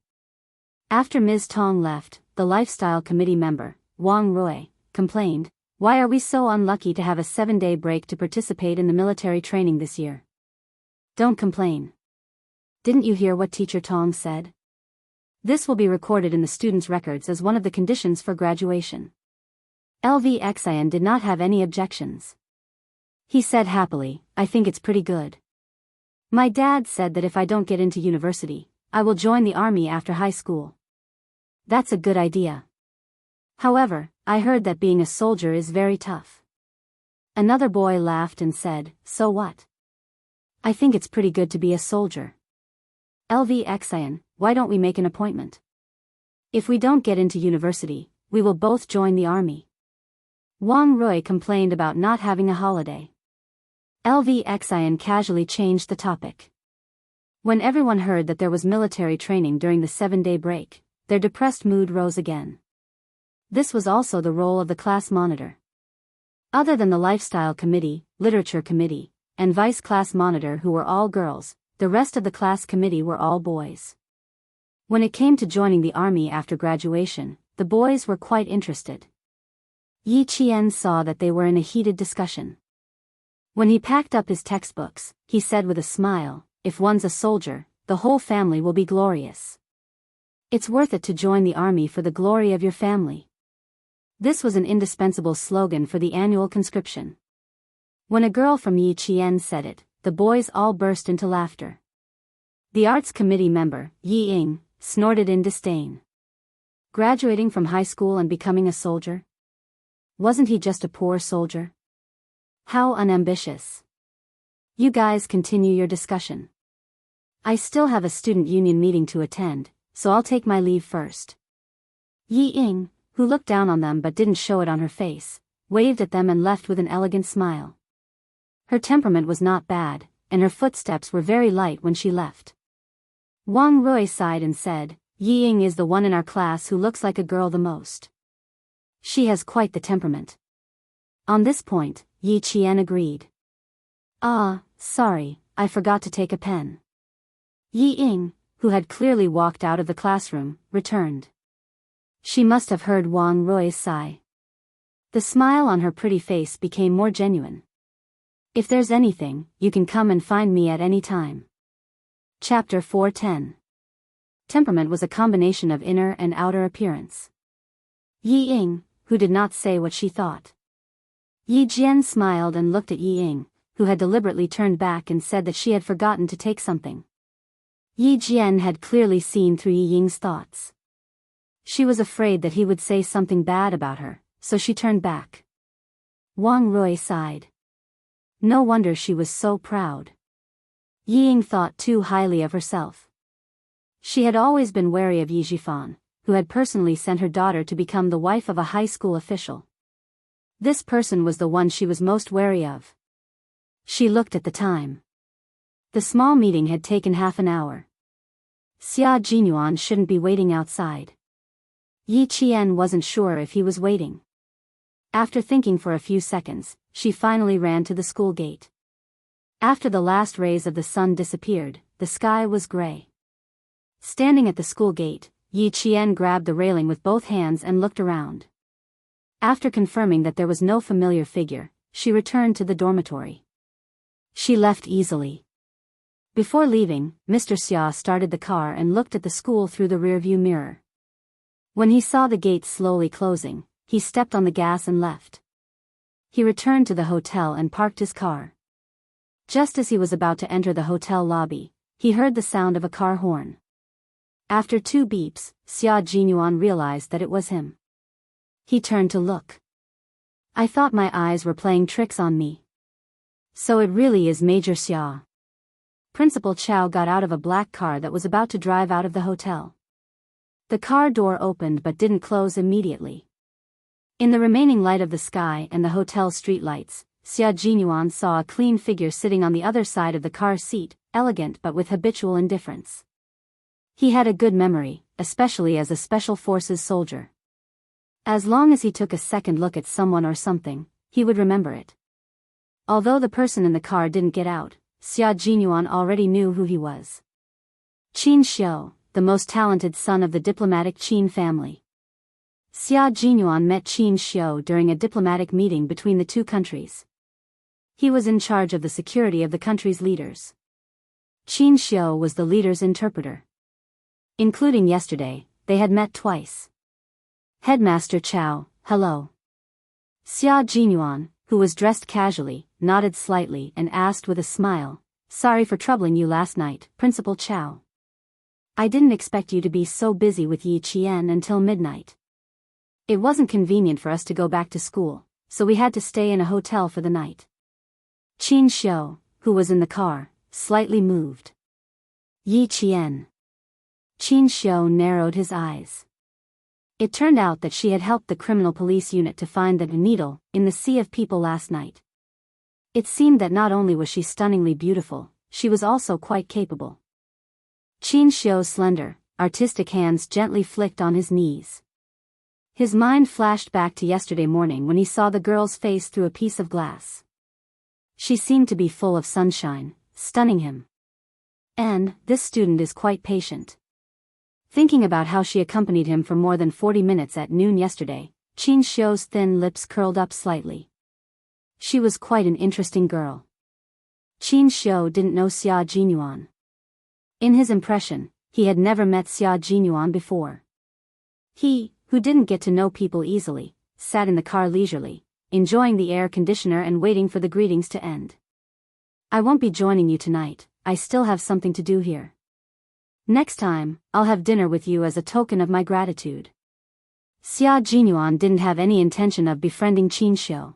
After Ms. Tong left, the lifestyle committee member, Wang Rui, complained, "Why are we so unlucky to have a 7-day break to participate in the military training this year?" "Don't complain. Didn't you hear what Teacher Tong said? This will be recorded in the students' records as one of the conditions for graduation." LV Xian did not have any objections. He said happily, "I think it's pretty good. My dad said that if I don't get into university, I will join the army after high school. That's a good idea. However, I heard that being a soldier is very tough." Another boy laughed and said, "So what? I think it's pretty good to be a soldier. LV Xian, why don't we make an appointment? If we don't get into university, we will both join the army." Wang Rui complained about not having a holiday. LV Xian casually changed the topic. When everyone heard that there was military training during the 7-day break, their depressed mood rose again. This was also the role of the class monitor. Other than the lifestyle committee, literature committee, and vice class monitor who were all girls, the rest of the class committee were all boys. When it came to joining the army after graduation, the boys were quite interested. Yi Qian saw that they were in a heated discussion. When he packed up his textbooks, he said with a smile, "If one's a soldier, the whole family will be glorious. It's worth it to join the army for the glory of your family." This was an indispensable slogan for the annual conscription. When a girl from Yi Qian said it, the boys all burst into laughter. The arts committee member, Yi Ying, snorted in disdain. Graduating from high school and becoming a soldier? Wasn't he just a poor soldier? How unambitious. You guys continue your discussion. I still have a student union meeting to attend, so I'll take my leave first. Yi Ying, who looked down on them but didn't show it on her face, waved at them and left with an elegant smile. Her temperament was not bad, and her footsteps were very light when she left. Wang Rui sighed and said, "Yi Ying is the one in our class who looks like a girl the most. She has quite the temperament." On this point, Yi Qian agreed. "Ah, sorry, I forgot to take a pen." Yi Ying, who had clearly walked out of the classroom, returned. She must have heard Wang Rui's sigh. The smile on her pretty face became more genuine. "If there's anything, you can come and find me at any time." Chapter 410. Temperament was a combination of inner and outer appearance. Yi Ying, who did not say what she thought. Yi Jian smiled and looked at Yi Ying, who had deliberately turned back and said that she had forgotten to take something. Yi Jian had clearly seen through Yi Ying's thoughts. She was afraid that he would say something bad about her, so she turned back. Wang Rui sighed. No wonder she was so proud. Ying thought too highly of herself. She had always been wary of Yi Jifan, who had personally sent her daughter to become the wife of a high school official. This person was the one she was most wary of. She looked at the time. The small meeting had taken half an hour. Xia Jinyuan shouldn't be waiting outside. Yi Qian wasn't sure if he was waiting. After thinking for a few seconds, she finally ran to the school gate. After the last rays of the sun disappeared, the sky was gray. Standing at the school gate, Yi Qian grabbed the railing with both hands and looked around. After confirming that there was no familiar figure, she returned to the dormitory. She left easily. Before leaving, Mr. Xia started the car and looked at the school through the rearview mirror. When he saw the gate slowly closing, he stepped on the gas and left. He returned to the hotel and parked his car. Just as he was about to enter the hotel lobby, he heard the sound of a car horn. After 2 beeps, Xia Jinyuan realized that it was him. He turned to look. I thought my eyes were playing tricks on me. So it really is Major Xia. Principal Chow got out of a black car that was about to drive out of the hotel. The car door opened but didn't close immediately. In the remaining light of the sky and the hotel streetlights, Xia Jinyuan saw a clean figure sitting on the other side of the car seat, elegant but with habitual indifference. He had a good memory, especially as a special forces soldier. As long as he took a second look at someone or something, he would remember it. Although the person in the car didn't get out, Xia Jinyuan already knew who he was. Qin Xiu, the most talented son of the diplomatic Qin family. Xia Jinyuan met Qin Xiu during a diplomatic meeting between the two countries. He was in charge of the security of the country's leaders. Qin Xiu was the leader's interpreter. Including yesterday, they had met twice. Headmaster Chow, hello. Xia Jinyuan, who was dressed casually, nodded slightly and asked with a smile, sorry for troubling you last night, Principal Chow. I didn't expect you to be so busy with Yi Qian until midnight. It wasn't convenient for us to go back to school, so we had to stay in a hotel for the night. Qin Xiu, who was in the car, slightly moved. Yi Qian. Qin Xiu narrowed his eyes. It turned out that she had helped the criminal police unit to find the needle in the sea of people last night. It seemed that not only was she stunningly beautiful, she was also quite capable. Qin Xiu's slender, artistic hands gently flicked on his knees. His mind flashed back to yesterday morning when he saw the girl's face through a piece of glass. She seemed to be full of sunshine, stunning him. And this student is quite patient. Thinking about how she accompanied him for more than 40 minutes at noon yesterday, Qin Xiu's thin lips curled up slightly. She was quite an interesting girl. Qin Xiu didn't know Xia Jinyuan. In his impression, he had never met Xia Jinyuan before. He, who didn't get to know people easily, sat in the car leisurely, enjoying the air conditioner and waiting for the greetings to end. I won't be joining you tonight, I still have something to do here. Next time, I'll have dinner with you as a token of my gratitude. Xia Jinyuan didn't have any intention of befriending Qin Xiu.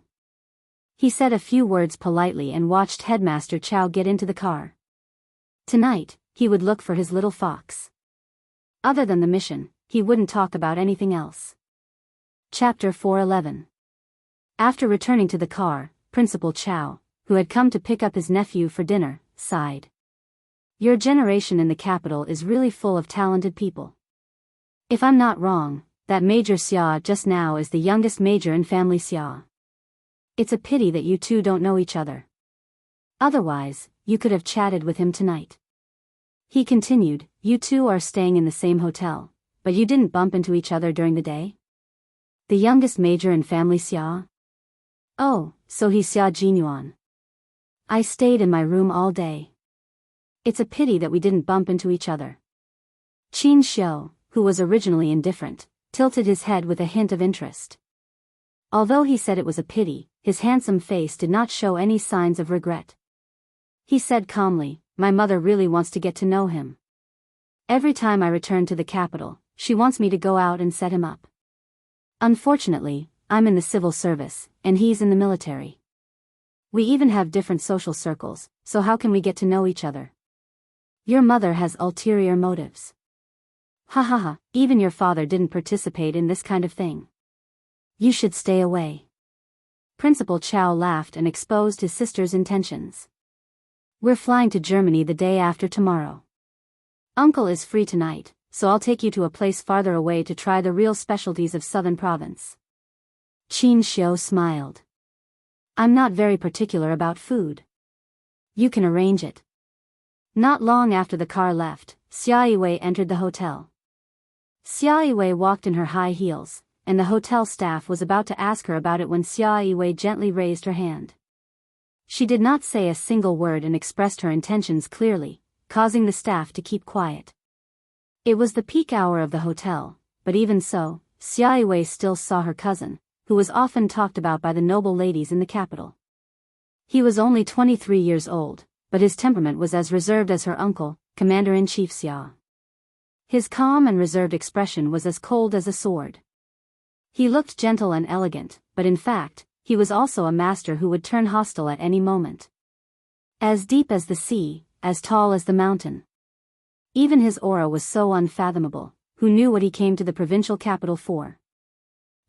He said a few words politely and watched Headmaster Chow get into the car. Tonight, he would look for his little fox. Other than the mission, he wouldn't talk about anything else. Chapter 411. After returning to the car, Principal Chow, who had come to pick up his nephew for dinner, sighed. Your generation in the capital is really full of talented people. If I'm not wrong, that Major Xia just now is the youngest major in family Xia. It's a pity that you two don't know each other. Otherwise, you could have chatted with him tonight. He continued, you two are staying in the same hotel, but you didn't bump into each other during the day? The youngest major in family Xia? Oh, so he's Xia Jinyuan. I stayed in my room all day. It's a pity that we didn't bump into each other. Qin Xiu, who was originally indifferent, tilted his head with a hint of interest. Although he said it was a pity, his handsome face did not show any signs of regret. He said calmly, my mother really wants to get to know him. Every time I return to the capital, she wants me to go out and set him up. Unfortunately, I'm in the civil service, and he's in the military. We even have different social circles, so how can we get to know each other? Your mother has ulterior motives. Ha ha ha, even your father didn't participate in this kind of thing. You should stay away. Principal Chow laughed and exposed his sister's intentions. We're flying to Germany the day after tomorrow. Uncle is free tonight, so I'll take you to a place farther away to try the real specialties of Southern Province. Qin Xiu smiled. I'm not very particular about food. You can arrange it. Not long after the car left, Xia Yiwei entered the hotel. Xia Yiwei walked in her high heels, and the hotel staff was about to ask her about it when Xia Yiwei gently raised her hand. She did not say a single word and expressed her intentions clearly, causing the staff to keep quiet. It was the peak hour of the hotel, but even so, Xia Yiwei still saw her cousin, who was often talked about by the noble ladies in the capital. He was only 23 years old, but his temperament was as reserved as her uncle, Commander-in-Chief Xia. His calm and reserved expression was as cold as a sword. He looked gentle and elegant, but in fact, he was also a master who would turn hostile at any moment. As deep as the sea, as tall as the mountain. Even his aura was so unfathomable, who knew what he came to the provincial capital for?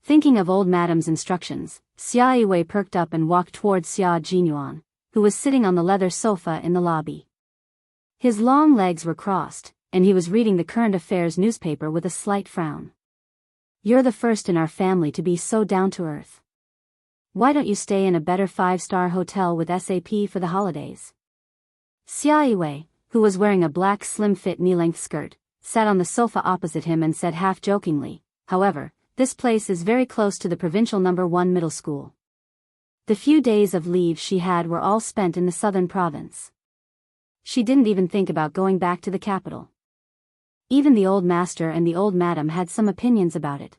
Thinking of old Madame's instructions, Xia Yiwei perked up and walked towards Xia Jinyuan, who was sitting on the leather sofa in the lobby. His long legs were crossed, and he was reading the current affairs newspaper with a slight frown. You're the first in our family to be so down-to-earth. Why don't you stay in a better 5-star hotel with SAP for the holidays? Xia Yiwei, who was wearing a black slim-fit knee-length skirt, sat on the sofa opposite him and said half-jokingly, however, this place is very close to the provincial No. 1 middle school. The few days of leave she had were all spent in the southern province. She didn't even think about going back to the capital. Even the old master and the old madam had some opinions about it.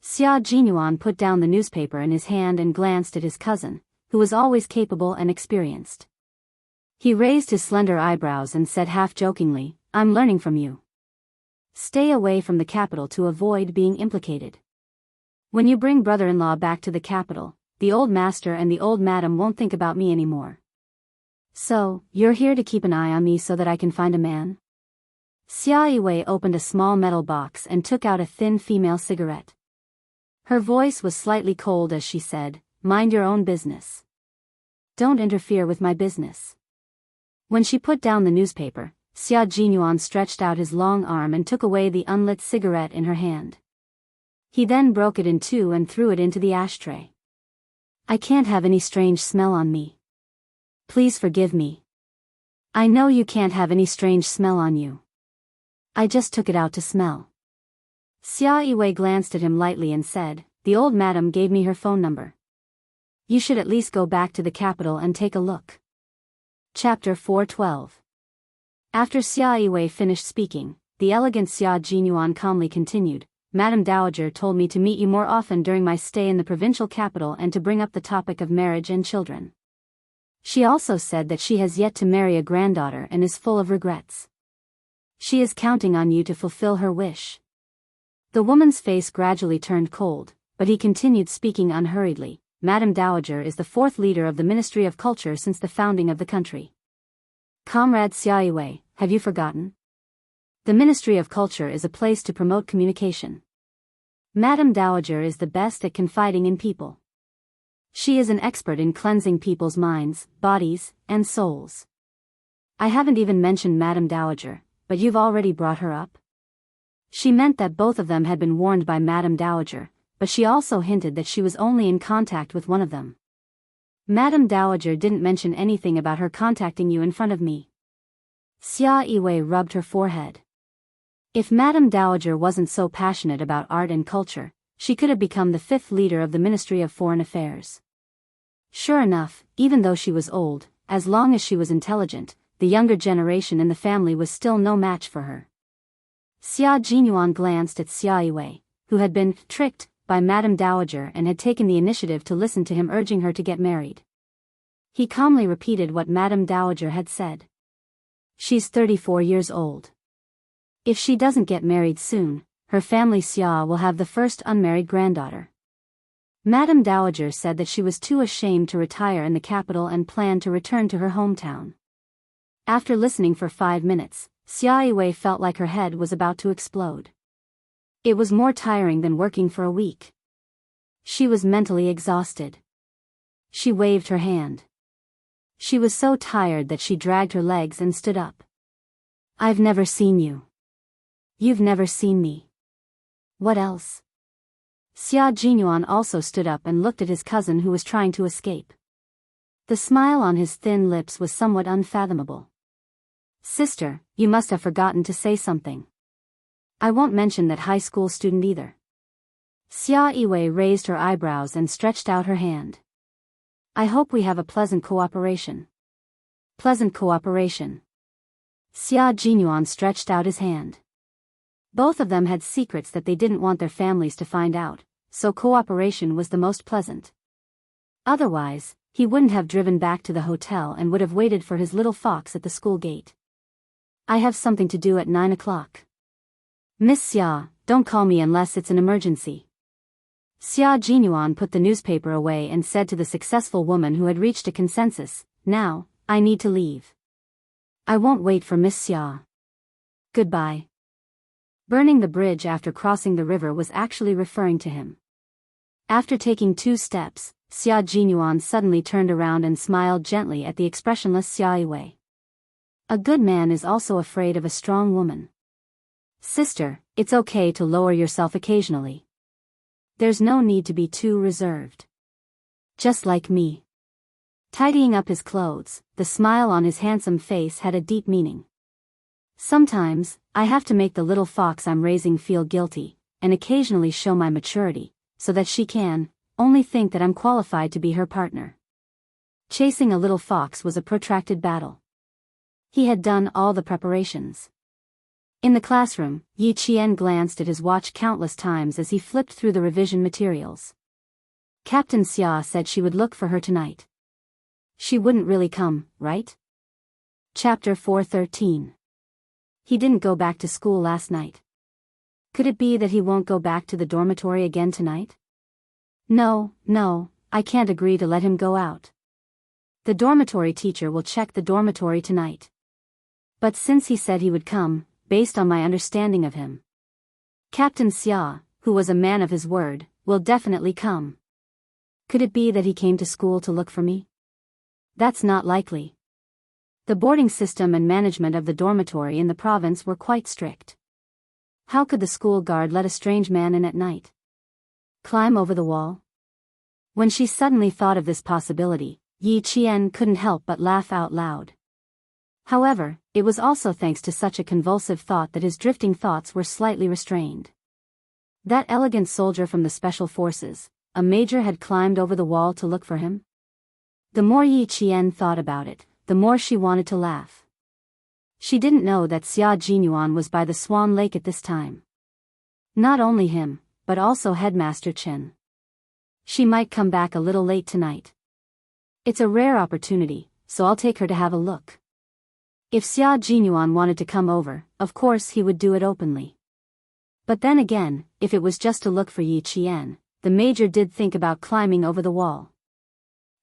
Xia Jinyuan put down the newspaper in his hand and glanced at his cousin, who was always capable and experienced. He raised his slender eyebrows and said half-jokingly, I'm learning from you. Stay away from the capital to avoid being implicated. When you bring brother-in-law back to the capital, the old master and the old madam won't think about me anymore. So, you're here to keep an eye on me so that I can find a man? Xia Yiwei opened a small metal box and took out a thin female cigarette. Her voice was slightly cold as she said, mind your own business. Don't interfere with my business. When she put down the newspaper, Xia Jinyuan stretched out his long arm and took away the unlit cigarette in her hand. He then broke it in two and threw it into the ashtray. I can't have any strange smell on me. Please forgive me. I know you can't have any strange smell on you. I just took it out to smell. Xia Yiwei glanced at him lightly and said, the old madam gave me her phone number. You should at least go back to the capital and take a look. Chapter 412. After Xia Yiwei finished speaking, the elegant Xia Jinyuan calmly continued, Madam Dowager told me to meet you more often during my stay in the provincial capital and to bring up the topic of marriage and children. She also said that she has yet to marry a granddaughter and is full of regrets. She is counting on you to fulfill her wish. The woman's face gradually turned cold, but he continued speaking unhurriedly. Madam Dowager is the 4th leader of the Ministry of Culture since the founding of the country. Comrade Xia Yiwei, have you forgotten? The Ministry of Culture is a place to promote communication. Madam Dowager is the best at confiding in people. She is an expert in cleansing people's minds, bodies, and souls. I haven't even mentioned Madam Dowager, but you've already brought her up? She meant that both of them had been warned by Madam Dowager, but she also hinted that she was only in contact with one of them. Madam Dowager didn't mention anything about her contacting you in front of me. Xia Yiwei rubbed her forehead. If Madam Dowager wasn't so passionate about art and culture, she could have become the 5th leader of the Ministry of Foreign Affairs. Sure enough, even though she was old, as long as she was intelligent, the younger generation in the family was still no match for her. Xia Jinyuan glanced at Xia Yiwei, who had been tricked by Madam Dowager and had taken the initiative to listen to him urging her to get married. He calmly repeated what Madam Dowager had said. She's 34 years old. If she doesn't get married soon, her family Xia will have the first unmarried granddaughter. Madame Dowager said that she was too ashamed to retire in the capital and planned to return to her hometown. After listening for 5 minutes, Xia Yiwei felt like her head was about to explode. It was more tiring than working for a week. She was mentally exhausted. She waved her hand. She was so tired that she dragged her legs and stood up. I've never seen you. You've never seen me. What else? Xia Jinyuan also stood up and looked at his cousin who was trying to escape. The smile on his thin lips was somewhat unfathomable. Sister, you must have forgotten to say something. I won't mention that high school student either. Xia Yiwei raised her eyebrows and stretched out her hand. I hope we have a pleasant cooperation. Pleasant cooperation. Xia Jinyuan stretched out his hand. Both of them had secrets that they didn't want their families to find out, so cooperation was the most pleasant. Otherwise, he wouldn't have driven back to the hotel and would have waited for his little fox at the school gate. I have something to do at 9 o'clock. Miss Xia, don't call me unless it's an emergency. Xia Jinyuan put the newspaper away and said to the successful woman who had reached a consensus, now, I need to leave. I won't wait for Miss Xia. Goodbye. Burning the bridge after crossing the river was actually referring to him. After taking 2 steps, Xia Jinyuan suddenly turned around and smiled gently at the expressionless Xia Yiwei. A good man is also afraid of a strong woman. Sister, it's okay to lower yourself occasionally. There's no need to be too reserved. Just like me. Tidying up his clothes, the smile on his handsome face had a deep meaning. Sometimes, I have to make the little fox I'm raising feel guilty, and occasionally show my maturity, so that she can only think that I'm qualified to be her partner. Chasing a little fox was a protracted battle. He had done all the preparations. In the classroom, Yi Qian glanced at his watch countless times as he flipped through the revision materials. Captain Xia said she would look for her tonight. She wouldn't really come, right? Chapter 413. He didn't go back to school last night. Could it be that he won't go back to the dormitory again tonight? No, I can't agree to let him go out. The dormitory teacher will check the dormitory tonight. But since he said he would come, based on my understanding of him, Captain Xia, who was a man of his word, will definitely come. Could it be that he came to school to look for me? That's not likely. The boarding system and management of the dormitory in the province were quite strict. How could the school guard let a strange man in at night? Climb over the wall? When she suddenly thought of this possibility, Yi Qian couldn't help but laugh out loud. However, it was also thanks to such a convulsive thought that his drifting thoughts were slightly restrained. That elegant soldier from the special forces, a major, had climbed over the wall to look for him? The more Yi Qian thought about it, the more she wanted to laugh. She didn't know that Xia Jinyuan was by the Swan Lake at this time. Not only him, but also Headmaster Chen. She might come back a little late tonight. It's a rare opportunity, so I'll take her to have a look. If Xia Jinyuan wanted to come over, of course he would do it openly. But then again, if it was just to look for Yi Qian, the major did think about climbing over the wall.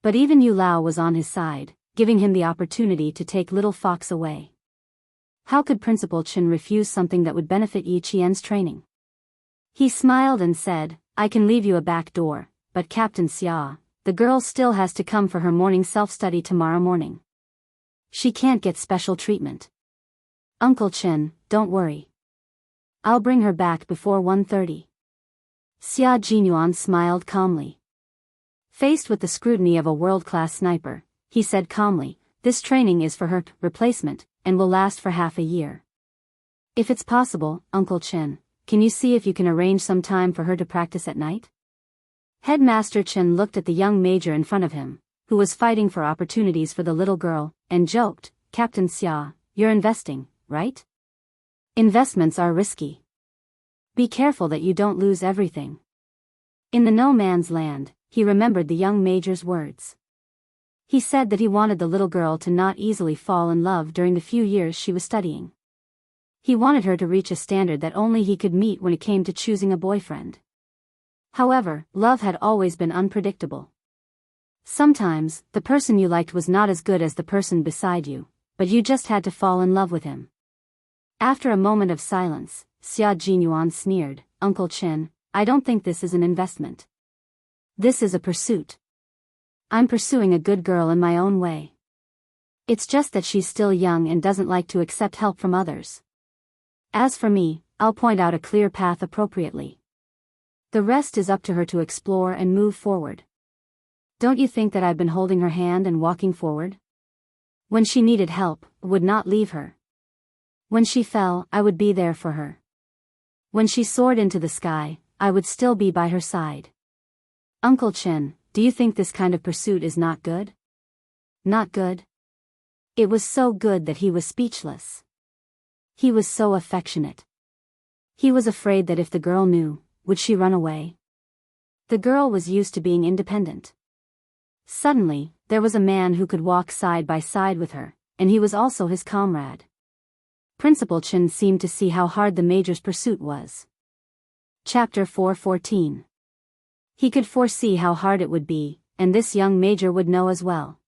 But even Yu Lao was on his side, giving him the opportunity to take little fox away. How could Principal Chen refuse something that would benefit Yi Qian's training? He smiled and said, I can leave you a back door, but Captain Xia, the girl still has to come for her morning self-study tomorrow morning. She can't get special treatment. Uncle Chen, don't worry. I'll bring her back before 1:30. Xia Jinyuan smiled calmly. Faced with the scrutiny of a world-class sniper, he said calmly, this training is for her replacement, and will last for half a year. If it's possible, Uncle Chen, can you see if you can arrange some time for her to practice at night? Headmaster Chen looked at the young major in front of him, who was fighting for opportunities for the little girl, and joked, Captain Xia, you're investing, right? Investments are risky. Be careful that you don't lose everything. In the no man's land, he remembered the young major's words. He said that he wanted the little girl to not easily fall in love during the few years she was studying. He wanted her to reach a standard that only he could meet when it came to choosing a boyfriend. However, love had always been unpredictable. Sometimes, the person you liked was not as good as the person beside you, but you just had to fall in love with him. After a moment of silence, Xia Jinyuan sneered, "Uncle Chen, I don't think this is an investment. This is a pursuit. I'm pursuing a good girl in my own way. It's just that she's still young and doesn't like to accept help from others. As for me, I'll point out a clear path appropriately. The rest is up to her to explore and move forward. Don't you think that I've been holding her hand and walking forward? When she needed help, I would not leave her. When she fell, I would be there for her. When she soared into the sky, I would still be by her side. Uncle Chen, do you think this kind of pursuit is not good?" Not good? It was so good that he was speechless. He was so affectionate. He was afraid that if the girl knew, would she run away? The girl was used to being independent. Suddenly, there was a man who could walk side by side with her, and he was also his comrade. Principal Chen seemed to see how hard the major's pursuit was. Chapter 4:14. He could foresee how hard it would be, and this young major would know as well.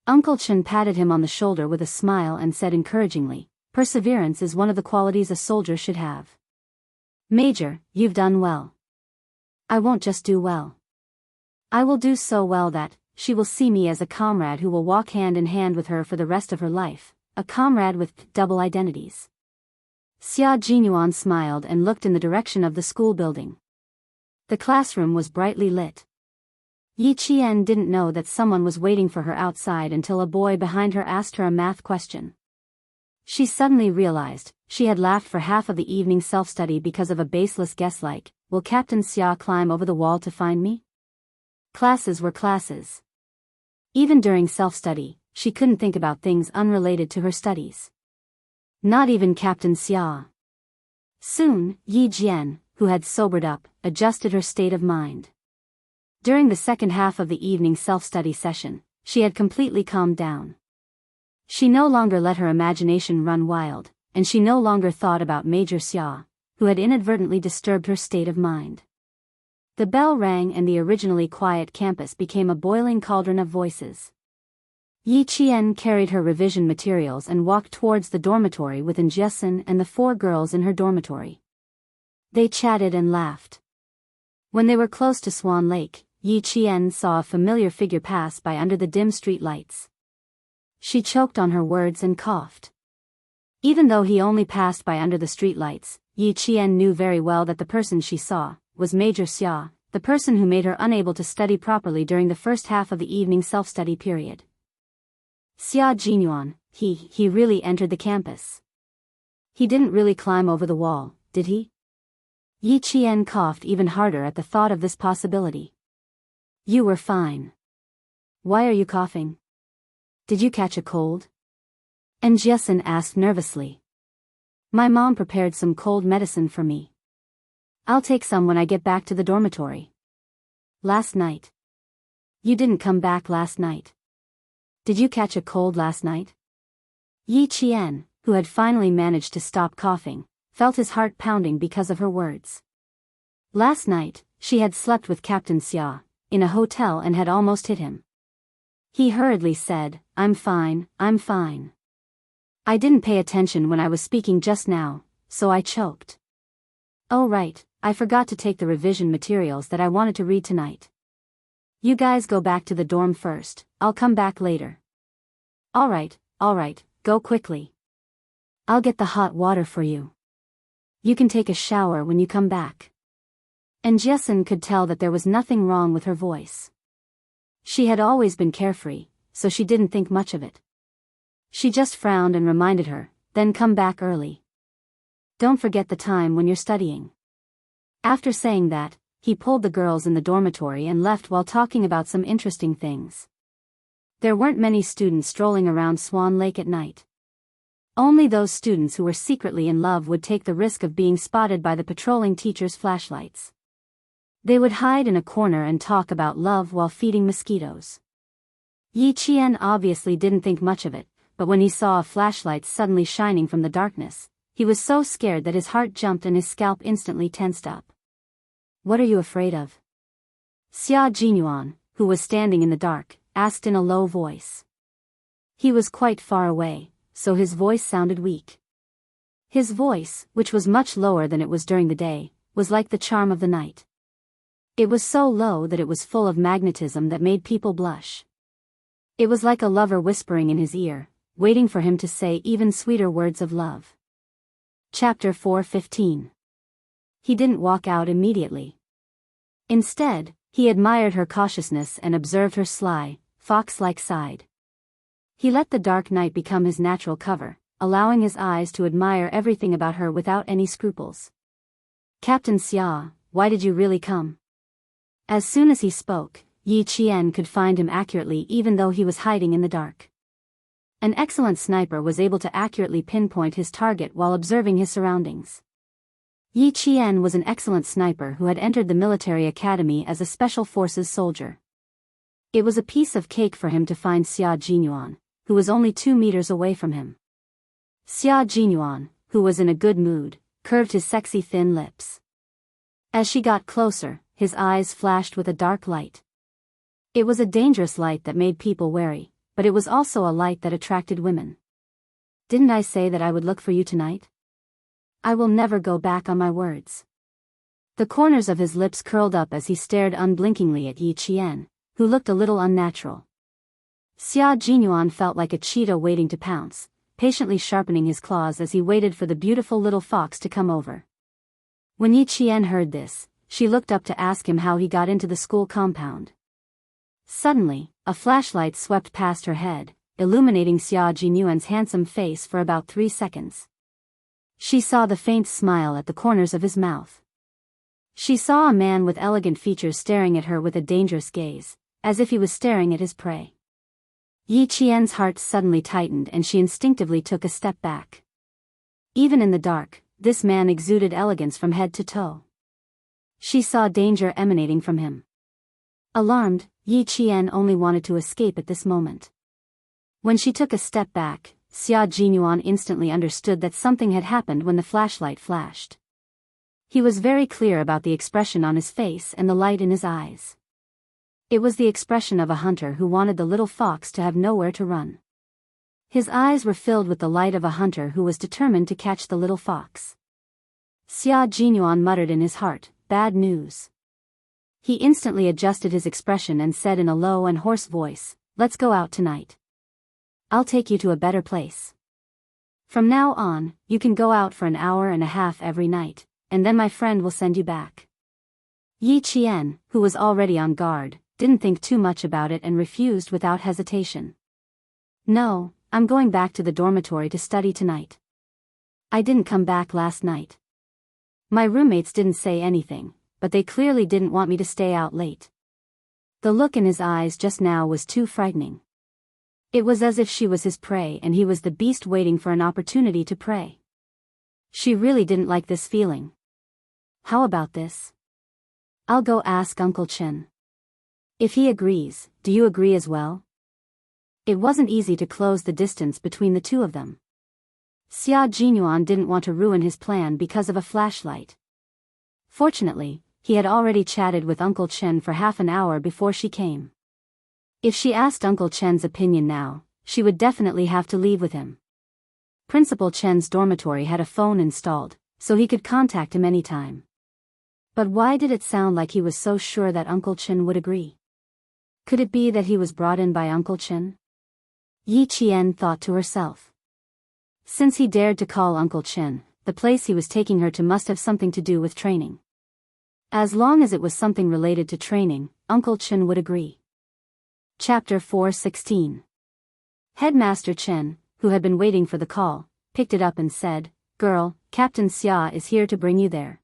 Uncle Chen patted him on the shoulder with a smile and said encouragingly, "Perseverance is one of the qualities a soldier should have. Major, you've done well. I won't just do well. I will do so well that she will see me as a comrade who will walk hand in hand with her for the rest of her life, a comrade with double identities." Xia Jinyuan smiled and looked in the direction of the school building. The classroom was brightly lit. Yi Qian didn't know that someone was waiting for her outside until a boy behind her asked her a math question. She suddenly realized she had laughed for half of the evening self-study because of a baseless guess like, "Will Captain Xia climb over the wall to find me?" Classes were classes. Even during self-study, she couldn't think about things unrelated to her studies. Not even Captain Xia. Soon, Yi Jian, who had sobered up, adjusted her state of mind. During the second half of the evening self-study session, she had completely calmed down. She no longer let her imagination run wild, and she no longer thought about Major Xia, who had inadvertently disturbed her state of mind. The bell rang and the originally quiet campus became a boiling cauldron of voices. Yi Qian carried her revision materials and walked towards the dormitory with Enchanting and the 4 girls in her dormitory. They chatted and laughed. When they were close to Swan Lake, Yi Qian saw a familiar figure pass by under the dim street lights. She choked on her words and coughed. Even though he only passed by under the street lights, Yi Qian knew very well that the person she saw was Major Xia, the person who made her unable to study properly during the first half of the evening self-study period. Xia Jinyuan, he really entered the campus. He didn't really climb over the wall, did he? Yi Qian coughed even harder at the thought of this possibility. "You were fine. Why are you coughing? Did you catch a cold?" Enchanting asked nervously. "My mom prepared some cold medicine for me. I'll take some when I get back to the dormitory." "Last night? You didn't come back last night. Did you catch a cold last night?" Yi Qian, who had finally managed to stop coughing, felt his heart pounding because of her words. Last night, she had slept with Captain Xia, in a hotel and had almost hit him. He hurriedly said, I'm fine. I didn't pay attention when I was speaking just now, so I choked. Oh right, I forgot to take the revision materials that I wanted to read tonight. You guys go back to the dorm first, I'll come back later." Alright, go quickly. I'll get the hot water for you. You can take a shower when you come back." Enchanting could tell that there was nothing wrong with her voice. She had always been carefree, so she didn't think much of it. She just frowned and reminded her, "Then come back early. Don't forget the time when you're studying." After saying that, he pulled the girls in the dormitory and left while talking about some interesting things. There weren't many students strolling around Swan Lake at night. Only those students who were secretly in love would take the risk of being spotted by the patrolling teacher's flashlights. They would hide in a corner and talk about love while feeding mosquitoes. Yi Qian obviously didn't think much of it, but when he saw a flashlight suddenly shining from the darkness, he was so scared that his heart jumped and his scalp instantly tensed up. "What are you afraid of?" Xia Jinyuan, who was standing in the dark, asked in a low voice. He was quite far away, so his voice sounded weak. His voice, which was much lower than it was during the day, was like the charm of the night. It was so low that it was full of magnetism that made people blush. It was like a lover whispering in his ear, waiting for him to say even sweeter words of love. Chapter 4:15. He didn't walk out immediately. Instead, he admired her cautiousness and observed her sly, fox-like side. He let the dark night become his natural cover, allowing his eyes to admire everything about her without any scruples. "Captain Xia, why did you really come?" As soon as he spoke, Yi Qian could find him accurately even though he was hiding in the dark. An excellent sniper was able to accurately pinpoint his target while observing his surroundings. Yi Qian was an excellent sniper who had entered the military academy as a special forces soldier. It was a piece of cake for him to find Xia Jinyuan, who was only 2 meters away from him. Xia Jinyuan, who was in a good mood, curved his sexy thin lips. As she got closer, his eyes flashed with a dark light. It was a dangerous light that made people wary, but it was also a light that attracted women. "Didn't I say that I would look for you tonight? I will never go back on my words." The corners of his lips curled up as he stared unblinkingly at Yi Qian, who looked a little unnatural. Xia Jinyuan felt like a cheetah waiting to pounce, patiently sharpening his claws as he waited for the beautiful little fox to come over. When Yi Qian heard this, she looked up to ask him how he got into the school compound. Suddenly, a flashlight swept past her head, illuminating Xia Jinyuan's handsome face for about 3 seconds. She saw the faint smile at the corners of his mouth. She saw a man with elegant features staring at her with a dangerous gaze, as if he was staring at his prey. Yi Qian's heart suddenly tightened and she instinctively took a step back. Even in the dark, this man exuded elegance from head to toe. She saw danger emanating from him. Alarmed, Yi Qian only wanted to escape at this moment. When she took a step back, Xia Jinyuan instantly understood that something had happened when the flashlight flashed. He was very clear about the expression on his face and the light in his eyes. It was the expression of a hunter who wanted the little fox to have nowhere to run. His eyes were filled with the light of a hunter who was determined to catch the little fox. Xia Jinyuan muttered in his heart, "Bad news." He instantly adjusted his expression and said in a low and hoarse voice, "Let's go out tonight. I'll take you to a better place. From now on, you can go out for an hour and a half every night, and then my friend will send you back." Yi Qian, who was already on guard, didn't think too much about it and refused without hesitation. "No, I'm going back to the dormitory to study tonight. I didn't come back last night. My roommates didn't say anything, but they clearly didn't want me to stay out late." The look in his eyes just now was too frightening. It was as if she was his prey and he was the beast waiting for an opportunity to prey. She really didn't like this feeling. "How about this? I'll go ask Uncle Chen. If he agrees, do you agree as well?" It wasn't easy to close the distance between the two of them. Xia Jinyuan didn't want to ruin his plan because of a flashlight. Fortunately, he had already chatted with Uncle Chen for half an hour before she came. If she asked Uncle Chen's opinion now, she would definitely have to leave with him. Principal Chen's dormitory had a phone installed, so he could contact him anytime. But why did it sound like he was so sure that Uncle Chen would agree? Could it be that he was brought in by Uncle Chen? Yi Qian thought to herself. Since he dared to call Uncle Chen, the place he was taking her to must have something to do with training. As long as it was something related to training, Uncle Chen would agree. Chapter 4:16. Headmaster Chen, who had been waiting for the call, picked it up and said, "Girl, Captain Xia is here to bring you there.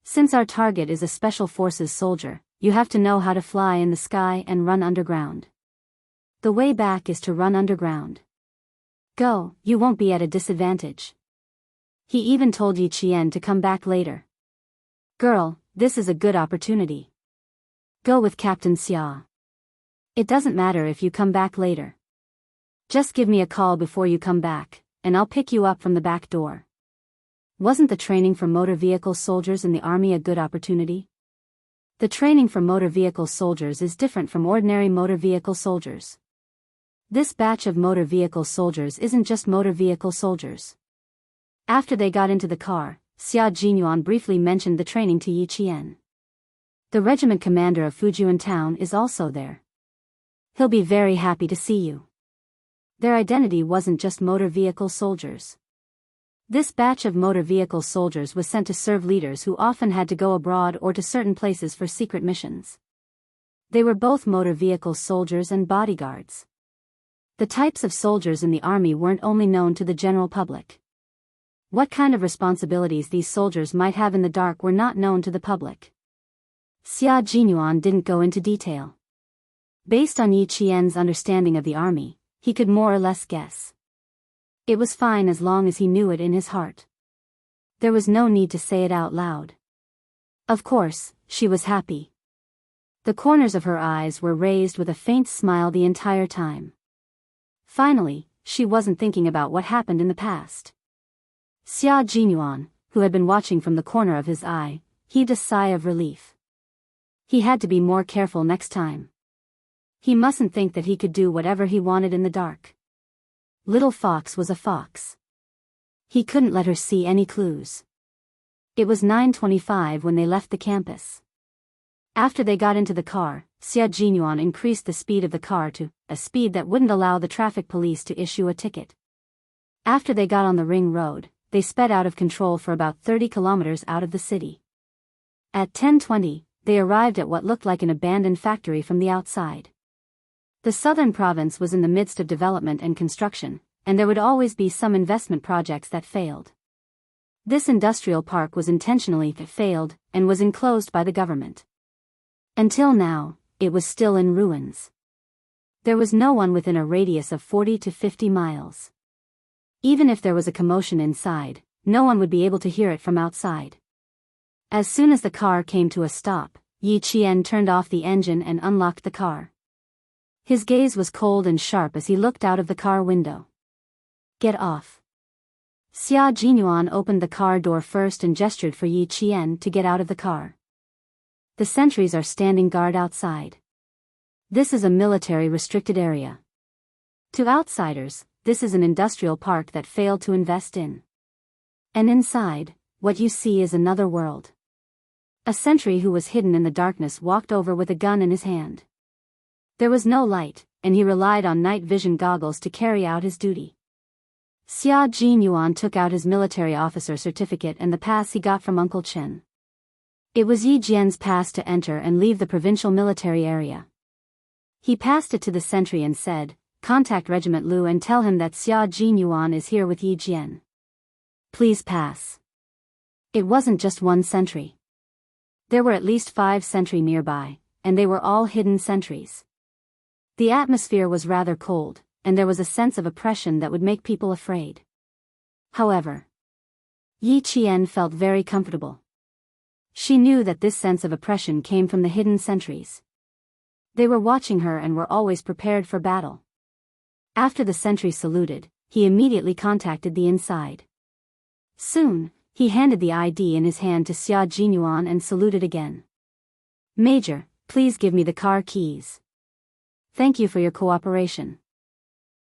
Since our target is a special forces soldier, you have to know how to fly in the sky and run underground. The way back is to run underground. Go, you won't be at a disadvantage." He even told Yi Qian to come back later. "Girl, this is a good opportunity. Go with Captain Xia. It doesn't matter if you come back later. Just give me a call before you come back, and I'll pick you up from the back door." wasn't the training for motor vehicle soldiers in the army a good opportunity? The training for motor vehicle soldiers is different from ordinary motor vehicle soldiers. This batch of motor vehicle soldiers isn't just motor vehicle soldiers. After they got into the car, Xia Jinyuan briefly mentioned the training to Yi Qian. The regiment commander of Fujian town is also there. He'll be very happy to see you. Their identity wasn't just motor vehicle soldiers. This batch of motor vehicle soldiers was sent to serve leaders who often had to go abroad or to certain places for secret missions. They were both motor vehicle soldiers and bodyguards. The types of soldiers in the army weren't only known to the general public. What kind of responsibilities these soldiers might have in the dark were not known to the public. Xia Jinyuan didn't go into detail. Based on Yi Qian's understanding of the army, he could more or less guess. It was fine as long as he knew it in his heart. There was no need to say it out loud. Of course, she was happy. The corners of her eyes were raised with a faint smile the entire time. Finally, she wasn't thinking about what happened in the past. Xia Jinyuan, who had been watching from the corner of his eye, heaved a sigh of relief. He had to be more careful next time. He mustn't think that he could do whatever he wanted in the dark. Little Fox was a fox. He couldn't let her see any clues. It was 9:25 when they left the campus. After they got into the car, Xia Jinyuan increased the speed of the car to a speed that wouldn't allow the traffic police to issue a ticket. After they got on the ring road, they sped out of control for about 30 kilometers out of the city. At 10:20, they arrived at what looked like an abandoned factory from the outside. The southern province was in the midst of development and construction, and there would always be some investment projects that failed. This industrial park was intentionally failed, and was enclosed by the government. Until now, it was still in ruins. There was no one within a radius of 40 to 50 miles. Even if there was a commotion inside, no one would be able to hear it from outside. As soon as the car came to a stop, Yi Qian turned off the engine and unlocked the car. His gaze was cold and sharp as he looked out of the car window. Get off. Xia Jinyuan opened the car door first and gestured for Yi Qian to get out of the car. The sentries are standing guard outside. This is a military restricted area. To outsiders, this is an industrial park that failed to invest in. And inside, what you see is another world. A sentry who was hidden in the darkness walked over with a gun in his hand. There was no light, and he relied on night vision goggles to carry out his duty. Xia Jinyuan took out his military officer certificate and the pass he got from Uncle Chen. It was Yi Jian's pass to enter and leave the provincial military area. He passed it to the sentry and said, "Contact Regiment Lu and tell him that Xia Jinyuan is here with Yi Jian. Please pass." It wasn't just one sentry. There were at least 5 sentry nearby, and they were all hidden sentries. The atmosphere was rather cold, and there was a sense of oppression that would make people afraid. However, Yi Qian felt very comfortable. She knew that this sense of oppression came from the hidden sentries. They were watching her and were always prepared for battle. After the sentry saluted, he immediately contacted the inside. Soon, he handed the ID in his hand to Xia Jinyuan and saluted again. "Major, please give me the car keys. Thank you for your cooperation."